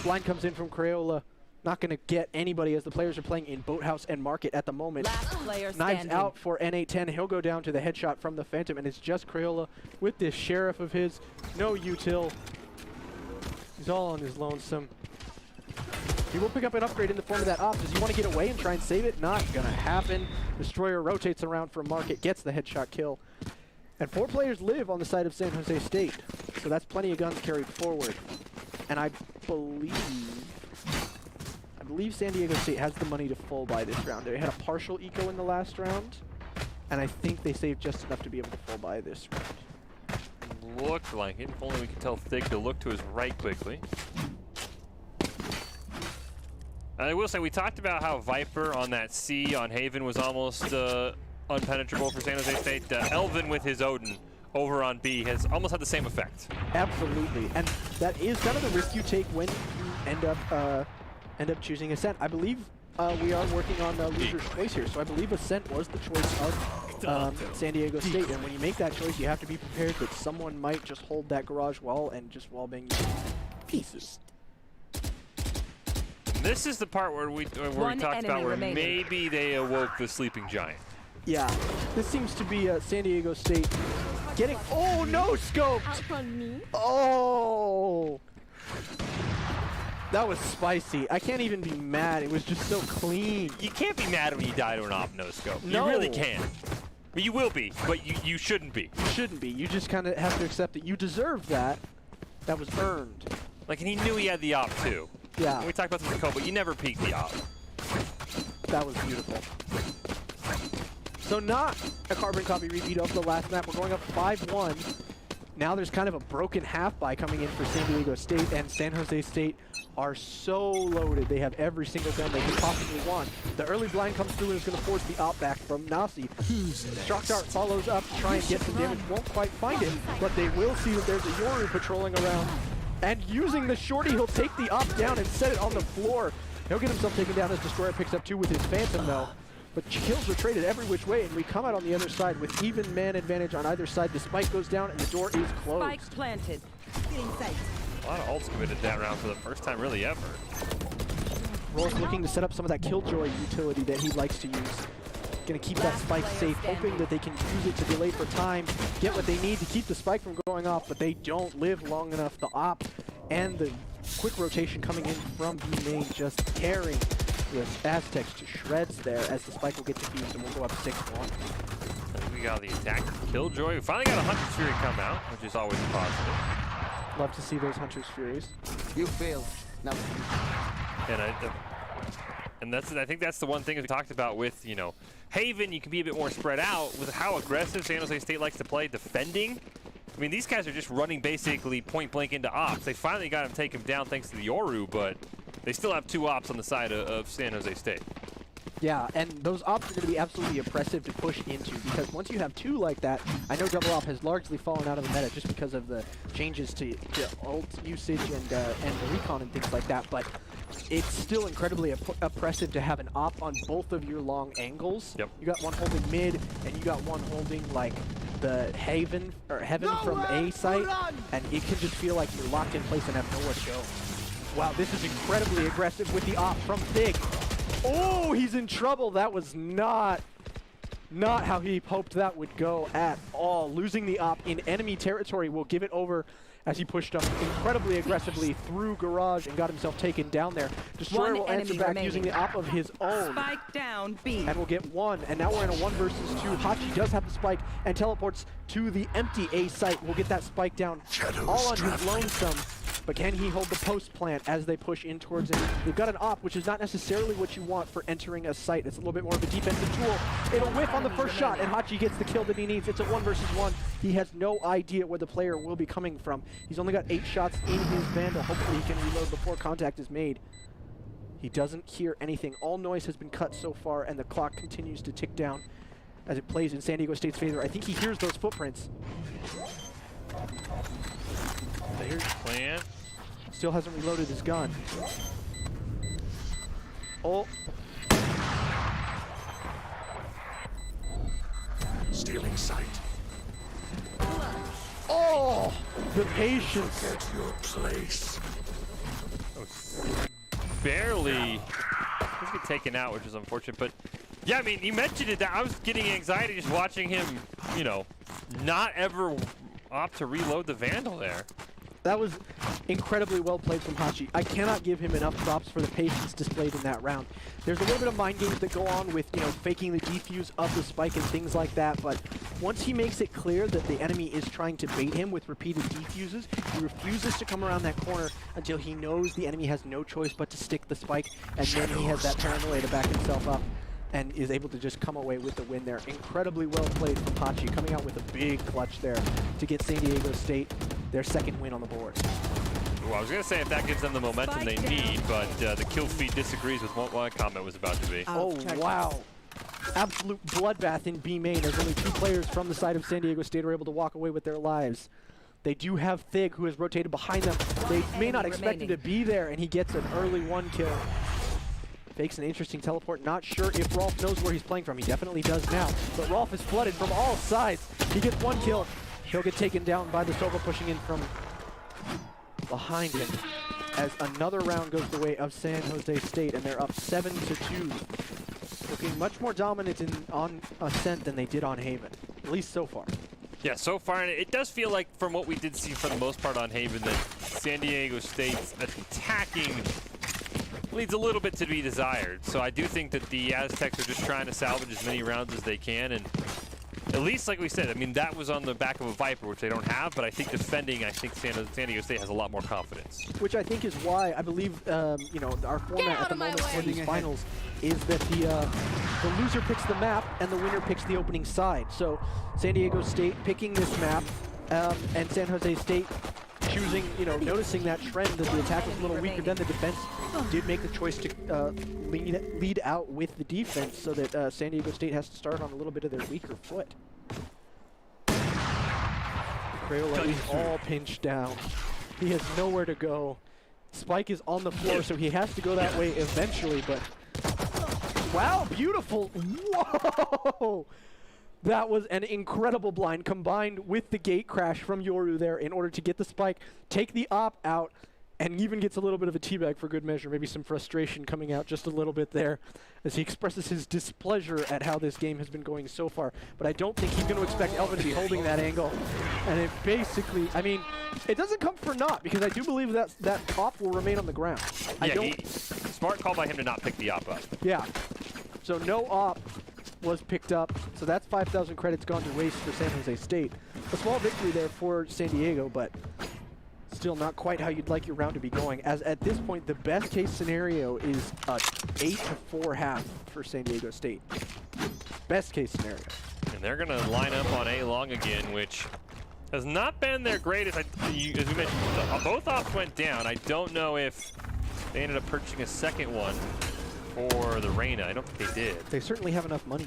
Blind comes in from Crayola. Not going to get anybody as the players are playing in Boathouse and Market at the moment. Last player Knives standing. out for N810. He'll go down to the headshot from the Phantom, and it's just Crayola with this Sheriff of his. No util. He's all on his lonesome. He will pick up an upgrade in the form of that op. Does he want to get away and try and save it? Not going to happen. Destroyer rotates around from Market, gets the headshot kill. And 4 players live on the side of San Jose State. So that's plenty of guns carried forward. And I believe San Diego State has the money to full buy this round. They had a partial eco in the last round, and I think they saved just enough to be able to full buy this round. Looked like it. If only we could tell Thig to look to his right quickly. I will say, we talked about how Viper on that C on Haven was almost unpenetrable for San Jose State. Elvin with his Odin over on B has almost had the same effect. Absolutely, and that is kind of the risk you take when you end up choosing Ascent. I believe we are working on loser's choice here, so I believe Ascent was the choice of San Diego State, and when you make that choice, you have to be prepared that someone might just hold that garage wall and just wallbang you to pieces. This is the part where we talked about where maybe they awoke the sleeping giant. Yeah, this seems to be San Diego State getting... Oh, no scoped! Oh! That was spicy. I can't even be mad. It was just so clean. You can't be mad when you die to an op no scope. No. You really can't. But you will be, but you shouldn't be. You shouldn't be. You just kind of have to accept that you deserve that. That was earned. Like, and he knew he had the op too. Yeah. And we talked about this in the code, but you never peek the op. That was beautiful. So not a carbon copy repeat of the last map. We're going up 5-1. Now there's kind of a broken half buy coming in for San Diego State, and San Jose State are so loaded. They have every single gun they could possibly want. The early blind comes through and is going to force the op back from Nasi. Shock Dart follows up to try and get some damage. Won't quite find it, but they will see that there's a Yoru patrolling around. And using the shorty, he'll take the op down and set it on the floor. He'll get himself taken down as Destroyer picks up 2 with his Phantom, though. But kills are traded every which way, and we come out on the other side with even man advantage on either side. The spike goes down, and the door is closed. Spike planted. Getting sight. A lot of ults committed that round for the first time really ever. Roll's looking to set up some of that Killjoy utility that he likes to use. Gonna keep that spike safe, hoping that they can use it to delay for time, get what they need to keep the spike from going off, but they don't live long enough. The op and the quick rotation coming in from B main just tearing the Aztecs to shreds there as the spike will get defused and we'll go up 6-1. We got the attack Killjoy. We finally got a Hunter's Fury come out, which is always a positive. Love to see those Hunter's Furies. You failed. Now. And I think that's the one thing we talked about with, you know, Haven. You can be a bit more spread out with how aggressive San Jose State likes to play defending. I mean, these guys are just running basically point blank into ops. They finally got him take him down thanks to the Yoru, but they still have 2 ops on the side of San Jose State. Yeah, and those ops are going to be absolutely oppressive to push into because once you have 2 like that, I know double op has largely fallen out of the meta just because of the changes to ult usage and the recon and things like that, but it's still incredibly oppressive to have an op on both of your long angles. Yep. You got one holding mid, and you got one holding like the Heaven from A site, and it can just feel like you're locked in place and have nowhere to go. Wow, this is incredibly aggressive with the op from Thig. Oh, he's in trouble. That was not how he hoped that would go at all. Losing the op in enemy territory will give it over as he pushed up incredibly aggressively through Garage and got himself taken down there. Destroyer will answer back using the op of his own. Spike down B. And we'll get one. And now we're in a 1 versus 2. Hachi does have the spike and teleports to the empty A site. We'll get that spike down all on his lonesome. But can he hold the post plant as they push in towards him? They've got an op, which is not necessarily what you want for entering a site. It's a little bit more of a defensive tool. It'll whiff on the first shot, and Hachi gets the kill that he needs. It's a 1 versus 1. He has no idea where the player will be coming from. He's only got 8 shots in his Vandal. Hopefully he can reload before contact is made. He doesn't hear anything. All noise has been cut so far, and the clock continues to tick down as it plays in San Diego State's favor. I think he hears those footprints. There's plan. Still hasn't reloaded his gun. Oh. Stealing sight. Oh! The patience. Get your place. Barely. Just get taken out, which is unfortunate. But yeah, I mean, you mentioned it. That I was getting anxiety just watching him, you know, not ever opt to reload the Vandal there. That was incredibly well played from Hachi. I cannot give him enough props for the patience displayed in that round. There's a little bit of mind games that go on with, you know, faking the defuse of the spike and things like that, but once he makes it clear that the enemy is trying to bait him with repeated defuses, he refuses to come around that corner until he knows the enemy has no choice but to stick the spike, and then he has that paranoia to back himself up and is able to just come away with the win there. Incredibly well played from Hachi, coming out with a big clutch there to get San Diego State their 2nd win on the board. Well, I was going to say if that gives them the momentum they need, but the kill feed disagrees with what my comment was about to be. Oh, wow. Absolute bloodbath in B main as only 2 players from the side of San Diego State are able to walk away with their lives. They do have Thig, who has rotated behind them. They may not expect him to be there, and he gets an early 1 kill. Fakes an interesting teleport. Not sure if Rolf knows where he's playing from. He definitely does now. But Rolf is flooded from all sides. He gets 1 kill. He'll get taken down by the Sova pushing in from behind him as another round goes the way of San Jose State, and they're up 7-2. Looking much more dominant on Ascent than they did on Haven, at least so far. Yeah, so far, and it does feel like from what we did see for the most part on Haven that San Diego State's attacking leaves a little bit to be desired. So I do think that the Aztecs are just trying to salvage as many rounds as they can, and at least, like we said, I mean, that was on the back of a Viper, which they don't have, but I think defending, I think San Diego State has a lot more confidence. Which I think is why I believe, you know, our format at the moment for these finals is that the loser picks the map and the winner picks the opening side. So San Diego State picking this map and San Jose State choosing, you know, noticing that trend that the attack was a little weaker than the defense, did make the choice to lead out with the defense so that San Diego State has to start on a little bit of their weaker foot. Crayola is all pinched down. He has nowhere to go. Spike is on the floor, so he has to go that way eventually, but wow, beautiful. Whoa! That was an incredible blind combined with the gate crash from Yoru there in order to get the spike, take the op out, and even gets a little bit of a teabag for good measure. Maybe some frustration coming out just a little bit there as he expresses his displeasure at how this game has been going so far. But I don't think he's going to expect Elvin to be holding that angle. And it basically, I mean, it doesn't come for naught because I do believe that that op will remain on the ground. Yeah, smart call by him to not pick the op up. Yeah. So no op was picked up, so that's 5,000 credits gone to waste for San Jose State. A small victory there for San Diego, but still not quite how you'd like your round to be going, as at this point the best case scenario is a 8-4 half for San Diego State. Best case scenario. And they're going to line up on A long again, which has not been their greatest. As we mentioned, both ops went down. I don't know if they ended up purchasing a second one for the Reyna. I don't think they did. They certainly have enough money.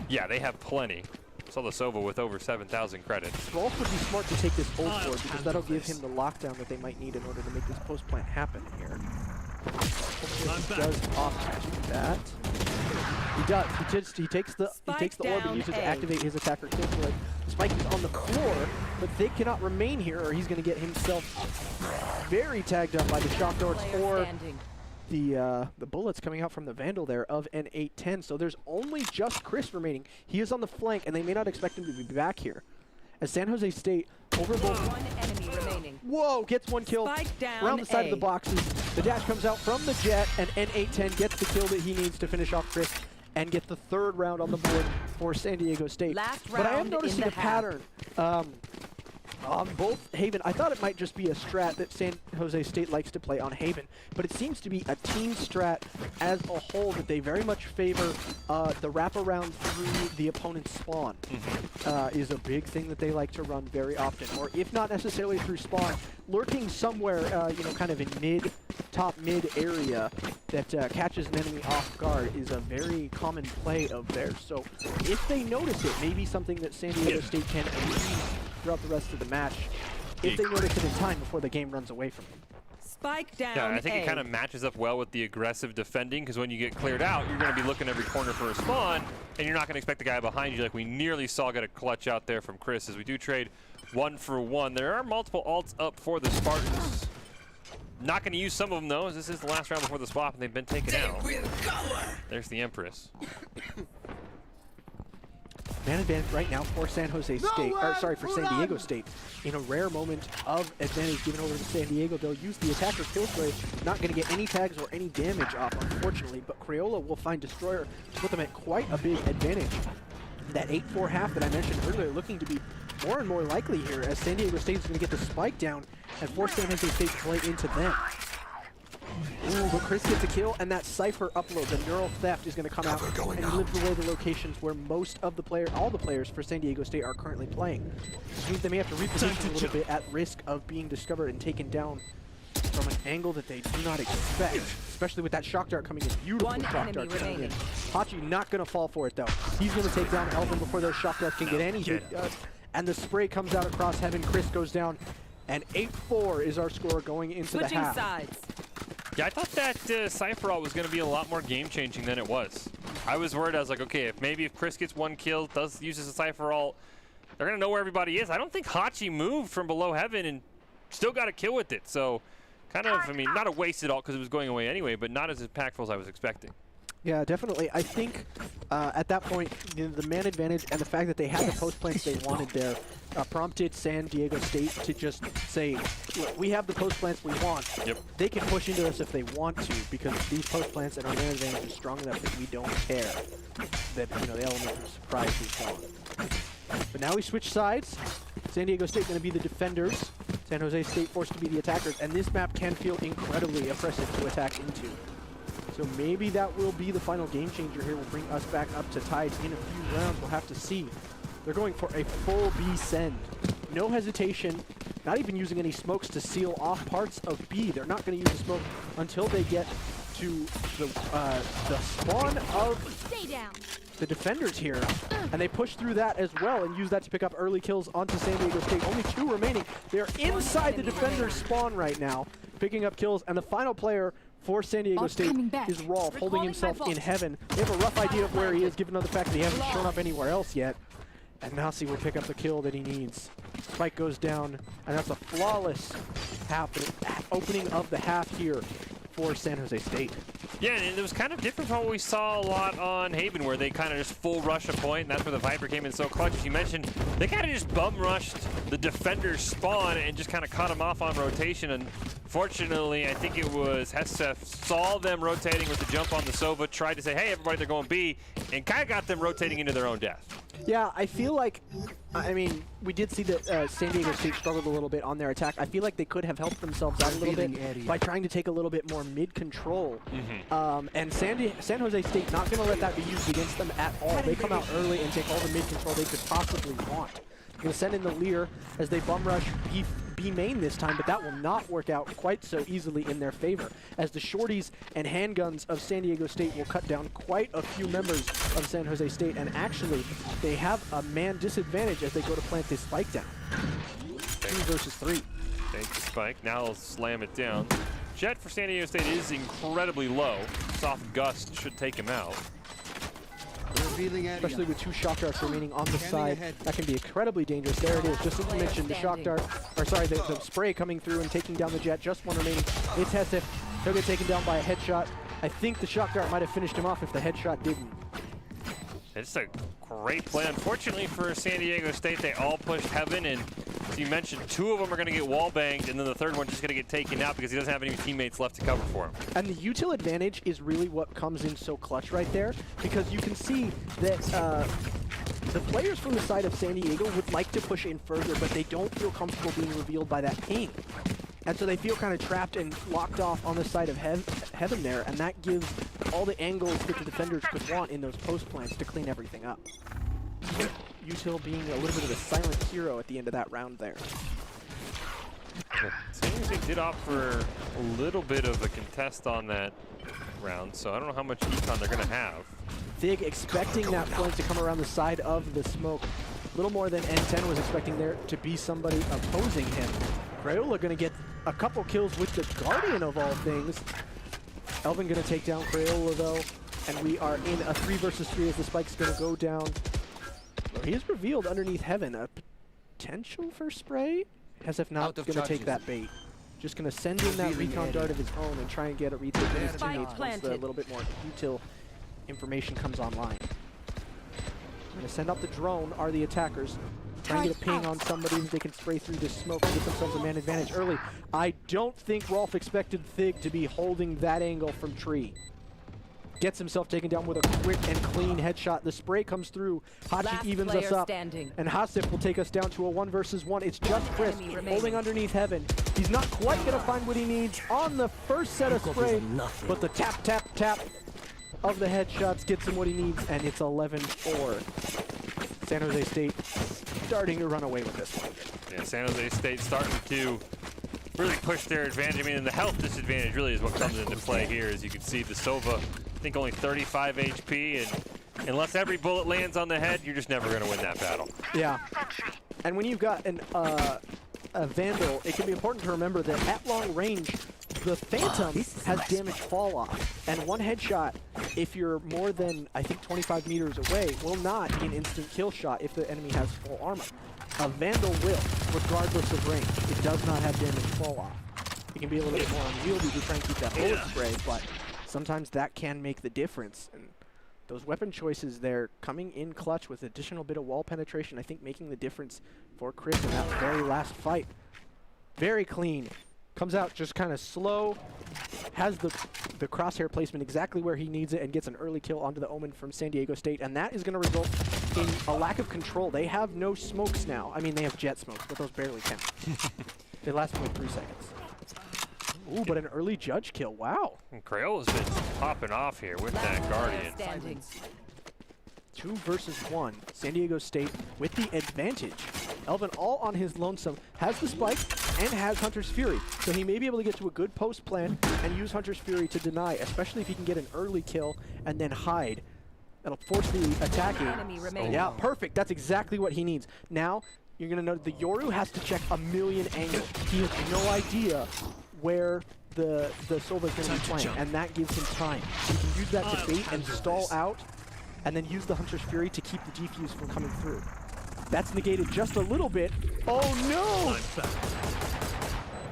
Yeah, they have plenty. Saw the Sova with over 7,000 credits. Rolf would be smart to take this hold forward because that'll give him the lockdown that they might need in order to make this post plant happen here. He does opt to do that. He does. He takes the orb and uses it to activate his attacker kill for the spike is on the floor, but they cannot remain here or he's going to get himself very tagged up by the shock darts or the bullets coming out from the Vandal there of an 8-10. So there's only just Chris remaining. He is on the flank, and they may not expect him to be back here. as San Jose State over both. One enemy remaining. Whoa, gets one kill Spike down around the side of A. the boxes. The dash comes out from the Jet, and N810 gets the kill that he needs to finish off Chris and get the 3rd round on the board for San Diego State. Last But I am round noticing in a the half. pattern. On both Haven, I thought it might just be a strat that San Jose State likes to play on Haven, but it seems to be a team strat as a whole that they very much favor the wraparound through the opponent's spawn. Is a big thing that they like to run very often, or if not necessarily through spawn, lurking somewhere, you know, kind of in top mid area that catches an enemy off guard is a very common play of theirs. So if they notice it, maybe something that San Diego State can use throughout the rest of the match, if they notice it in time before the game runs away from them. Spike down. Yeah, I think A. it kind of matches up well with the aggressive defending, because when you get cleared out, you're going to be looking every corner for a spawn, and you're not going to expect the guy behind you like we nearly saw get a clutch out there from Chris as we do trade 1 for 1. There are multiple ults up for the Spartans. Not going to use some of them, though, as this is the last round before the swap, and they've been taken out. There's the Empress. Man advantage right now for San Jose State, or sorry, for San Diego State. In a rare moment of advantage given over to San Diego, they'll use the attacker kill spray. Not going to get any tags or any damage off, unfortunately, but Crayola will find Destroyer to put them at quite a big advantage. That 8-4 half that I mentioned earlier looking to be more and more likely here, as San Diego State is going to get the spike down and force San Jose State to play into them. Ooh, but Chris gets a kill, and that Cypher upload, the neural theft, is going to come out and live away the locations where most of the all the players for San Diego State are currently playing. Which means they may have to reposition a little bit at risk of being discovered and taken down from an angle that they do not expect, especially with that shock dart coming in. Beautiful shock dart coming in. Hachi not going to fall for it, though. He's going to take down Elvin before those shock darts can get any hit. And the spray comes out across heaven. Chris goes down, and 8-4 is our score going into the half. Sides. Yeah, I thought that Cypher ult was going to be a lot more game-changing than it was. I was worried. I was like, okay, if Chris gets 1 kill, uses a Cypher ult, they're going to know where everybody is. I don't think Hachi moved from below heaven and still got a kill with it. So, kind of, I mean, not a wasted ult because it was going away anyway, but not as impactful as I was expecting. Yeah, definitely. I think at that point, you know, the man advantage and the fact that they had the post plants they wanted there prompted San Diego State to just say, look, we have the post plants we want. Yep. They can push into us if they want to, because these post plants and our man advantage is strong enough that we don't care that, you know, the element of surprise is gone. But now we switch sides. San Diego State going to be the defenders. San Jose State forced to be the attackers, and this map can feel incredibly oppressive to attack into. So maybe that will be the final game changer here. Will bring us back up to tied in a few rounds. We'll have to see. They're going for a full B send. No hesitation. Not even using any smokes to seal off parts of B. They're not going to use the smoke until they get to the spawn of the defenders here. And they push through that as well and use that to pick up early kills onto San Diego State. Only 2 remaining. They're inside the defender's spawn right now, picking up kills. And the final player for San Diego State is Rolf, holding himself in heaven. They have a rough idea of where he is, given the fact that he hasn't shown up anywhere else yet. And Nasi will pick up the kill that he needs. Spike goes down, and that's a flawless opening of the half here for San Jose State. Yeah, and it was kind of different from what we saw a lot on Haven, where they kind of just full rush a point, and that's where the Viper came in so clutch. As you mentioned, they kind of just bum rushed the defender's spawn and just kind of cut them off on rotation. And fortunately, I think it was Hesef saw them rotating with the jump on the Sova, tried to say, hey, everybody, they're going B, and kind of got them rotating into their own death. Yeah, I feel like, I mean, we did see that San Diego State struggled a little bit on their attack. I feel like they could have helped themselves out a little bit by trying to take a little bit more mid-control. And San Jose State not going to let that be used against them at all. They come out early and take all the mid-control they could possibly want. Going to send in the Lear as they bum rush B main this time, but that will not work out quite so easily in their favor, as the shorties and handguns of San Diego State will cut down quite a few members of San Jose State, and actually they have a man disadvantage as they go to plant this spike down. 2 versus 3. Take the spike, now they'll slam it down. Jet for San Diego State is incredibly low. Soft gust should take him out. Especially with 2 shock darts remaining on the side, that can be incredibly dangerous. There it is, just as you mentioned, the shock dart, or sorry, the spray coming through and taking down the Jet. Just 1 remaining. It's Hesef. He'll get taken down by a headshot. I think the shock dart might have finished him off if the headshot didn't. It's a great play. Unfortunately for San Diego State, they all pushed Heaven, and as you mentioned, 2 of them are going to get wall banged, and then the third one's just going to get taken out because he doesn't have any teammates left to cover for him. And the util advantage is really what comes in so clutch right there, because you can see that the players from the side of San Diego would like to push in further, but they don't feel comfortable being revealed by that ping. And so they feel kind of trapped and locked off on the side of Heaven there, and that gives all the angles that the defenders could want in those post plants to clean everything up. Util being a little bit of a silent hero at the end of that round there. San Diego State did opt for a little bit of a contest on that round, so I don't know how much econ they're going to have. Thig expecting that point to come around the side of the smoke. A little more than N10 was expecting there to be somebody opposing him. Crayola going to get a couple kills with the Guardian of all things. Elvin going to take down Crayola though, and we are in a 3 versus 3 as the spike's going to go down. Well, he is revealed underneath Heaven. A potential for spray? As if not, going to take that bait. Just going to send in that recon dart of his own and try and get a retake of his teammates once a little bit more util information comes online. Going to send up the drone, are the attackers. Try and get a ping on somebody that they can spray through this smoke and get themselves a man advantage early. I don't think Rolf expected Thig to be holding that angle from Tree. Gets himself taken down with a quick and clean headshot. The spray comes through. Hachi evens us up. And Hasif will take us down to a 1 versus 1. It's just Chris holding underneath Heaven. He's not quite going to find what he needs on the first set of spray, but the tap, tap, tap of the headshots gets him what he needs, and it's 11-4. San Jose State starting to run away with this one. Yeah, San Jose State starting to really push their advantage. I mean, the health disadvantage really is what comes into play here. As you can see, the Sova, I think only 35 HP, and unless every bullet lands on the head, you're just never going to win that battle. Yeah. And when you've got a Vandal, it can be important to remember that at long range, the Phantom has damage fall off, and one headshot, if you're more than, I think, 25 meters away, will not be an instant kill shot if the enemy has full armor. A Vandal will, regardless of range. It does not have damage fall off. It can be a little bit more unwieldy to try and keep that bullet spray, but sometimes that can make the difference. And those weapon choices there, coming in clutch with additional bit of wall penetration, I think making the difference for Chris in that very last fight. Very clean. Comes out just kind of slow, has the crosshair placement exactly where he needs it, and gets an early kill onto the Omen from San Diego State, and that is going to result in a lack of control. They have no smokes now. I mean, they have jet smokes, but those barely count. They last only 3 seconds. Ooh, but an early judge kill. Wow. And Crayola's been popping off here with that Guardian. 2 versus 1. San Diego State with the advantage. Elvin all on his lonesome, has the spike and has Hunter's Fury. So he may be able to get to a good post plan and use Hunter's Fury to deny, especially if he can get an early kill and then hide. That'll force the attacking. Yeah, perfect. That's exactly what he needs. Now, you're going to note the Yoru has to check a million angles. He has no idea where the Sova is going to be playing, and that gives him time. He can use that to bait and stall out, and then use the Hunter's Fury to keep the defuse from coming through. That's negated just a little bit. Oh no!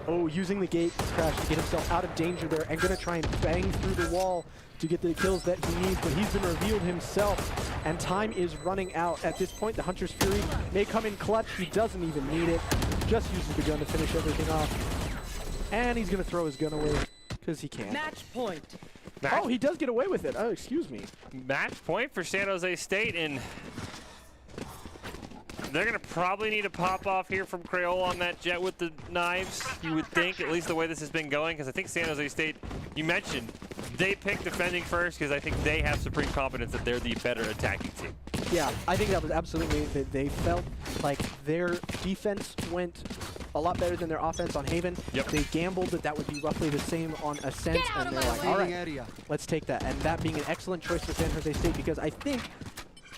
Oh, using the gate crash to get himself out of danger there, and gonna try and bang through the wall to get the kills that he needs, but he's been revealed himself, and time is running out. At this point, the Hunter's Fury may come in clutch. He doesn't even need it. Just uses the gun to finish everything off. And he's gonna throw his gun away, because he can. Match point. Oh, he does get away with it. Oh, excuse me. Match point for San Jose State, and they're going to probably need a pop-off here from Crayola on that jet with the knives, you would think, at least the way this has been going, because I think San Jose State, you mentioned, they picked defending first because I think they have supreme confidence that they're the better attacking team. Yeah, I think that was absolutely that they felt like their defense went a lot better than their offense on Haven. Yep. They gambled that would be roughly the same on Ascent, and they're like, all right, let's take that. And that being an excellent choice for San Jose State, because I think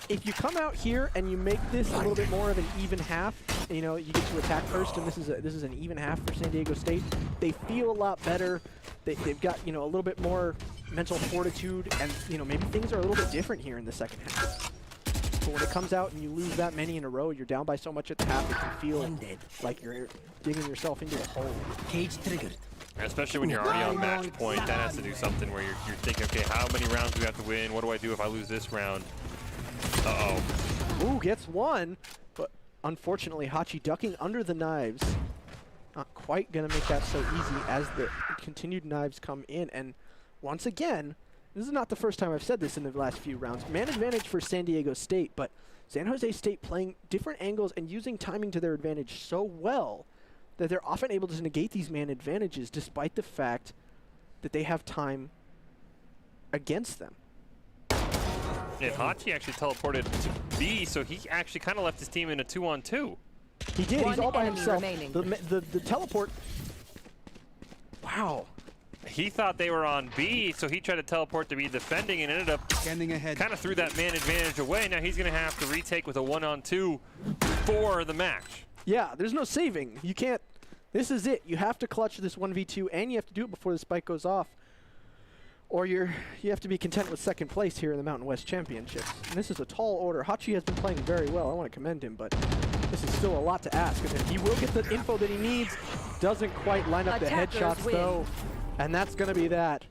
if you come out here and you make this a little bit more of an even half, you know, you get to attack first, and this is an even half for San Diego State. They feel a lot better. They've got, you know, a little bit more mental fortitude, and, you know, maybe things are a little bit different here in the second half. But when it comes out and you lose that many in a row, you're down by so much at the half, it can feel like you're digging yourself into a hole. Cage triggered. Especially when you're already on match point, that has to do something where you're thinking, okay, how many rounds do we have to win? What do I do if I lose this round? Uh-oh. Ooh, gets one, but unfortunately Hachi ducking under the knives. Not quite going to make that so easy as the continued knives come in. And once again, this is not the first time I've said this in the last few rounds. Man advantage for San Diego State, but San Jose State playing different angles and using timing to their advantage so well that they're often able to negate these man advantages despite the fact that they have time against them. And Hachi actually teleported to B, so he actually kind of left his team in a 2-on-2. He did. He's all by himself. Remaining. The teleport. Wow. He thought they were on B, so he tried to teleport to be defending and ended up standing ahead. Kind of threw that man advantage away. Now he's going to have to retake with a 1-on-2 for the match. Yeah, there's no saving. You can't. This is it. You have to clutch this 1v2, and you have to do it before the spike goes off. Or you have to be content with second place here in the Mountain West Championships. And this is a tall order. Hachi has been playing very well. I want to commend him, but this is still a lot to ask. And he will get the info that he needs. Doesn't quite line up the headshots, though. And that's going to be that.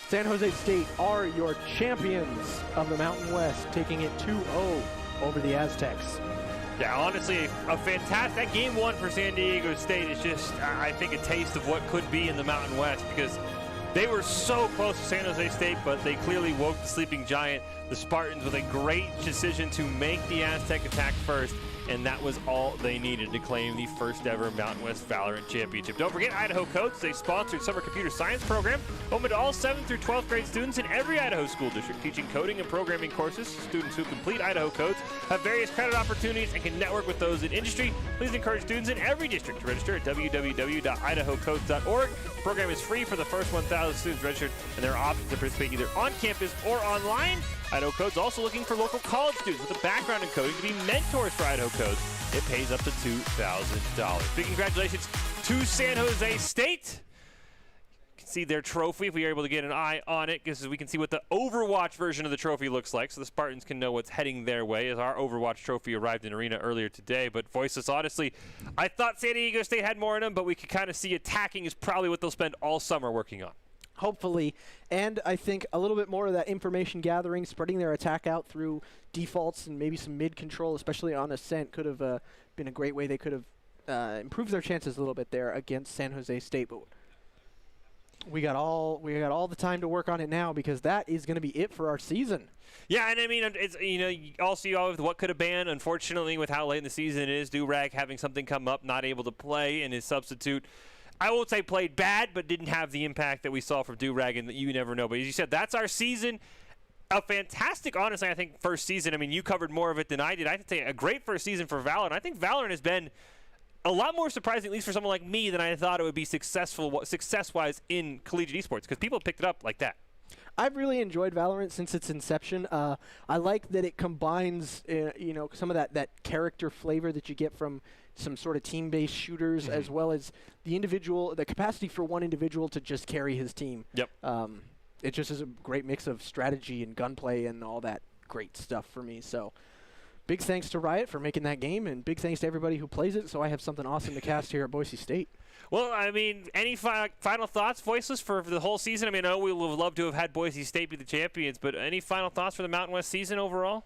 San Jose State are your champions of the Mountain West, taking it 2-0 over the Aztecs. Yeah, honestly, a fantastic. That game one for San Diego State is just, I think, a taste of what could be in the Mountain West, because they were so close to San Jose State, but they clearly woke the sleeping giant, the Spartans, with a great decision to make the Aztec attack first, and that was all they needed to claim the first ever Mountain West Valorant Championship. Don't forget, Idaho Codes is a sponsored summer computer science program open to all 7th through 12th grade students in every Idaho school district, teaching coding and programming courses. Students who complete Idaho Codes have various credit opportunities and can network with those in industry. Please encourage students in every district to register at www.idahocodes.org. The program is free for the first 1,000 students registered, and there are options to participate either on campus or online. Idaho Code's also looking for local college students with a background in coding to be mentors for Idaho Codes. It pays up to $2,000. Big congratulations to San Jose State. You can see their trophy if we are able to get an eye on it, because we can see what the Overwatch version of the trophy looks like, so the Spartans can know what's heading their way, as our Overwatch trophy arrived in Arena earlier today. But Voiceless, honestly, I thought San Diego State had more in them, but we could kind of see attacking is probably what they'll spend all summer working on. Hopefully, and I think a little bit more of that information gathering, spreading their attack out through defaults and maybe some mid control, especially on Ascent, could have been a great way they could have improved their chances a little bit there against San Jose State. But we got all the time to work on it now, because that is going to be it for our season. Yeah, and I mean, it's, also with what could have been. Unfortunately, with how late in the season it is, Durag having something come up, not able to play, and his substitute, I won't say played bad, but didn't have the impact that we saw from Durag, and you never know. But as you said, that's our season. A fantastic, honestly, I think, first season. I mean, you covered more of it than I did. I have to say, a great first season for Valorant. I think Valorant has been a lot more surprising, at least for someone like me, than I thought it would be success-wise in collegiate esports, because people picked it up like that. I've really enjoyed Valorant since its inception. I like that it combines, some of that character flavor that you get from some sort of team-based shooters, as well as the capacity for one individual to just carry his team. Yep. It just is a great mix of strategy and gunplay and all that great stuff for me. So big thanks to Riot for making that game, and big thanks to everybody who plays it, so I have something awesome to cast here at Boise State. Well, I mean, any final thoughts, Voiceless, for the whole season? I mean, I know we would have loved to have had Boise State be the champions, but any final thoughts for the Mountain West season overall?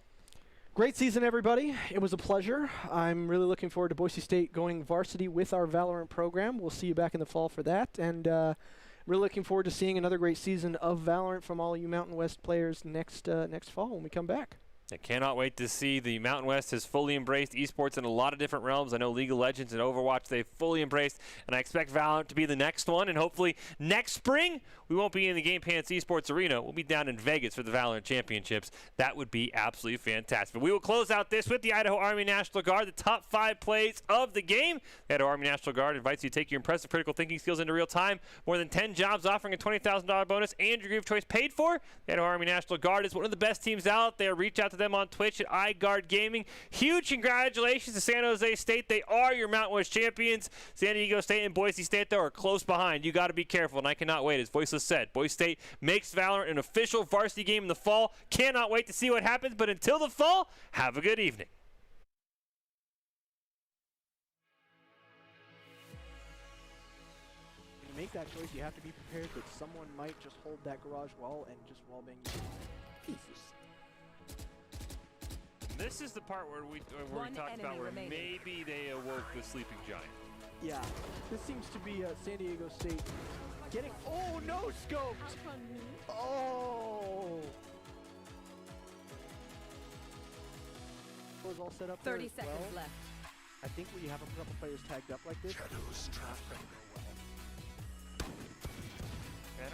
Great season, everybody. It was a pleasure. I'm really looking forward to Boise State going varsity with our Valorant program. We'll see you back in the fall for that. And really looking forward to seeing another great season of Valorant from all you Mountain West players next fall when we come back. I cannot wait to see. The Mountain West has fully embraced esports in a lot of different realms. I know League of Legends and Overwatch they've fully embraced, and I expect Valorant to be the next one. And hopefully next spring we won't be in the Game Pants Esports Arena. We'll be down in Vegas for the Valorant Championships. That would be absolutely fantastic. But we will close out this with the Idaho Army National Guard, the top 5 plays of the game. The Idaho Army National Guard invites you to take your impressive critical thinking skills into real time. More than 10 jobs offering a $20,000 bonus and your Groove Choice paid for. The Idaho Army National Guard is one of the best teams out there. Reach out to them on Twitch at iGuard Gaming. Huge congratulations to San Jose State. They are your Mountain West champions. San Diego State and Boise State, though, are close behind. You got to be careful, and I cannot wait. As Voiceless said, Boise State makes Valorant an official varsity game in the fall. Cannot wait to see what happens, but until the fall, have a good evening. When you make that choice, you have to be prepared that someone might just hold that garage wall and just wallbang you. Jesus. This is the part where we talked about where maybe they awoke the sleeping giant. Yeah, this seems to be San Diego State getting. Oh, no scoped! Oh! Was all set up 30 there as seconds well. left. I think when you have a couple players tagged up like this, Shadows traveling. I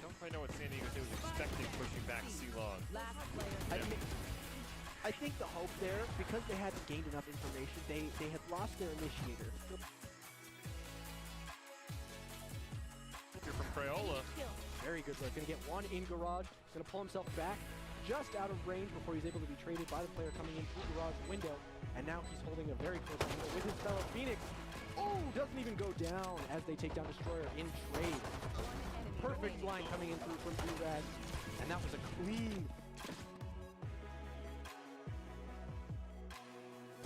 don't quite know what San Diego State was expecting pushing back C-Long. Last player. I think the hope there, because they hadn't gained enough information, they had lost their initiator. Here from Crayola. Very good look. Going to get one in garage. Going to pull himself back just out of range before he's able to be traded by the player coming in through garage window. And now he's holding a very close angle with his fellow Phoenix. Oh, doesn't even go down as they take down Destroyer in trade. Perfect line coming in through from Durag. And that was a clean.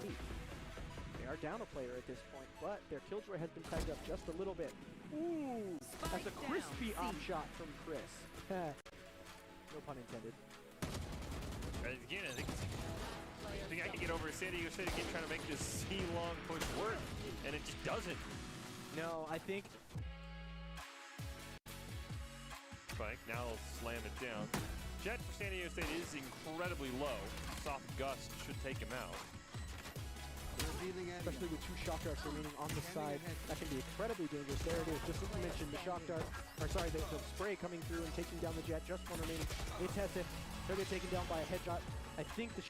They are down a player at this point, but their Killjoy has been tagged up just a little bit. Ooh, that's a crispy op shot from Chris. No pun intended. Again, I think I can get over San Diego State again trying to make this C-Long push work, and it just doesn't. No, I think. Spike, now they'll slam it down. Jet for San Diego State is incredibly low. Soft gust should take him out. Especially with two shock darts remaining on the side. That can be incredibly dangerous. There it is. Just as you mentioned, the shock dart, or sorry, the spray coming through and taking down the Jet. Just one remaining. It's Hesse. He'll get taken down by a headshot. I think the